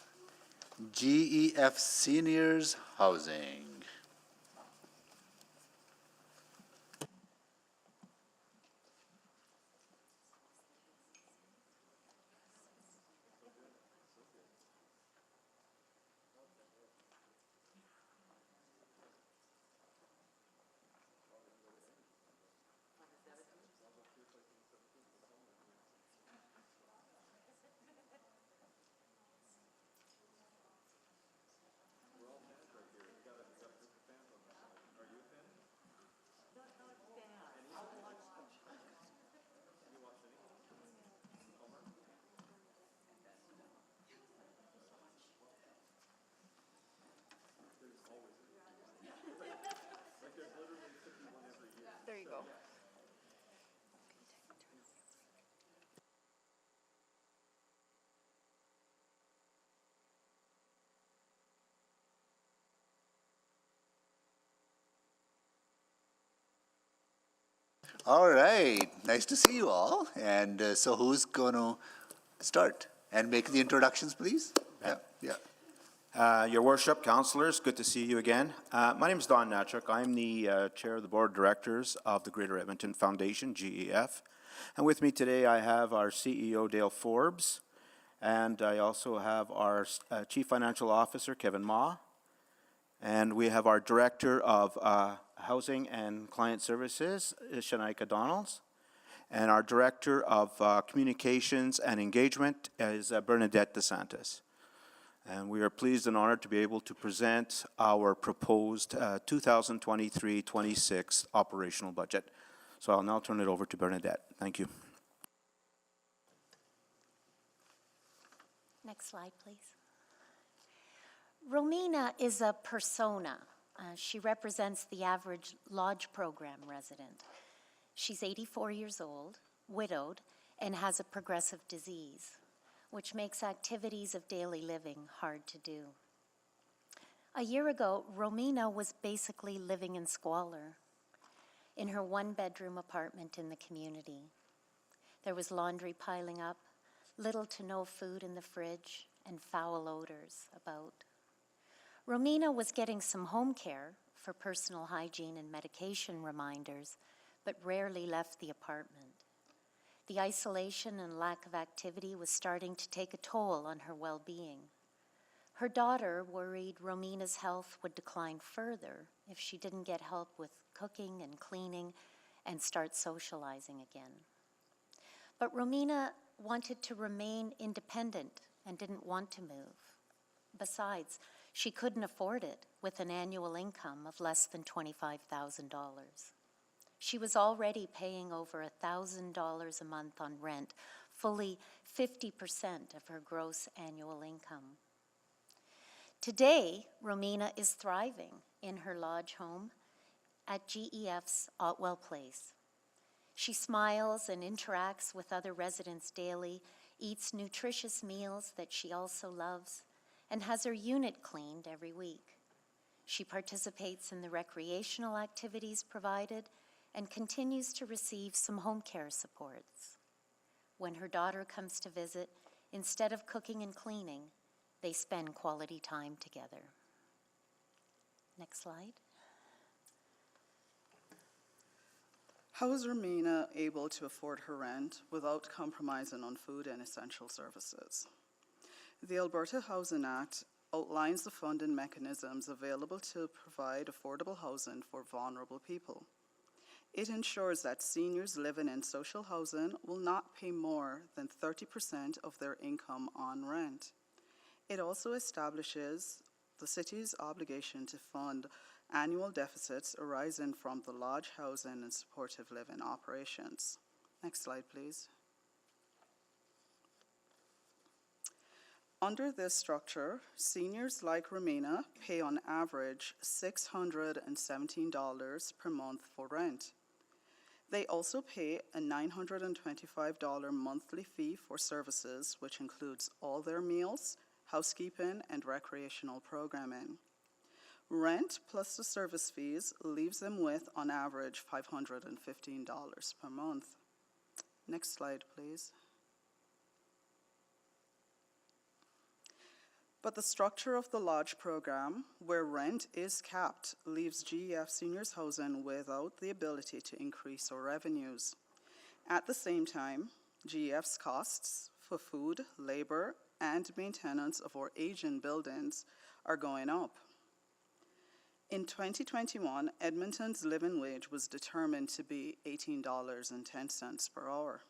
GEF Seniors Housing. There you go. All right, nice to see you all. And so who's going to start and make the introductions, please? Yeah. Your Worship, Councillors, good to see you again. My name is Don Natchuk. I'm the Chair of the Board of Directors of the Greater Edmonton Foundation, GEF. And with me today I have our CEO, Dale Forbes, and I also have our Chief Financial Officer, Kevin Ma, and we have our Director of Housing and Client Services, Shanaika Donalds, and our Director of Communications and Engagement is Bernadette DeSantis. And we are pleased and honored to be able to present our proposed 2023-26 operational budget. So I'll now turn it over to Bernadette. Thank you. Next slide, please. Romina is a persona. She represents the average lodge program resident. She's 84 years old, widowed, and has a progressive disease, which makes activities of daily living hard to do. A year ago, Romina was basically living in squalor in her one-bedroom apartment in the community. There was laundry piling up, little to no food in the fridge, and foul odors about. Romina was getting some home care for personal hygiene and medication reminders, but rarely left the apartment. The isolation and lack of activity was starting to take a toll on her well-being. Her daughter worried Romina's health would decline further if she didn't get help with cooking and cleaning and start socializing again. But Romina wanted to remain independent and didn't want to move. Besides, she couldn't afford it with an annual income of less than $25,000. She was already paying over $1,000 a month on rent, fully 50% of her gross annual income. Today, Romina is thriving in her lodge home at GEF's Otwell Place. She smiles and interacts with other residents daily, eats nutritious meals that she also loves, and has her unit cleaned every week. She participates in the recreational activities provided and continues to receive some home care supports. When her daughter comes to visit, instead of cooking and cleaning, they spend quality time together. Next slide. How is Romina able to afford her rent without compromising on food and essential services? The Alberta Housing Act outlines the funding mechanisms available to provide affordable housing for vulnerable people. It ensures that seniors living in social housing will not pay more than 30% of their income on rent. It also establishes the city's obligation to fund annual deficits arising from the lodge housing and supportive living operations. Next slide, please. Under this structure, seniors like Romina pay on average $617 per month for rent. They also pay a $925 monthly fee for services, which includes all their meals, housekeeping, and recreational programming. Rent plus the service fees leaves them with, on average, $515 per month. Next slide, please. But the structure of the lodge program, where rent is capped, leaves GEF Seniors Housing without the ability to increase our revenues. At the same time, GEF's costs for food, labor, and maintenance of our aging buildings are going up. In 2021, Edmonton's living wage was determined to be $18.10 per hour.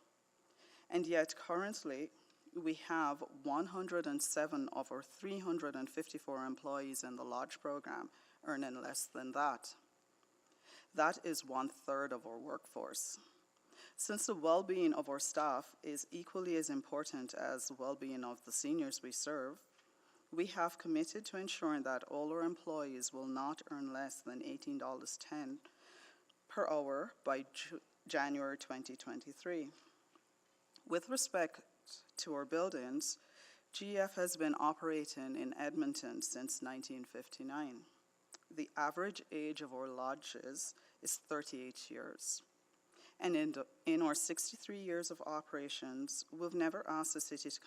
And yet currently, we have 107 of our 354 employees in the lodge program earning less than that. That is 1/3 of our workforce. Since the well-being of our staff is equally as important as the well-being of the seniors we serve, we have committed to ensuring that all our employees will not earn less than $18.10 per hour by January 2023. With respect to our buildings, GEF has been operating in Edmonton since 1959. The average age of our lodges is 38 years. And in our 63 years of operations, we've never asked the city to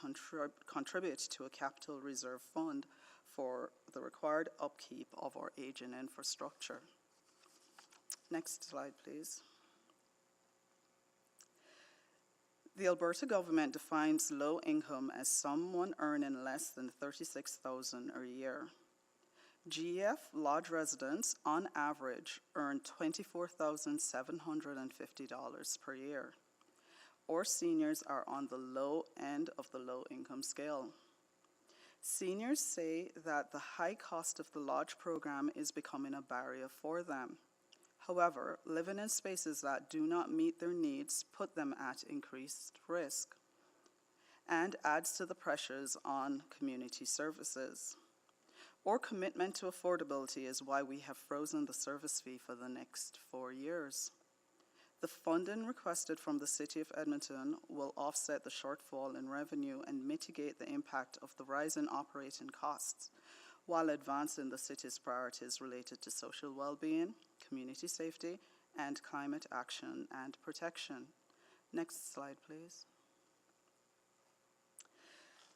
contribute to a capital reserve fund for the required upkeep of our aging infrastructure. Next slide, please. The Alberta government defines low income as someone earning less than $36,000 a year. GEF lodge residents, on average, earn $24,750 per year. Our seniors are on the low end of the low income scale. Seniors say that the high cost of the lodge program is becoming a barrier for them. However, living in spaces that do not meet their needs put them at increased risk and adds to the pressures on community services. Our commitment to affordability is why we have frozen the service fee for the next 4 years. The funding requested from the City of Edmonton will offset the shortfall in revenue and mitigate the impact of the rise in operating costs, while advancing the city's priorities related to social well-being, community safety, and climate action and protection. Next slide, please.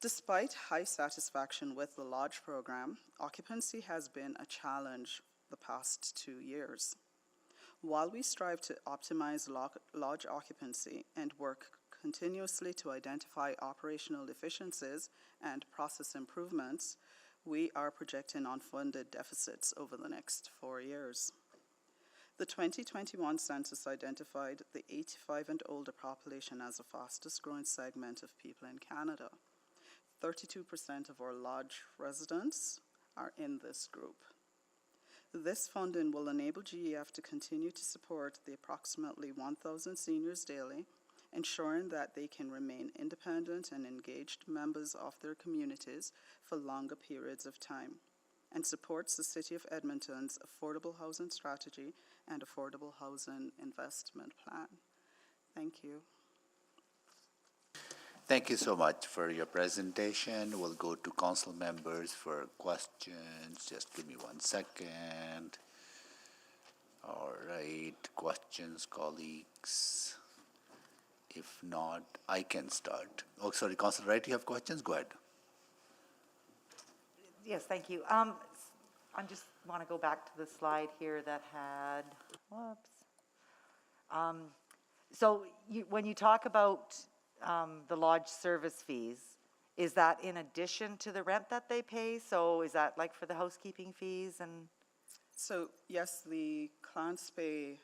Despite high satisfaction with the lodge program, occupancy has been a challenge the past 2 years. While we strive to optimize lodge occupancy and work continuously to identify operational efficiencies and process improvements, we are projecting unfunded deficits over the next 4 years. The 2021 census identified the 85 and older population as the fastest growing segment of people in Canada. 32% of our lodge residents are in this group. This funding will enable GEF to continue to support the approximately 1,000 seniors daily, ensuring that they can remain independent and engaged members of their communities for longer periods of time, and supports the City of Edmonton's affordable housing strategy and affordable housing investment plan. Thank you. Thank you so much for your presentation. We'll go to council members for questions. Just give me 1 second. All right, questions, colleagues? If not, I can start. Oh, sorry, Councillor Wright, you have questions? Go ahead. Yes, thank you. I just want to go back to the slide here that had, whoops. So when you talk about the lodge service fees, is that in addition to the rent that they pay? So is that like for the housekeeping fees and? So yes, the clients pay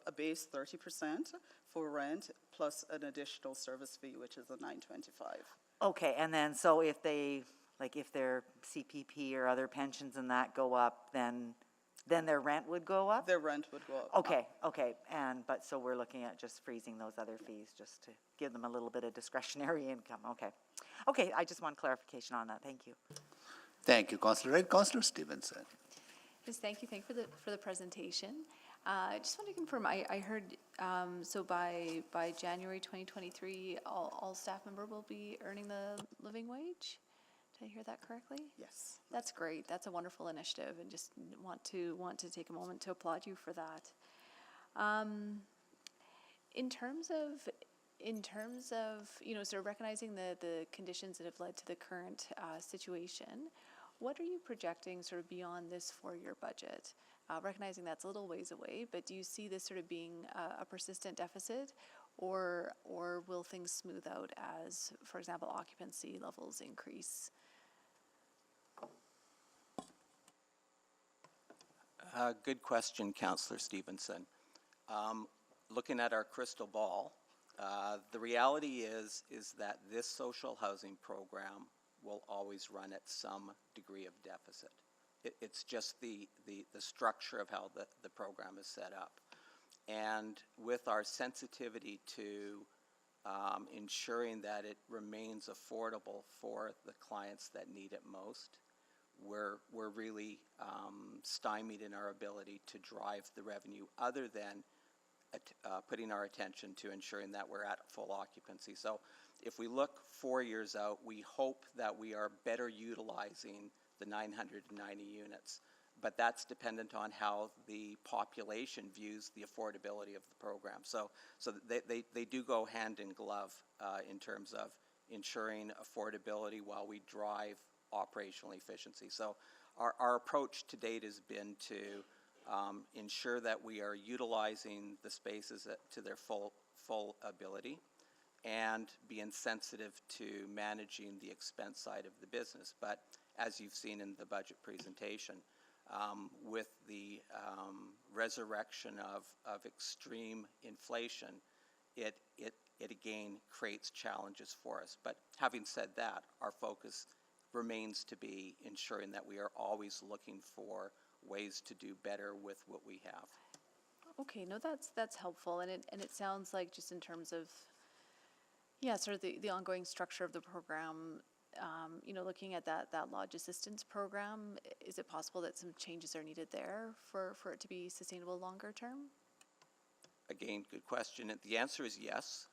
a base 30% for rent plus an additional service fee, which is a $9.25. Okay, and then so if they, like if their CPP or other pensions and that go up, then their rent would go up? Their rent would go up. Okay, but so we're looking at just freezing those other fees just to give them a little bit of discretionary income, okay. Okay, I just want clarification on that, thank you. Thank you, Councillor Wright. Councillor Stevenson. Yes, thank you for the presentation. I just want to confirm, I heard, so by January 2023, all staff member will be earning the living wage? Did I hear that correctly? Yes. That's great. That's a wonderful initiative, and just want to take a moment to applaud you for that. In terms of sort of recognizing the conditions that have led to the current situation, what are you projecting sort of beyond this 4-year budget? Recognizing that's a little ways away, but do you see this sort of being a persistent deficit, or will things smooth out as, for example, occupancy levels increase? Good question, Councillor Stevenson. Looking at our crystal ball, the reality is that this social housing program will always run at some degree of deficit. It's just the structure of how the program is set up. And with our sensitivity to ensuring that it remains affordable for the clients that need it most, we're really stymied in our ability to drive the revenue other than putting our attention to ensuring that we're at full occupancy. So if we look 4 years out, we hope that we are better utilizing the 990 units, but that's dependent on how the population views the affordability of the program. So they do go hand in glove in terms of ensuring affordability while we drive operational efficiency. So our approach to date has been to ensure that we are utilizing the spaces to their full ability and being sensitive to managing the expense side of the business. But as you've seen in the budget presentation, with the resurrection of extreme inflation, it again creates challenges for us. But having said that, our focus remains to be ensuring that we are always looking for ways to do better with what we have. Okay, no, that's helpful, and it sounds like just in terms of, sort of the ongoing structure of the program, looking at that lodge assistance program, is it possible that some changes are needed there for it to be sustainable longer term? Again, good question. And the answer is yes.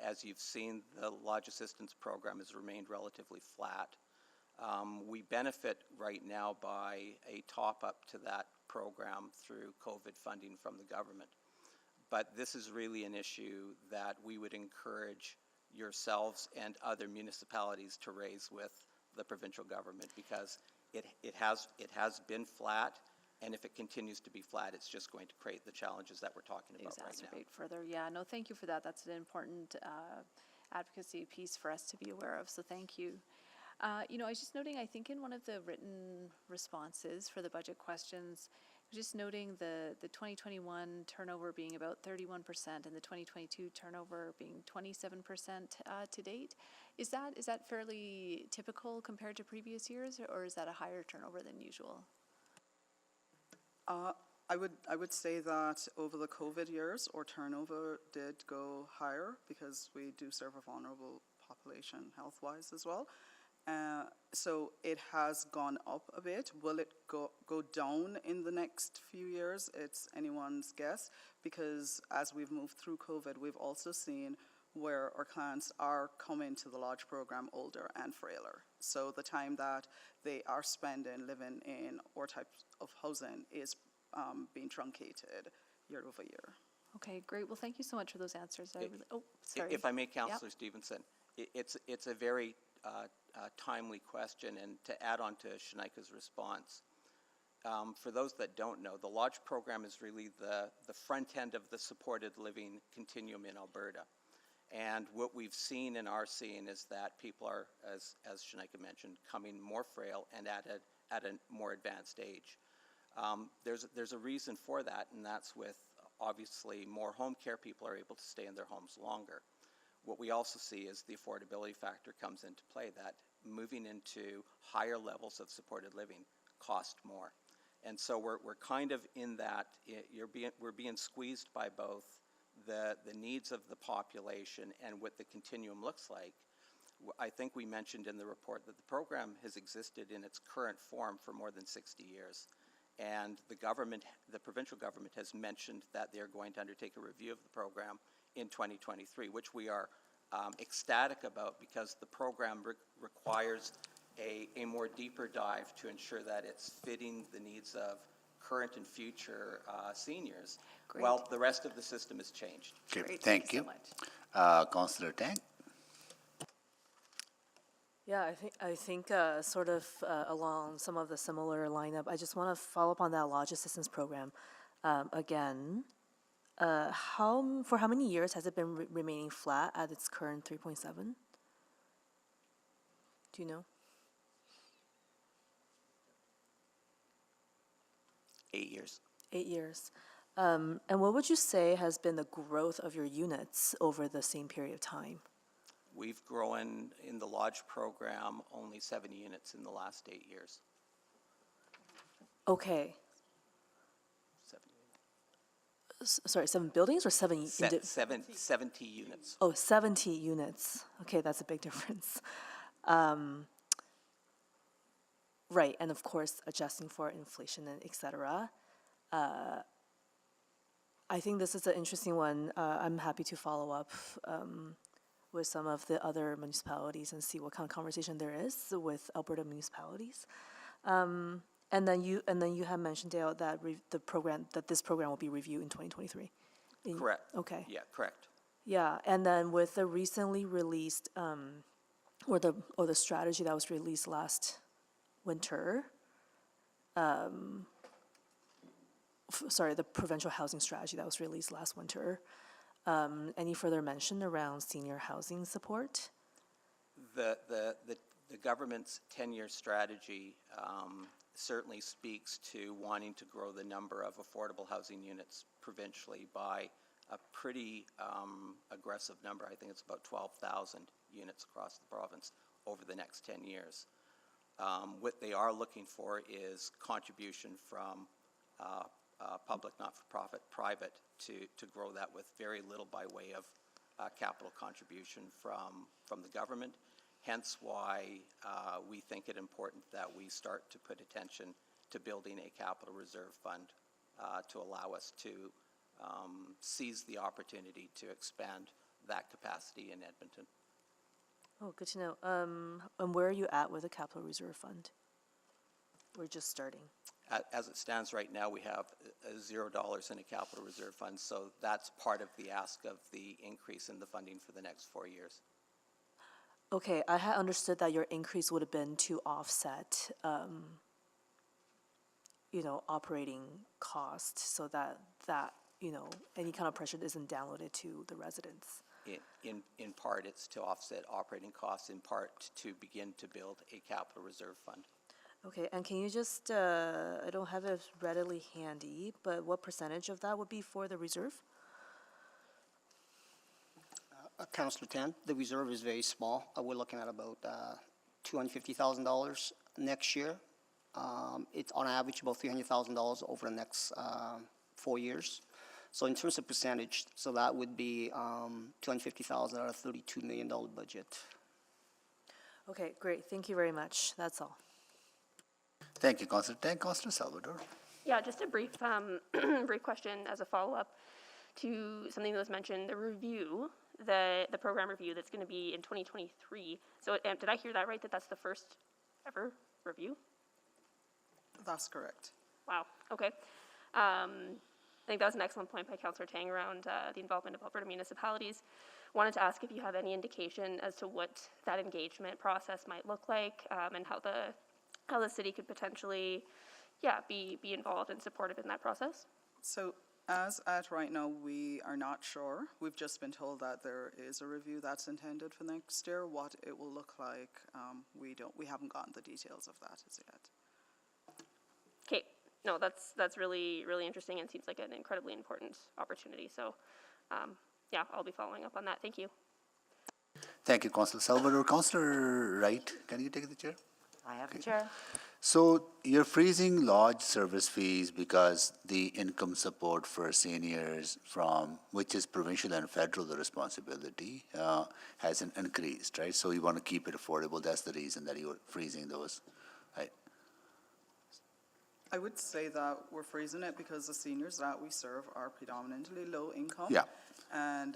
As you've seen, the lodge assistance program has remained relatively flat. We benefit right now by a top-up to that program through COVID funding from the government. But this is really an issue that we would encourage yourselves and other municipalities to raise with the provincial government, because it has been flat, and if it continues to be flat, it's just going to create the challenges that we're talking about right now. Exacerbate further. Yeah, no, thank you for that. That's an important advocacy piece for us to be aware of, so thank you. I was just noting, I think in one of the written responses for the budget questions, just noting the 2021 turnover being about 31% and the 2022 turnover being 27% to date. Is that fairly typical compared to previous years, or is that a higher turnover than usual? I would say that over the COVID years, our turnover did go higher because we do serve a vulnerable population health-wise as well. So it has gone up a bit. Will it go down in the next few years? It's anyone's guess, because as we've moved through COVID, we've also seen where our clients are coming to the lodge program older and frailer. So the time that they are spending living in our type of housing is being truncated year over year. Okay, great. Well, thank you so much for those answers. Sorry. If I may, Councillor Stevenson, it's a very timely question, and to add on to Shanika's response, for those that don't know, the lodge program is really the front end of the supported living continuum in Alberta. And what we've seen and are seeing is that people are, as Shanika mentioned, coming more frail and at a more advanced age. There's a reason for that, and that's with obviously more home care. People are able to stay in their homes longer. What we also see is the affordability factor comes into play, that moving into higher levels of supported living cost more. And so we're kind of in that, we're being squeezed by both the needs of the population and what the continuum looks like. I think we mentioned in the report that the program has existed in its current form for more than 60 years. And the provincial government has mentioned that they're going to undertake a review of the program in 2023, which we are ecstatic about, because the program requires a more deeper dive to ensure that it's fitting the needs of current and future seniors. Great. While the rest of the system has changed. Okay, Great, thank you. so much. Councillor Tang? Yeah, I think sort of along some of the similar lineup, I just want to follow up on that lodge assistance program again. For how many years has it been remaining flat at its current 3.7? Do you know? 8 years. 8 years. And what would you say has been the growth of your units over the same period of time? We've grown in the lodge program only 7 units in the last 8 years. Okay. 7 Sorry, 7 buildings or 7? 70 units. Oh, 70 units. Okay, that's a big difference. Right, and of course, adjusting for inflation and et cetera. I think this is an interesting one. I'm happy to follow up with some of the other municipalities and see what kind of conversation there is with Alberta municipalities. And then you have mentioned, Dale, that this program will be reviewed in 2023. Correct. Okay. Yeah, correct. Yeah, and then with the recently released, or the strategy that was released last winter, the provincial housing strategy that was released last winter, any further mention around senior housing support? The government's 10-year strategy certainly speaks to wanting to grow the number of affordable housing units provincially by a pretty aggressive number. I think it's about 12,000 units across the province over the next 10 years. What they are looking for is contribution from public, not-for-profit, private, to grow that with very little by way of capital contribution from the government. Hence why we think it important that we start to put attention to building a capital reserve fund to allow us to seize the opportunity to expand that capacity in Edmonton. Oh, good to know. And where are you at with the capital reserve fund? We're just starting. As it stands right now, we have $0 in a capital reserve fund, so that's part of the ask of the increase in the funding for the next 4 years. Okay, I had understood that your increase would have been to offset, operating costs, so that any kind of pressure isn't downloaded to the residents. In part, it's to offset operating costs, in part to begin to build a capital reserve fund. Okay, and can you just, I don't have it readily handy, but what percentage of that would be for the reserve? Councillor Tan, the reserve is very small. We're looking at about $250,000 next year. It's on average about $300,000 over the next 4 years. So in terms of percentage, so that would be $250,000 out of $32 million budget. Okay, great. Thank you very much. That's all. Thank you, Councillor Tang. Councillor Salvador. Yeah, just a brief brief question as a follow-up to something that was mentioned, the review, the program review that's going to be in 2023. So did I hear that right, that that's the first ever review? That's correct. Wow, okay. I think that was an excellent point by Councillor Tang around the involvement of Alberta municipalities. Wanted to ask if you have any indication as to what that engagement process might look like, and how the city could potentially yeah, be involved and supportive in that process? So as at right now, we are not sure. We've just been told that there is a review that's intended for next year. What it will look like, we haven't gotten the details of that as yet. Okay, no, that's really, really interesting and seems like an incredibly important opportunity. So, yeah, I'll be following up on that. Thank you. Thank you, Councillor Salvador. Councillor Wright, can you take the chair? I have the chair. So you're freezing lodge service fees because the income support for seniors from, which is provincial and federal the responsibility, hasn't increased, right? So you want to keep it affordable. That's the reason that you're freezing those, right? I would say that we're freezing it because the seniors that we serve are predominantly low income. Yeah. And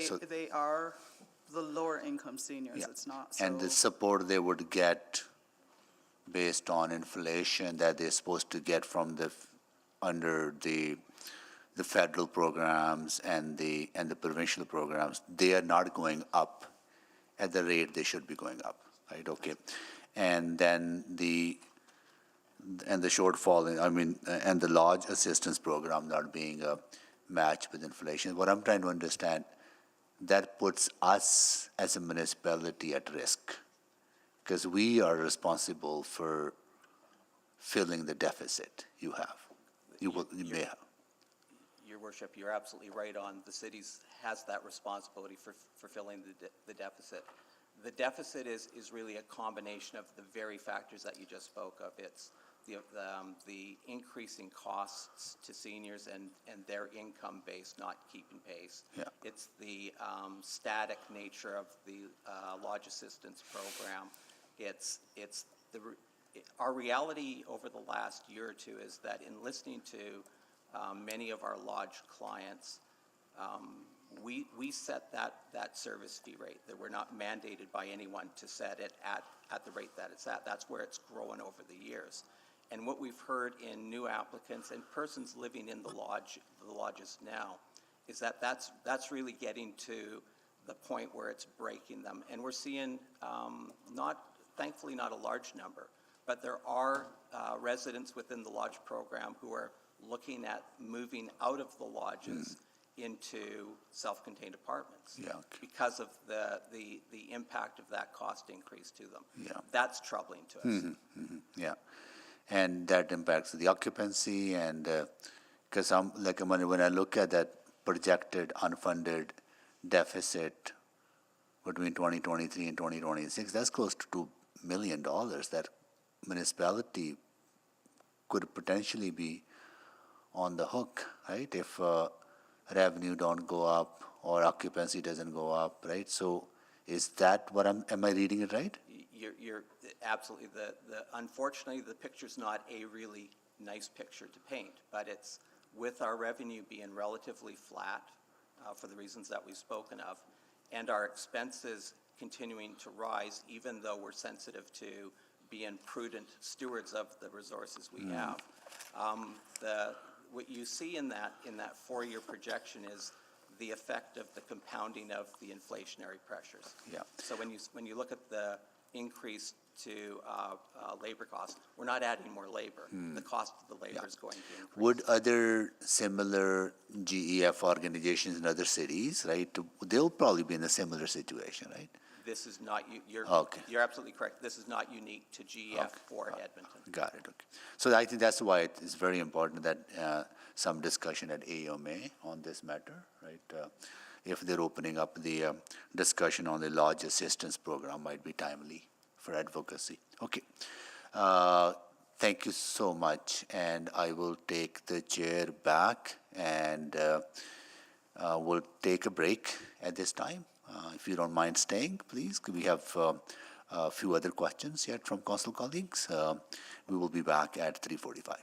So- they are the lower income seniors. Yeah. It's not so. And the support they would get based on inflation that they're supposed to get from under the federal programs and the provincial programs, they are not going up at the rate they should be going up, right? Okay. And then the shortfall, and the lodge assistance program not being a match with inflation. What I'm trying to understand, that puts us as a municipality at risk because we are responsible for filling the deficit you have. You may have. Your Worship, you're absolutely right on. The city has that responsibility for filling the deficit. The deficit is really a combination of the very factors that you just spoke of. It's the increasing costs to seniors and their income base not keeping pace. Yeah. It's the static nature of the lodge assistance program. Our reality over the last year or two is that in listening to many of our lodge clients, we set that service fee rate, that we're not mandated by anyone to set it at the rate that it's at. That's where it's grown over the years. And what we've heard in new applicants and persons living in the lodges now is that that's really getting to the point where it's breaking them. And we're seeing thankfully not a large number, but there are residents within the lodge program who are looking at moving out of the lodges into self-contained apartments because of the impact of that cost increase to them. Yeah. That's troubling to us. Yeah. And that impacts the occupancy and because when I look at that projected unfunded deficit between 2023 and 2026, that's close to $2 million that municipality could potentially be on the hook, right? If revenue don't go up or occupancy doesn't go up, right? So is that what am I reading it right? You're absolutely, unfortunately, the picture's not a really nice picture to paint, but it's with our revenue being relatively flat for the reasons that we've spoken of, and our expenses continuing to rise, even though we're sensitive to being prudent stewards of the resources we have. What you see in that 4-year projection is the effect of the compounding of the inflationary pressures. Yeah. So when you look at the increase to labor costs, we're not adding more labor. The cost of the labor is going to increase. Would other similar GEF organizations in other cities, right, they'll probably be in a similar situation, right? This is not, Okay. You're absolutely correct. This is not unique to GEF or Edmonton. Got it. Okay. So I think that's why it is very important that some discussion at AOMA on this matter, right? If they're opening up the discussion on the lodge assistance program, might be timely for advocacy. Okay. Thank you so much, and I will take the chair back, and we'll take a break at this time. If you don't mind staying, please. We have a few other questions yet from council colleagues. We will be back at 3:45.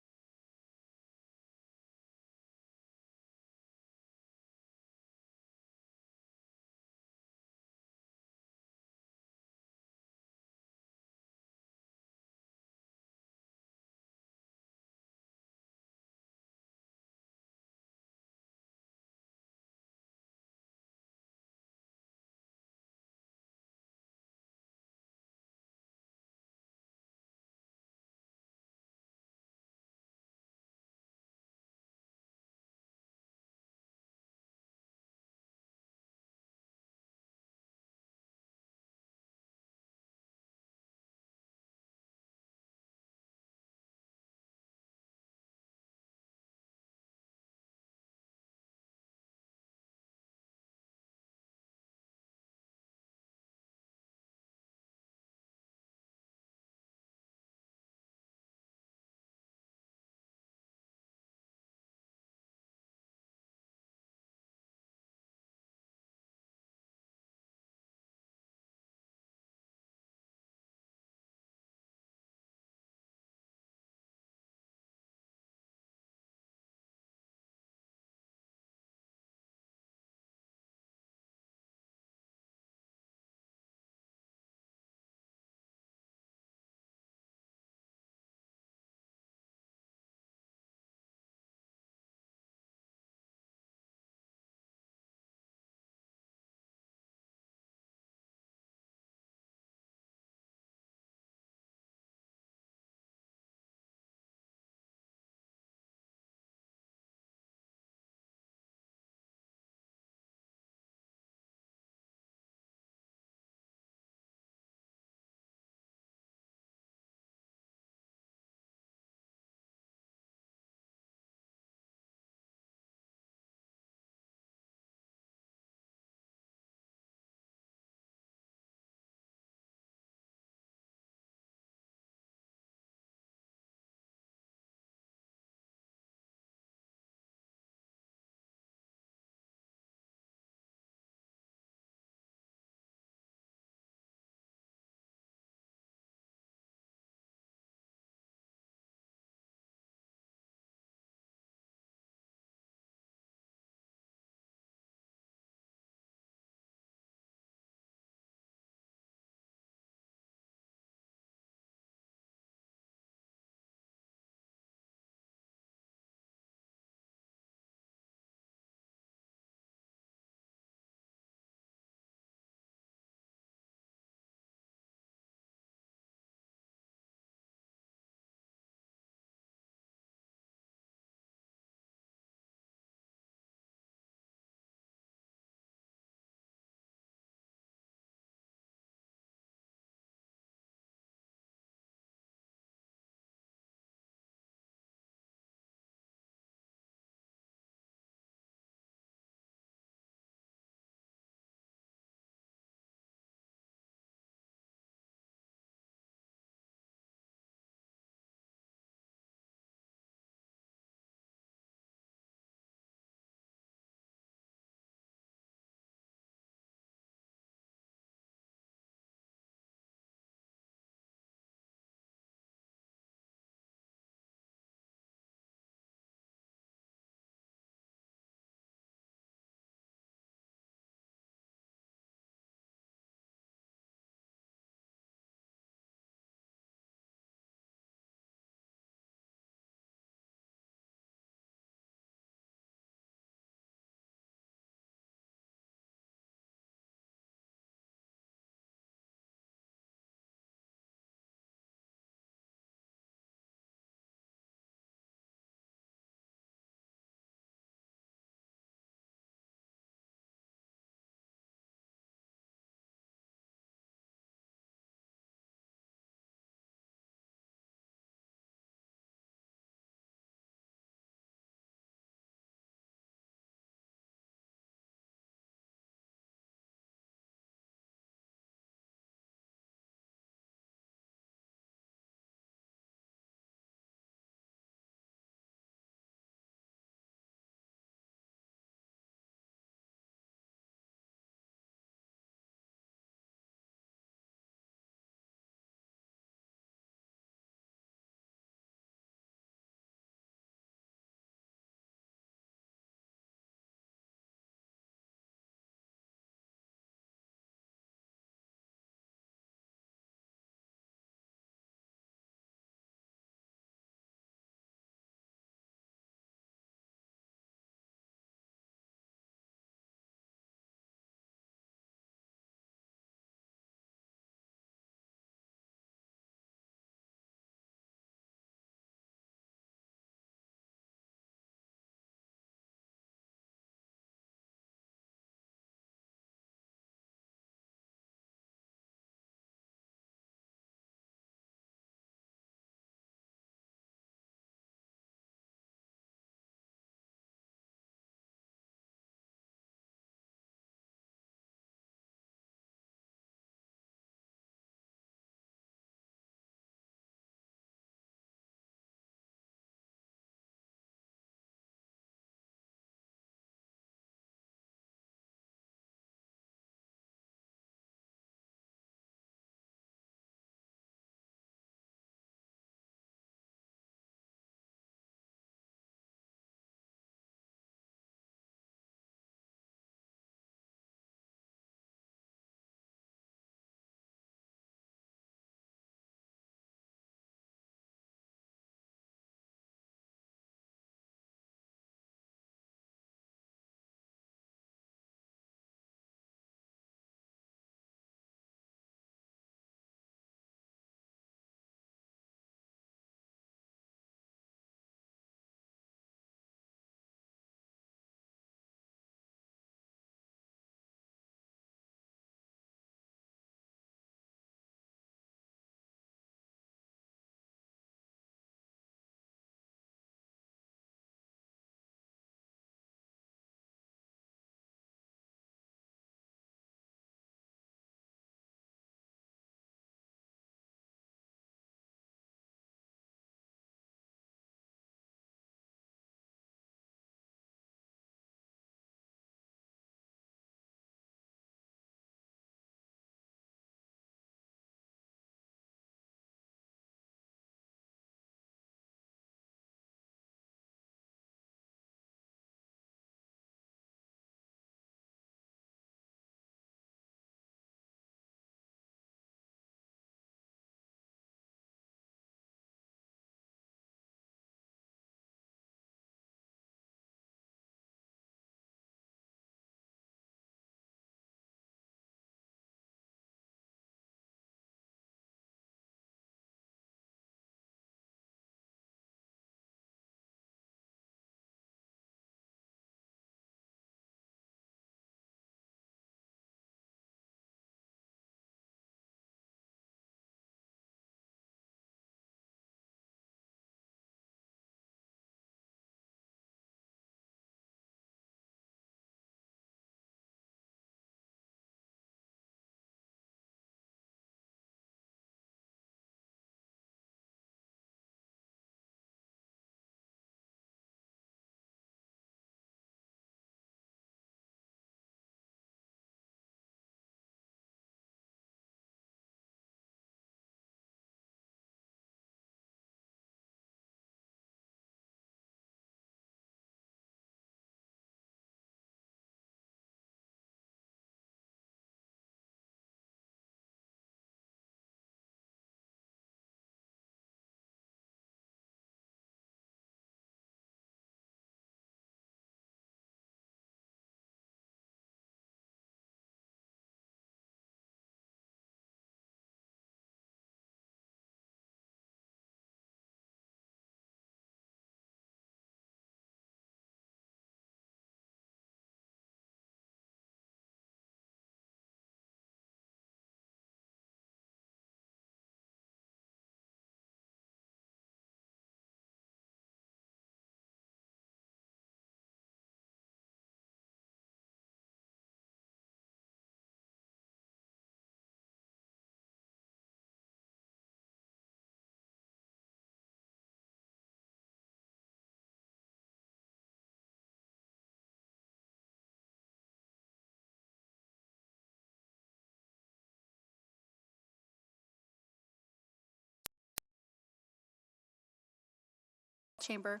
Chamber.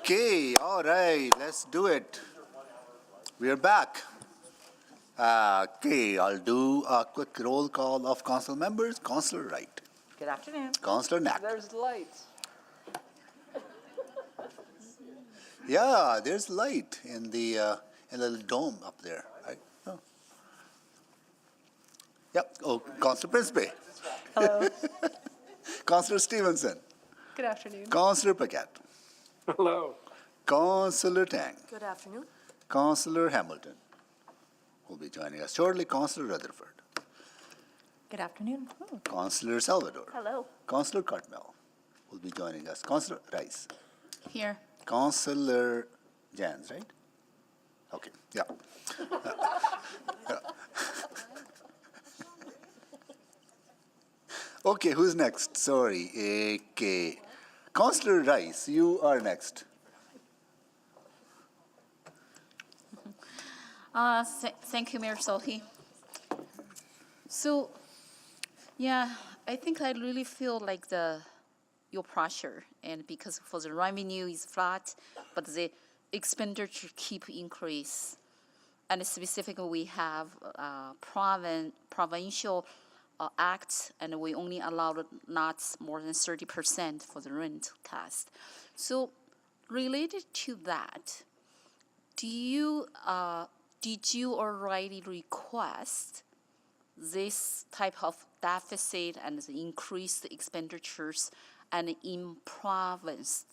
Okay, all right, let's do it. We are back. Okay, I'll do a quick roll call of council members. Councillor Wright. Good afternoon. Councillor Knack. There's lights. Yeah, there's light in the little dome up there, right? Oh. Yep. Oh, Councillor Principe. Hello. Councillor Stevenson. Good afternoon. Councillor Paquette. Hello. Councillor Tang. Good afternoon. Councillor Hamilton will be joining us shortly. Councillor Rutherford. Good afternoon. Councillor Salvador. Hello. Councillor Cartmel will be joining us. Councillor Rice. Here. Councillor Jans, right? Okay, yeah. Okay, who's next? Sorry. Okay. Councillor Rice, you are next. Thank you, Mayor Sohi. So, yeah, I think I really feel like your pressure, and because for the revenue is flat, but the expenditure keep increase, and specifically we have provincial act, and we only allowed not more than 30% for the rent cost. So, related to that, did you already request this type of deficit and the increased expenditures and in province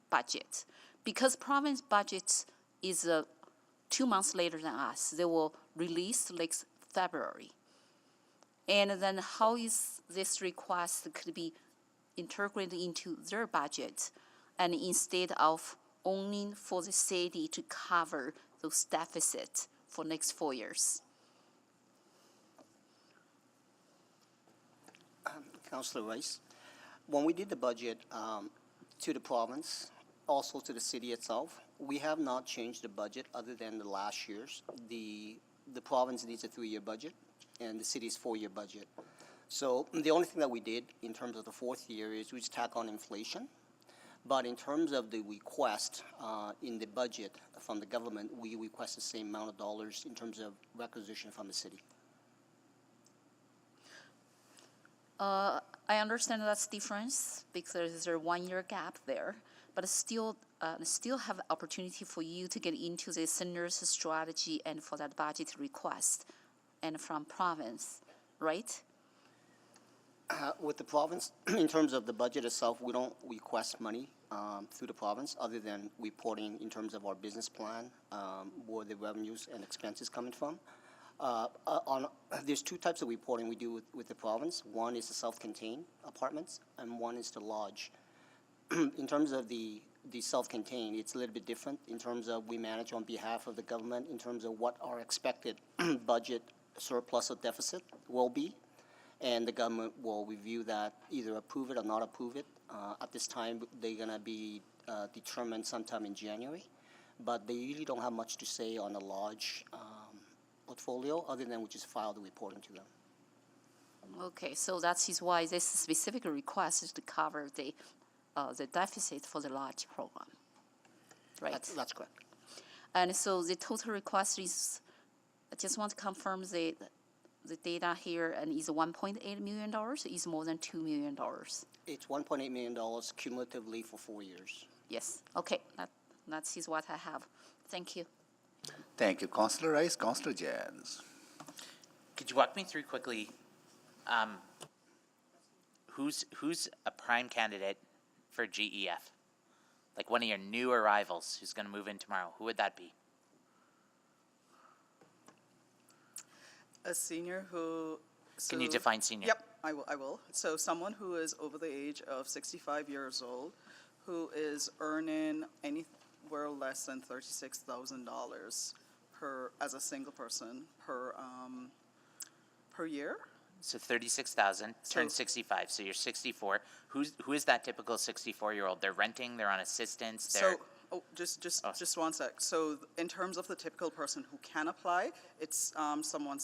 budget? Because province budget is 2 months later than us. They will release next February. And then how is this request could be integrated into their budget, and instead of only for the city to cover those deficits for next 4 years? Councillor Rice, when we did the budget to the province, also to the city itself, we have not changed the budget other than the last year's. The province needs a 3-year budget, and the city's 4-year budget. So the only thing that we did in terms of the 4th year is we just tack on inflation. But in terms of the request in the budget from the government, we request the same amount of dollars in terms of requisition from the city. I understand that's difference because there's a 1-year gap there, but still have opportunity for you to get into the center's strategy and for that budget request and from province, right? With the province, in terms of the budget itself, we don't request money through the province other than reporting in terms of our business plan, where the revenues and expenses coming from. There's 2 types of reporting we do with the province. One is the self-contained apartments, and one is the lodge. In terms of the self-contained, it's a little bit different in terms of we manage on behalf of the government in terms of what our expected budget surplus or deficit will be. And the government will review that, either approve it or not approve it. At this time, they're going to be determined sometime in January. But they usually don't have much to say on the lodge portfolio, other than we just file the reporting to them. Okay, so that is why this specific request is to cover the deficit for the lodge program, right? That's correct. And so the total request is, I just want to confirm the data here, and is $1.8 million, is more than $2 million? It's $1.8 million cumulatively for 4 years. Yes, okay, that is what I have. Thank you. Thank you, Councillor Rice. Councillor Jans. Could you walk me through quickly, who's a prime candidate for GEF? Like one of your new arrivals who's going to move in tomorrow, who would that be? A senior who. Can you define senior? Yep, I will. So someone who is over the age of 65 years old, who is earning anywhere less than $36,000 as a single person per year. So 36,000, turn 65, so you're 64. Who is that typical 64-year-old? They're renting, they're on assistance, they're... Just one sec. So in terms of the typical person who can apply, it's someone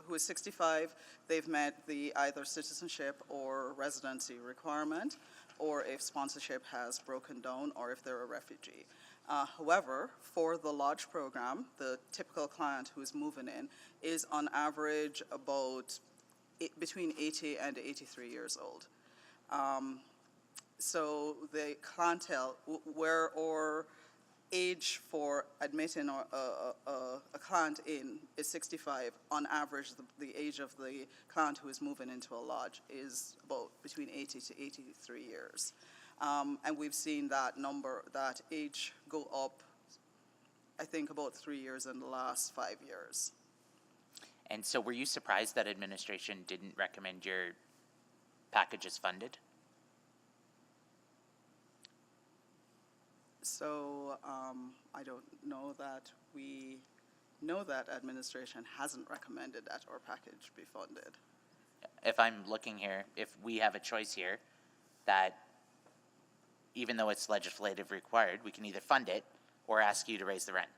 who is 65, they've met the either citizenship or residency requirement, or if sponsorship has broken down, or if they're a refugee. However, for the lodge program, the typical client who is moving in is on average about between 80 and 83 years old. So the clientele or age for admitting a client in is 65. On average, the age of the client who is moving into a lodge is about between 80 to 83 years. And we've seen that age go up, I think, about 3 years in the last 5 years. And so were you surprised that administration didn't recommend your package is funded? So I don't know that we know that administration hasn't recommended that our package be funded. If I'm looking here, if we have a choice here that even though it's legislative required, we can either fund it or ask you to raise the rent.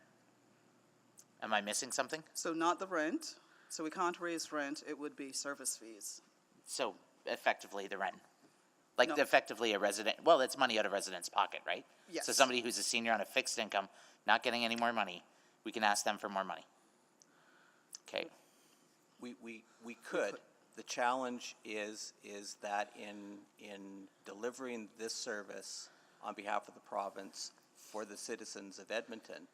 Am I missing something? So not the rent. So we can't raise rent. It would be service fees. So effectively the rent. Like No. effectively a resident, well, it's money out of resident's pocket, right? Yes. So somebody who's a senior on a fixed income, not getting any more money, we can ask them for more money. Okay. We could. The challenge is that in delivering this service on behalf of the province for the citizens of Edmonton,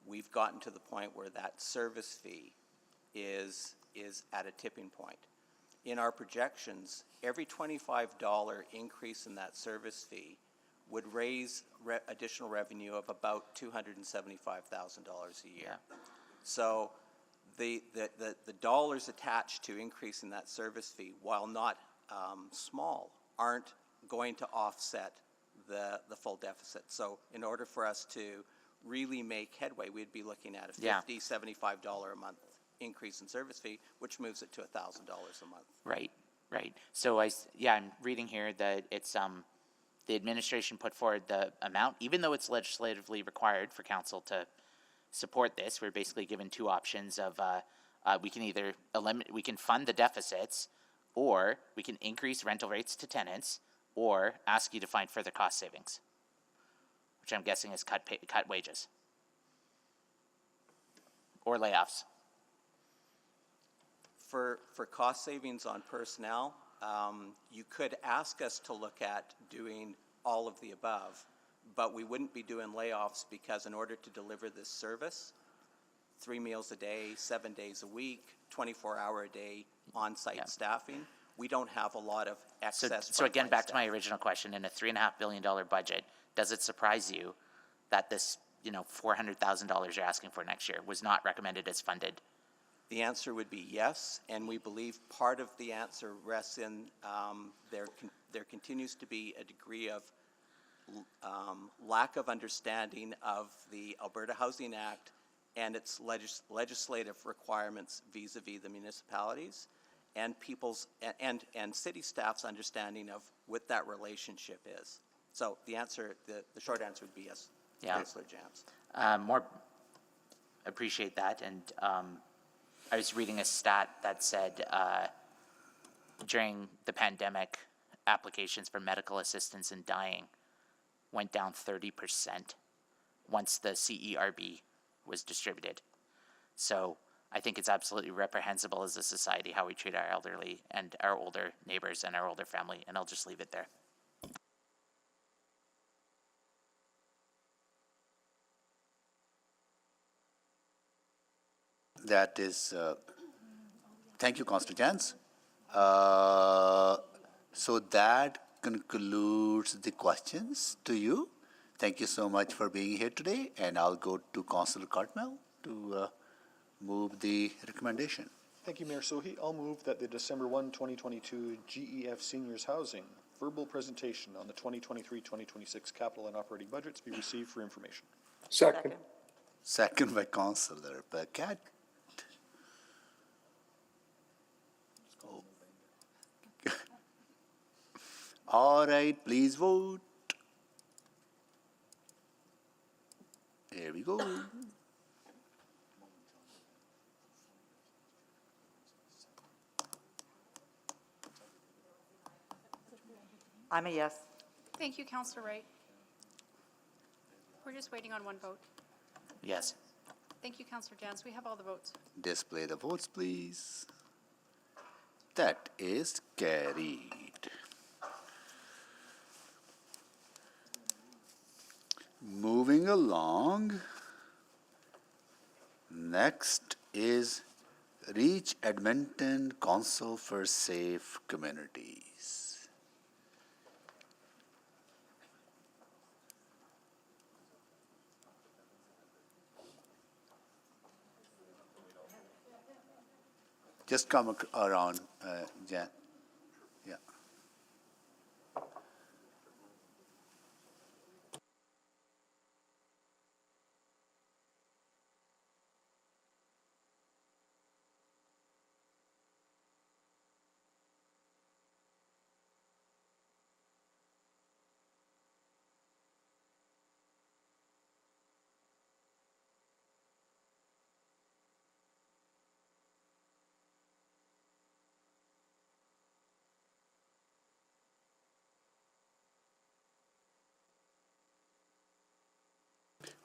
we've gotten to the point where that service fee is at a tipping point. In our projections, every $25 increase in that service fee would raise additional revenue of about $275,000 a year. Yeah. So the dollars attached to increasing that service fee, while not small, aren't going to offset the full deficit. So in order for us to really make headway, we'd be looking at a $50, $75 a month increase in service fee, which moves it to $1,000 a month. Right, right. So I'm reading here that it's the administration put forward the amount, even though it's legislatively required for council to support this. We're basically given two options of we can either we can fund the deficits, or we can increase rental rates to tenants, or ask you to find further cost savings, which I'm guessing is cut wages or layoffs. For cost savings on personnel, you could ask us to look at doing all of the above, but we wouldn't be doing layoffs because in order to deliver this service, 3 meals a day, 7 days a week, 24-hour-a-day on-site staffing, we don't have a lot of excess. So again, back to my original question, in a $3.5 billion budget, does it surprise you that this, $400,000 you're asking for next year was not recommended as funded? The answer would be yes, and we believe part of the answer rests in there continues to be a degree of lack of understanding of the Alberta Housing Act and its legislative requirements vis-a-vis the municipalities and people's and city staff's understanding of what that relationship is. So the short answer would be yes. Yeah. Councillor Jams. More appreciate that, and I was reading a stat that said during the pandemic, applications for medical assistance in dying went down 30% once the CERB was distributed. So I think it's absolutely reprehensible as a society how we treat our elderly and our older neighbors and our older family, and I'll just leave it there. that is, thank you, Councillor Jans. So that concludes the questions to you. Thank you so much for being here today, and I'll go to Councillor Cartmel to move the recommendation. Thank you, Mayor Sohi. I'll move that the December 1, 2022 GEF Seniors Housing verbal presentation on the 2023-2026 capital and operating budgets be received for information. Second. Second by Councillor Paquette. All right, please vote. Here we go. I'm a yes. Thank you, Councillor Wright. We're just waiting on one vote. Yes. Thank you, Councillor Jans. We have all the votes. Display the votes, please. That is carried. Moving along, next is Reach Edmonton Council for Safe Communities. Just come around, Jan. Yeah.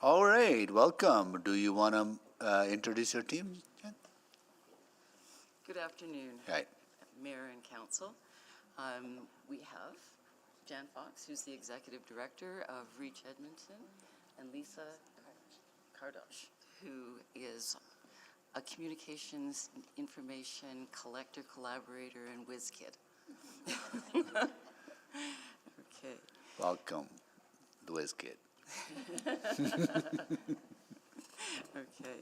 All right, welcome. Do you want to introduce your team, Jan? Good afternoon, Right. Mayor and Council. We have Jan Fox, who's the Executive Director of Reach Edmonton, and Lisa Kardosh, who is a communications information collector, collaborator, and whiz kid. Okay. Welcome, the whiz kid. Okay.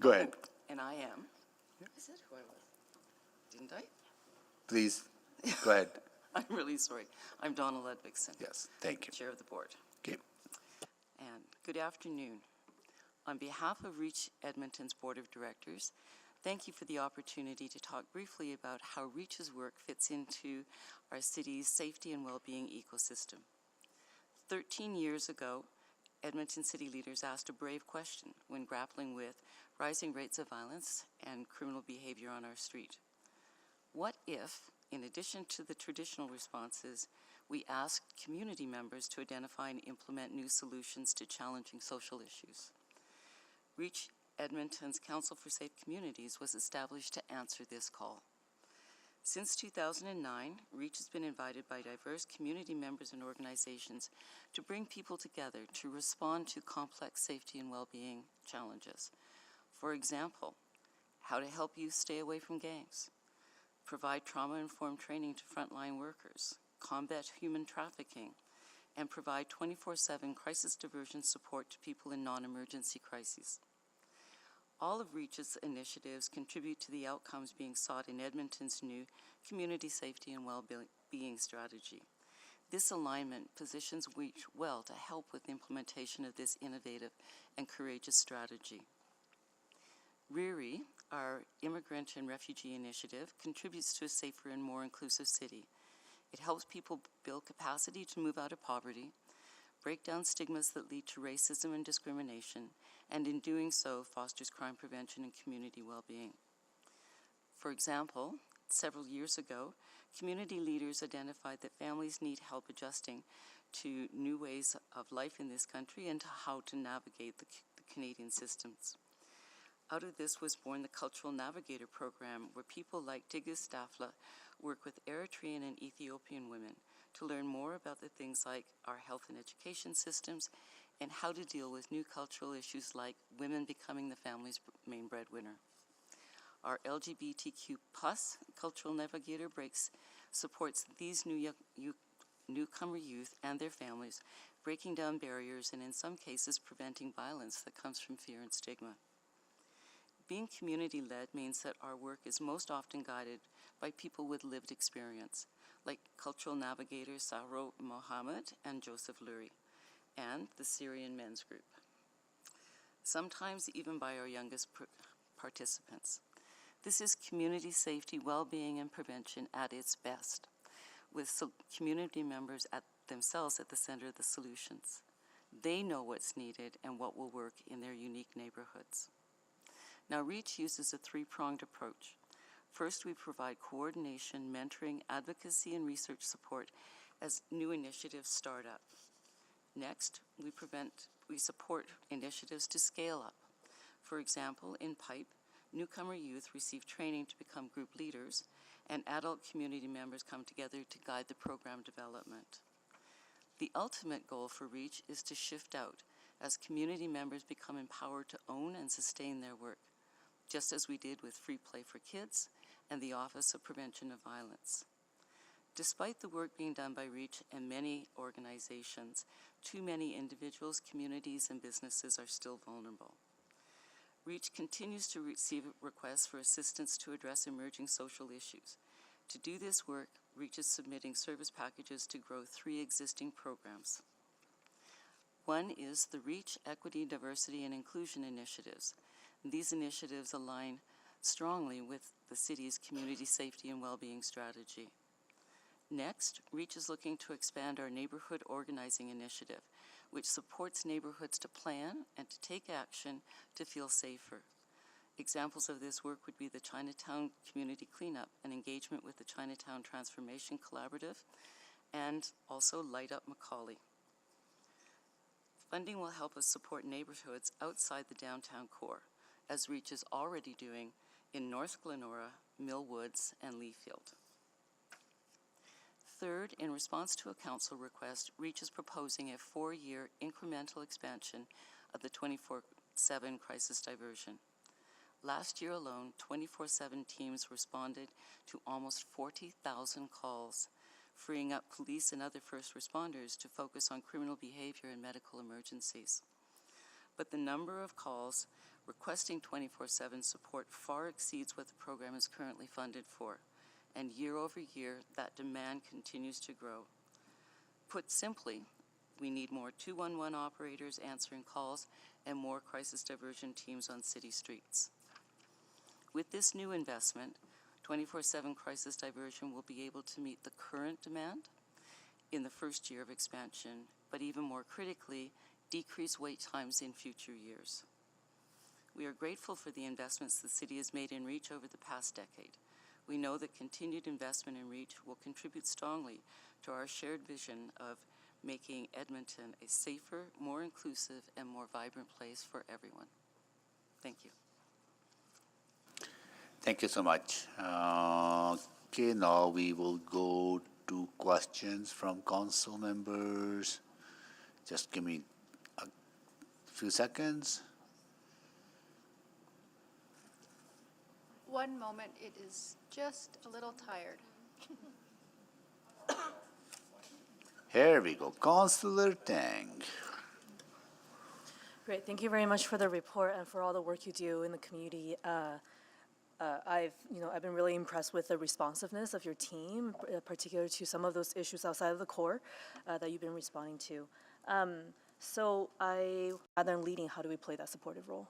Go ahead. And I am. I said who I was, didn't I? Please, go ahead. I'm really sorry. I'm Donna Ludvigson. Yes, thank you. Chair of the board. Okay. And good afternoon. On behalf of Reach Edmonton's Board of Directors, thank you for the opportunity to talk briefly about how Reach's work fits into our city's safety and well-being ecosystem. 13 years ago, Edmonton city leaders asked a brave question when grappling with rising rates of violence and criminal behavior on our street. What if, in addition to the traditional responses, we asked community members to identify and implement new solutions to challenging social issues? Reach Edmonton's Council for Safe Communities was established to answer this call. Since 2009, Reach has been invited by diverse community members and organizations to bring people together to respond to complex safety and well-being challenges. For example, how to help youth stay away from gangs, provide trauma-informed training to frontline workers, combat human trafficking, and provide 24/7 crisis diversion support to people in non-emergency crises. All of Reach's initiatives contribute to the outcomes being sought in Edmonton's new community safety and well-being strategy. This alignment positions Reach well to help with the implementation of this innovative and courageous strategy. RIRI, our Immigrant and Refugee Initiative, contributes to a safer and more inclusive city. It helps people build capacity to move out of poverty, break down stigmas that lead to racism and discrimination, and in doing so, fosters crime prevention and community well-being. For example, several years ago, community leaders identified that families need help adjusting to new ways of life in this country and to how to navigate the Canadian systems. Out of this was born the Cultural Navigator program, where people like Tigis Stafla work with Eritrean and Ethiopian women to learn more about the things like our health and education systems and how to deal with new cultural issues like women becoming the family's main breadwinner. Our LGBTQ plus cultural navigator breaks supports these newcomer youth and their families, breaking down barriers and in some cases preventing violence that comes from fear and stigma. Being community-led means that our work is most often guided by people with lived experience, like cultural navigators Sahro Mohammed and Joseph Lurie, and the Syrian Men's Group. Sometimes even by our youngest participants. This is community safety, well-being, and prevention at its best, with community members themselves at the center of the solutions. They know what's needed and what will work in their unique neighborhoods. Now, REACH uses a three-pronged approach. First, we provide coordination, mentoring, advocacy, and research support as new initiatives start up. Next, we support initiatives to scale up. For example, in PIPE, newcomer youth receive training to become group leaders, and adult community members come together to guide the program development. The ultimate goal for REACH is to shift out as community members become empowered to own and sustain their work, just as we did with Free Play for Kids and the Office of Prevention of Violence. Despite the work being done by REACH and many organizations, too many individuals, communities, and businesses are still vulnerable. REACH continues to receive requests for assistance to address emerging social issues. To do this work, REACH is submitting service packages to grow 3 existing programs. One is the REACH Equity, Diversity, and Inclusion Initiatives. These initiatives align strongly with the city's community safety and well-being strategy. Next, REACH is looking to expand our Neighborhood Organizing Initiative, which supports neighborhoods to plan and to take action to feel safer. Examples of this work would be the Chinatown Community Cleanup, an engagement with the Chinatown Transformation Collaborative, and also Light Up Macaulay. Funding will help us support neighborhoods outside the downtown core, as REACH is already doing in North Glenora, Mill Woods, and Leafield. Third, in response to a council request, REACH is proposing a 4-year incremental expansion of the 24/7 crisis diversion. Last year alone, 24/7 teams responded to almost 40,000 calls, freeing up police and other first responders to focus on criminal behavior and medical emergencies. But the number of calls requesting 24/7 support far exceeds what the program is currently funded for. And year over year, that demand continues to grow. Put simply, we need more 211 operators answering calls and more crisis diversion teams on city streets. With this new investment, 24/7 crisis diversion will be able to meet the current demand in the first year of expansion, but even more critically, decrease wait times in future years. We are grateful for the investments the city has made in REACH over the past decade. We know that continued investment in REACH will contribute strongly to our shared vision of making Edmonton a safer, more inclusive, and more vibrant place for everyone. Thank you. Thank you so much. Okay, now we will go to questions from council members. Just give me a few seconds. One moment, it is just a little tired. Here we go, Councillor Tang. Great, thank you very much for the report and for all the work you do in the community. I've been really impressed with the responsiveness of your team, particularly to some of those issues outside of the core that you've been responding to. So rather than leading, how do we play that supportive role?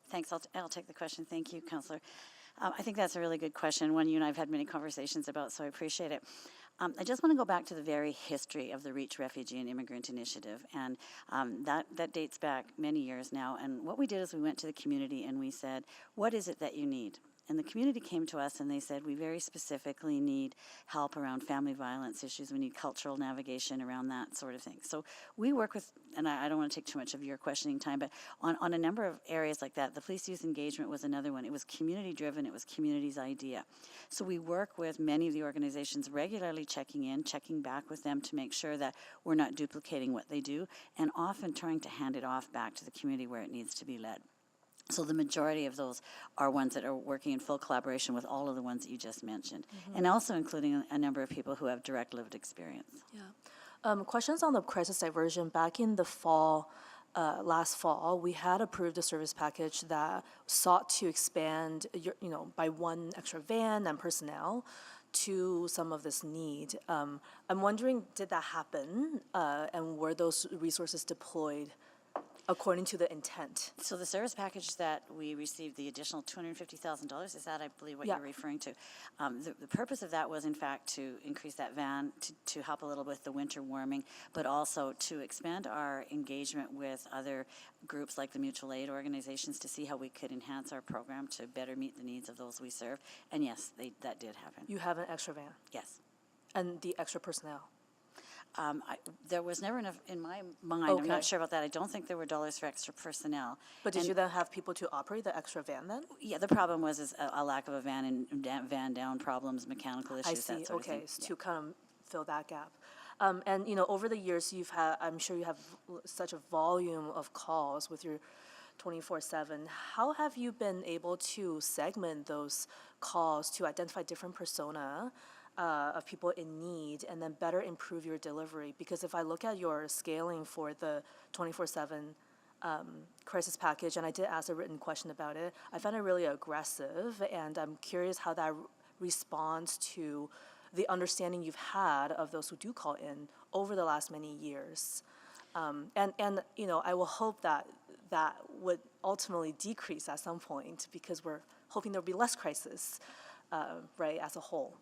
Thanks. I'll take the question. Thank you, Councillor. I think that's a really good question, one you and I have had many conversations about, so I appreciate it. I just want to go back to the very history of the REACH Refugee and Immigrant Initiative, and that dates back many years now. And what we did is we went to the community and we said, what is it that you need? And the community came to us and they said, we very specifically need help around family violence issues. We need cultural navigation around that sort of thing. So we work with, and I don't want to take too much of your questioning time, but on a number of areas like that, the police youth engagement was another one. It was community driven, it was community's idea. So we work with many of the organizations regularly, checking back with them to make sure that we're not duplicating what they do, and often trying to hand it off back to the community where it needs to be led. So the majority of those are ones that are working in full collaboration with all of the ones that you just mentioned, and also including a number of people who have direct lived experience. Yeah. Questions on the crisis diversion. Back in the fall, last fall, we had approved a service package that sought to expand, by one extra van and personnel to some of this need. I'm wondering, did that happen, and were those resources deployed according to the intent? So the service package that we received, the additional $250,000, is that, I believe, what Yeah. you're referring to? The purpose of that was, in fact, to increase that van, to help a little with the winter warming, but also to expand our engagement with other groups like the mutual aid organizations to see how we could enhance our program to better meet the needs of those we serve. And yes, that did happen. You have an extra van? Yes. And the extra personnel? There was never enough in my mind. I'm Okay. not sure about that. I don't think there were dollars for extra personnel. But did And- you then have people to operate the extra van then? Yeah, the problem was a lack of a van and van down problems, mechanical issues, I that see, sort of thing. okay, to kind of fill that gap. And, over the years, I'm sure you have such a volume of calls with your 24/7. How have you been able to segment those calls to identify different persona of people in need and then better improve your delivery? Because if I look at your scaling for the 24/7 crisis package, and I did ask a written question about it, I found it really aggressive, and I'm curious how that responds to the understanding you've had of those who do call in over the last many years. And I will hope that would ultimately decrease at some point, because we're hoping there'll be less crisis, right, as a whole.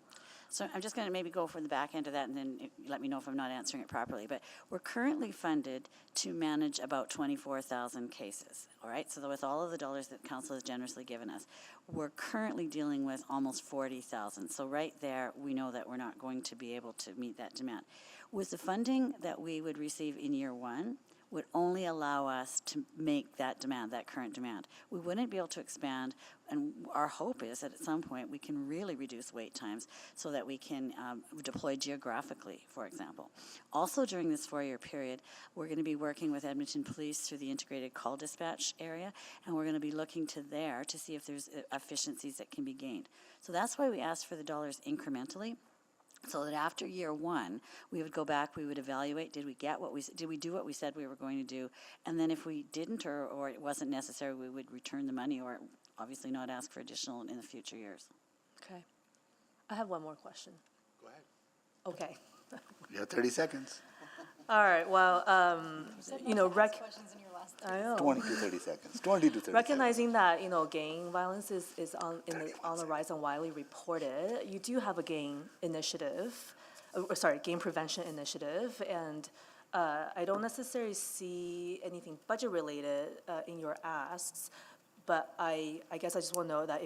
So I'm just going to maybe go from the back end of that, and then let me know if I'm not answering it properly. But we're currently funded to manage about 24,000 cases, all right? So with all of the dollars that council has generously given us, we're currently dealing with almost 40,000. So right there, we know that we're not going to be able to meet that demand. With the funding that we would receive in year one, would only allow us to make that demand, that current demand. We wouldn't be able to expand, and our hope is that at some point we can really reduce wait times so that we can deploy geographically, for example. Also during this 4-year period, we're going to be working with Edmonton Police through the integrated call dispatch area, and we're going to be looking to there to see if there's efficiencies that can be gained. So that's why we asked for the dollars incrementally, so that after year one, we would go back, we would evaluate, did we do what we said we were going to do? And then if we didn't, or it wasn't necessary, we would return the money, or obviously not ask for additional in the future years. Okay. I have one more question. Go ahead. Okay. You have 30 seconds. All right, well, I know. 20 to 30 seconds. 20 to 30 Recognizing that, gang violence is on the rise and widely reported, you do have a gang initiative, gang prevention initiative, and I don't necessarily see anything budget-related in your asks, but I guess I just want to know that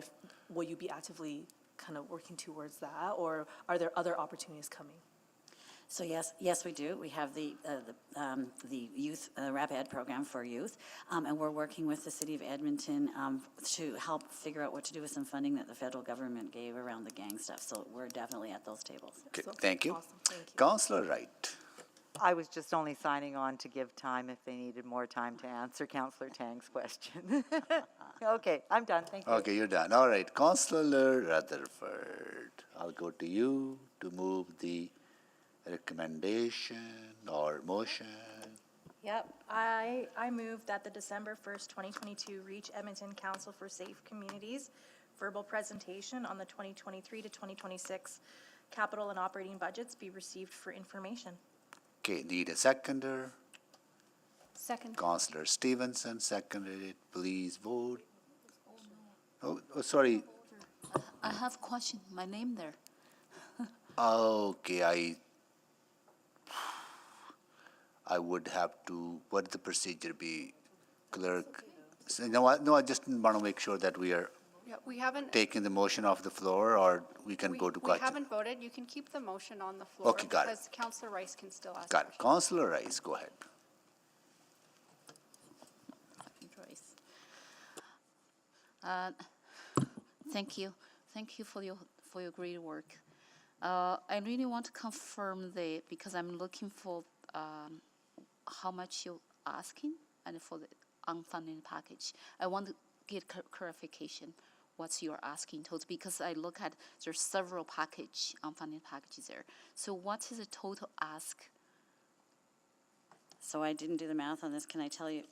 will you be actively kind of working towards that, or are there other opportunities coming? So yes, we do. We have the youth rap ed program for youth, and we're working with the city of Edmonton to help figure out what to do with some funding that the federal government gave around the gang stuff. So we're definitely at those tables. Okay, thank you. Awesome, thank you. Councillor Wright. I was just only signing on to give time if they needed more time to answer Councillor Tang's question. Okay, I'm done, thank you. Okay, you're done. All right, Councillor Rutherford, I'll go to you to move the recommendation or motion. Yep, I move that the December 1st, 2022 Reach Edmonton Council for Safe Communities verbal presentation on the 2023 to 2026 capital and operating budgets be received for information. Okay, need a seconder. Second. Councillor Stevenson seconded it. Please vote. Oh, sorry. I have a question. My name there. Okay, I would have to, what would the procedure be, clerk? So, no, I just want to make sure that we are Yeah, we haven't, taking the motion off the floor, or we can go to we question? haven't voted. You can keep the motion on the floor. Okay, got it. Because Councillor Rice can still ask Got it. questions. Councillor Rice, go ahead. Joyce. Thank you. Thank you for your great work. I really want to confirm because I'm looking for how much you're asking and for the unfunded package. I want to get clarification. What's your asking total? Because I look at there's several unfunded packages there. So what is the total ask? So I didn't do the math on this. Can I tell you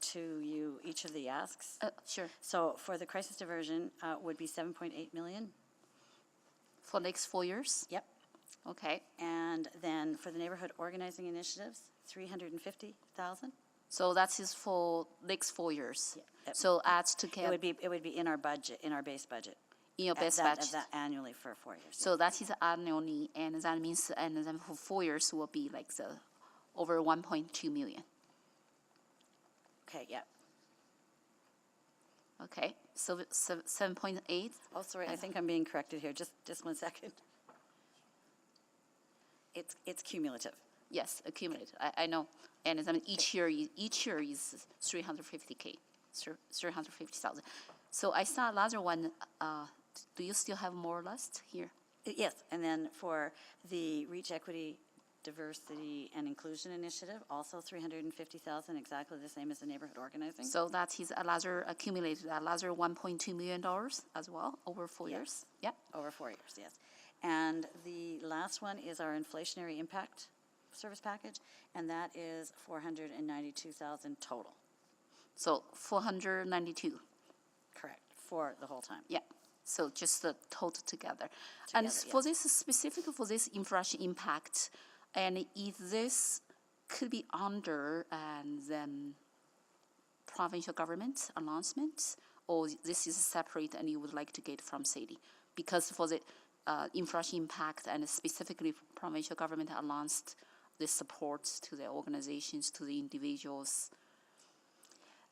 each of the asks? Sure. So for the crisis diversion, would be 7.8 million. For next 4 years? Yep. Okay. And then for the neighborhood organizing initiatives, 350,000. So that is for next 4 years. Yeah. So adds together. It would be in our budget, in our base budget. In your base budget. That annually for 4 years. So that is annually, and that means, and then for 4 years will be like over 1.2 million. Okay, yeah. Okay, so 7.8. Oh, sorry, I think I'm being corrected here. Just 1 second. It's cumulative. Yes, accumulated. I know, and then each year is 350K, 350,000. So I saw another one. Do you still have more list here? Yes, and then for the Reach Equity, Diversity, and Inclusion Initiative, also 350,000, exactly the same as the neighborhood organizing. So that is another accumulated, another $1.2 million as well over 4 years. Yeah. Over 4 years, yes. And the last one is our inflationary impact service package, and that is 492,000 total. So 492. Correct, for the whole time. Yeah. So just the total together. And for this, specifically for this inflation impact, and if this could be under and then provincial government announcement, or this is separate and you would like to get from city? Because for the inflation impact and specifically provincial government announced the support to the organizations, to the individuals.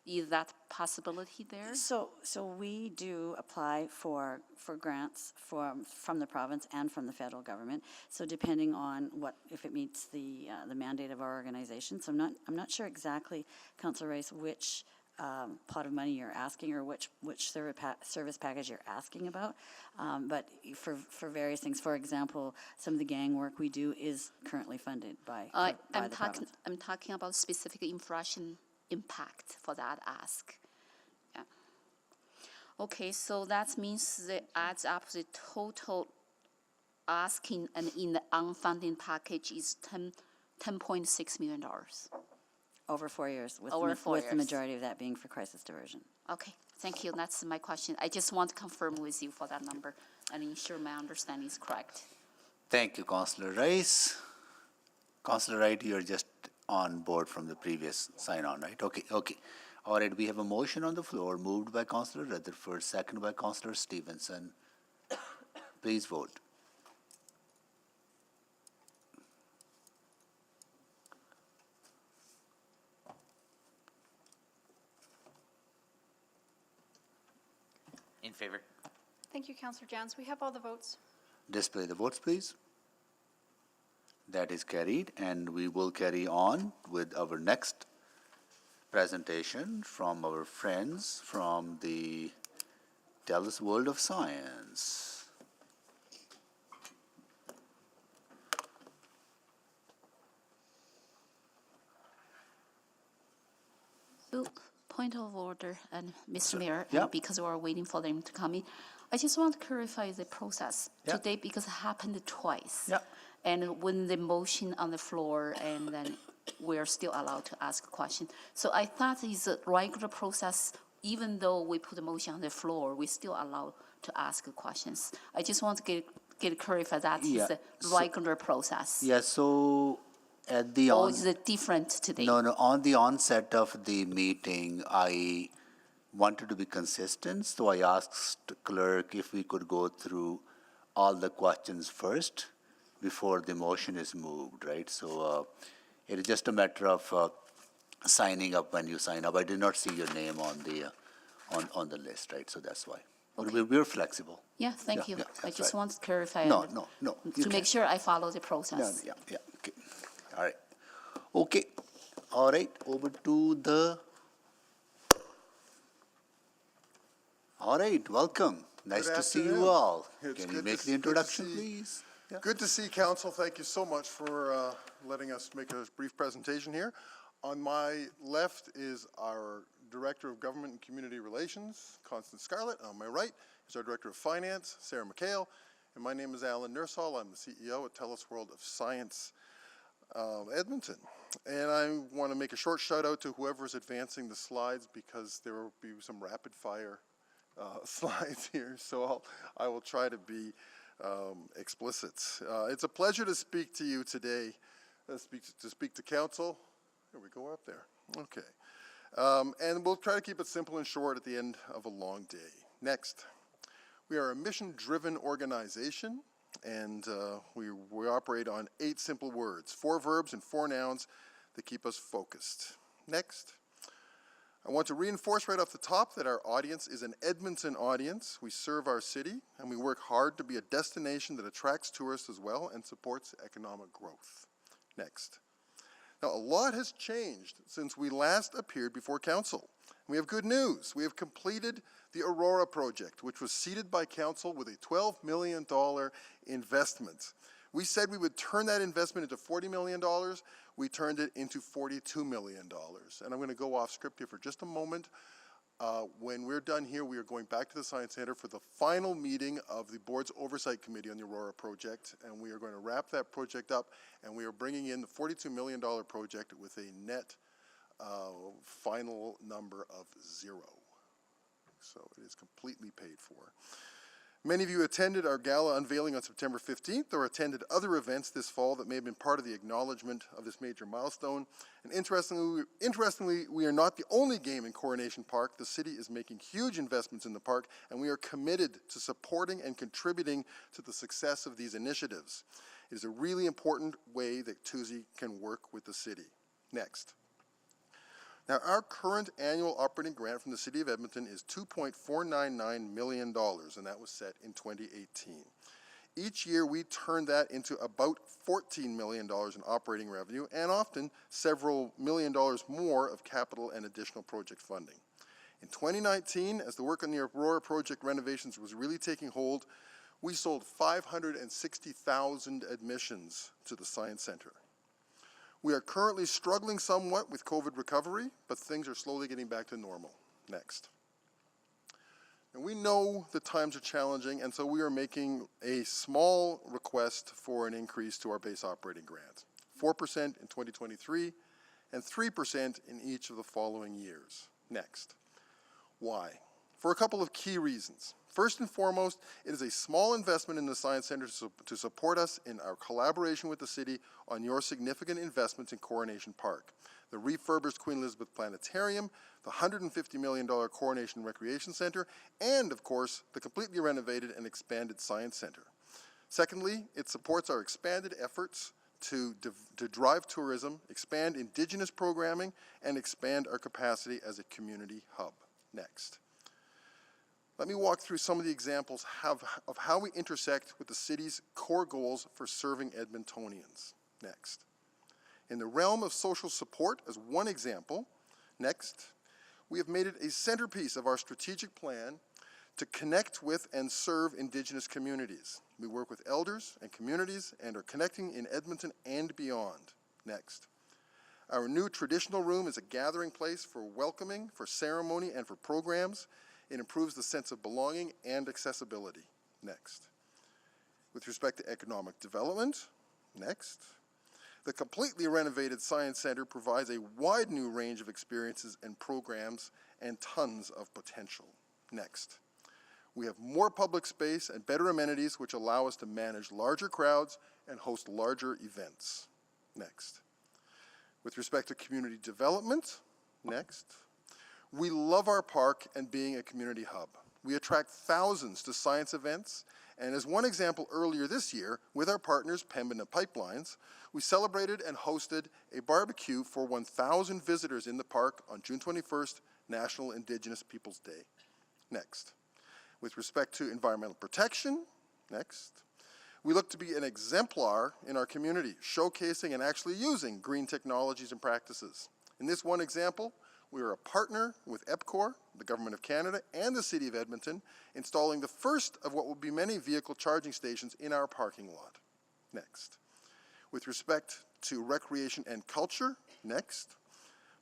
Is that possibility there? So we do apply for grants from the province and from the federal government. So depending on if it meets the mandate of our organization. So I'm not sure exactly, Councillor Rice, which pot of money you're asking or which service package you're asking about. But for various things, for example, some of the gang work we do is currently funded by the province. I'm talking about specific inflation impact for that ask. Yeah. Okay, so that means that adds up the total asking and in the unfunded package is $10.6 million. Over 4 years, with the majority of that being for crisis diversion. Okay, thank you. That's my question. I just want to confirm with you for that number and ensure my understanding is correct. Thank you, Councillor Rice. Councillor Wright, you're just on board from the previous sign-on, right? Okay. All right, we have a motion on the floor, moved by Councillor Rutherford, seconded by Councillor Stevenson. Please vote. In favor. Thank you, Councillor Jans. We have all the votes. Display the votes, please. That is carried, and we will carry on with our next presentation from our friends from the TELUS World of Science. So, point of order, and Mr. Mayor, yeah. because we're waiting for them to come in, I just want to clarify the process Yeah. today because it happened twice. Yeah. And when the motion on the floor, and then we're still allowed to ask a question. So I thought it's a regular process, even though we put the motion on the floor, we still allowed to ask questions. I just want to get clarified that Yeah, is a regular process. Yeah, so at the Or is it different today? No, on the onset of the meeting, I wanted to be consistent, so I asked clerk if we could go through all the questions first before the motion is moved, right? So it is just a matter of signing up when you sign up. I did not see your name on the list, right? So that's why. But Okay. we're flexible. Yeah, thank you. I that's just right. want to clarify. No, and no. you To make can. sure I follow the No, process. yeah, okay. All right. Okay, all right, over to the. All right, welcome. Nice Good to see you afternoon. all. It's Can you good make to the s- good to introduction, see- please? Yeah. Good to see council. Thank you so much for letting us make a brief presentation here. On my left is our Director of Government and Community Relations, Constance Scarlett. On my right is our Director of Finance, Sarah McHale. And my name is Alan Nursall. I'm the CEO at TELUS World of Science Edmonton. And I want to make a short shout out to whoever's advancing the slides because there will be some rapid fire slides here. So I will try to be explicit. It's a pleasure to speak to you today, to speak to council. Here we go up there. Okay. And we'll try to keep it simple and short at the end of a long day. Next. We are a mission-driven organization, and we operate on 8 simple words, 4 verbs and 4 nouns that keep us focused. Next. I want to reinforce right off the top that our audience is an Edmonton audience. We serve our city, and we work hard to be a destination that attracts tourists as well and supports economic growth. Next. Now, a lot has changed since we last appeared before council. We have good news. We have completed the Aurora project, which was seeded by council with a $12 million investment. We said we would turn that investment into $40 million. We turned it into $42 million. And I'm going to go off script here for just a moment. When we're done here, we are going back to the Science Center for the final meeting of the board's oversight committee on the Aurora project, and we are going to wrap that project up, and we are bringing in the $42 million project with a net final number of 0. So it is completely paid for. Many of you attended our gala unveiling on September 15th or attended other events this fall that may have been part of the acknowledgement of this major milestone. And interestingly, we are not the only game in Coronation Park. The city is making huge investments in the park, and we are committed to supporting and contributing to the success of these initiatives. It is a really important way that TUSI can work with the city. Next. Now, our current annual operating grant from the City of Edmonton is $2.499 million, and that was set in 2018. Each year, we turn that into about $14 million in operating revenue, and often several $1 million more of capital and additional project funding. In 2019, as the work on the Aurora project renovations was really taking hold, we sold 560,000 admissions to the Science Center. We are currently struggling somewhat with COVID recovery, but things are slowly getting back to normal. Next. And we know the times are challenging, and so we are making a small request for an increase to our base operating grant. 4% in 2023 and 3% in each of the following years. Next. Why? For a couple of key reasons. First and foremost, it is a small investment in the Science Center to support us in our collaboration with the city on your significant investments in Coronation Park. The refurbished Queen Elizabeth Planetarium, the $150 million Coronation Recreation Center, and, of course, the completely renovated and expanded Science Center. Secondly, it supports our expanded efforts to drive tourism, expand Indigenous programming, and expand our capacity as a community hub. Next. Let me walk through some of the examples of how we intersect with the city's core goals for serving Edmontonians. Next. In the realm of social support, as one example, next, we have made it a centerpiece of our strategic plan to connect with and serve Indigenous communities. We work with elders and communities and are connecting in Edmonton and beyond. Next. Our new traditional room is a gathering place for welcoming, for ceremony, and for programs. It improves the sense of belonging and accessibility. Next. With respect to economic development, next. The completely renovated Science Center provides a wide new range of experiences and programs and tons of potential. Next. We have more public space and better amenities which allow us to manage larger crowds and host larger events. Next. With respect to community development, next. We love our park and being a community hub. We attract thousands to science events, and as one example earlier this year, with our partners Pembina Pipelines, we celebrated and hosted a barbecue for 1,000 visitors in the park on June 21st, National Indigenous Peoples Day. Next. With respect to environmental protection, next, we look to be an exemplar in our community, showcasing and actually using green technologies and practices. In this one example, we are a partner with EPCOR, the Government of Canada, and the City of Edmonton, installing the first of what will be many vehicle charging stations in our parking lot. Next. With respect to recreation and culture, next.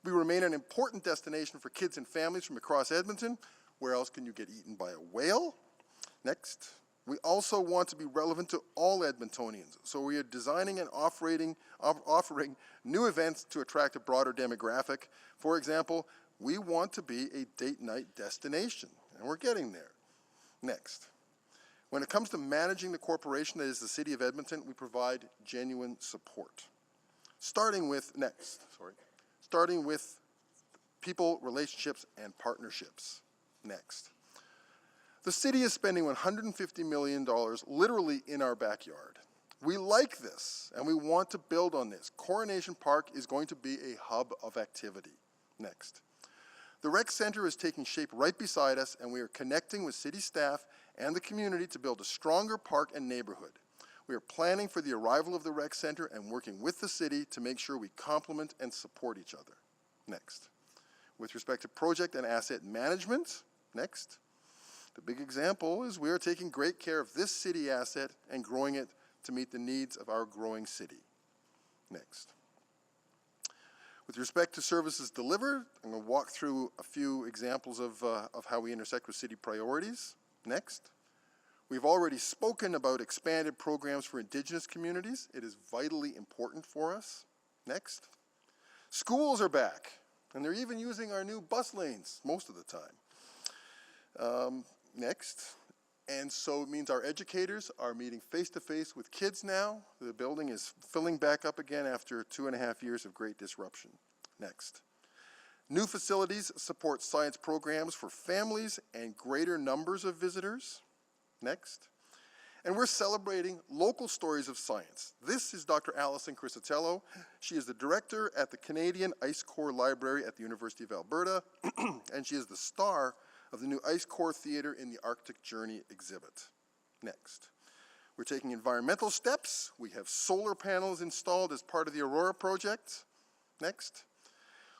We remain an important destination for kids and families from across Edmonton. Where else can you get eaten by a whale? Next. We also want to be relevant to all Edmontonians, so we are designing and offering new events to attract a broader demographic. For example, we want to be a date night destination, and we're getting there. Next. When it comes to managing the corporation that is the City of Edmonton, we provide genuine support. Starting with people, relationships, and partnerships. Next. The city is spending $150 million literally in our backyard. We like this, and we want to build on this. Coronation Park is going to be a hub of activity. Next. The rec center is taking shape right beside us, and we are connecting with city staff and the community to build a stronger park and neighborhood. We are planning for the arrival of the rec center and working with the city to make sure we complement and support each other. Next. With respect to project and asset management, next. The big example is we are taking great care of this city asset and growing it to meet the needs of our growing city. Next. With respect to services delivered, I'm going to walk through a few examples of how we intersect with city priorities. Next. We've already spoken about expanded programs for Indigenous communities. It is vitally important for us. Next. Schools are back, and they're even using our new bus lanes most of the time. Next. And so it means our educators are meeting face-to-face with kids now. The building is filling back up again after 2.5 years of great disruption. Next. New facilities support science programs for families and greater numbers of visitors. Next. And we're celebrating local stories of science. This is Dr. Alison Crisatello. She is the director at the Canadian Ice Core Library at the University of Alberta, and she is the star of the new Ice Core Theatre in the Arctic Journey exhibit. Next. We're taking environmental steps. We have solar panels installed as part of the Aurora project. Next.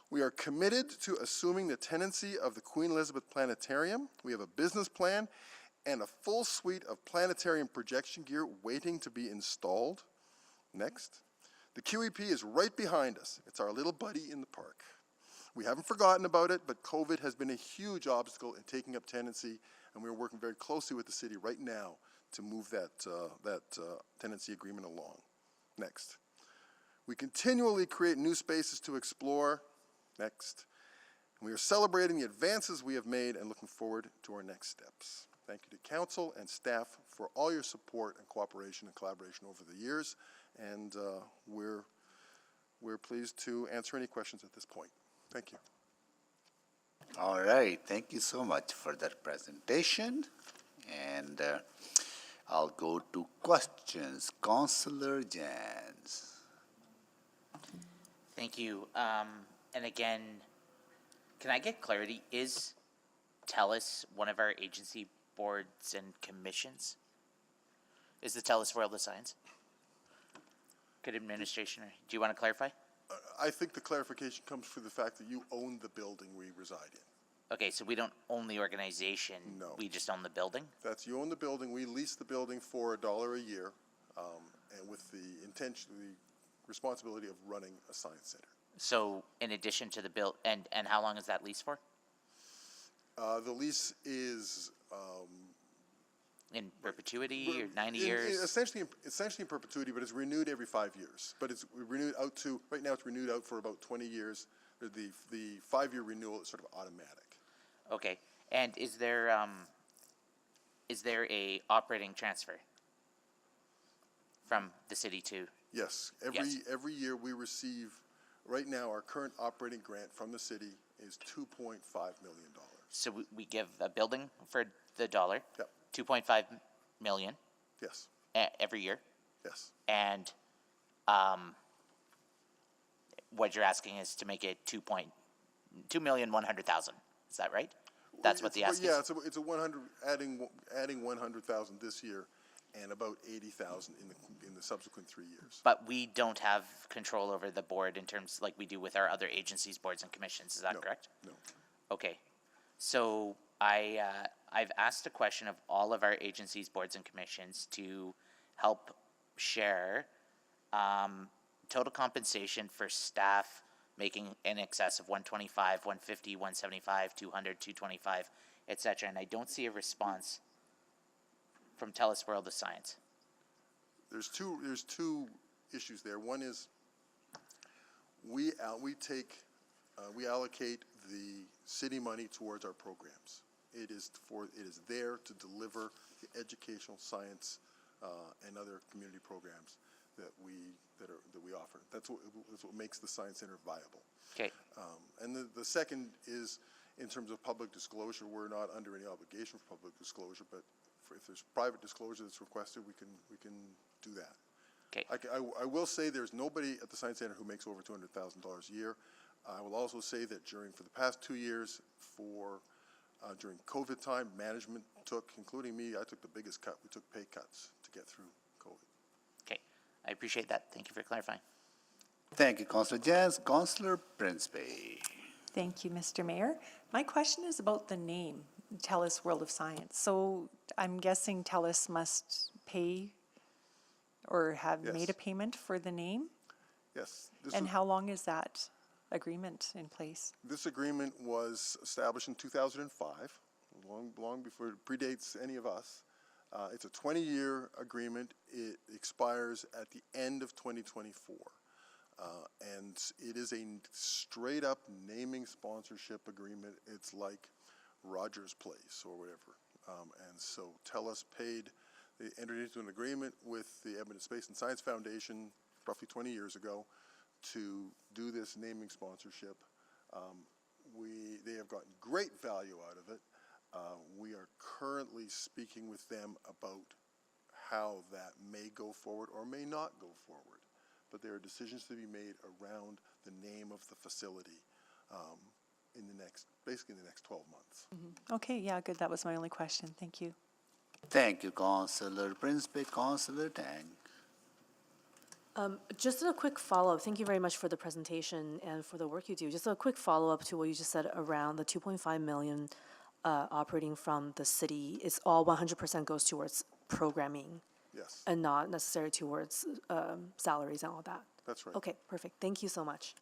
We are committed to assuming the tenancy of the Queen Elizabeth Planetarium. We have a business plan and a full suite of planetarium projection gear waiting to be installed. Next. The QEP is right behind us. It's our little buddy in the park. We haven't forgotten about it, but COVID has been a huge obstacle in taking up tenancy, and we're working very closely with the city right now to move that tenancy agreement along. Next. We continually create new spaces to explore. Next. And we are celebrating the advances we have made and looking forward to our next steps. Thank you to council and staff for all your support and cooperation and collaboration over the years, and we're pleased to answer any questions at this point. Thank you. All right, thank you so much for that presentation. And I'll go to questions. Councillor Jans. Thank you. And again, can I get clarity? Is TELUS one of our agency boards and commissions? Is the TELUS World of Science? Good administration, do you want to clarify? I think the clarification comes from the fact that you own the building we reside in. Okay, so we don't own the organization. No. We just own the building? That's, you own the building. We lease the building for $1 a year, and with the intention, the responsibility of running a science center. So in addition to the bill, and how long is that lease for? The lease is in perpetuity or 90 years? Essentially in perpetuity, but it's renewed every 5 years. But it's renewed out to, right now it's renewed out for about 20 years. The 5-year renewal is sort of automatic. Okay, and is there a operating transfer from the city to? Yes, every year we receive, right now our current operating grant from the city is $2.5 million. So we give a building for the $1. Yep. 2.5 million. Yes. Every year. Yes. And what you're asking is to make it 2,100,000. Is that right? That's what the ask is? Yeah, it's a 100, adding 100,000 this year and about 80,000 in the subsequent 3 years. But we don't have control over the board in terms like we do with our other agencies, boards, and commissions. Is that correct? No. Okay. So I've asked a question of all of our agencies, boards, and commissions to help share total compensation for staff making in excess of 125, 150, 175, 200, 225, et cetera. And I don't see a response from TELUS World of Science. There's two issues there. One is we allocate the city money towards our programs. It is there to deliver the educational, science, and other community programs that we offer. That's what makes the Science Center viable. Okay. And the second is, in terms of public disclosure, we're not under any obligation for public disclosure, but if there's private disclosure that's requested, we can do that. Okay. I will say there's nobody at the Science Center who makes over $200,000 a year. I will also say that for the past 2 years, during COVID time, management including me, I took the biggest cut. We took pay cuts to get through COVID. Okay. I appreciate that. Thank you for clarifying. Thank you, Councillor Jazz. Councillor Principe. Thank you, Mr. Mayor. My question is about the name, TELUS World of Science. So I'm guessing TELUS must pay or have made a payment for the name? Yes. And how long is that agreement in place? This agreement was established in 2005, long before it predates any of us. It's a 20-year agreement. It expires at the end of 2024. And it is a straight-up naming sponsorship agreement. It's like Rogers Place or whatever. And so TELUS they entered into an agreement with the Edmonton Space and Science Foundation roughly 20 years ago to do this naming sponsorship. They have gotten great value out of it. We are currently speaking with them about how that may go forward or may not go forward. But there are decisions to be made around the name of the facility basically in the next 12 months. Mm-hmm. Okay, yeah, good. That was my only question. Thank you. Thank you, Councillor Principe. Councillor Tang. Just a quick follow-up. Thank you very much for the presentation and for the work you do. Just a quick follow-up to what you just said around the 2.5 million operating from the city. It's all 100% goes towards programming. Yes. And not necessarily towards salaries and all that. That's right. Okay, perfect. Thank you so much.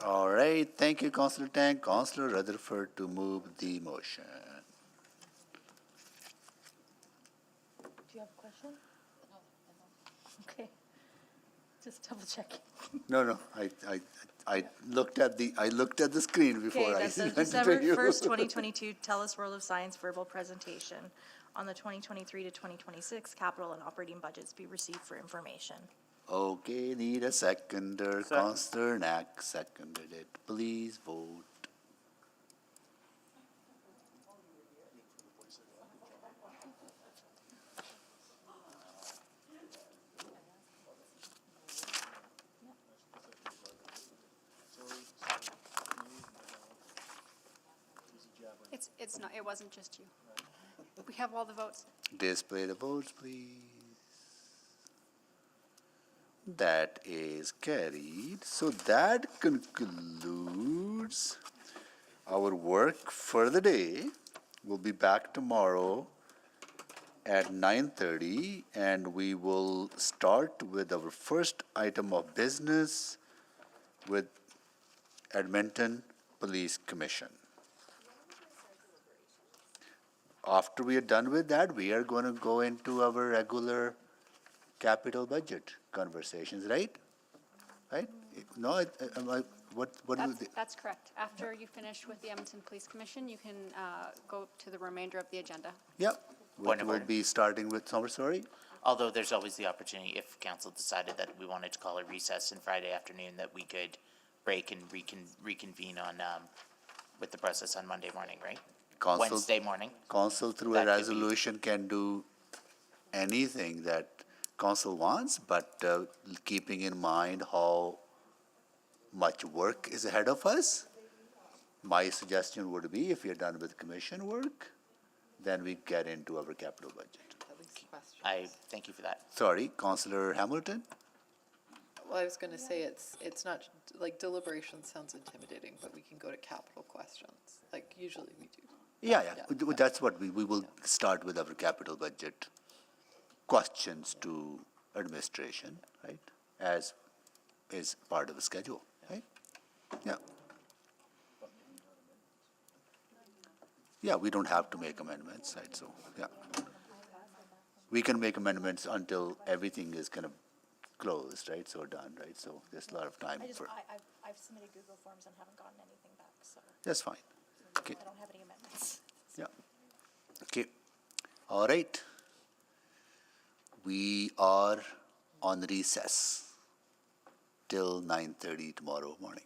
All right. Thank you, Councillor Tang. Councillor Rutherford to move the motion. Do you have a question? Okay. Just double checking. No. I looked at the screen before Okay, I that's the sent it to December you. 1st, 2022 TELUS World of Science verbal presentation on the 2023 to 2026 capital and operating budgets be received for information. Okay, need a seconder. Councillor Knack seconded it. Please vote. It wasn't just you. We have all the votes. Display the votes, please. That is carried. So that concludes our work for the day. We'll be back tomorrow at 9:30, and we will start with our first item of business with Edmonton Police Commission. After we are done with that, we are going to go into our regular capital budget conversations, right? Right? No, what do you think? That's correct. After you finish with the Edmonton Police Commission, you can go to the remainder of the agenda. Yep. We'll be starting with Sorry. Although there's always the opportunity, if council decided that we wanted to call a recess on Friday afternoon, that we could break and reconvene on with the process on Monday morning, right? Wednesday morning. Council through a resolution can do anything that council wants, but keeping in mind how much work is ahead of us, my suggestion would be, if you're done with commission work, then we get into our capital budget. I thank you for that. Sorry, Councillor Hamilton? Well, I was going to say it's not, like deliberation sounds intimidating, but we can go to capital questions, like usually we do. Yeah. That's what we will start with our capital budget questions to administration, right? As is part of the schedule, right? Yeah. Yeah, we don't have to make amendments, right? So, yeah. We can make amendments until everything is kind of closed, right? So done, right? So there's a lot of time for. I've submitted Google Forms and haven't gotten anything back, so. That's fine. Okay. I don't have any amendments. Yeah. Okay. All right. We are on recess till 9:30 tomorrow morning.